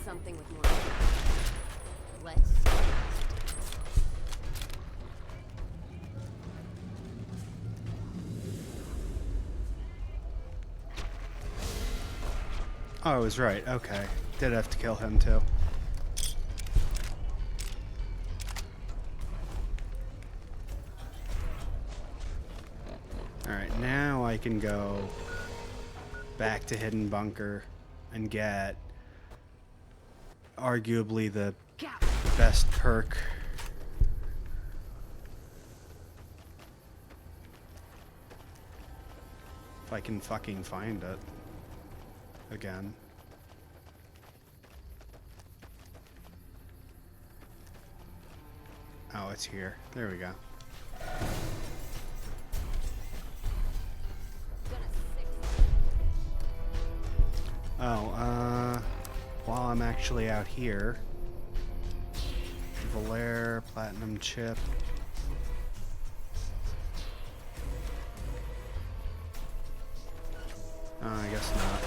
Something with more. Let's. Oh, I was right. Okay. Did have to kill him too. Alright, now I can go back to Hidden Bunker and get arguably the best perk. If I can fucking find it again. Oh, it's here. There we go. Oh, while I'm actually out here, Valere, Platinum Chip. Oh, I guess not.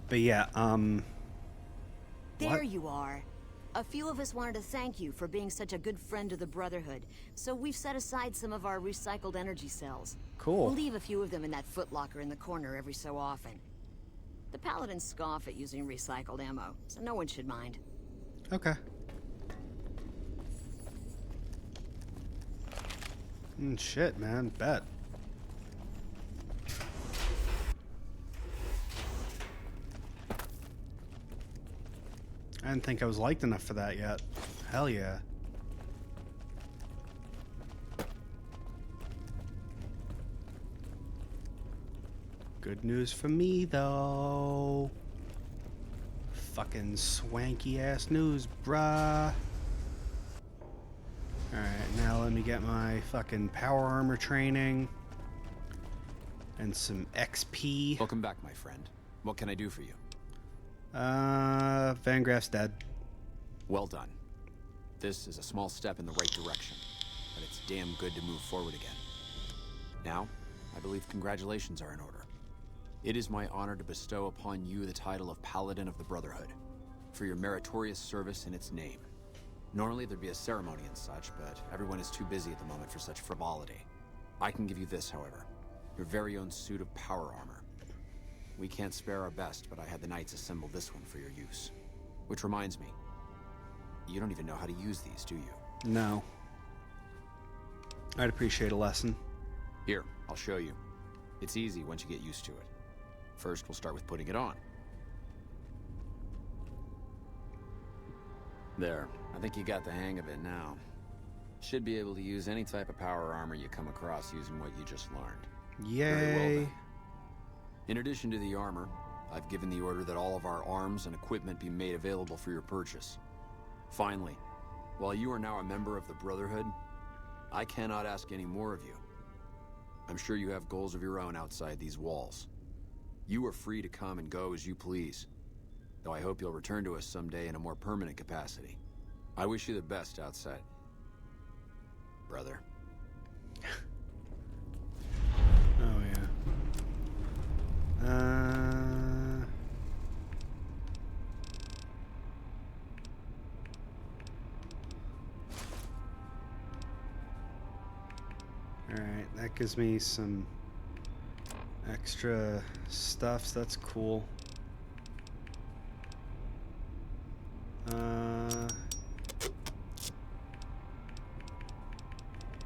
But yeah, There what? you are. A few of us wanted to thank you for being such a good friend to the Brotherhood, so we've set aside some of our recycled energy cells. Cool. We'll leave a few of them in that footlocker in the corner every so often. The Paladins scoff at using recycled ammo, so no one should mind. Okay. Shit, man. Bet. I didn't think I was liked enough for that yet. Hell yeah. Good news for me, though. Fucking swanky ass news, bruh. Alright, now let me get my fucking power armor training. And some XP. Welcome back, my friend. What can I do for you? Van Graff's dead. Well done. This is a small step in the right direction, but it's damn good to move forward again. Now, I believe congratulations are in order. It is my honor to bestow upon you the title of Paladin of the Brotherhood, for your meritorious service in its name. Normally there'd be a ceremony and such, but everyone is too busy at the moment for such frivolity. I can give you this, however, your very own suit of power armor. We can't spare our best, but I had the Knights assemble this one for your use. Which reminds me, you don't even know how to use these, do you? No. I'd appreciate a lesson. Here, I'll show you. It's easy once you get used to it. First, we'll start with putting it on. There, I think you got the hang of it now. Should be able to use any type of power armor you come across using what you just learned. Yay. Very well then. In addition to the armor, I've given the order that all of our arms and equipment be made available for your purchase. Finally, while you are now a member of the Brotherhood, I cannot ask any more of you. I'm sure you have goals of your own outside these walls. You are free to come and go as you please, though I hope you'll return to us someday in a more permanent capacity. I wish you the best outside, brother. Oh, yeah. Alright, that gives me some extra stuff, so that's cool.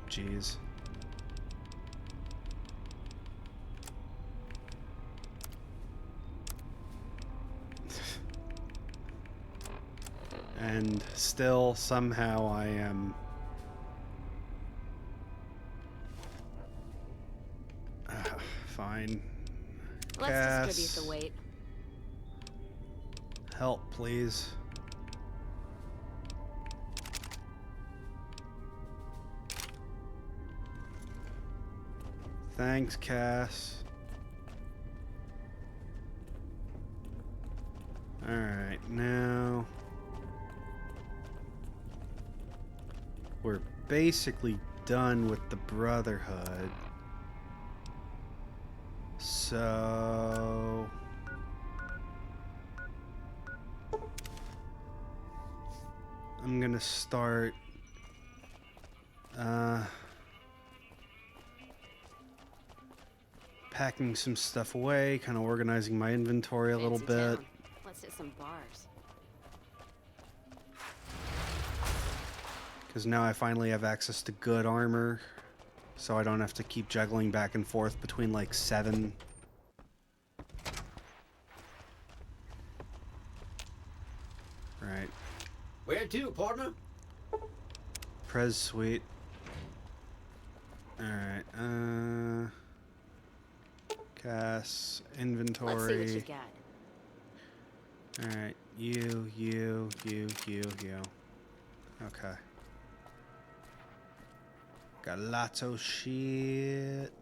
Jeez. And still, somehow, I am... fine. Let's distribute the weight. Help, please. Thanks, Cass. Alright, now... we're basically done with the Brotherhood. So... I'm gonna start... packing some stuff away, kind of organizing my inventory a little bit. Let's hit some bars. Because now I finally have access to good armor, so I don't have to keep juggling back and forth between like 7. Right. Where to, partner? Prez suite. Alright, Cass, inventory. Let's see what you got. Alright, you. Okay. Got lots of shit.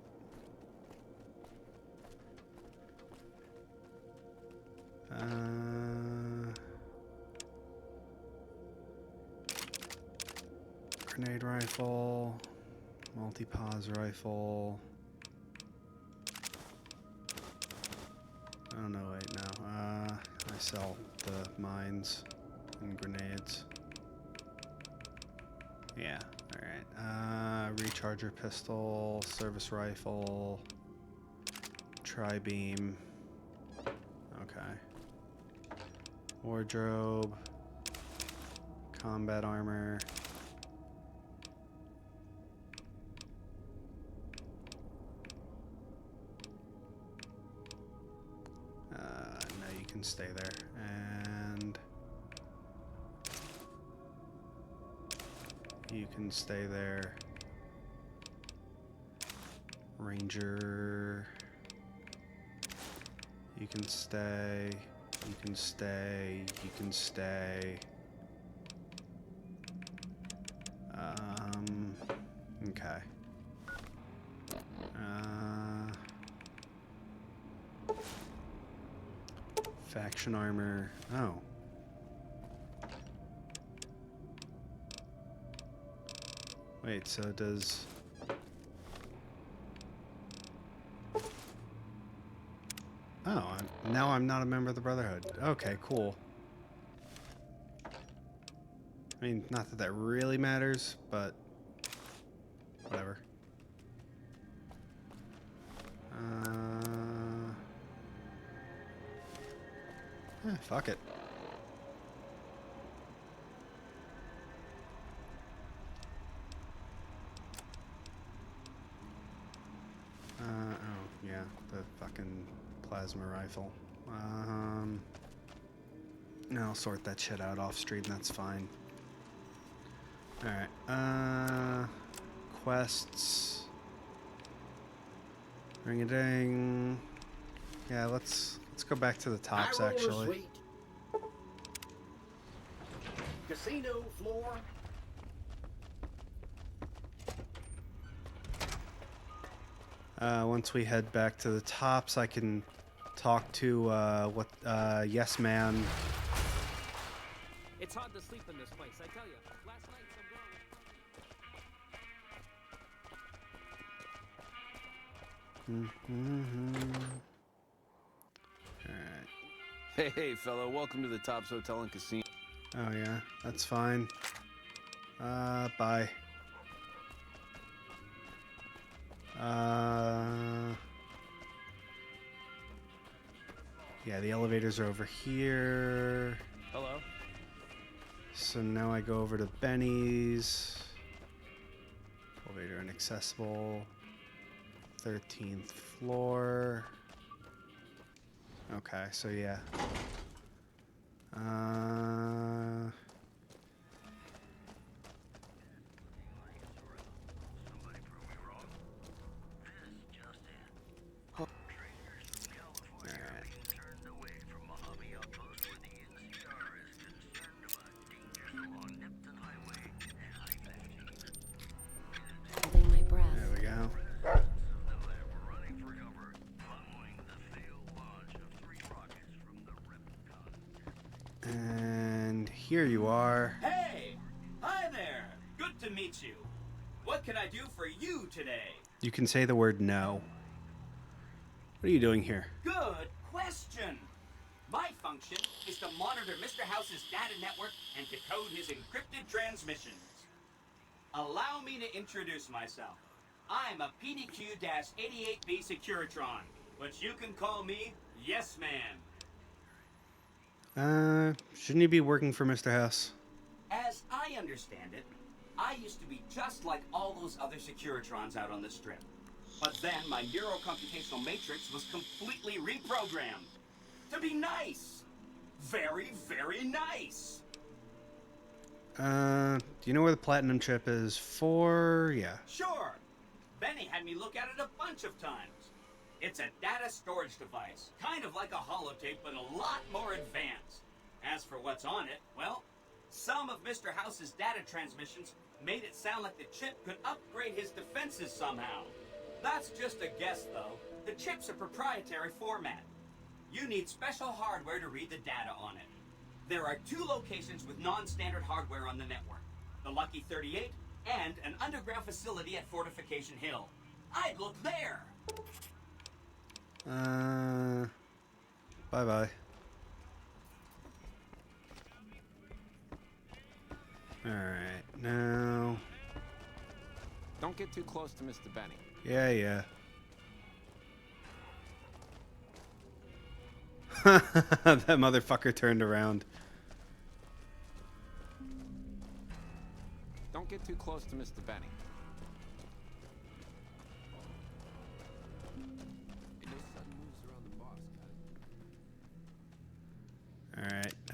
Grenade rifle, multi-pause rifle. Oh no, wait, no. I sell the mines and grenades. Yeah, alright. Recharger pistol, service rifle, tri-beam. Okay. Wardrobe, combat armor. No, you can stay there. And you can stay there. Ranger. You can stay. You can stay. You can stay. Okay. Faction armor. Oh. Wait, so does... Oh, now I'm not a member of the Brotherhood. Okay, cool. I mean, not that that really matters, but whatever. Fuck it. Oh, yeah, the fucking plasma rifle. I'll sort that shit out off stream, that's fine. Alright, quests. Ring-a-ding. Yeah, let's go back to the tops, High roller actually. suite. Casino floor. Once we head back to the tops, I can talk to Yes Man. It's hard to sleep in this place, I tell you. Last night Alright. Hey, fellow, welcome to the Tops Hotel and Casino. Oh yeah, that's fine. Bye. Yeah, the elevators are over here. Hello? So now I go over to Benny's. Elevator inaccessible. 13th floor. Okay, so yeah. Holding my breath. There we go. And here you are. Hey! Hi there! Good to meet you. What can I do for you today? You can say the word no. What are you doing here? Good question! My function is to monitor Mr. House's data network and decode his encrypted transmissions. Allow me to introduce myself. I'm a PDQ-88B Securitron, but you can call me Yes Man. Shouldn't you be working for Mr. House? As I understand it, I used to be just like all those other Securitrons out on the strip. But then my neurocomputational matrix was completely reprogrammed. To be nice! Very, very nice! Do you know where the platinum chip is? Yeah. Sure! Benny had me look at it a bunch of times. It's a data storage device, kind of like a holotape, but a lot more advanced. As for what's on it, well, some of Mr. House's data transmissions made it sound like the chip could upgrade his defenses somehow. That's just a guess, though. The chip's a proprietary format. You need special hardware to read the data on it. There are 2 locations with non-standard hardware on the network. The Lucky 38 and an underground facility at Fortification Hill. I'd look there! Bye-bye. Alright, now... Don't get too close to Mr. Benny. Yeah. That motherfucker turned around. Don't get too close to Mr. Benny.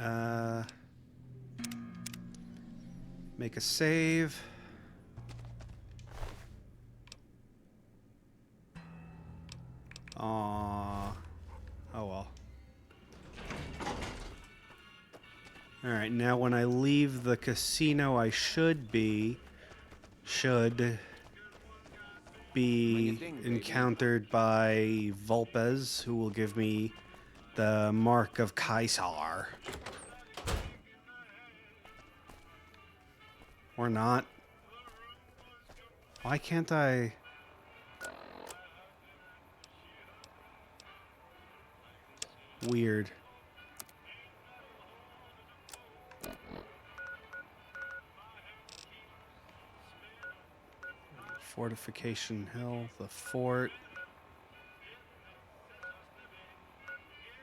Alright, make a save. Aww. Oh well. Alright, now when I leave the casino, I should be encountered by Vulpes, who will give me the Mark of Caesar. Or not. Why can't I... Weird. Fortification Hill, the fort.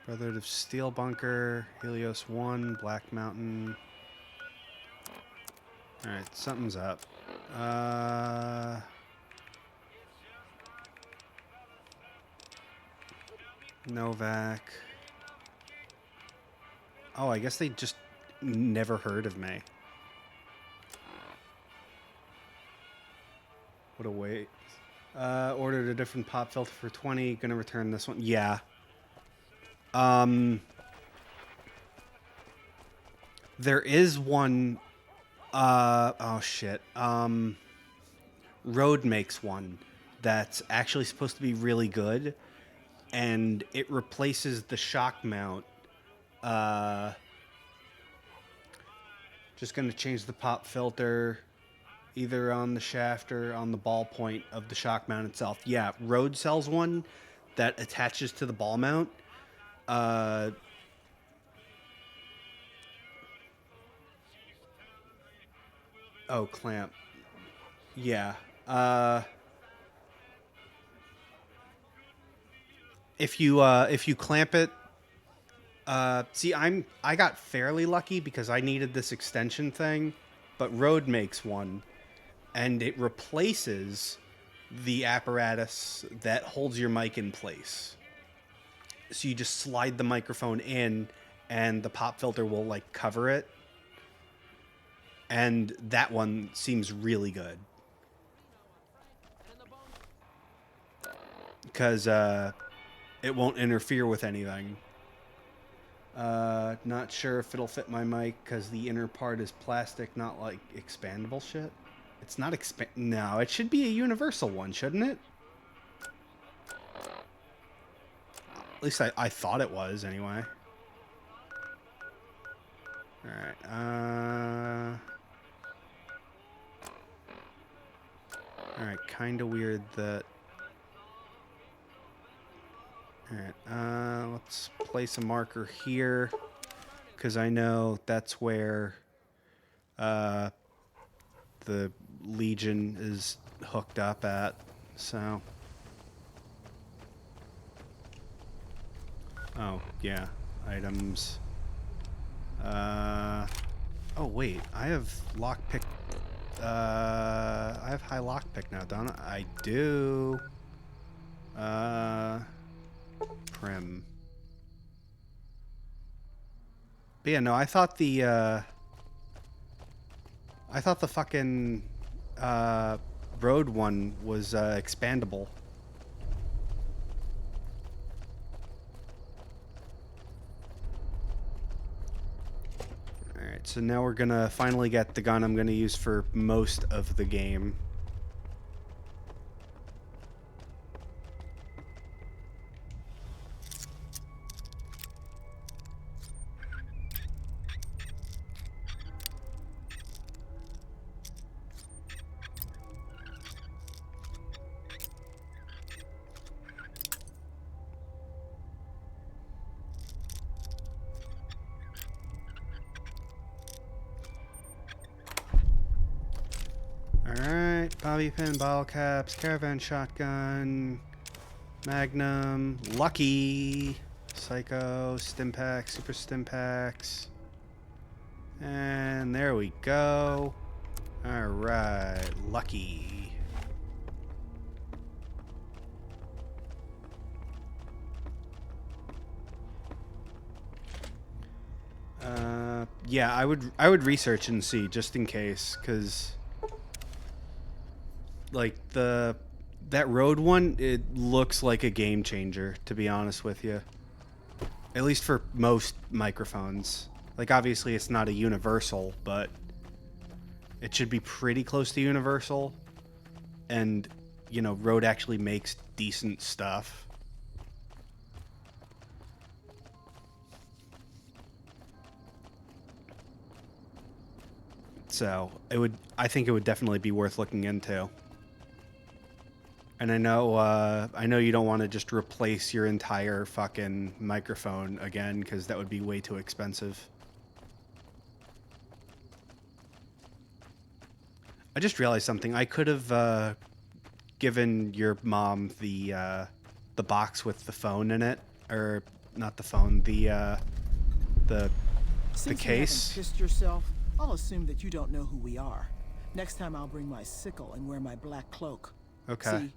Brotherhood of Steel Bunker, Helios 1, Black Mountain. Alright, something's up. Novak. Oh, I guess they just never heard of me. What a wait. Ordered a different pop filter for 20. Gonna return this one. Yeah. There is one. Oh shit. Road makes one that's actually supposed to be really good, and it replaces the shock mount. Just gonna change the pop filter, either on the shaft or on the ball point of the shock mount itself. Yeah, Rode sells one that attaches to the ball mount. Oh, clamp. Yeah. If you clamp it, see, I got fairly lucky because I needed this extension thing, but Rode makes one, and it replaces the apparatus that holds your mic in place. So you just slide the microphone in, and the pop filter will like cover it. And that one seems really good. Because it won't interfere with anything. Not sure if it'll fit my mic because the inner part is plastic, not like expandable shit. It's not No, it should be a universal one, shouldn't it? At least I thought it was, anyway. Alright, Alright, kinda weird that... Alright, let's place a marker here, because I know that's where the Legion is hooked up at, so... Oh, yeah, items. Oh wait, I have lockpick. I have high lockpick now, don't I? I do. Prim. But yeah, no, I thought the fucking road one was expandable. Alright, so now we're gonna finally get the gun I'm gonna use for most of the game. Alright, bobby pin, bottle caps, caravan shotgun, magnum, lucky, psycho, stimpack, super stimpacks. And there we go. Alright, lucky. Yeah, I would research and see just in case, because like that road one, it looks like a game changer, to be honest with you. At least for most microphones. Like obviously it's not a universal, but it should be pretty close to universal. And you know, Rode actually makes decent stuff. So I think it would definitely be worth looking into. And I know you don't want to just replace your entire fucking microphone again, because that would be way too expensive. I just realized something. I could have given your mom the box with the phone in it, or not the phone, the Since case. You haven't pissed yourself, I'll assume that you don't know who we are. Next time I'll bring my sickle and wear my black cloak. Okay. See,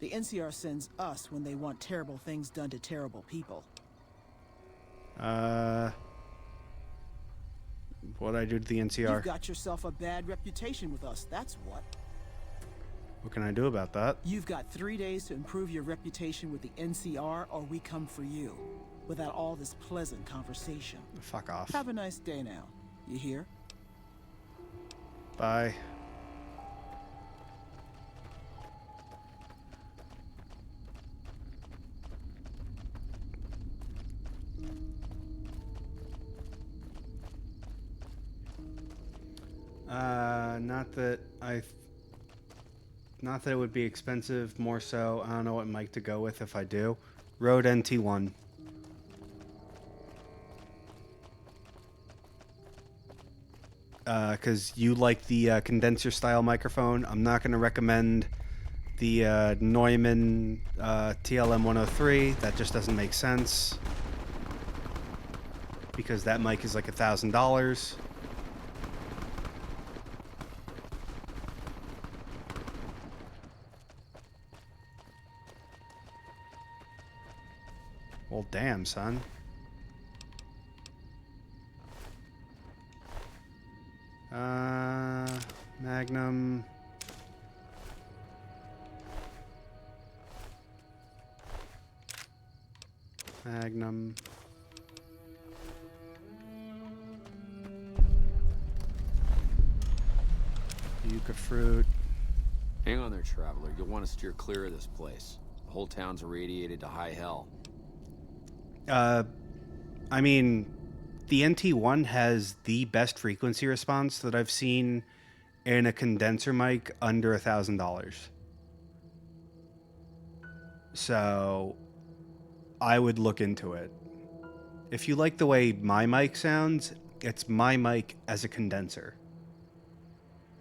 the NCR sends us when they want terrible things done to terrible people. What'd I do to the NCR? You've got yourself a bad reputation with us, that's what. What can I do about that? You've got 3 days to improve your reputation with the NCR, or we come for you. without all this pleasant conversation. Fuck off. Have a nice day now. You hear? Bye. Not that it would be expensive, more so, I don't know what mic to go with if I do. Rode NT1. Because you like the condenser style microphone. I'm not going to recommend the Neumann TLM 103. That just doesn't make sense. Because that mic is like $1,000. Well, damn, son. Magnum. Magnum. Yucca fruit. Hang on there, traveler. You'll want to steer clear of this place. The whole town's irradiated to high hell. I mean, the NT1 has the best frequency response that I've seen in a condenser mic under $1,000. So I would look into it. If you like the way my mic sounds, it's my mic as a condenser.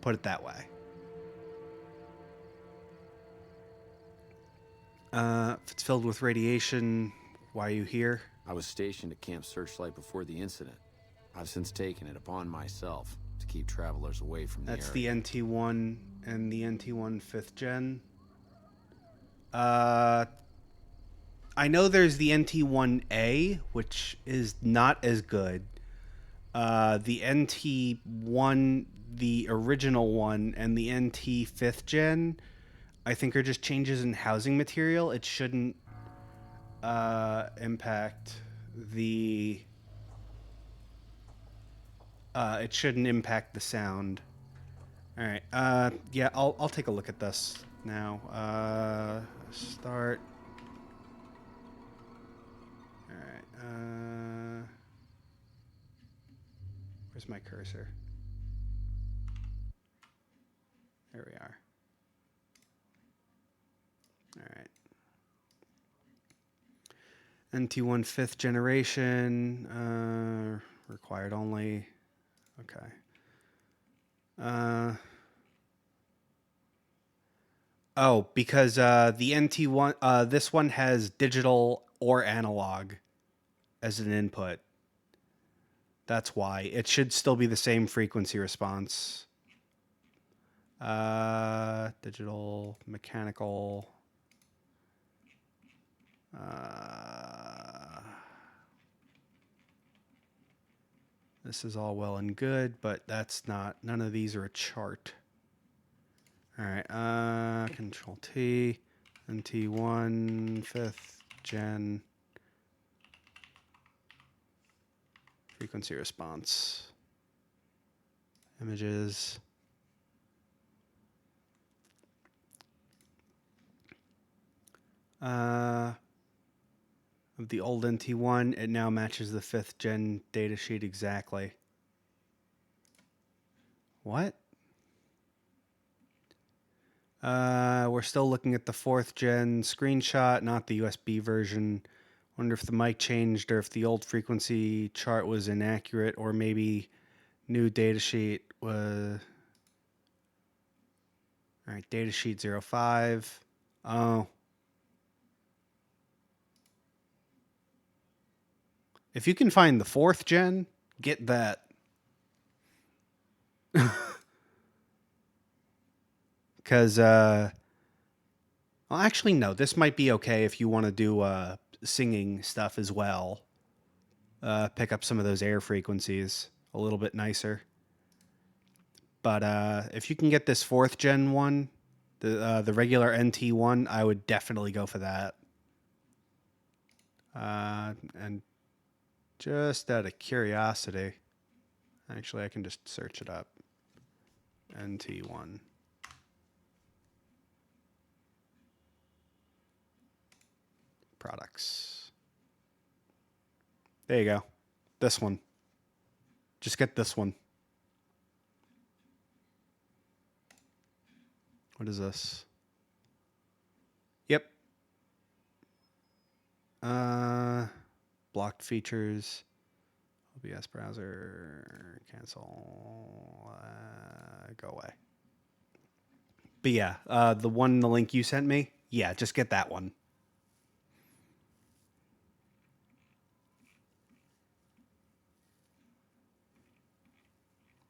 Put it that way. If it's filled with radiation, why are you here? I was stationed at Camp Searchlight before the incident. I've since taken it upon myself to keep travelers away from the area. That's the NT1 and the NT1 5th gen. I know there's the NT1A, which is not as good. The NT1, the original one, and the NT 5th gen, I think are just changes in housing material. It shouldn't impact the sound. All right. Yeah, I'll take a look at this now. Start. All right. Where's my cursor? There we are. All right. NT1 5th generation, required only. Okay. Oh, because the NT1, this one has digital or analog as an input. That's why. It should still be the same frequency response. Digital, mechanical. This is all well and good, but that's not, none of these are a chart. All right, Control T, NT1, 5th gen, frequency response, images. Of the old NT1, it now matches the 5th gen datasheet exactly. What? We're still looking at the 4th gen screenshot, not the USB version. Wonder if the mic changed or if the old frequency chart was inaccurate, or maybe new datasheet was... All right, datasheet 05. Oh. If you can find the 4th gen, get that. Because, well, actually, no. This might be okay if you want to do singing stuff as well. Pick up some of those air frequencies a little bit nicer. But if you can get this 4th gen one, the regular NT1, I would definitely go for that. And just out of curiosity, actually, I can just search it up. NT1. Products. There you go. This one. Just get this one. What is this? Yep. Blocked features. OBS browser. Cancel. Go away. But yeah, the link you sent me. Yeah, just get that one.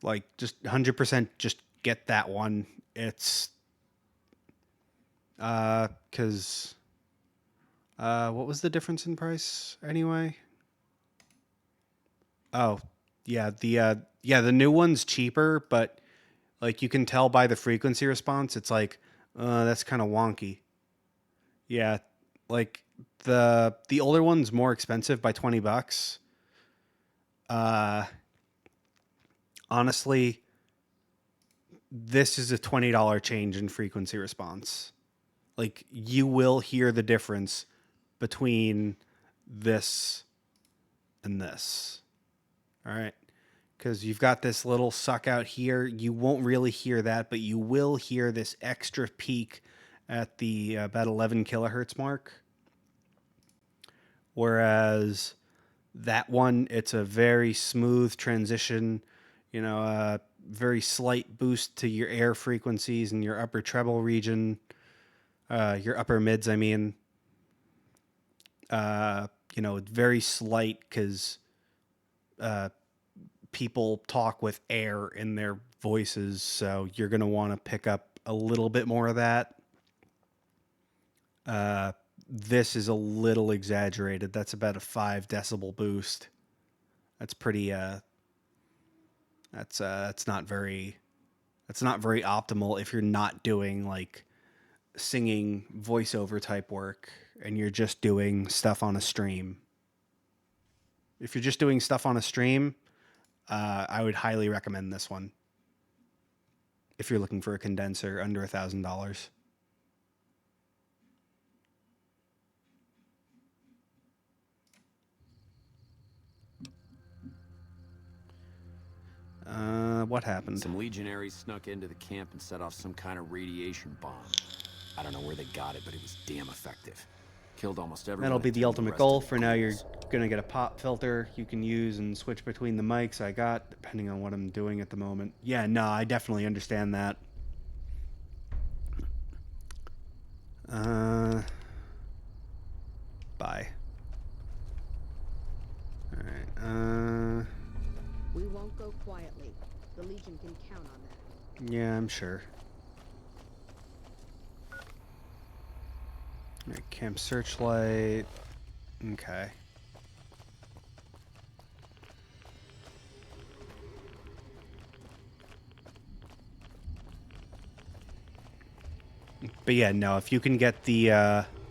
Like, just 100% just get that one. It's, because, what was the difference in price anyway? Oh, yeah, the new one's cheaper, but, like, you can tell by the frequency response, it's like, that's kind of wonky. Yeah, like, the older one's more expensive by $20. Honestly, this is a $20 change in frequency response. Like, you will hear the difference between this and this. All right? Because you've got this little suck out here. You won't really hear that, but you will hear this extra peak at the about 11 kilohertz mark. Whereas that one, it's a very smooth transition, you know, very slight boost to your air frequencies in your upper treble region, your upper mids, I mean. You know, very slight because people talk with air in their voices, so you're going to want to pick up a little bit more of that. This is a little exaggerated. That's about a 5 decibel boost. That's pretty, that's not very optimal if you're not doing like singing voiceover type work and you're just doing stuff on a stream. If you're just doing stuff on a stream, I would highly recommend this one. If you're looking for a condenser under $1,000. What happened? Some legionaries snuck into the camp and set off some kind of radiation bomb. I don't know where they got it, but it was damn effective. Killed almost everyone. That'll be the ultimate goal. For now, you're gonna get a pop filter you can use and switch between the mics I got, depending on what I'm doing at the moment. Yeah, no, I definitely understand that. Bye. Alright, We won't go quietly. The Legion can count on that. yeah, I'm sure. Alright, camp searchlight. Okay. But yeah, no, if you can get the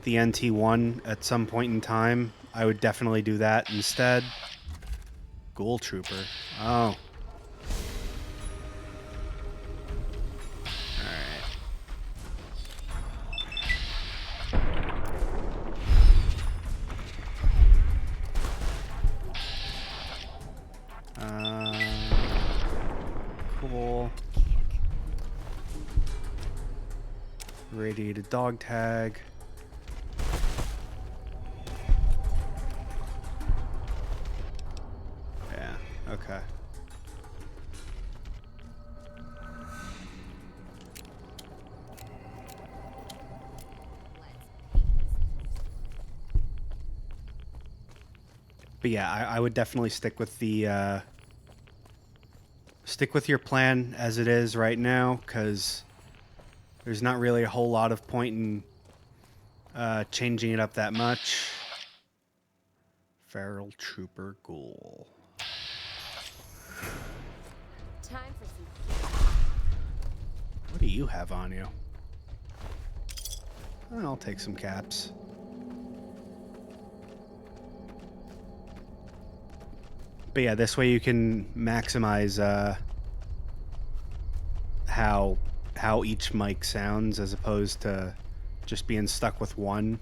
NT1 at some point in time, I would definitely do that instead. Ghoul Trooper. Oh. Cool. Radiated dog tag. Yeah, okay. But yeah, I would definitely stick with the stick with your plan as it is right now, because there's not really a whole lot of point in changing it up that much. Feral Trooper Ghoul. Time for some. What do you have on you? I'll take some caps. But yeah, this way you can maximize how each mic sounds as opposed to just being stuck with one.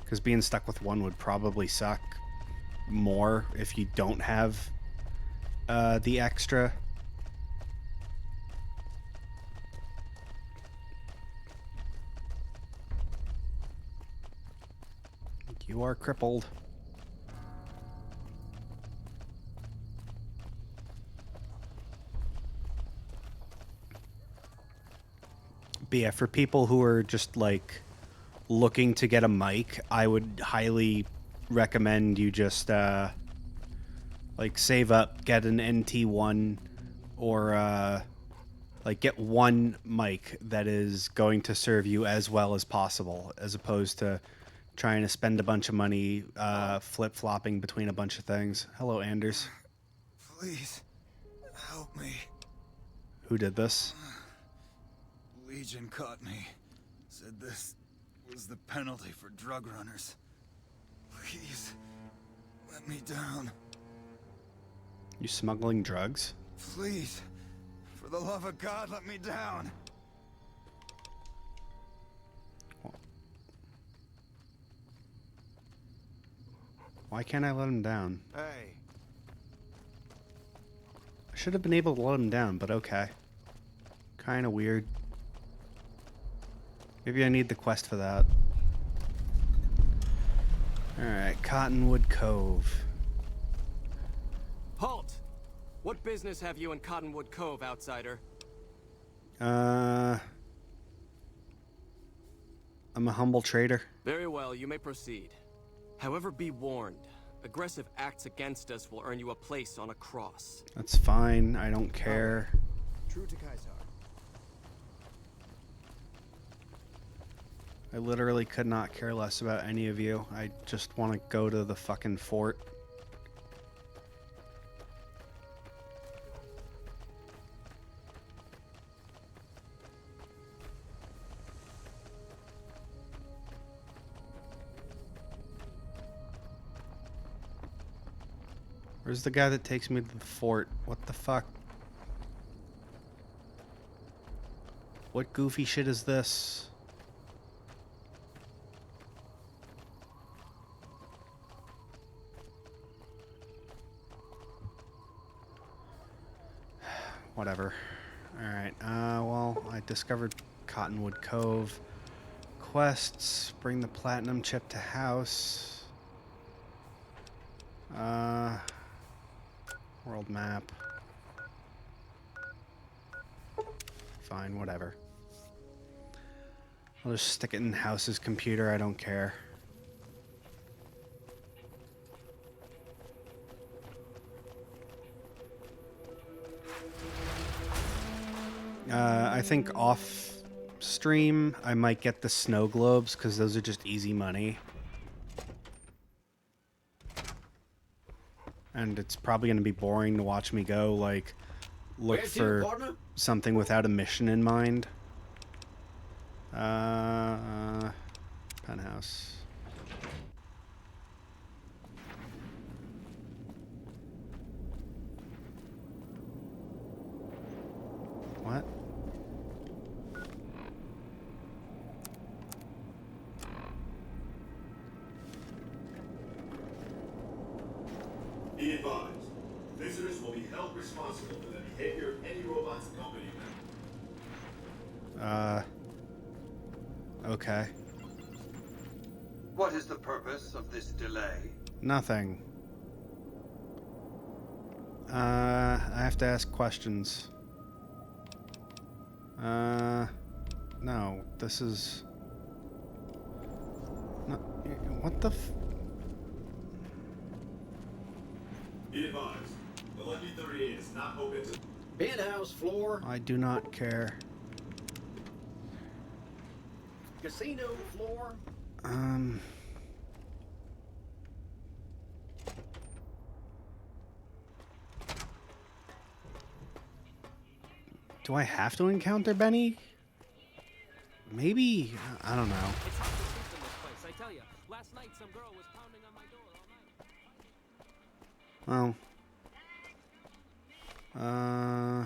Because being stuck with one would probably suck more if you don't have the extra. You are crippled. But yeah, for people who are just like looking to get a mic, I would highly recommend you just like save up, get an NT1, or like get one mic that is going to serve you as well as possible, as opposed to trying to spend a bunch of money flip-flopping between a bunch of things. Hello, Anders. Please, help me. Who did this? Legion caught me. Said this was the penalty for drug runners. Please, let me down. You smuggling drugs? Please, for the love of God, let me down. Why can't I let him down? Hey. I should have been able to let him down, but okay. Kind of weird. Maybe I need the quest for that. Alright, Cottonwood Cove. Halt! What business have you in Cottonwood Cove, outsider? I'm a humble trader. Very well, you may proceed. However, be warned. Aggressive acts against us will earn you a place on a cross. That's fine, I don't care. True to Kaiser. I literally could not care less about any of you. I just want to go to the fucking fort. Where's the guy that takes me to the fort? What the fuck? What goofy shit is this? Whatever. Alright, well, I discovered Cottonwood Cove. Quests, bring the platinum chip to house. World map. Fine, whatever. I'll just stick it in House's computer, I don't care. I think off stream I might get the snow globes because those are just easy money. And it's probably going to be boring to watch me go, like, look for something without a mission in mind. Penthouse. What? Be advised, visitors will be held responsible for the behavior of any robots accompanying them. Okay. What is the purpose of this delay? Nothing. I have to ask questions. No, this is... No, what the f... Be advised, the Lucky 38 is not open to... Penthouse floor. I do not care. Casino floor. Do I have to encounter Benny? Maybe, I don't know. It's hard to sleep in this place, I tell you. Last night some girl was pounding on my door all night. Well, Yeah,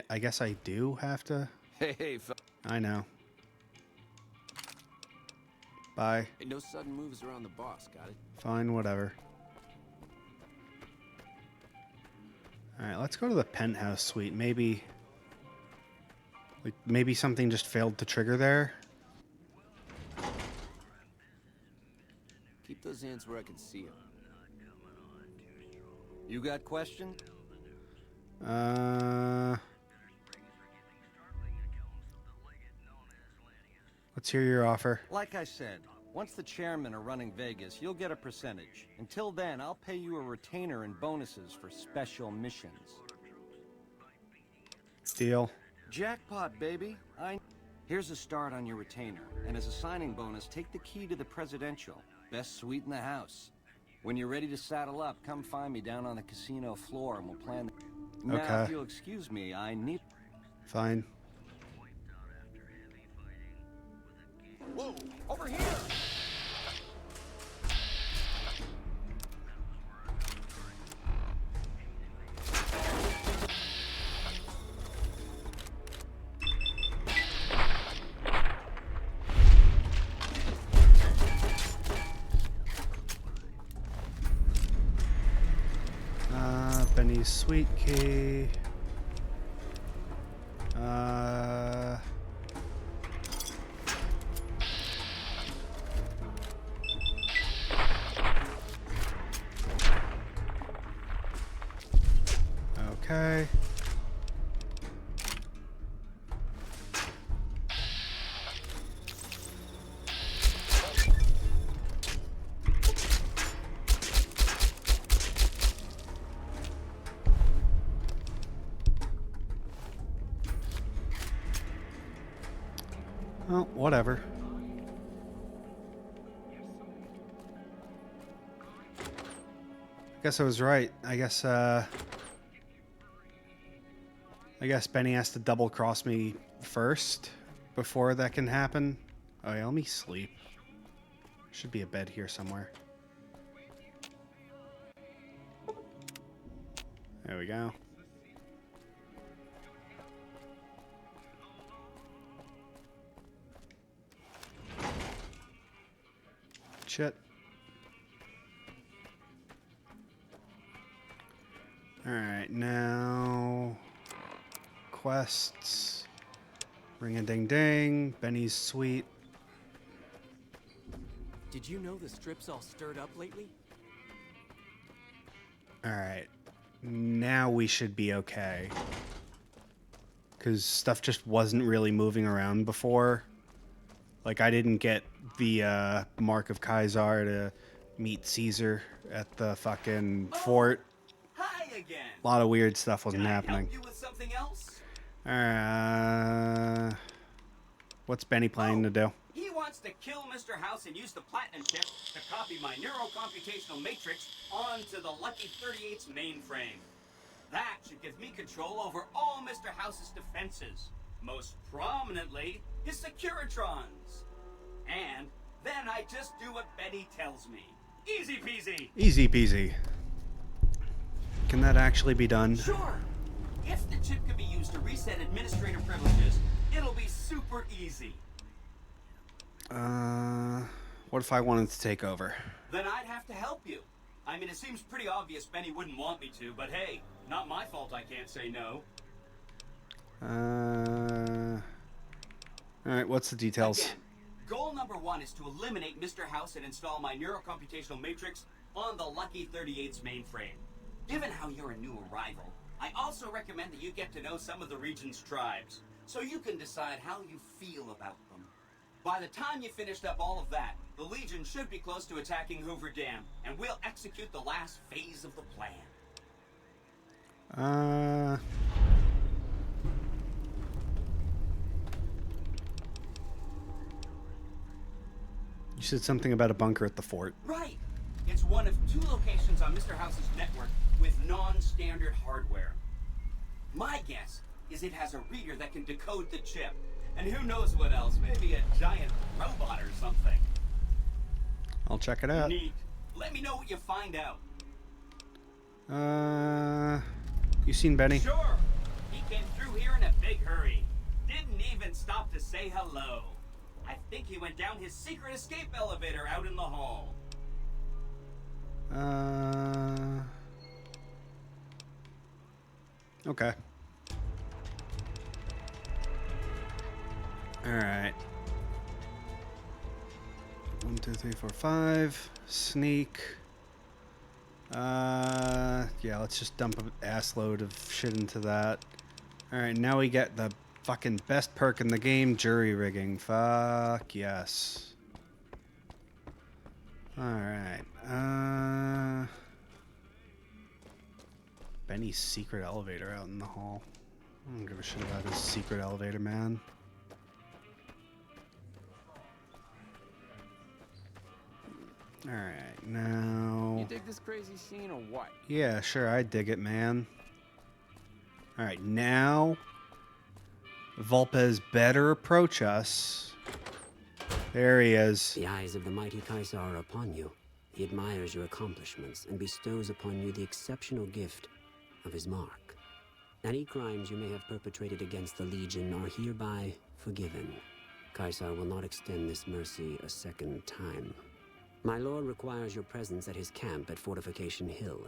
I guess I do have to. Hey, I know. Bye. Hey, no sudden moves around the boss, got it? Fine, whatever. Alright, let's go to the penthouse suite. Maybe something just failed to trigger there. Keep those hands where I can see them. You got questions? Let's hear your offer. Like I said, once the chairmen are running Vegas, you'll get a percentage. Until then, I'll pay you a retainer and bonuses for special missions. Deal. Jackpot, baby. Here's a start on your retainer, and as a signing bonus, take the key to the presidential. Best suite in the house. When you're ready to saddle up, come find me down on the casino floor and we'll plan the... Okay. Now, if you'll excuse me, I need... Fine. Whoa, over here! Benny's sweet key. Okay. Well, whatever. I guess I was right. I guess Benny has to double cross me first before that can happen. Oh yeah, let me sleep. Should be a bed here somewhere. There we go. Shit. Alright, now... quests. Ring-a-ding-ding. Benny's suite. Did you know the strip's all stirred up lately? Alright. Now we should be okay. Because stuff just wasn't really moving around before. Like, I didn't get the Mark of Kaisar to meet Caesar at the fucking fort. Hi again. A lot of weird stuff wasn't happening. Help you with something else? What's Benny planning to do? He wants to kill Mr. House and use the platinum chip to copy my neurocomputational matrix onto the Lucky 38's mainframe. That should give me control over all Mr. House's defenses. Most prominently, his Securitrons. And then I just do what Benny tells me. Easy peasy. Easy peasy. Can that actually be done? Sure. If the chip can be used to reset administrator privileges, it'll be super easy. What if I wanted to take over? Then I'd have to help you. I mean, it seems pretty obvious Benny wouldn't want me to, but hey, not my fault I can't say no. Alright, what's the details? Again, goal number 1 is to eliminate Mr. House and install my neurocomputational matrix on the Lucky 38's mainframe. Given how you're a new arrival, I also recommend that you get to know some of the region's tribes, so you can decide how you feel about them. By the time you finished up all of that, the Legion should be close to attacking Hoover Dam, and we'll execute the last phase of the plan. You said something about a bunker at the fort. Right. It's one of 2 locations on Mr. House's network with non-standard hardware. My guess is it has a reader that can decode the chip, And who knows what else? Maybe a giant robot or something. I'll check it out. Neat. Let me know what you find out. You seen Benny? Sure. He came through here in a big hurry. Didn't even stop to say hello. I think he went down his secret escape elevator out in the hall. Okay. Alright. 1, 2, 3, 4, 5. Sneak. Yeah, let's just dump an ass load of shit into that. Alright, now we get the fucking best perk in the game, jury rigging. Fuck yes. Alright. Benny's secret elevator out in the hall. I don't give a shit about his secret elevator, man. Alright, now... You dig this crazy scene or what? Yeah, sure, I dig it, man. Alright, now... Vulpes better approach us. There he is. The eyes of the mighty Kaiser are upon you. He admires your accomplishments and bestows upon you the exceptional gift of his mark. Any crimes you may have perpetrated against the Legion are hereby forgiven. Kaiser will not extend this mercy a second time. My lord requires your presence at his camp at Fortification Hill.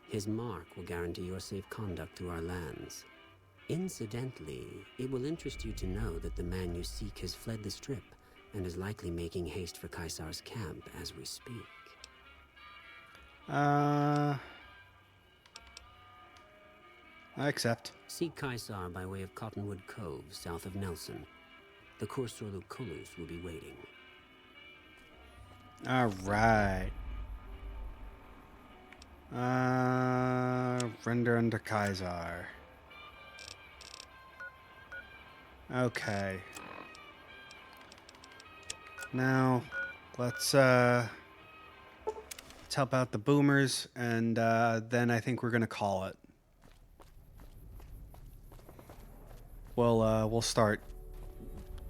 His mark will guarantee your safe conduct through our lands. Incidentally, it will interest you to know that the man you seek has fled the Strip and is likely making haste for Kaiser's camp as we speak. I accept. Seek Kaiser by way of Cottonwood Cove, south of Nelson. The Cursor Lucullus will be waiting. Alright. Render under Kaiser. Okay. Now, let's help out the boomers, and then I think we're gonna call it. We'll start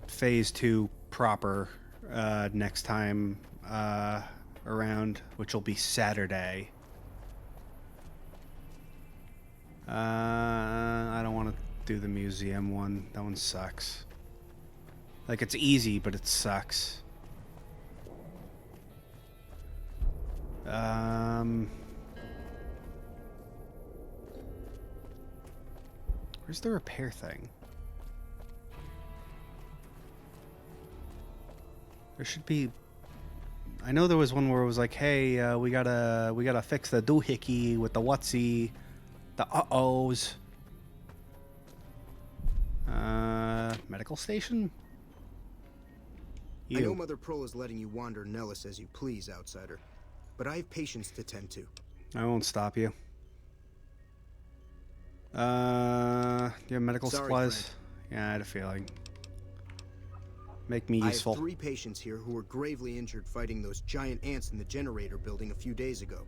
phase 2 proper next time around, which will be Saturday. I don't want to do the museum one. That one sucks. Like, it's easy, but it sucks. Where's the repair thing? There should be. I know there was one where it was like, "Hey, we gotta fix the doohickey with the whatsy, the uh-ohs." Medical station. I know Mother Pearl is letting you wander Nellis as you please, outsider, but I have patients to tend to. I won't stop you. You have medical Sorry, supplies? friend. Yeah, I had a feeling. Make me useful. I have 3 patients here who were gravely injured fighting those giant ants in the generator building a few days ago.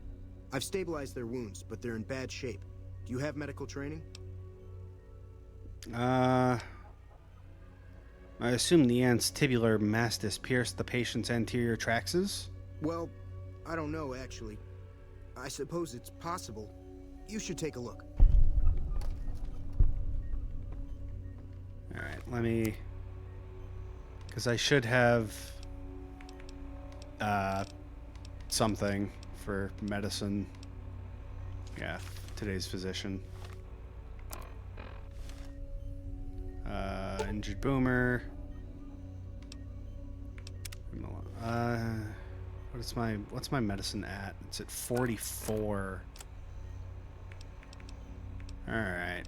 I've stabilized their wounds, but they're in bad shape. Do you have medical training? I assume the ant's tubular mastis pierced the patient's anterior traxes? Well, I don't know, actually. I suppose it's possible. You should take a look. Alright, let me... Because I should have... something for medicine. Yeah, today's physician. Injured boomer. What's my medicine at? It's at 44. Alright.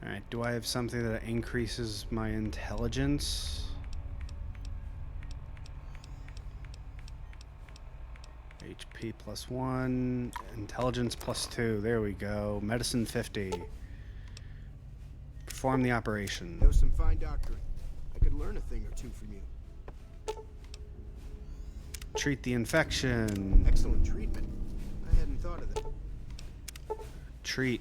Alright, do I have something that increases my intelligence? HP +1, intelligence +2. There we go. Medicine 50. Perform the operation. Know some fine doctoring. I could learn a thing or two from you. Treat the infection. Excellent treatment. I hadn't thought of that. Treat.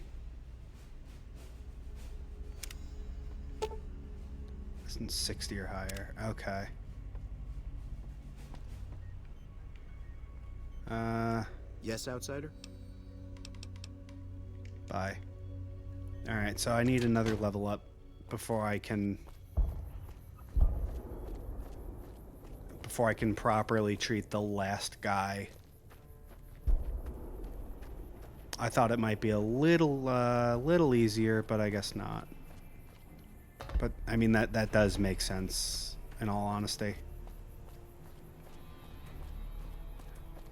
Isn't 60 or higher. Okay. Yes, outsider? Bye. Alright, so I need another level up before I can properly treat the last guy. I thought it might be a little easier, but I guess not. But I mean that does make sense in all honesty.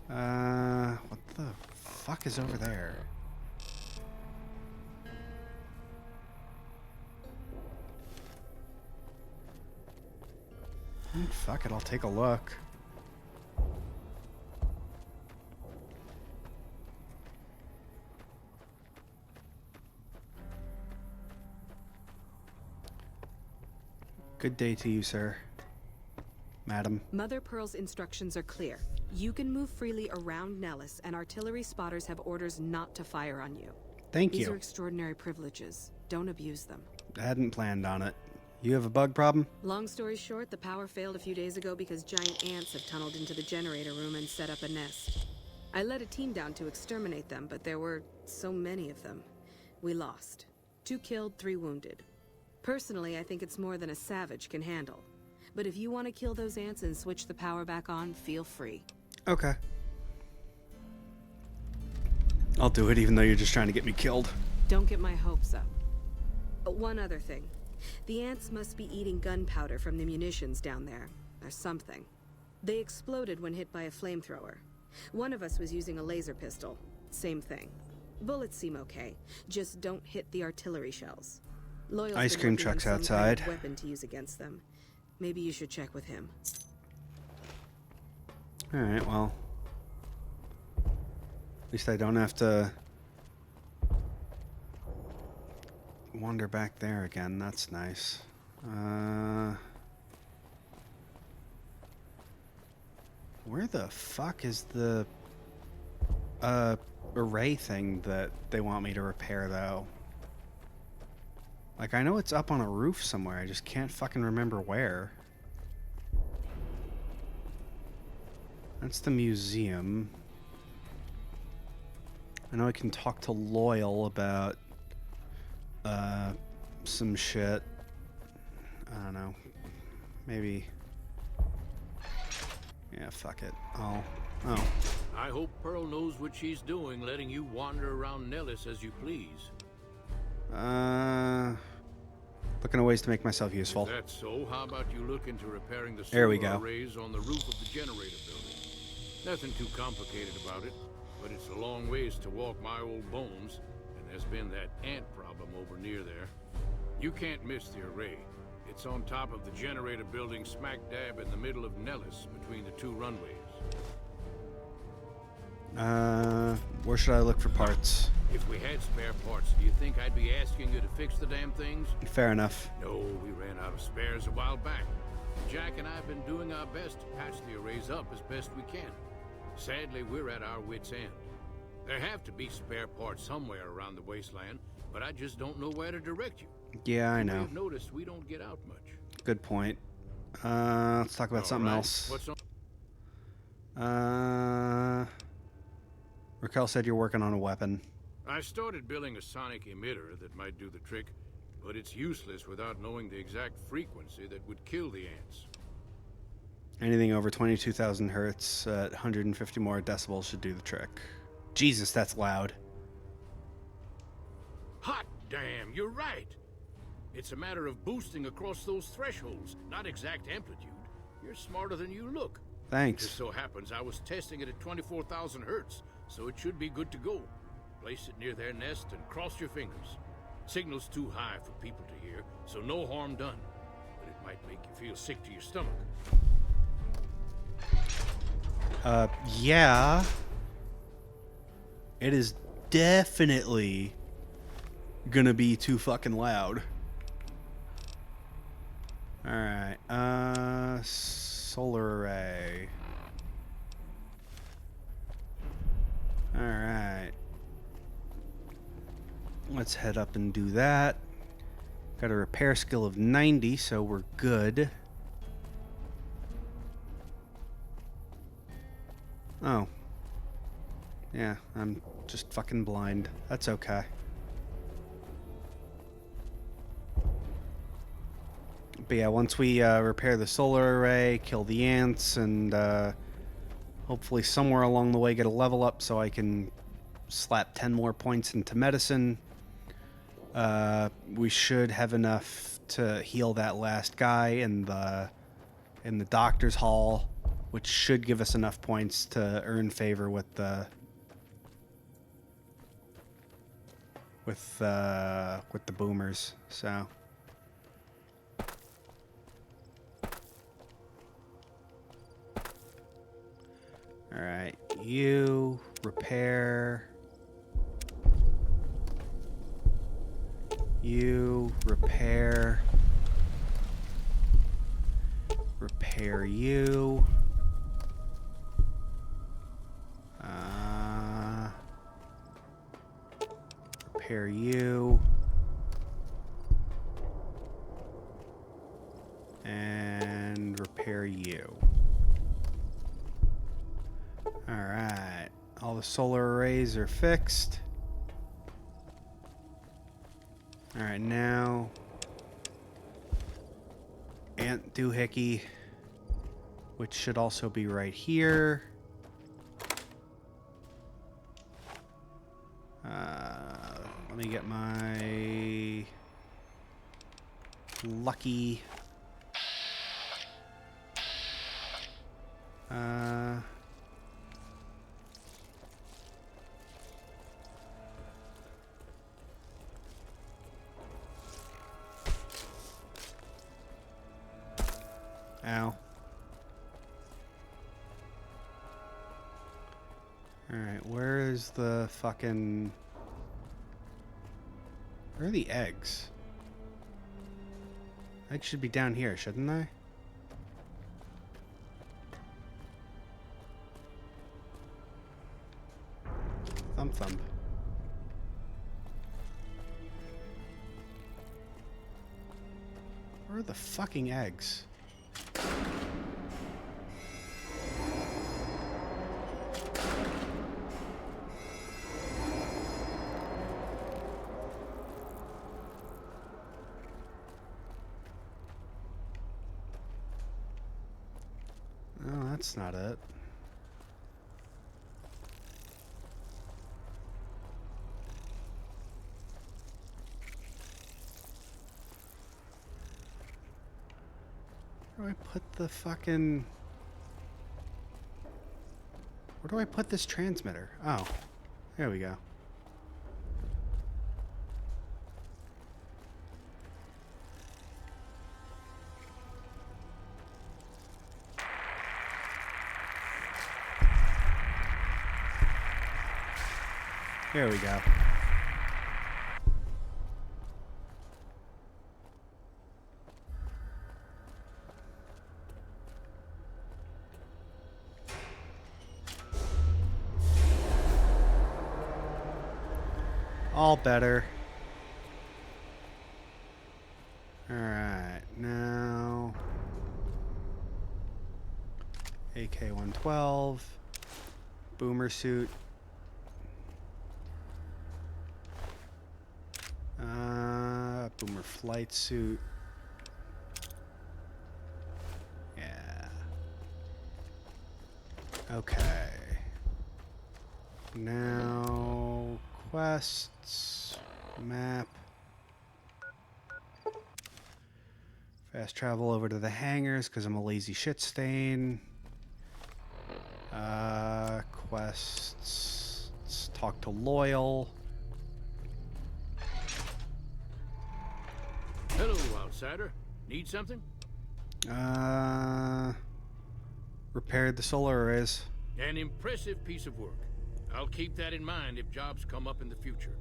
What the fuck is over there? Fuck it, I'll take a look. Good day to you, sir. Madam. Mother Pearl's instructions are clear. You can move freely around Nellis, and artillery spotters have orders not to fire on you. Thank These you. are extraordinary privileges. Don't abuse them. I hadn't planned on it. You have a bug problem? Long story short, the power failed a few days ago because giant ants have tunneled into the generator room and set up a nest. I led a team down to exterminate them, but there were so many of them. We lost. 2 killed, 3 wounded. Personally, I think it's more than a savage can handle. But if you want to kill those ants and switch the power back on, feel free. Okay. I'll do it even though you're just trying to get me killed. Don't get my hopes up. One other thing. The ants must be eating gunpowder from the munitions down there, or something. They exploded when hit by a flamethrower. One of us was using a laser pistol. Same thing. Bullets seem okay. Just don't hit the artillery shells. Loyal's Ice been cream working on truck's some outside. kind of weapon to use against them. Maybe you should check with him. Alright, well. At least I don't have to wander back there again. That's nice. Where the fuck is the array thing that they want me to repair, though? Like, I know it's up on a roof somewhere. I just can't fucking remember where. That's the museum. I know I can talk to Loyal about some shit. I don't know. Maybe. Yeah, fuck it. Oh. I hope Pearl knows what she's doing, letting you wander around Nellis as you please. Looking at ways to make myself useful. If that's so, how about you look into repairing the There we solar go. arrays on the roof of the generator building? Nothing too complicated about it, but it's a long ways to walk my old bones, and there's been that ant problem over near there. You can't miss the array. It's on top of the generator building smack dab in the middle of Nellis, between the 2 runways. Where should I look for parts? If we had spare parts, do you think I'd be asking you to fix the damn things? Fair enough. No, we ran out of spares a while back. Jack and I have been doing our best to patch the arrays up as best we can. Sadly, we're at our wits' end. There have to be spare parts somewhere around the wasteland, but I just don't know where to direct you. Yeah, I You may know. have noticed we don't get out much. Good point. Let's talk about something All right, else. what's Uh, Raquel said you're working on a weapon. I started building a sonic emitter that might do the trick, but it's useless without knowing the exact frequency that would kill the ants. Anything over 22,000 hertz at 150 more decibels should do the trick. Jesus, that's loud. Hot damn, you're right. It's a matter of boosting across those thresholds, not exact amplitude. You're smarter than you look. Thanks. Just so happens I was testing it at 24,000 hertz, so it should be good to go. Place it near their nest and cross your fingers. Signal's too high for people to hear, so no harm done. But it might make you feel sick to your stomach. Yeah. It is definitely gonna be too fucking loud. Alright, solar array. Alright. let's head up and do that. Got a repair skill of 90, so we're good. Oh. Yeah, I'm just fucking blind. That's okay. But yeah, once we repair the solar array, kill the ants, and hopefully somewhere along the way get a level up so I can slap 10 more points into medicine, we should have enough to heal that last guy in the doctor's hall, which should give us enough points to earn favor with the boomers. So all right, you repair. You repair. Repair you. Repair you. And repair you. Alright. All the solar arrays are fixed. Alright, now Ant Doohickey, which should also be right here. Let me get my lucky ow. Alright, where is the fucking... Where are the eggs? Eggs should be down here, shouldn't they? Thump thump. Where are the fucking eggs? Oh, that's not it. Where do I put the fucking... Where do I put this transmitter? Oh, there we go. There we go. All better. Alright, now... AK-112. Boomer suit. Boomer flight suit. Yeah. Okay. Now, quests, map. Fast travel over to the hangars because I'm a lazy shit stain. Quests. Let's talk to Loyal. Hello, outsider. Need something? Repaired the solar arrays. An impressive piece of work. I'll keep that in mind if jobs come up in the future.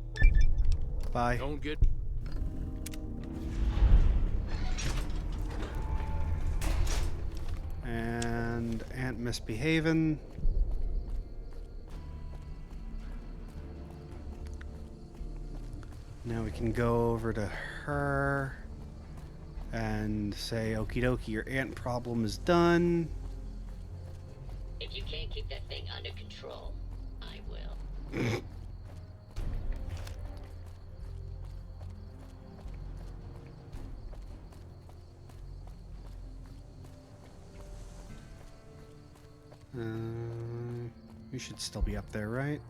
Bye. Don't get... And Ant misbehaving. Now we can go over to her and say, okie dokie, your ant problem is done. If you can't keep that thing under control, I will. You should still be up there, right?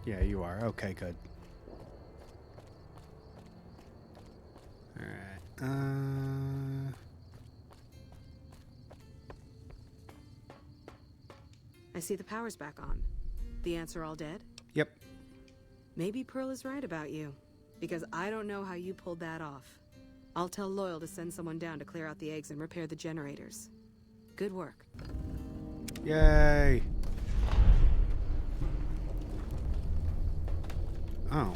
Yeah, you are. Okay, good. Alright, I see the power's back on. The ants are all dead? Yep. Maybe Pearl is right about you, because I don't know how you pulled that off. I'll tell Loyal to send someone down to clear out the eggs and repair the generators. Good work. Yay! Oh.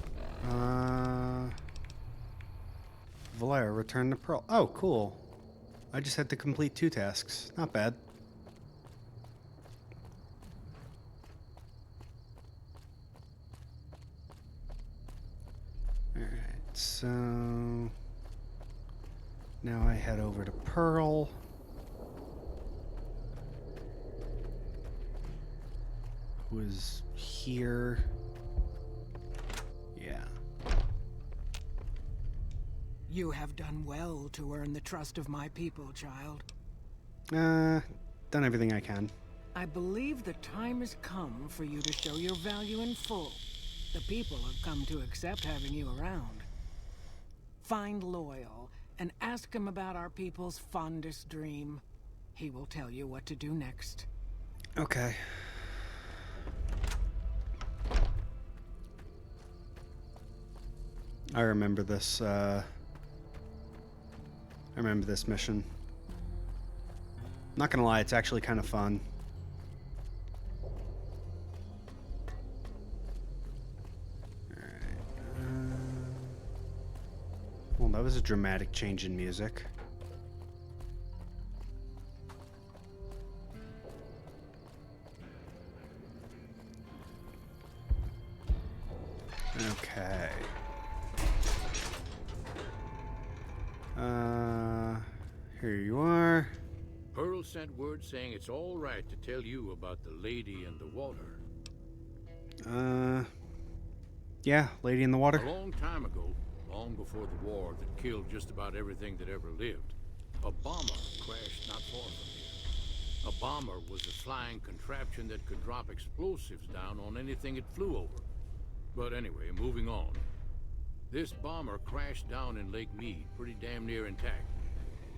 Valera, return to Pearl. Oh, cool. I just had to complete 2 tasks. Not bad. Alright, so... now I head over to Pearl. Who is here? Yeah. You have done well to earn the trust of my people, child. Done everything I can. I believe the time has come for you to show your value in full. The people have come to accept having you around. Find Loyal and ask him about our people's fondest dream. He will tell you what to do next. Okay. I remember this, I remember this mission. Not gonna lie, it's actually kind of fun. Alright. Well, that was a dramatic change in music. Okay. Here you are. Pearl sent word saying it's all right to tell you about the lady in the water. Yeah, Lady in the Water. A long time ago, long before the war that killed just about everything that ever lived, a bomber crashed not far from here. A bomber was a flying contraption that could drop explosives down on anything it flew over. But anyway, moving on. This bomber crashed down in Lake Mead, pretty damn near intact.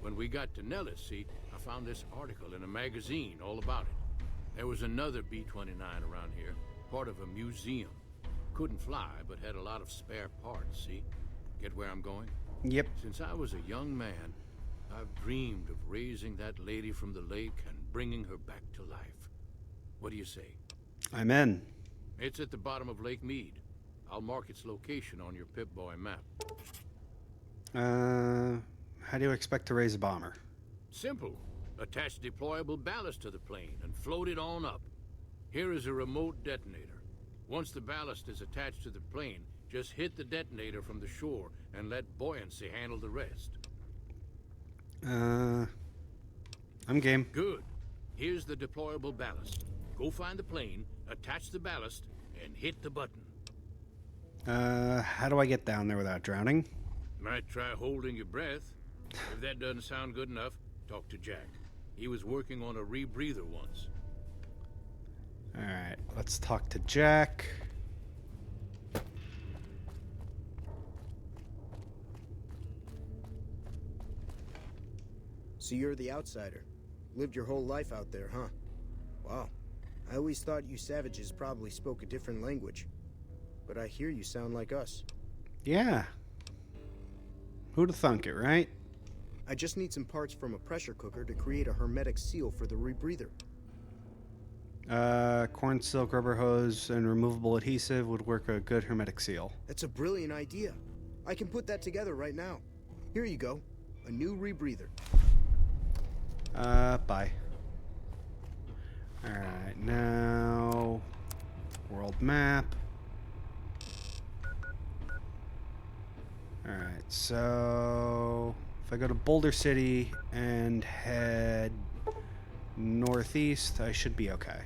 When we got to Nellis, see, I found this article in a magazine all about it. There was another B-29 around here, part of a museum. Couldn't fly, but had a lot of spare parts, see? Get where I'm going? Yep. Since I was a young man, I've dreamed of raising that lady from the lake and bringing her back to life. What do you say? I'm in. It's at the bottom of Lake Mead. I'll mark its location on your Pip-Boy map. How do you expect to raise a bomber? Simple. Attach deployable ballast to the plane and float it on up. Here is a remote detonator. Once the ballast is attached to the plane, just hit the detonator from the shore and let buoyancy handle the rest. I'm game. Good. Here's the deployable ballast. Go find the plane, attach the ballast, and hit the button. How do I get down there without drowning? Might try holding your breath. If that doesn't sound good enough, talk to Jack. He was working on a rebreather once. Alright, let's talk to Jack. So you're the outsider. Lived your whole life out there, huh? Wow. I always thought you savages probably spoke a different language. But I hear you sound like us. Yeah. Who'da thunk it, right? I just need some parts from a pressure cooker to create a hermetic seal for the rebreather. Corn silk, rubber hose, and removable adhesive would work a good hermetic seal. That's a brilliant idea. I can put that together right now. Here you go. A new rebreather. Bye. Alright, now... world map. Alright, so if I go to Boulder City and head northeast, I should be okay.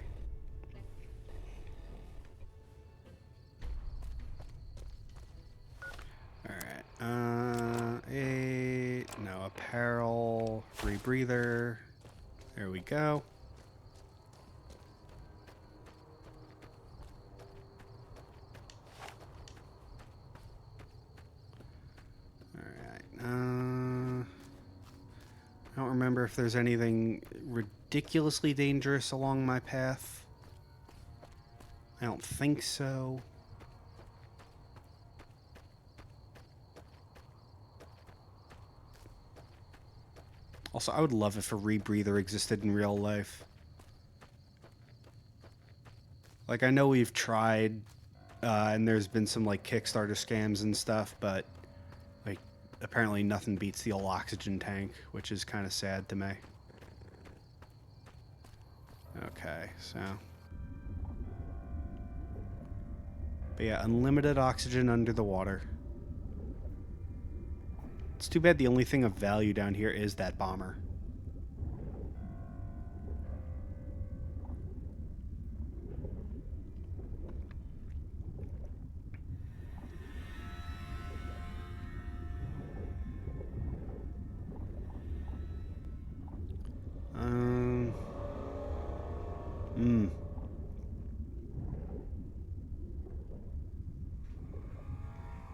Alright, no, apparel, rebreather. There we go. I don't remember if there's anything ridiculously dangerous along my path. I don't think so. Also, I would love if a rebreather existed in real life. Like, I know we've tried, and there's been some, like, Kickstarter scams and stuff, but, like, apparently nothing beats the old oxygen tank, which is kind of sad to me. Okay, so... But yeah, unlimited oxygen under the water. It's too bad the only thing of value down here is that bomber.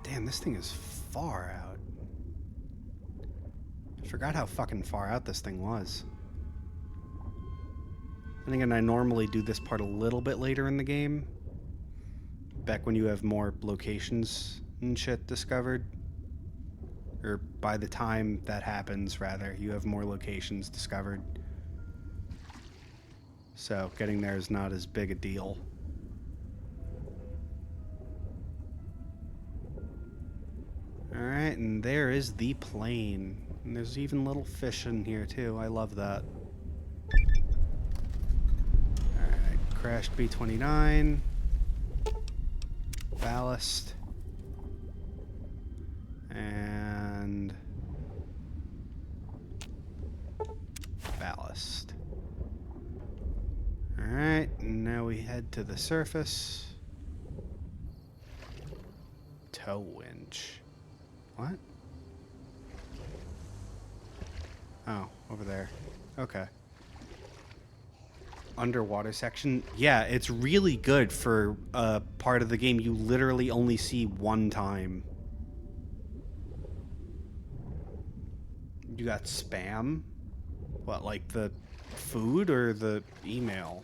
Damn, this thing is far out. I forgot how fucking far out this thing was. And again, I normally do this part a little bit later in the game. Back when you have more locations and shit discovered. Or by the time that happens, rather, you have more locations discovered. So getting there is not as big a deal. Alright, and there is the plane. And there's even little fish in here too. I love that. Alright, crashed B-29. Ballast. And... ballast. Alright, now we head to the surface. Tow winch. What? Oh, over there. Okay. Underwater section. Yeah, it's really good for a part of the game you literally only see one time. You got spam? What, like the food or the email?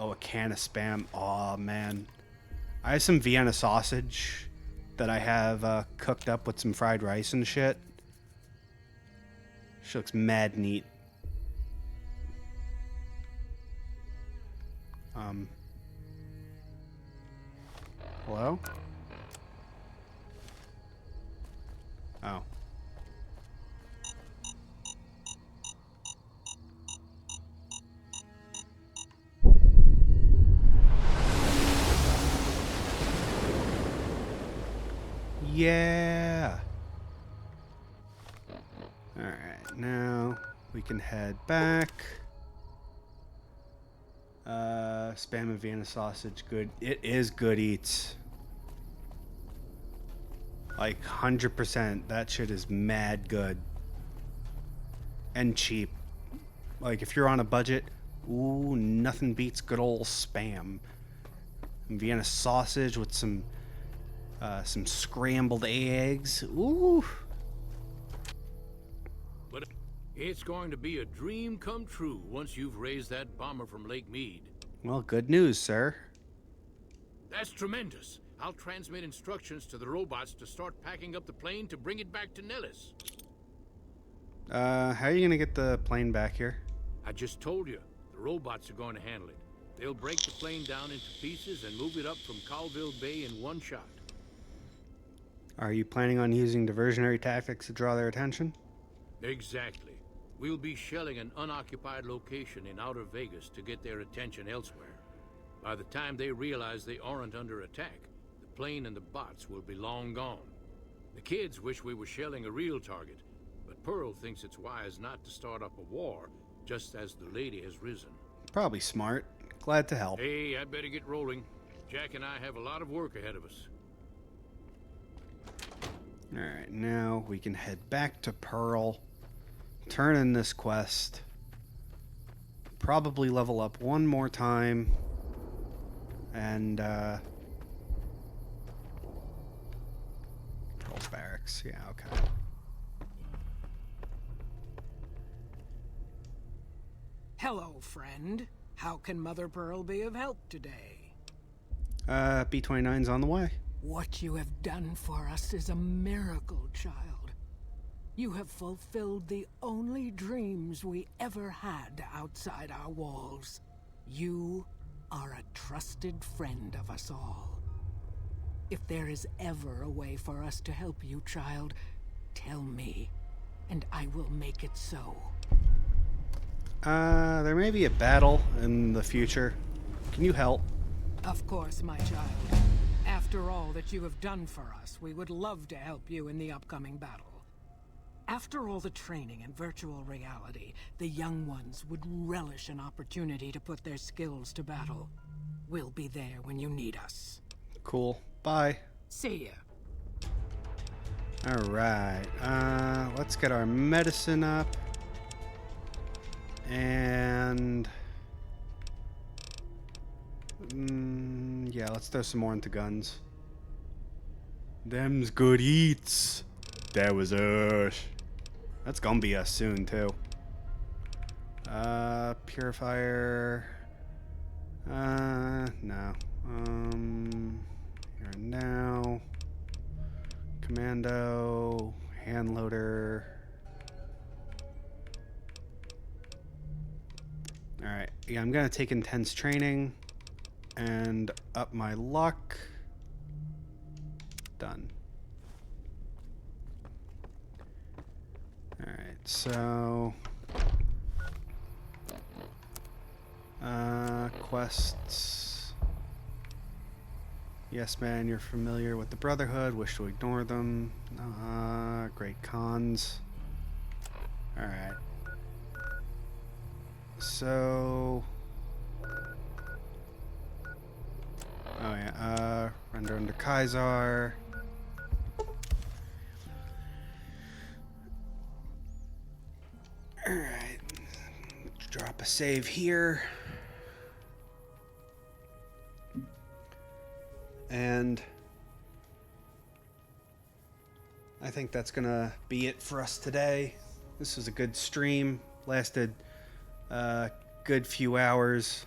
Oh, a can of spam. Aw, man. I have some Vienna sausage that I have cooked up with some fried rice and shit. She looks mad neat. Hello? Oh. Yeah. All right, now we can head back. Spam and Vienna sausage, good. It is good eats. Like 100%. That shit is mad good. And cheap. Like if you're on a budget, ooh, nothing beats good old spam. And Vienna sausage with some scrambled eggs. Ooh. But it's going to be a dream come true once you've raised that bomber from Lake Mead. Well, good news, sir. That's tremendous. I'll transmit instructions to the robots to start packing up the plane to bring it back to Nellis. How are you gonna get the plane back here? I just told you, the robots are going to handle it. They'll break the plane down into pieces and move it up from Colville Bay in one shot. Are you planning on using diversionary tactics to draw their attention? Exactly. We'll be shelling an unoccupied location in outer Vegas to get their attention elsewhere. By the time they realize they aren't under attack, the plane and the bots will be long gone. The kids wish we were shelling a real target, but Pearl thinks it's wise not to start up a war just as the lady has risen. Probably smart. Glad to help. Hey, I'd better get rolling. Jack and I have a lot of work ahead of us. Alright, now we can head back to Pearl, turn in this quest, probably level up one more time, and Pearl's barracks. Yeah, okay. Hello, friend. How can Mother Pearl be of help today? B-29's on the way. What you have done for us is a miracle, child. You have fulfilled the only dreams we ever had outside our walls. You are a trusted friend of us all. If there is ever a way for us to help you, child, tell me, and I will make it so. There may be a battle in the future. Can you help? Of course, my child. After all that you have done for us, we would love to help you in the upcoming battle. After all the training in virtual reality, the young ones would relish an opportunity to put their skills to battle. We'll be there when you need us. Cool. Bye. See ya. Alright, let's get our medicine up. And... yeah, let's throw some more into guns. Them's good eats. That was us. That's gonna be us soon, too. Purifier. No. Here and now. Commando. Hand loader. Alright, yeah, I'm gonna take intense training and up my luck. Done. Alright, so quests. Yes, man, you're familiar with the Brotherhood. Wish to ignore them. Great cons. Alright. So... oh yeah, render under Kaiser. Alright. Drop a save here. And I think that's gonna be it for us today. This was a good stream. Lasted a good few hours.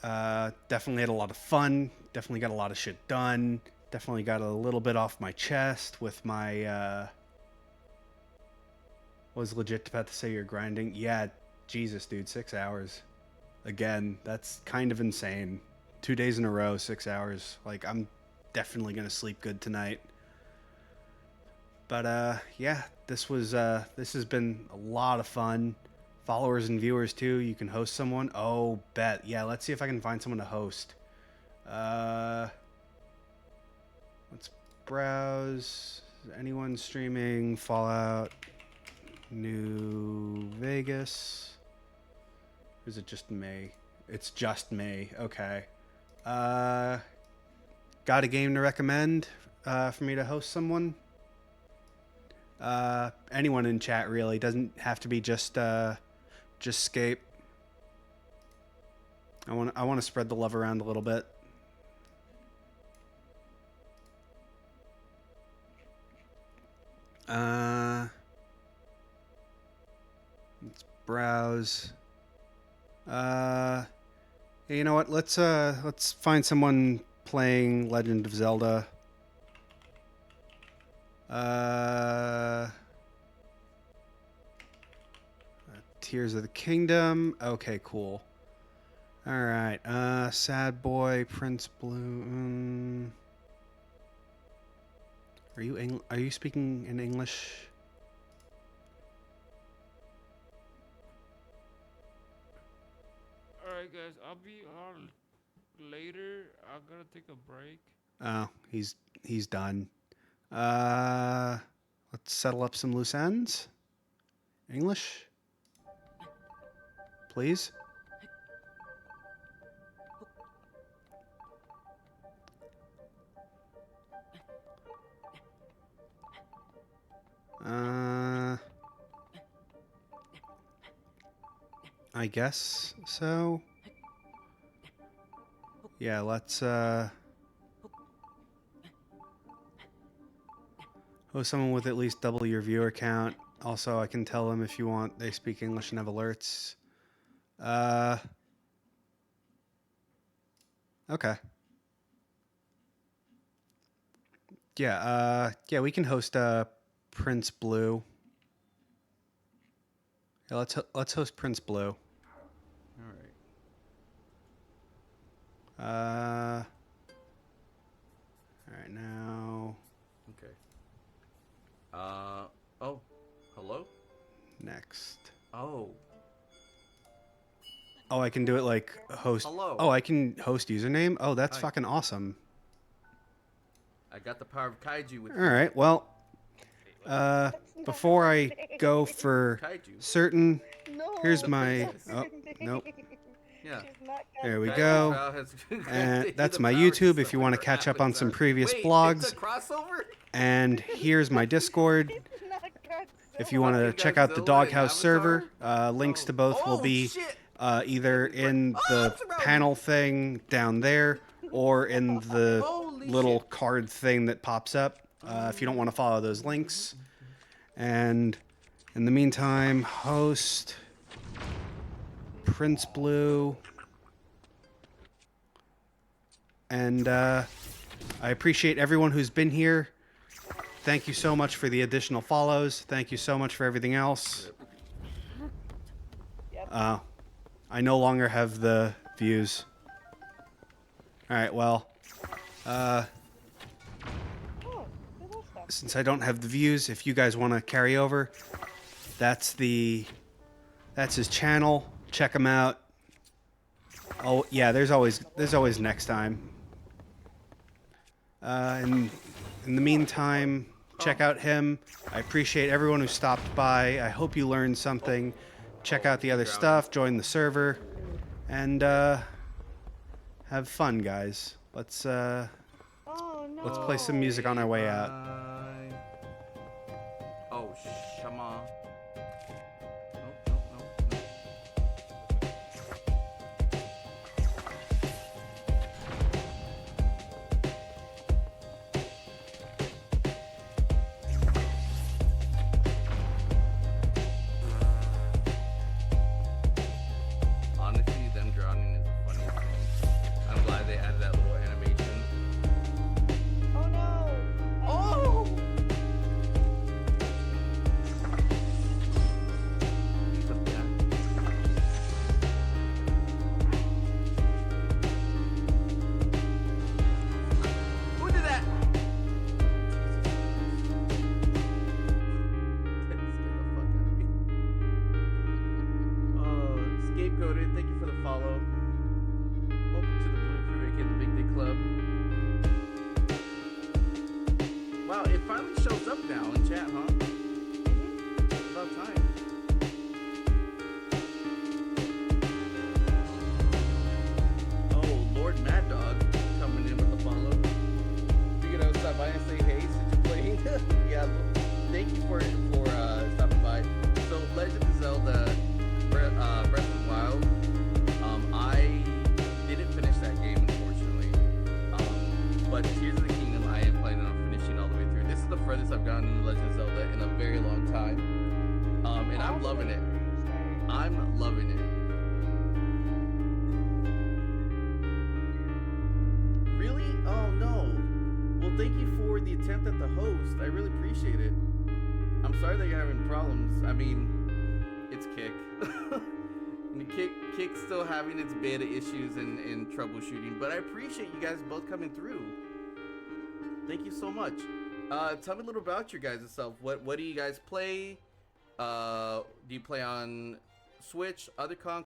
Definitely had a lot of fun. Definitely got a lot of shit done. Definitely got a little bit off my chest with my, was legit about to say you're grinding. Yeah, Jesus, dude, 6 hours. Again, that's kind of insane. 2 days in a row, 6 hours. Like, I'm definitely gonna sleep good tonight. But, yeah, this has been a lot of fun. Followers and viewers too. You can host someone. Oh, bet. Yeah, let's see if I can find someone to host. Let's browse. Is anyone streaming Fallout New Vegas? Or is it just me? It's just me. Okay. Got a game to recommend for me to host someone? Anyone in chat really. Doesn't have to be just Scape. I want to spread the love around a little bit. Let's browse. You know what? Let's find someone playing Legend of Zelda. Tears of the Kingdom. Okay, cool. All right. Sad Boy, Prince Blue. Are you speaking in English? Alright guys, be on later. I gotta take a break. Oh, he's done. Let's settle up some loose ends. English, please. I guess so. Yeah, let's host someone with at least double your viewer count. Also, I can tell them if you want they speak English and have alerts. Okay. Yeah, we can host Prince Blue. Yeah, let's host Prince Blue. All right. All right now. Okay. Oh, hello? Next. Oh. Oh, I can do it like host. Hello. Oh, I can host username. Oh, that's Hi. fucking awesome. I got the power of kaiju with All right. Well, before I go for Kaiju. certain, here's my. Oh, nope. Yeah. There we Kaiju go. Trial has And that's the my power YouTube to if you want to summon catch up on some Atlas. previous Wait, blogs. It's a crossover? And here's my Discord. If you want to check out the Godzilla Doghouse and server, links to both will be either in the panel thing down there or in the little card thing that pops up if you don't want to follow those links. And in the meantime, host Prince Blue. And I appreciate everyone who's been here. Thank you so much for the additional follows. Thank you so much for everything else. I no longer have the views. All right, well, since I don't have the views, if you guys want to carry over, that's his channel. Check him out. Oh yeah, there's always next time. And in the meantime, check out him. I appreciate everyone who stopped by. I hope you learned something. Check out the other stuff. Join the server, and have fun, guys. Let's play some music on our way out. Oh, Shama. Honestly, them drowning is the funniest thing. I'm glad they added that little animation. Oh no! Oh! Who did that? Oh, Scapegoated, thank you for the follow. Welcome to the Blue Crew, aka the Big Dick Club. Wow, it finally shows up now in chat, huh? It's about time. Oh, Lord Mad Dog coming in with the follow. Figured I would stop by and say hey since you're playing. Yeah, thank you for stopping by. So, Legend of Zelda Breath of the Wild. I didn't finish that game, unfortunately. But Tears of the Kingdom, I am planning on finishing all the way through. This is the furthest I've gotten in Legend of Zelda in a very long time. And I'm loving it. I'm loving it. Really? Oh no. Well, thank you for the attempt at the host. I really appreciate it. I'm sorry that you're having problems. I mean, it's Kick. And Kick's still having its beta issues and troubleshooting, but I appreciate you guys both coming through. Thank you so much. Tell me a little about your guys' self. What do you guys play? Do you play on Switch, other consoles?